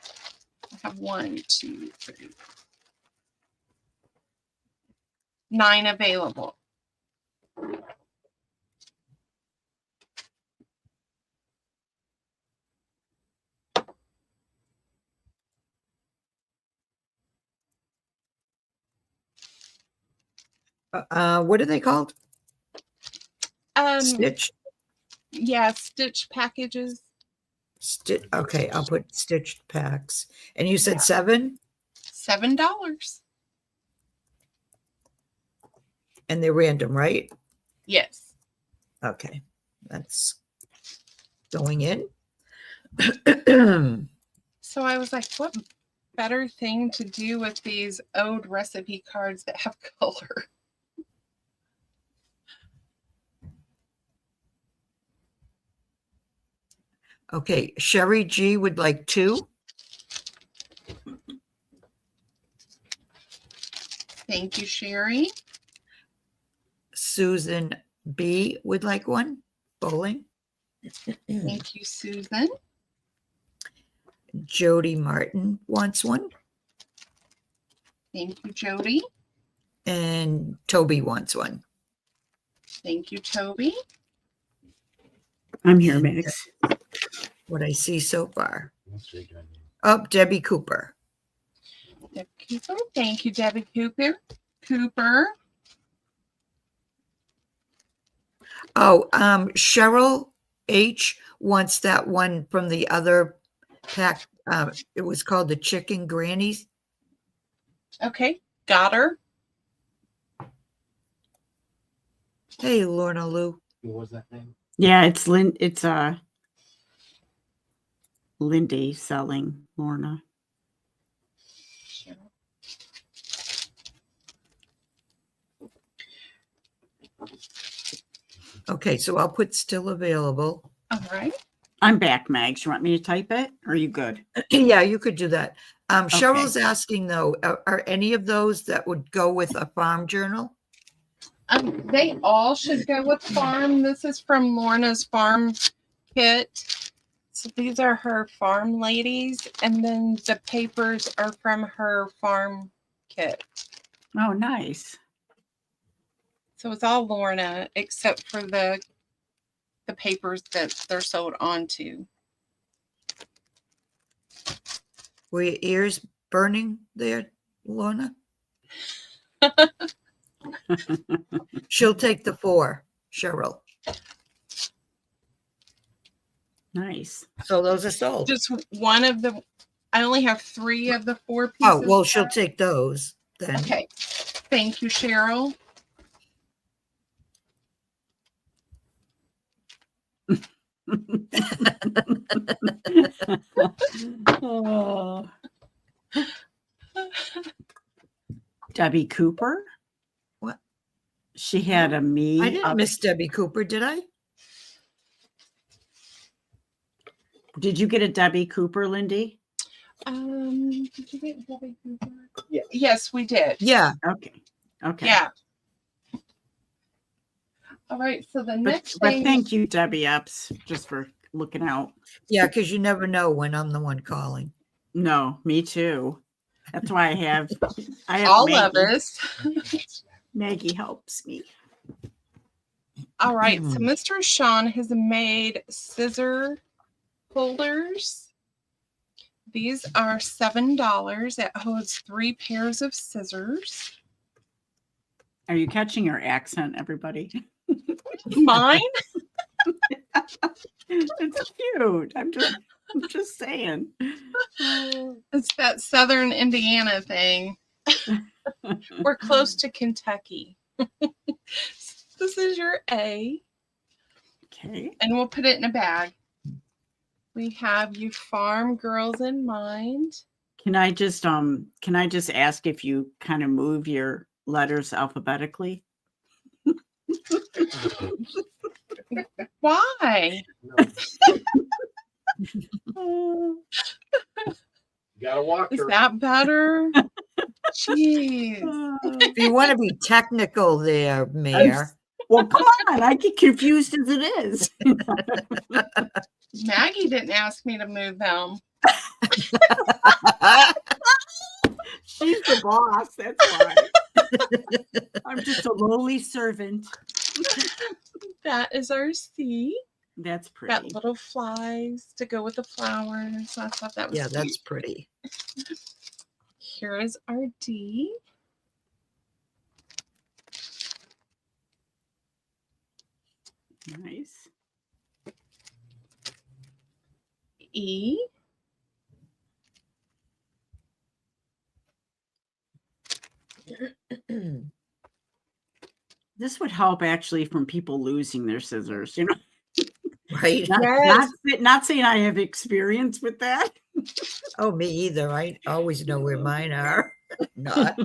I have 1, 2, 3, 9 available. What are they called? Stitch. Yeah, stitch packages. Okay, I'll put stitched packs. And you said $7? $7. And they're random, right? Yes. Okay, that's going in. So I was like, what better thing to do with these old recipe cards that have color? Okay, Sherry G would like 2. Thank you, Sherry. Susan B would like 1. Bowling. Thank you, Susan. Jody Martin wants 1. Thank you, Jody. And Toby wants 1. Thank you, Toby. I'm here, Max. What I see so far. Oh, Debbie Cooper. Debbie Cooper. Thank you, Debbie Cooper. Oh, Cheryl H wants that one from the other pack. It was called the Chicken Grannies. Okay, got her. Hey, Lorna Lou. What was that name? Yeah, it's Lindy selling Lorna. Okay, so I'll put still available. All right. I'm back, Mags. You want me to type it? Or are you good? Yeah, you could do that. Cheryl's asking though, are any of those that would go with a farm journal? They all should go with farm. This is from Lorna's farm kit. So these are her farm ladies, and then the papers are from her farm kit. Oh, nice. So it's all Lorna except for the papers that they're sold onto. Were your ears burning there, Lorna? She'll take the 4, Cheryl. Nice. So those are sold. Just one of the, I only have 3 of the 4 pieces. Oh, well, she'll take those then. Okay. Thank you, Cheryl. Oh. Debbie Cooper? What? She had a me. I didn't miss Debbie Cooper, did I? Did you get a Debbie Cooper, Lindy? Did you get Debbie Cooper? Yeah. Yes, we did. Yeah. Okay. Okay. Yeah. All right. So the next But thing. thank you, Debbie Epps, just for looking out. Yeah, because you never know when I'm the one calling. No, me too. That's why I have all Maggie. of us. Maggie helps me. All right. So Mr. Sean has made scissor holders. These are $7. It holds 3 pairs of scissors. Are you catching your accent, everybody? Mine? It's cute. I'm just saying. It's that Southern Indiana thing. We're close to Kentucky. This is your A. Okay. And we'll put it in a bag. We have you farm girls in mind. Can I just ask if you kind of move your letters alphabetically? Why? You gotta walk Is her. that better? Jeez. If you want to be technical there, Mayor. Well, come on. I get confused as it is. Maggie didn't ask me to move them. She's the boss. That's why. I'm just a lowly servant. That is our C. That's pretty. Got little flies to go with the flowers. So I thought that was Yeah, cute. that's pretty. Here is our D. Nice. E. This would help actually from people losing their scissors, you know. Right. Not saying I have experience with that. Oh, me either. I always know where mine are. Not.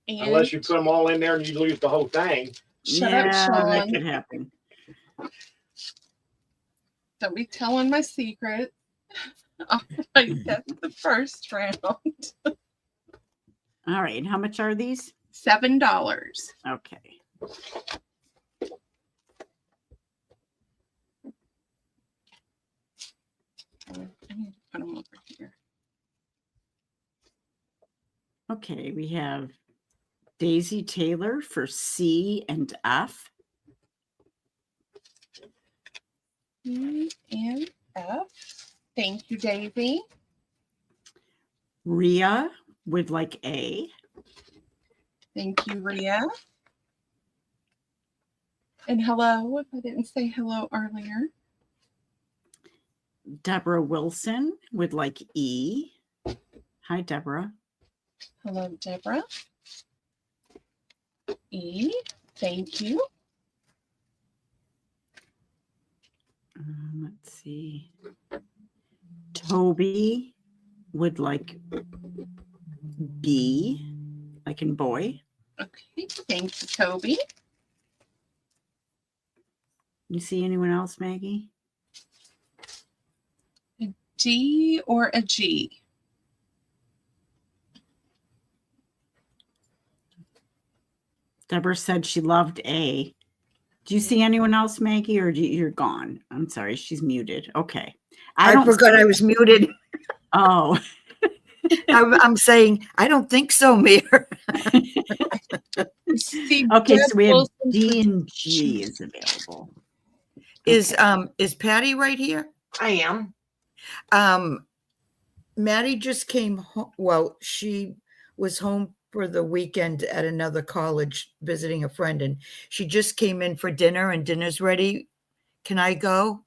Unless you put them all in there and you lose the whole thing. Shut up, that Sean. could happen. Don't be telling my secret. All right, that's the first round. All right. How much are these? $7. Okay. I need to put them over here. Okay, we have Daisy Taylor for C and F. E and F. Thank you, Daisy. Rhea would like A. Thank you, Rhea. And hello, if I didn't say hello earlier. Deborah Wilson would like E. Hi, Deborah. Hello, Deborah. E. Thank you. Let's see. Toby would like B, like in boy. Okay, thank you, Toby. You see anyone else, Maggie? A D or a G? Deborah said she loved A. Do you see anyone else, Maggie, or you're gone? I'm sorry, she's muted. Okay. I forgot I was muted. Oh. I'm saying, I don't think so, Mayor. Okay, so we have D and G is available. Is Patty right here? I am. Maddie just came home. Well, she was home for the weekend at another college visiting a friend, and she just came in for dinner, and dinner's ready. Can I go?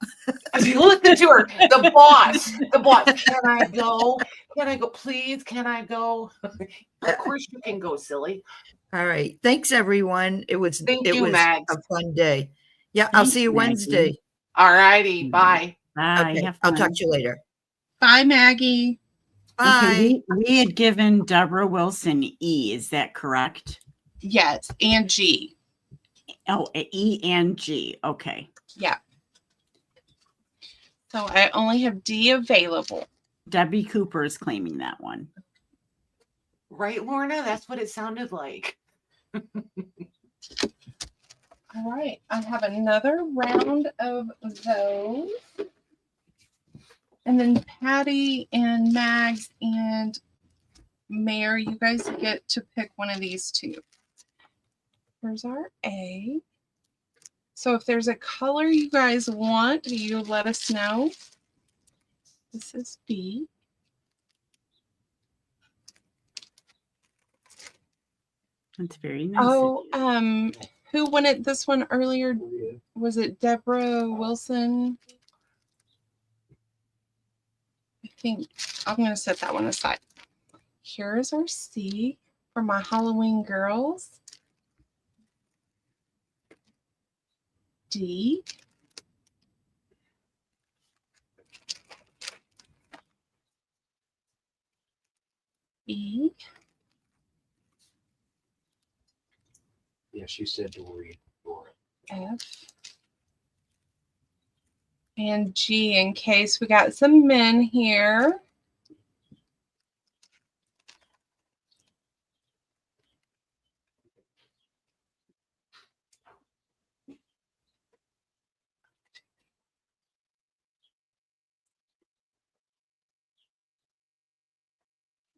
Listen to her. The boss. The boss. Can I go? Can I go? Please, can I go? Of course you can go, silly. All right. Thanks, everyone. It was Mags. a fun day. Yeah, I'll see you Wednesday. All righty. Bye. Bye. Okay, Have I'll fun. talk to you later. Bye, Maggie. Bye. Okay, we had given Deborah Wilson E. Is that correct? Yes, and G. Oh, E and G. Okay. Yeah. So I only have D available. Debbie Cooper is claiming that one. Right, Lorna? That's what it sounded like. All right. I have another round of those. And then Patty and Mags and Mayor, you guys get to pick one of these two. Here's our A. So if there's a color you guys want, you let us know. This is B. That's very nice. Oh, who wanted this one earlier? Was it Deborah Wilson? I think I'm going to set that one aside. Here's our C for my Halloween girls. D. E. Yeah, she said to read. F. And G, in case we got some men here.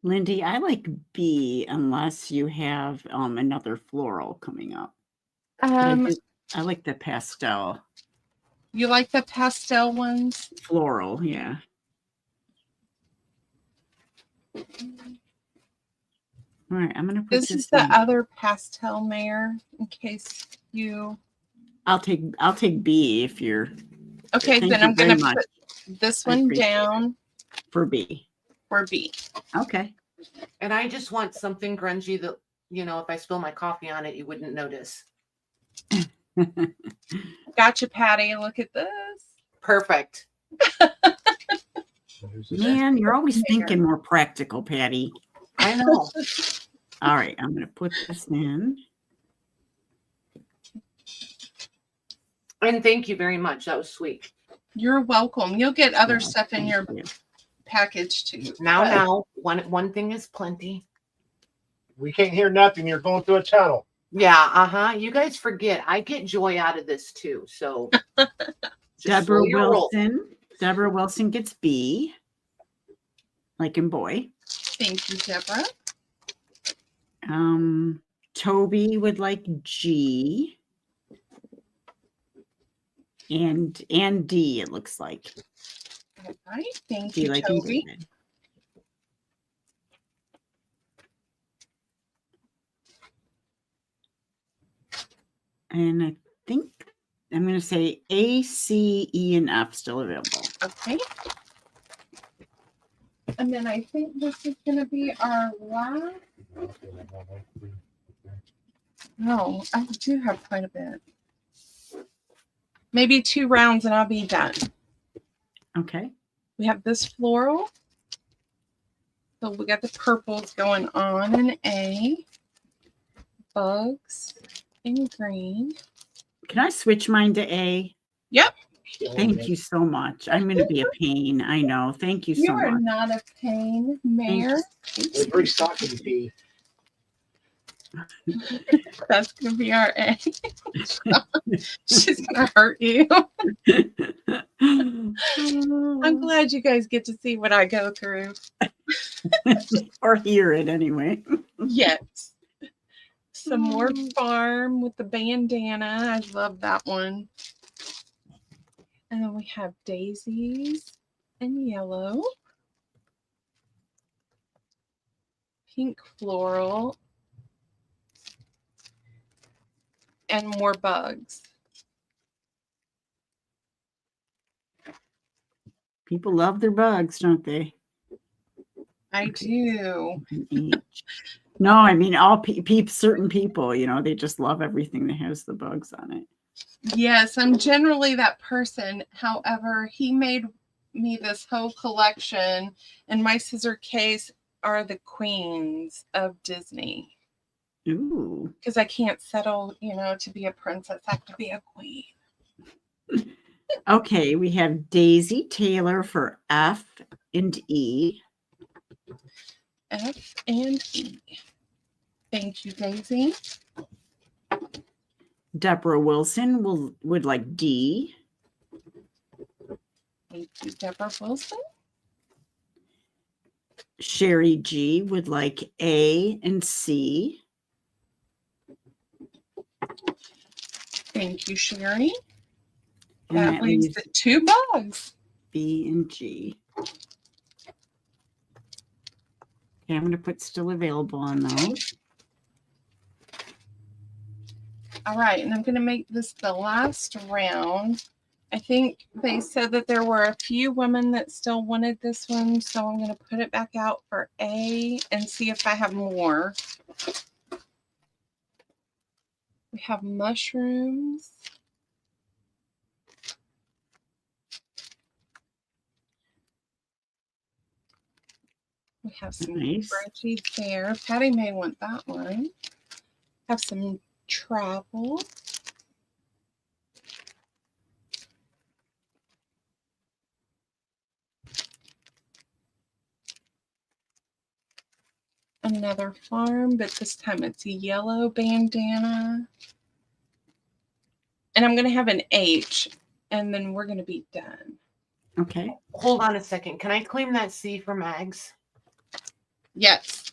Lindy, I like B unless you have another floral coming up. I like the pastel. You like the pastel ones? Floral, yeah. All right, I'm going to put This is the other pastel, Mayor, in case you... I'll take B if you're. Okay, Thank then you I'm going to very much. put this I one appreciate down for B. for B. Okay. And I just want something grungy that, you know, if I spill my coffee on it, you wouldn't notice. Gotcha, Patty. Look at this. Perfect. Man, you're always thinking more practical, Patty. I know. All right, I'm going to put this in. And thank you very much. That was sweet. You're welcome. You'll get other Yeah, stuff in your thank you. package too. Now, one thing is plenty. We can't hear nothing. You're going through a tunnel. Yeah, you guys forget. I get joy out of this too. So just slow your roll. Deborah Wilson gets B, like in boy. Thank you, Deborah. Toby would like G. And D, it looks like. All right. Thank D you, like in Toby. David. And I think I'm going to say A, C, E, and F still available. Okay. And then I think this is going to be our last. No, I do have quite a bit. Maybe 2 rounds and I'll be done. Okay. We have this floral. So we got the purples going on in A. Bugs in green. Can I switch mine to A? Yep. Thank you so much. I'm going to be a pain. I know. Thank you so You are much. not a pain, Mayor. It's restocking fee. That's going to be our A. She's going to hurt you. I'm glad you guys get to see what I go through. Or hear it anyway. Yes. Some more farm with the bandana. I love that one. And then we have daisies and yellow. Pink floral. And more bugs. People love their bugs, don't they? I do. No, I mean all certain people, you know, they just love everything that has the bugs on it. Yes, I'm generally that person. However, he made me this whole collection, and my scissor case are the queens of Disney. Ooh. Because I can't settle, you know, to be a princess. I have to be a queen. Okay, we have Daisy Taylor for F and E. F and E. Thank you, Daisy. Deborah Wilson would like D. Thank you, Deborah Wilson. Sherry G would like A and C. Thank you, Sherry. And That leaves the 2 bugs. B and G. Okay, I'm going to put still available on those. All right, and I'm going to make this the last round. I think they said that there were a few women that still wanted this one, so I'm going to put it back out for A and see if I have more. We have mushrooms. We have some spreadsheets there. Patty may want that one. Have some travel. Another farm, but this time it's a yellow bandana. And I'm going to have an H, and then we're going to be done. Okay. Hold on a second. Can I claim that C for Mags? Yes.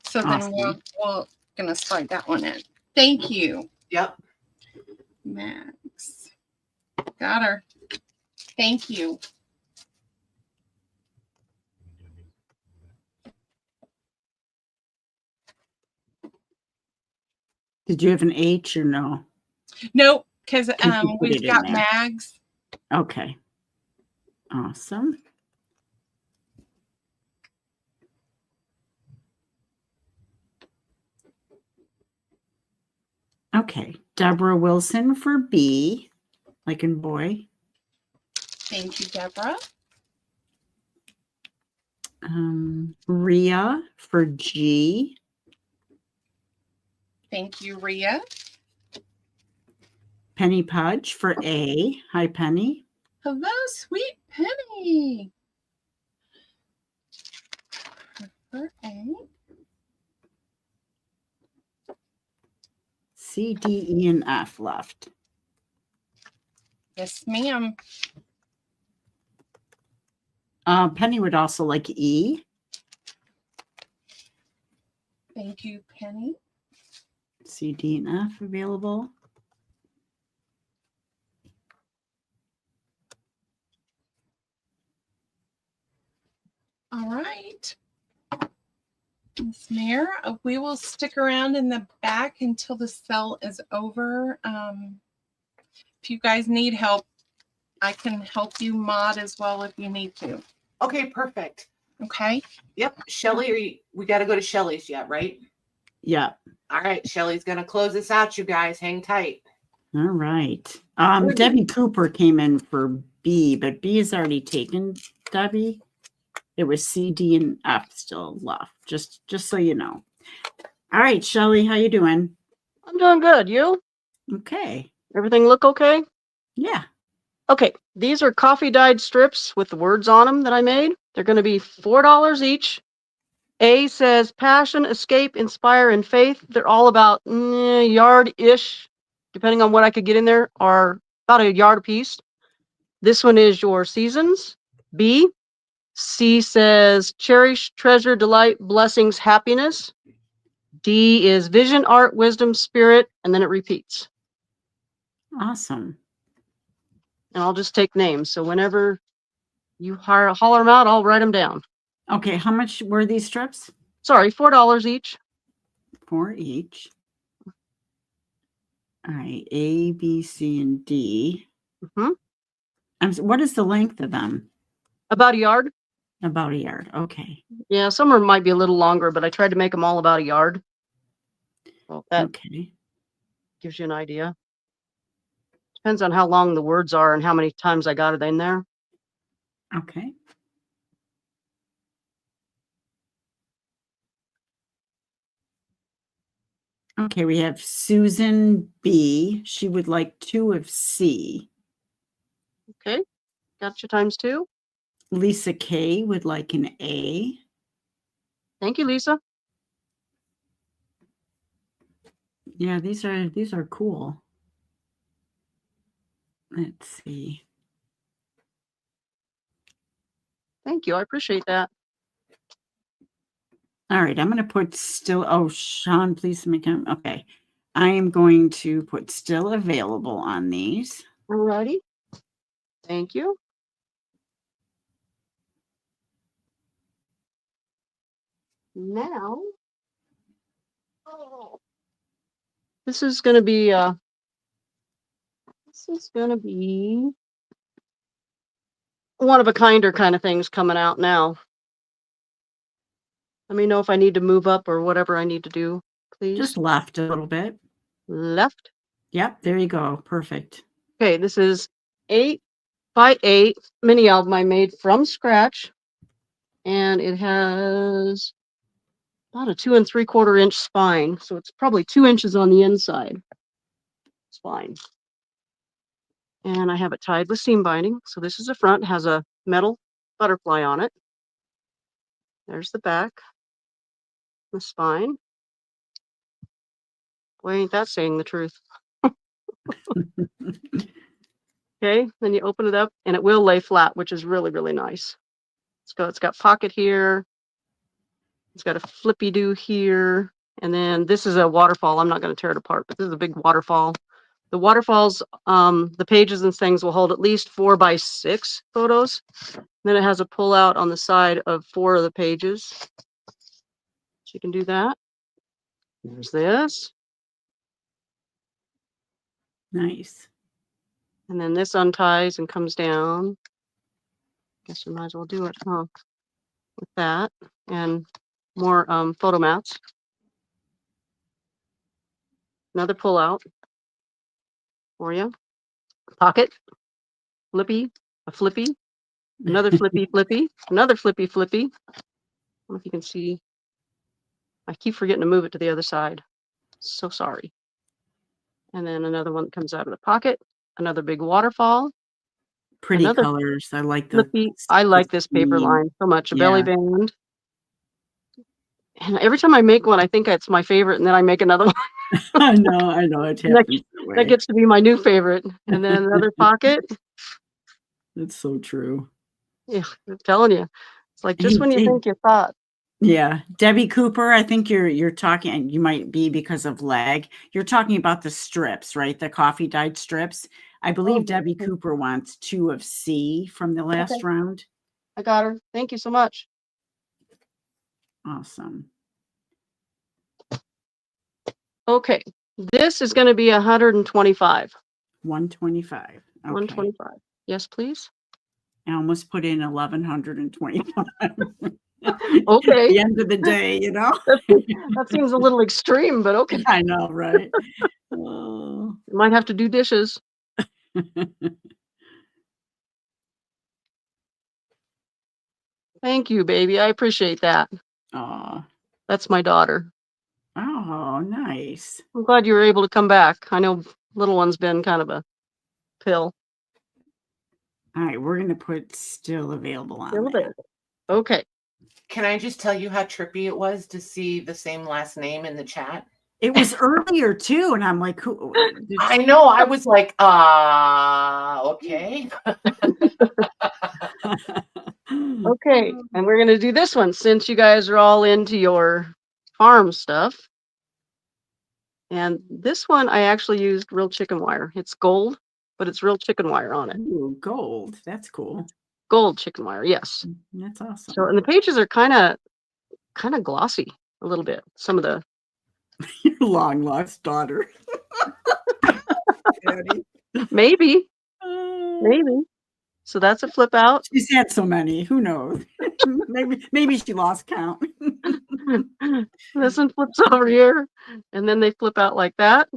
So Awesome. then we're going to slide that one in. Thank you. Yep. Max. Got her. Thank you. Did you have an H or no? Nope. because You can put it we've in got there. mags. Okay. Awesome. Okay. Deborah Wilson for B, like in boy. Thank you, Deborah. Rhea for G. Thank you, Rhea. Penny Pudge for A. Hi, Penny. Hello, sweet Penny. For A. C, D, E, and F left. Yes, ma'am. Penny would also like E. Thank you, Penny. C, D, and F available. All right. Miss Mayor, we will stick around in the back until the sale is over. If you guys need help, I can help you mod as well if you need to. Okay, perfect. Okay. Yep. Shelly, we got to go to Shelly's yet, right? Yeah. All right. Shelly's going to close this out, you guys. Hang tight. All right. Debbie Cooper came in for B, but B is already taken, Debbie. It was C, D, and F still left. Just so you know. All right, Shelly, how you doing? I'm doing good. You? Okay. Everything look okay? Yeah. Okay, these are coffee dyed strips with the words on them that I made. They're going to be $4 each. A says passion, escape, inspire, and faith. They're all about yard-ish, depending on what I could get in there, are about a yard a piece. This one is your seasons. B. C says cherish, treasure, delight, blessings, happiness. D is vision, art, wisdom, spirit, and then it repeats. Awesome. And I'll just take names. So whenever you holler them out, I'll write them down. Okay, how much were these strips? Sorry, $4 each. 4 each. All right, A, B, C, and D. What is the length of them? About a yard. About a yard. Okay. Yeah, some of them might be a little longer, but I tried to make them all about a yard. Well, that gives you an idea. Depends on how long the words are and how many times I got it in there. Okay. Okay, we have Susan B. She would like 2 of C. Okay, got you times 2. Lisa K. would like an A. Thank you, Lisa. Yeah, these are cool. Let's see. Thank you. I appreciate that. All right, I'm going to put still. Oh, Sean, please make him. Okay. I am going to put still available on these. All righty. Thank you. Now, this is going to be one of a kinder kind of things coming out now. Let me know if I need to move up or whatever I need to do, please. Just left a little bit. Left. Yep, there you go. Perfect. Okay, this is 8 by 8 mini album I made from scratch. And it has about a 2 3/4 inch spine. So it's probably 2 inches on the inside spine. And I have it tied with seam binding. So this is the front, has a metal butterfly on it. There's the back, the spine. Boy, ain't that saying the truth. Okay, then you open it up and it will lay flat, which is really, really nice. It's got pocket here. It's got a flippy do here. And then this is a waterfall. I'm not going to tear it apart, but this is a big waterfall. The waterfalls, the pages and things will hold at least 4 by 6 photos. Then it has a pull out on the side of 4 of the pages. So you can do that. There's this. Nice. And then this unties and comes down. Guess we might as well do it, huh? With that and more photo mats. Another pull out for you. Pocket, flippy, a flippy, another flippy, flippy, another flippy, flippy. I don't know if you can see. I keep forgetting to move it to the other side. So sorry. And then another one that comes out of the pocket. Another big waterfall. Pretty Another colors. I like the. flippy. I like this paper theme. line so much. A Yeah. belly band. And every time I make one, I think it's my favorite, and then I make another one. I know. It And happens that way. that gets to be my new favorite. And then another pocket. That's so true. Yeah, I'm telling you. It's like just when you Hey, think you thought. Yeah, Debbie Cooper, I think you're talking, and you might be because of lag. You're talking about the strips, right? The coffee dyed strips. I believe Oh, Debbie okay. Cooper wants 2 of C from the last Okay. round. I got her. Thank you so much. Awesome. Okay. This is going to be 125. 125. Okay. 125. Yes, please. I almost put in 1125. Okay. The end of the day, you know. That seems a little extreme, but okay. I know, right? Oh. You might have to do dishes. Thank you, baby. I appreciate that. Oh, That's my daughter. oh, nice. I'm glad you were able to come back. I know little one's been kind of a pill. All right, we're gonna put still available on Still there. available. Okay. Can I just tell you how trippy it was to see the same last name in the chat? It was earlier too, and I'm like, who? I know. I was like, okay. Okay. And we're going to do this one since you guys are all into your farm stuff. And this one, I actually used real chicken wire. It's gold, but it's real chicken wire on it. Ooh, gold. That's cool. Gold chicken wire, yes. That's awesome. So, and the pages are kind of glossy a little bit. Some of the Your long lost daughter. maybe. So that's a flip out. She's had so many. Who knows? maybe she lost count. This one flips over here, and then they flip out like that.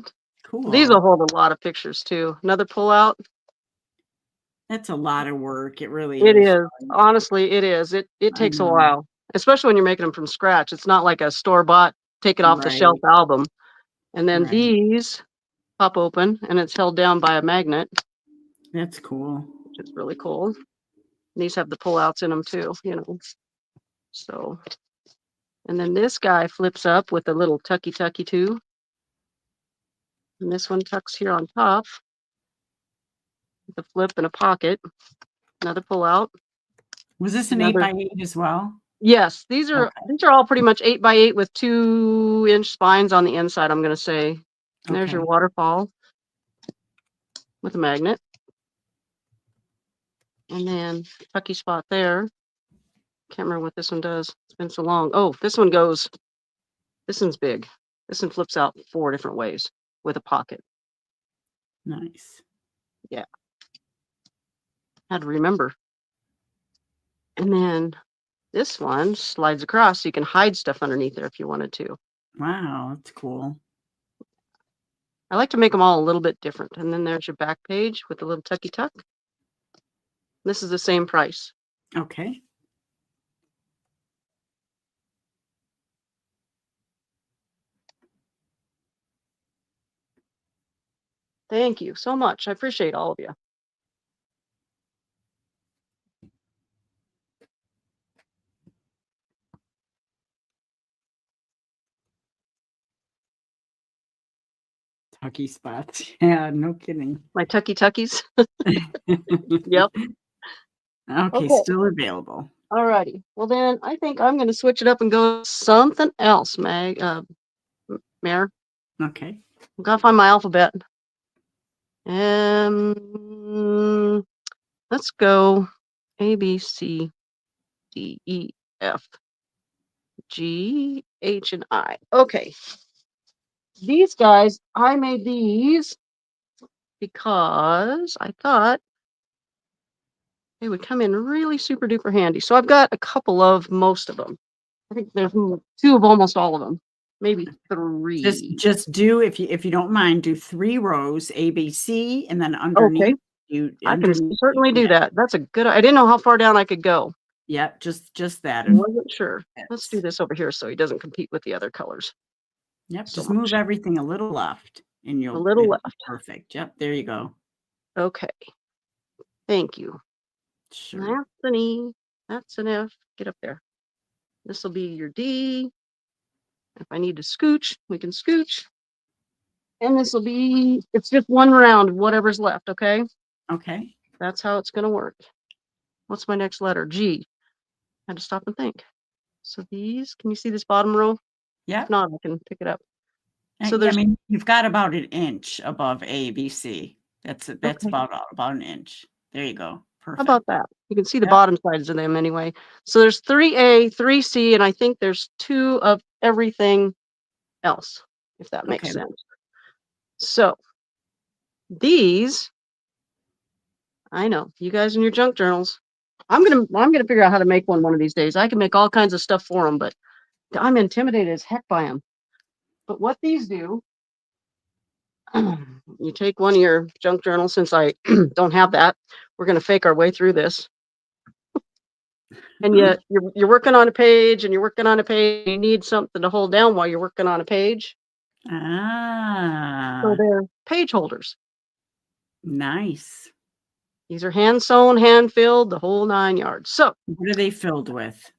Cool. These will hold a lot of pictures too. Another pull out. That's a lot of work. It really It is. is. Honestly, it is. It takes a know. while, especially when you're making them from scratch. It's not like a store-bought, take it off the shelf album. And then Right. these pop open, and it's held down by a magnet. That's cool. Which is really cool. These have the pull-outs in them too, you know. So, and then this guy flips up with a little tucky too. And this one tucks here on top. The flip and a pocket. Another pull-out. Was this an 8x8 as well? Yes, these are all pretty much 8x8 with 2-inch spines on the inside, I'm going to say. And there's your waterfall with a magnet. And then tucky spot there. Can't remember what this one does. It's been so long. Oh, this one goes. This one's big. This one flips out 4 different ways with a pocket. Nice. Yeah. Had to remember. And then this one slides across so you can hide stuff underneath there if you wanted to. Wow, that's cool. I like to make them all a little bit different. And then there's your back page with a little tucky tuck. This is the same price. Okay. Thank you so much. I appreciate all of you. Tucky spots. Yeah, no kidding. My tuckies. Yep. Okay, still available. All righty. Well, then I think I'm going to switch it up and go something else, Mare. Okay. I've got to find my alphabet. Let's go A, B, C, D, E, F, G, H, and I. Okay. These guys, I made these because I thought they would come in really super duper handy. So I've got a couple of most of them. I think there's 2 of almost all of them, maybe 3. Just do, if you don't mind, do 3 rows, A, B, C, and then underneath. Okay. I can certainly do that. That's a good. I didn't know how far down I could go. Yep, just that. I wasn't sure. Let's do this over here so he doesn't compete with the other colors. Yep, So just move everything a little left and you'll A little it'll be left. perfect. Yep, there you go. Okay. Thank you. Sure. That's an E. That's an F. Get up there. This will be your D. If I need to scooch, we can scooch. And this will be, it's just one round of whatever's left, okay? Okay. That's how it's going to work. What's my next letter? G. I had to stop and think. So these, can you see this bottom row? Yeah. If not, I can pick it up. So So there's, I mean, you've got about an inch above A, B, C. That's Okay. about an inch. There you go. How Perfect. about that? You can see the Yep. bottom sides of them anyway. So there's 3A, 3C, and I think there's 2 of everything else, if that makes Okay. sense. So these, I know you guys in your junk journals. I'm gonna figure out how to make one of these days. I can make all kinds of stuff for them, but I'm intimidated as heck by them. But what these do, you take one of your junk journals. Since I don't have that, we're gonna fake our way through this. And yet you're working on a page and you're working on a page. You need something to hold down while you're working on a page. So Ah, they're page holders. nice. These are hand sewn, hand filled, the whole 9 yards. So What are they filled with?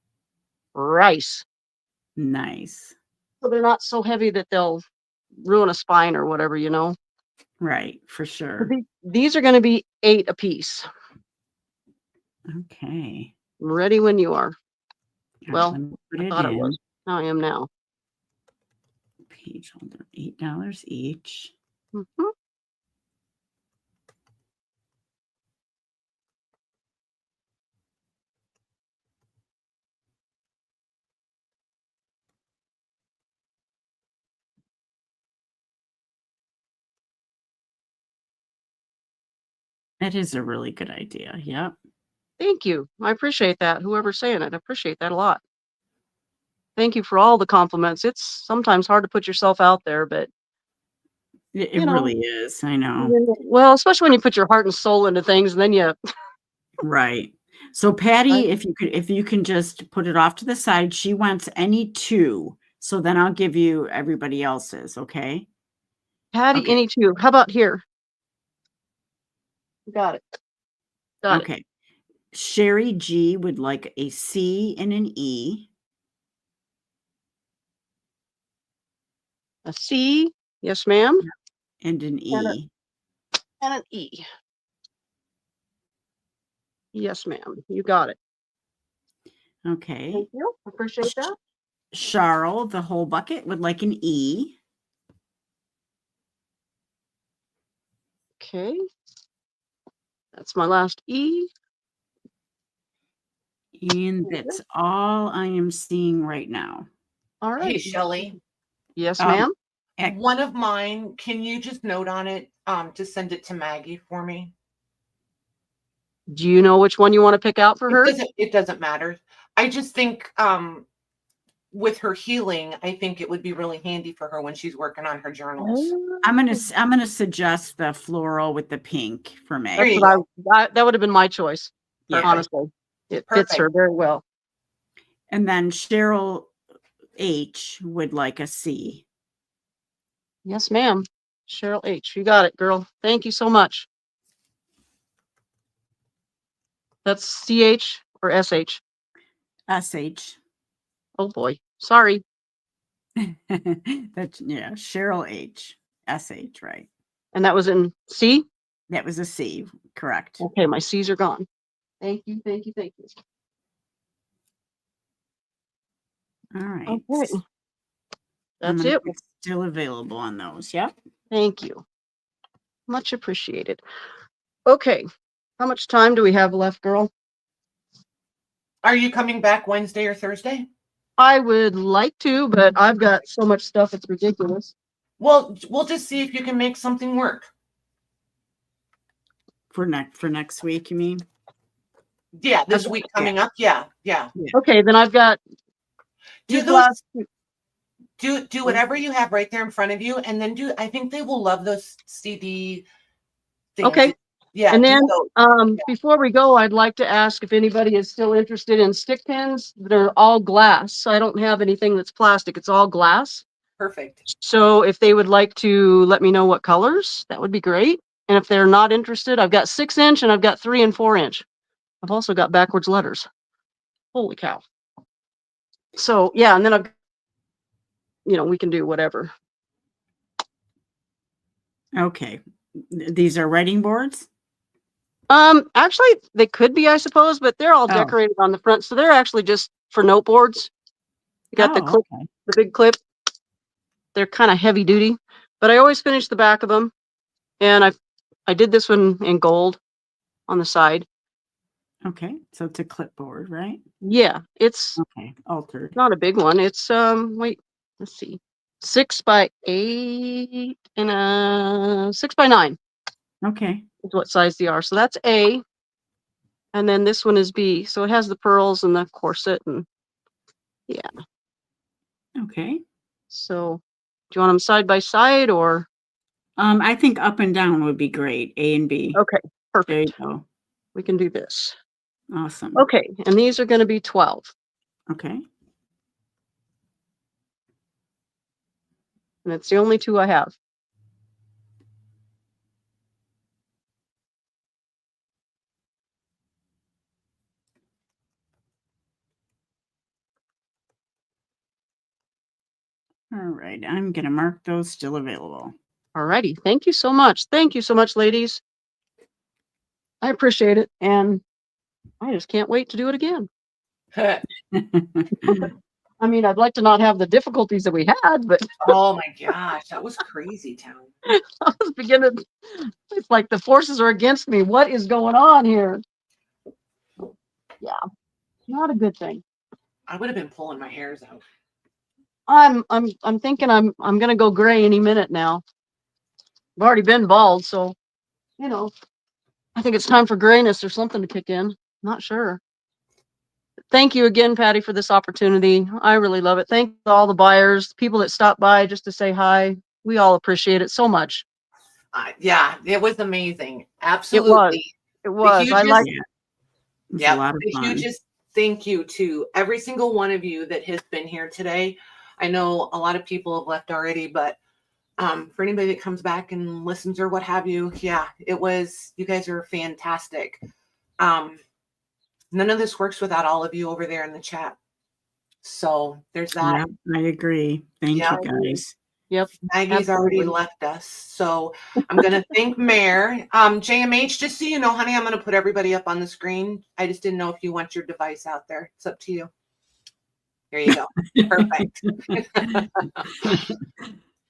rice. Nice. So they're not so heavy that they'll ruin a spine or whatever, you know. Right, for So sure. these are going to be 8 apiece. Okay. I'm ready when you are. All right, Well, let me put I it thought I in. was. I am now. Page holder, $8 each. Mhm. That is a really good idea. Yep. Thank you. I appreciate that. Whoever's saying it, I appreciate that a lot. Thank you for all the compliments. It's sometimes hard to put yourself out there, but It you know, really is. I know. well, especially when you put your heart and soul into things, and then you Right. So Patty, Right. if you can just put it off to the side, she wants any 2. So then I'll give you everybody else's, okay? Patty, Okay. any 2. How about here? Got it. Got it. Okay. Sherry G would like a C and an E. A C, yes, ma'am, And an E. and an E. Yes, ma'am. You got it. Okay. Thank you. Appreciate that. Charles, the whole bucket, would like an E. Okay. That's my last E. And that's all I am seeing right now. All right. Hey, Shelly, Yes, Um, ma'am. one of mine, can you just note on it to send it to Maggie for me? Do you know which one you want to pick out for her? It doesn't matter. I just think with her healing, I think it would be really handy for her when she's working on her journals. I'm gonna suggest the floral with the pink for May. There That's you what that would have been my choice. Yeah. Honestly, it fits her very well. And then Cheryl H would like a C. Yes, ma'am. Cheryl H. You got it, girl. Thank you so much. That's CH or SH? SH. Oh boy. Sorry. That's Cheryl H. SH, right? And that was in C? That was a C, correct. Okay, my C's are gone. Thank you, thank you, thank you. All right. Okay. That's it. It's still available on those. Yep. Thank you. Much appreciated. Okay. How much time do we have left, girl? Are you coming back Wednesday or Thursday? I would like to, but I've got so much stuff, it's ridiculous. Well, we'll just see if you can make something work. for next week, you mean? Yeah, this week coming up. Yeah. Okay, then I've got Do these those. last. Do whatever you have right there in front of you, and then I think they will love those CD things. Okay. Yeah. And then those. before we go, I'd like to ask if anybody is still interested in stick pins. They're all glass. So I don't have anything that's plastic. It's all glass. Perfect. So if they would like to let me know what colors, that would be great. And if they're not interested, I've got 6-inch and I've got 3 and 4-inch. I've also got backwards letters. Holy cow. So yeah, and then we can do whatever. Okay. These are writing boards? Actually they could be, I suppose, but they're all decorated on the front. So they're actually just for note boards. You got the clip, the big clip. They're kind of heavy duty, but I always finish the back of them. And I did this one in gold on the side. Okay. So it's a clipboard, right? Yeah, it's Okay. Altered. not a big one. It's wait, let's see. 6x8 and 6x9 Okay. is what size they are. So that's A. And then this one is B. So it has the pearls and the corset and yeah. Okay. So do you want them side by side or? I think up and down would be great. A and B. Okay, perfect. There you go. We can do this. Awesome. Okay, and these are going to be 12. Okay. And it's the only 2 I have. All right. I'm going to mark those still available. All righty. Thank you so much. Thank you so much, ladies. I appreciate it. And I just can't wait to do it again. I mean, I'd like to not have the difficulties that we had, but Oh my gosh, that was crazy town. I was beginning. It's like the forces are against me. What is going on here? Yeah, not a good thing. I would have been pulling my hairs out. I'm thinking I'm gonna go gray any minute now. I've already been bald, so I think it's time for grayness or something to kick in. Not sure. Thank you again, Patty, for this opportunity. I really love it. Thank all the buyers, people that stopped by just to say hi. We all appreciate it so much. Yeah, it was amazing. Absolutely. It was. I like it. Yeah, a lot of the fun. hugest thank you to every single one of you that has been here today. I know a lot of people have left already, but for anybody that comes back and listens or what have you, yeah, you guys are fantastic. None of this works without all of you over there in the chat. So there's that. Yeah, I agree. Thank you, guys. Yep. Maggie's already left us. So I'm going to thank Mayor. JMH, just so you know, honey, I'm going to put everybody up on the screen. I just didn't know if you want your device out there. It's up to you. There you go. Perfect.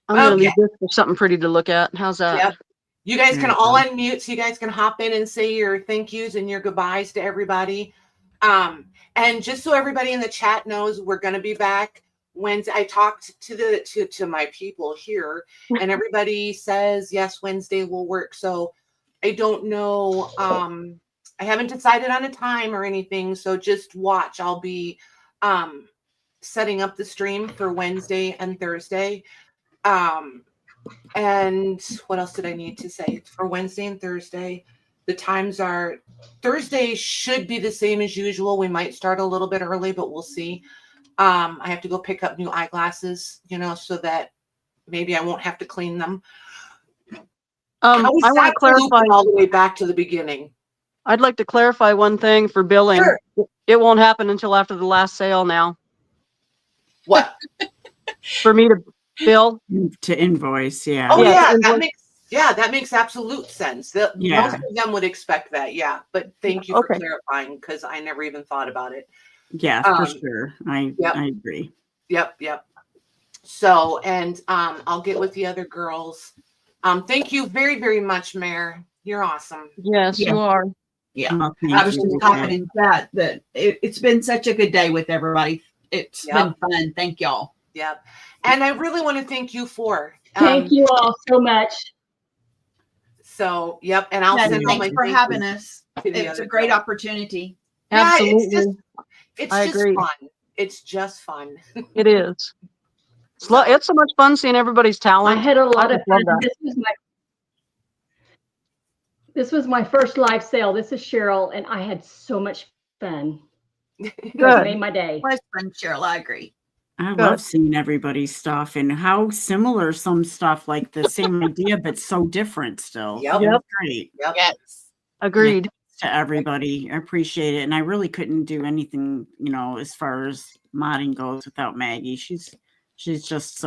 I'm going to leave this for something pretty to look at. How's that? Yep. You guys can all unmute so you guys can hop in and say your thank yous and your goodbyes to everybody. And just so everybody in the chat knows, we're going to be back Wednesday. I talked to my people here and everybody says, yes, Wednesday will work. So I don't know. I haven't decided on a time or anything. So just watch. I'll be setting up the stream for Wednesday and Thursday. And what else did I need to say? For Wednesday and Thursday, the times are Thursday should be the same as usual. We might start a little bit early, but we'll see. I have to go pick up new eyeglasses, so that maybe I won't have to clean them. I want to clarify all the way back to the beginning. I'd like to clarify one thing for billing. Sure. It won't happen until after the last sale now. What? For me to bill? To invoice, yeah. Oh, Yeah, that makes absolute sense. Most of them would expect that, yeah. But thank you for clarifying, because I never even thought about it. Yeah, for sure. I agree. Yep. So, and I'll get with the other girls. Thank you very, very much, Mayor. You're awesome. Yes, you are. Yeah. Oh, I was just talking in that it's been such a good day with everybody. It's been fun. Thank y'all. Yep. And I really want to thank you for. Thank you all so much. So, yep. And I'll Yes, send all my thanks for thank having yous us. to the It's a other great girl. opportunity. Yeah, Absolutely. it's I just agree. fun. It's just fun. It is. So, It's so much fun seeing everybody's I talent. had a lot of just love fun. that. This was my first live sale. This is Cheryl, and I had so much fun. You guys Good. made my day. Was fun, Cheryl. I agree. I Good. love seeing everybody's stuff and how similar some stuff, like the same idea, but so different still. Yep. It was great yep. Yes. Agreed. to everybody. I appreciate it. And I really couldn't do anything, you know, as far as modding goes without Maggie. She's just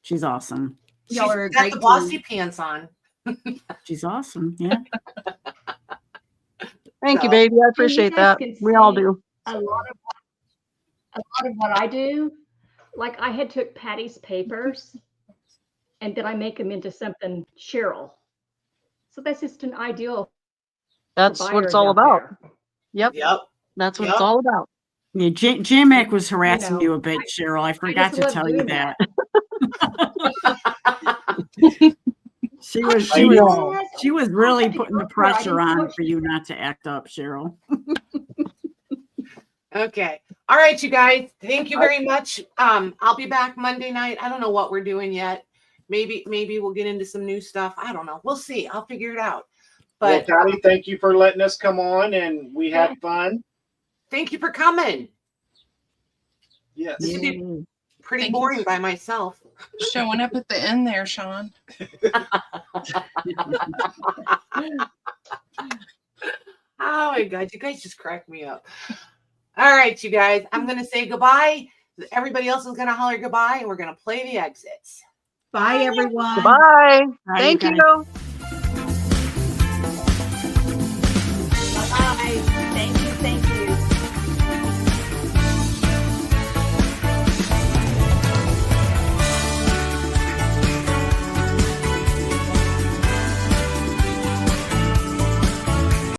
she's awesome. Y'all are a She's got great the bossy team. pants on. She's awesome. Yeah. Thank you, So- baby. I And appreciate you guys that. can We all see do. A lot of what I do, like I had took Patty's papers and then I make them into something Cheryl. So that's just an ideal. for That's what it's buyers all out about. there. Yep. Yep. That's what Yep. it's all about. Yeah, J-Mac was harassing know, you a bit, Cheryl. I forgot just to love tell you doing that. that. She was I know. she was really had to putting the go for it. I pressure didn't on know for you not to act up, Cheryl. Okay. All right, you guys. Thank you very much. I'll be back Monday night. I don't know what we're doing yet. Maybe we'll get into some new stuff. I don't know. We'll see. I'll figure it out. Well, But Patty, thank you for letting us come on, and we had fun. thank you for coming. Yes. This would be pretty Thank you. boring by myself. Showing up at the end there, Sean. Oh my God, you guys just crack me up. All right, you guys, I'm going to say goodbye. Everybody else is going to holler goodbye, and we're going to play the exits. Bye, everyone. Goodbye. Bye, Thank you you. Bye. Thank you. Thank you.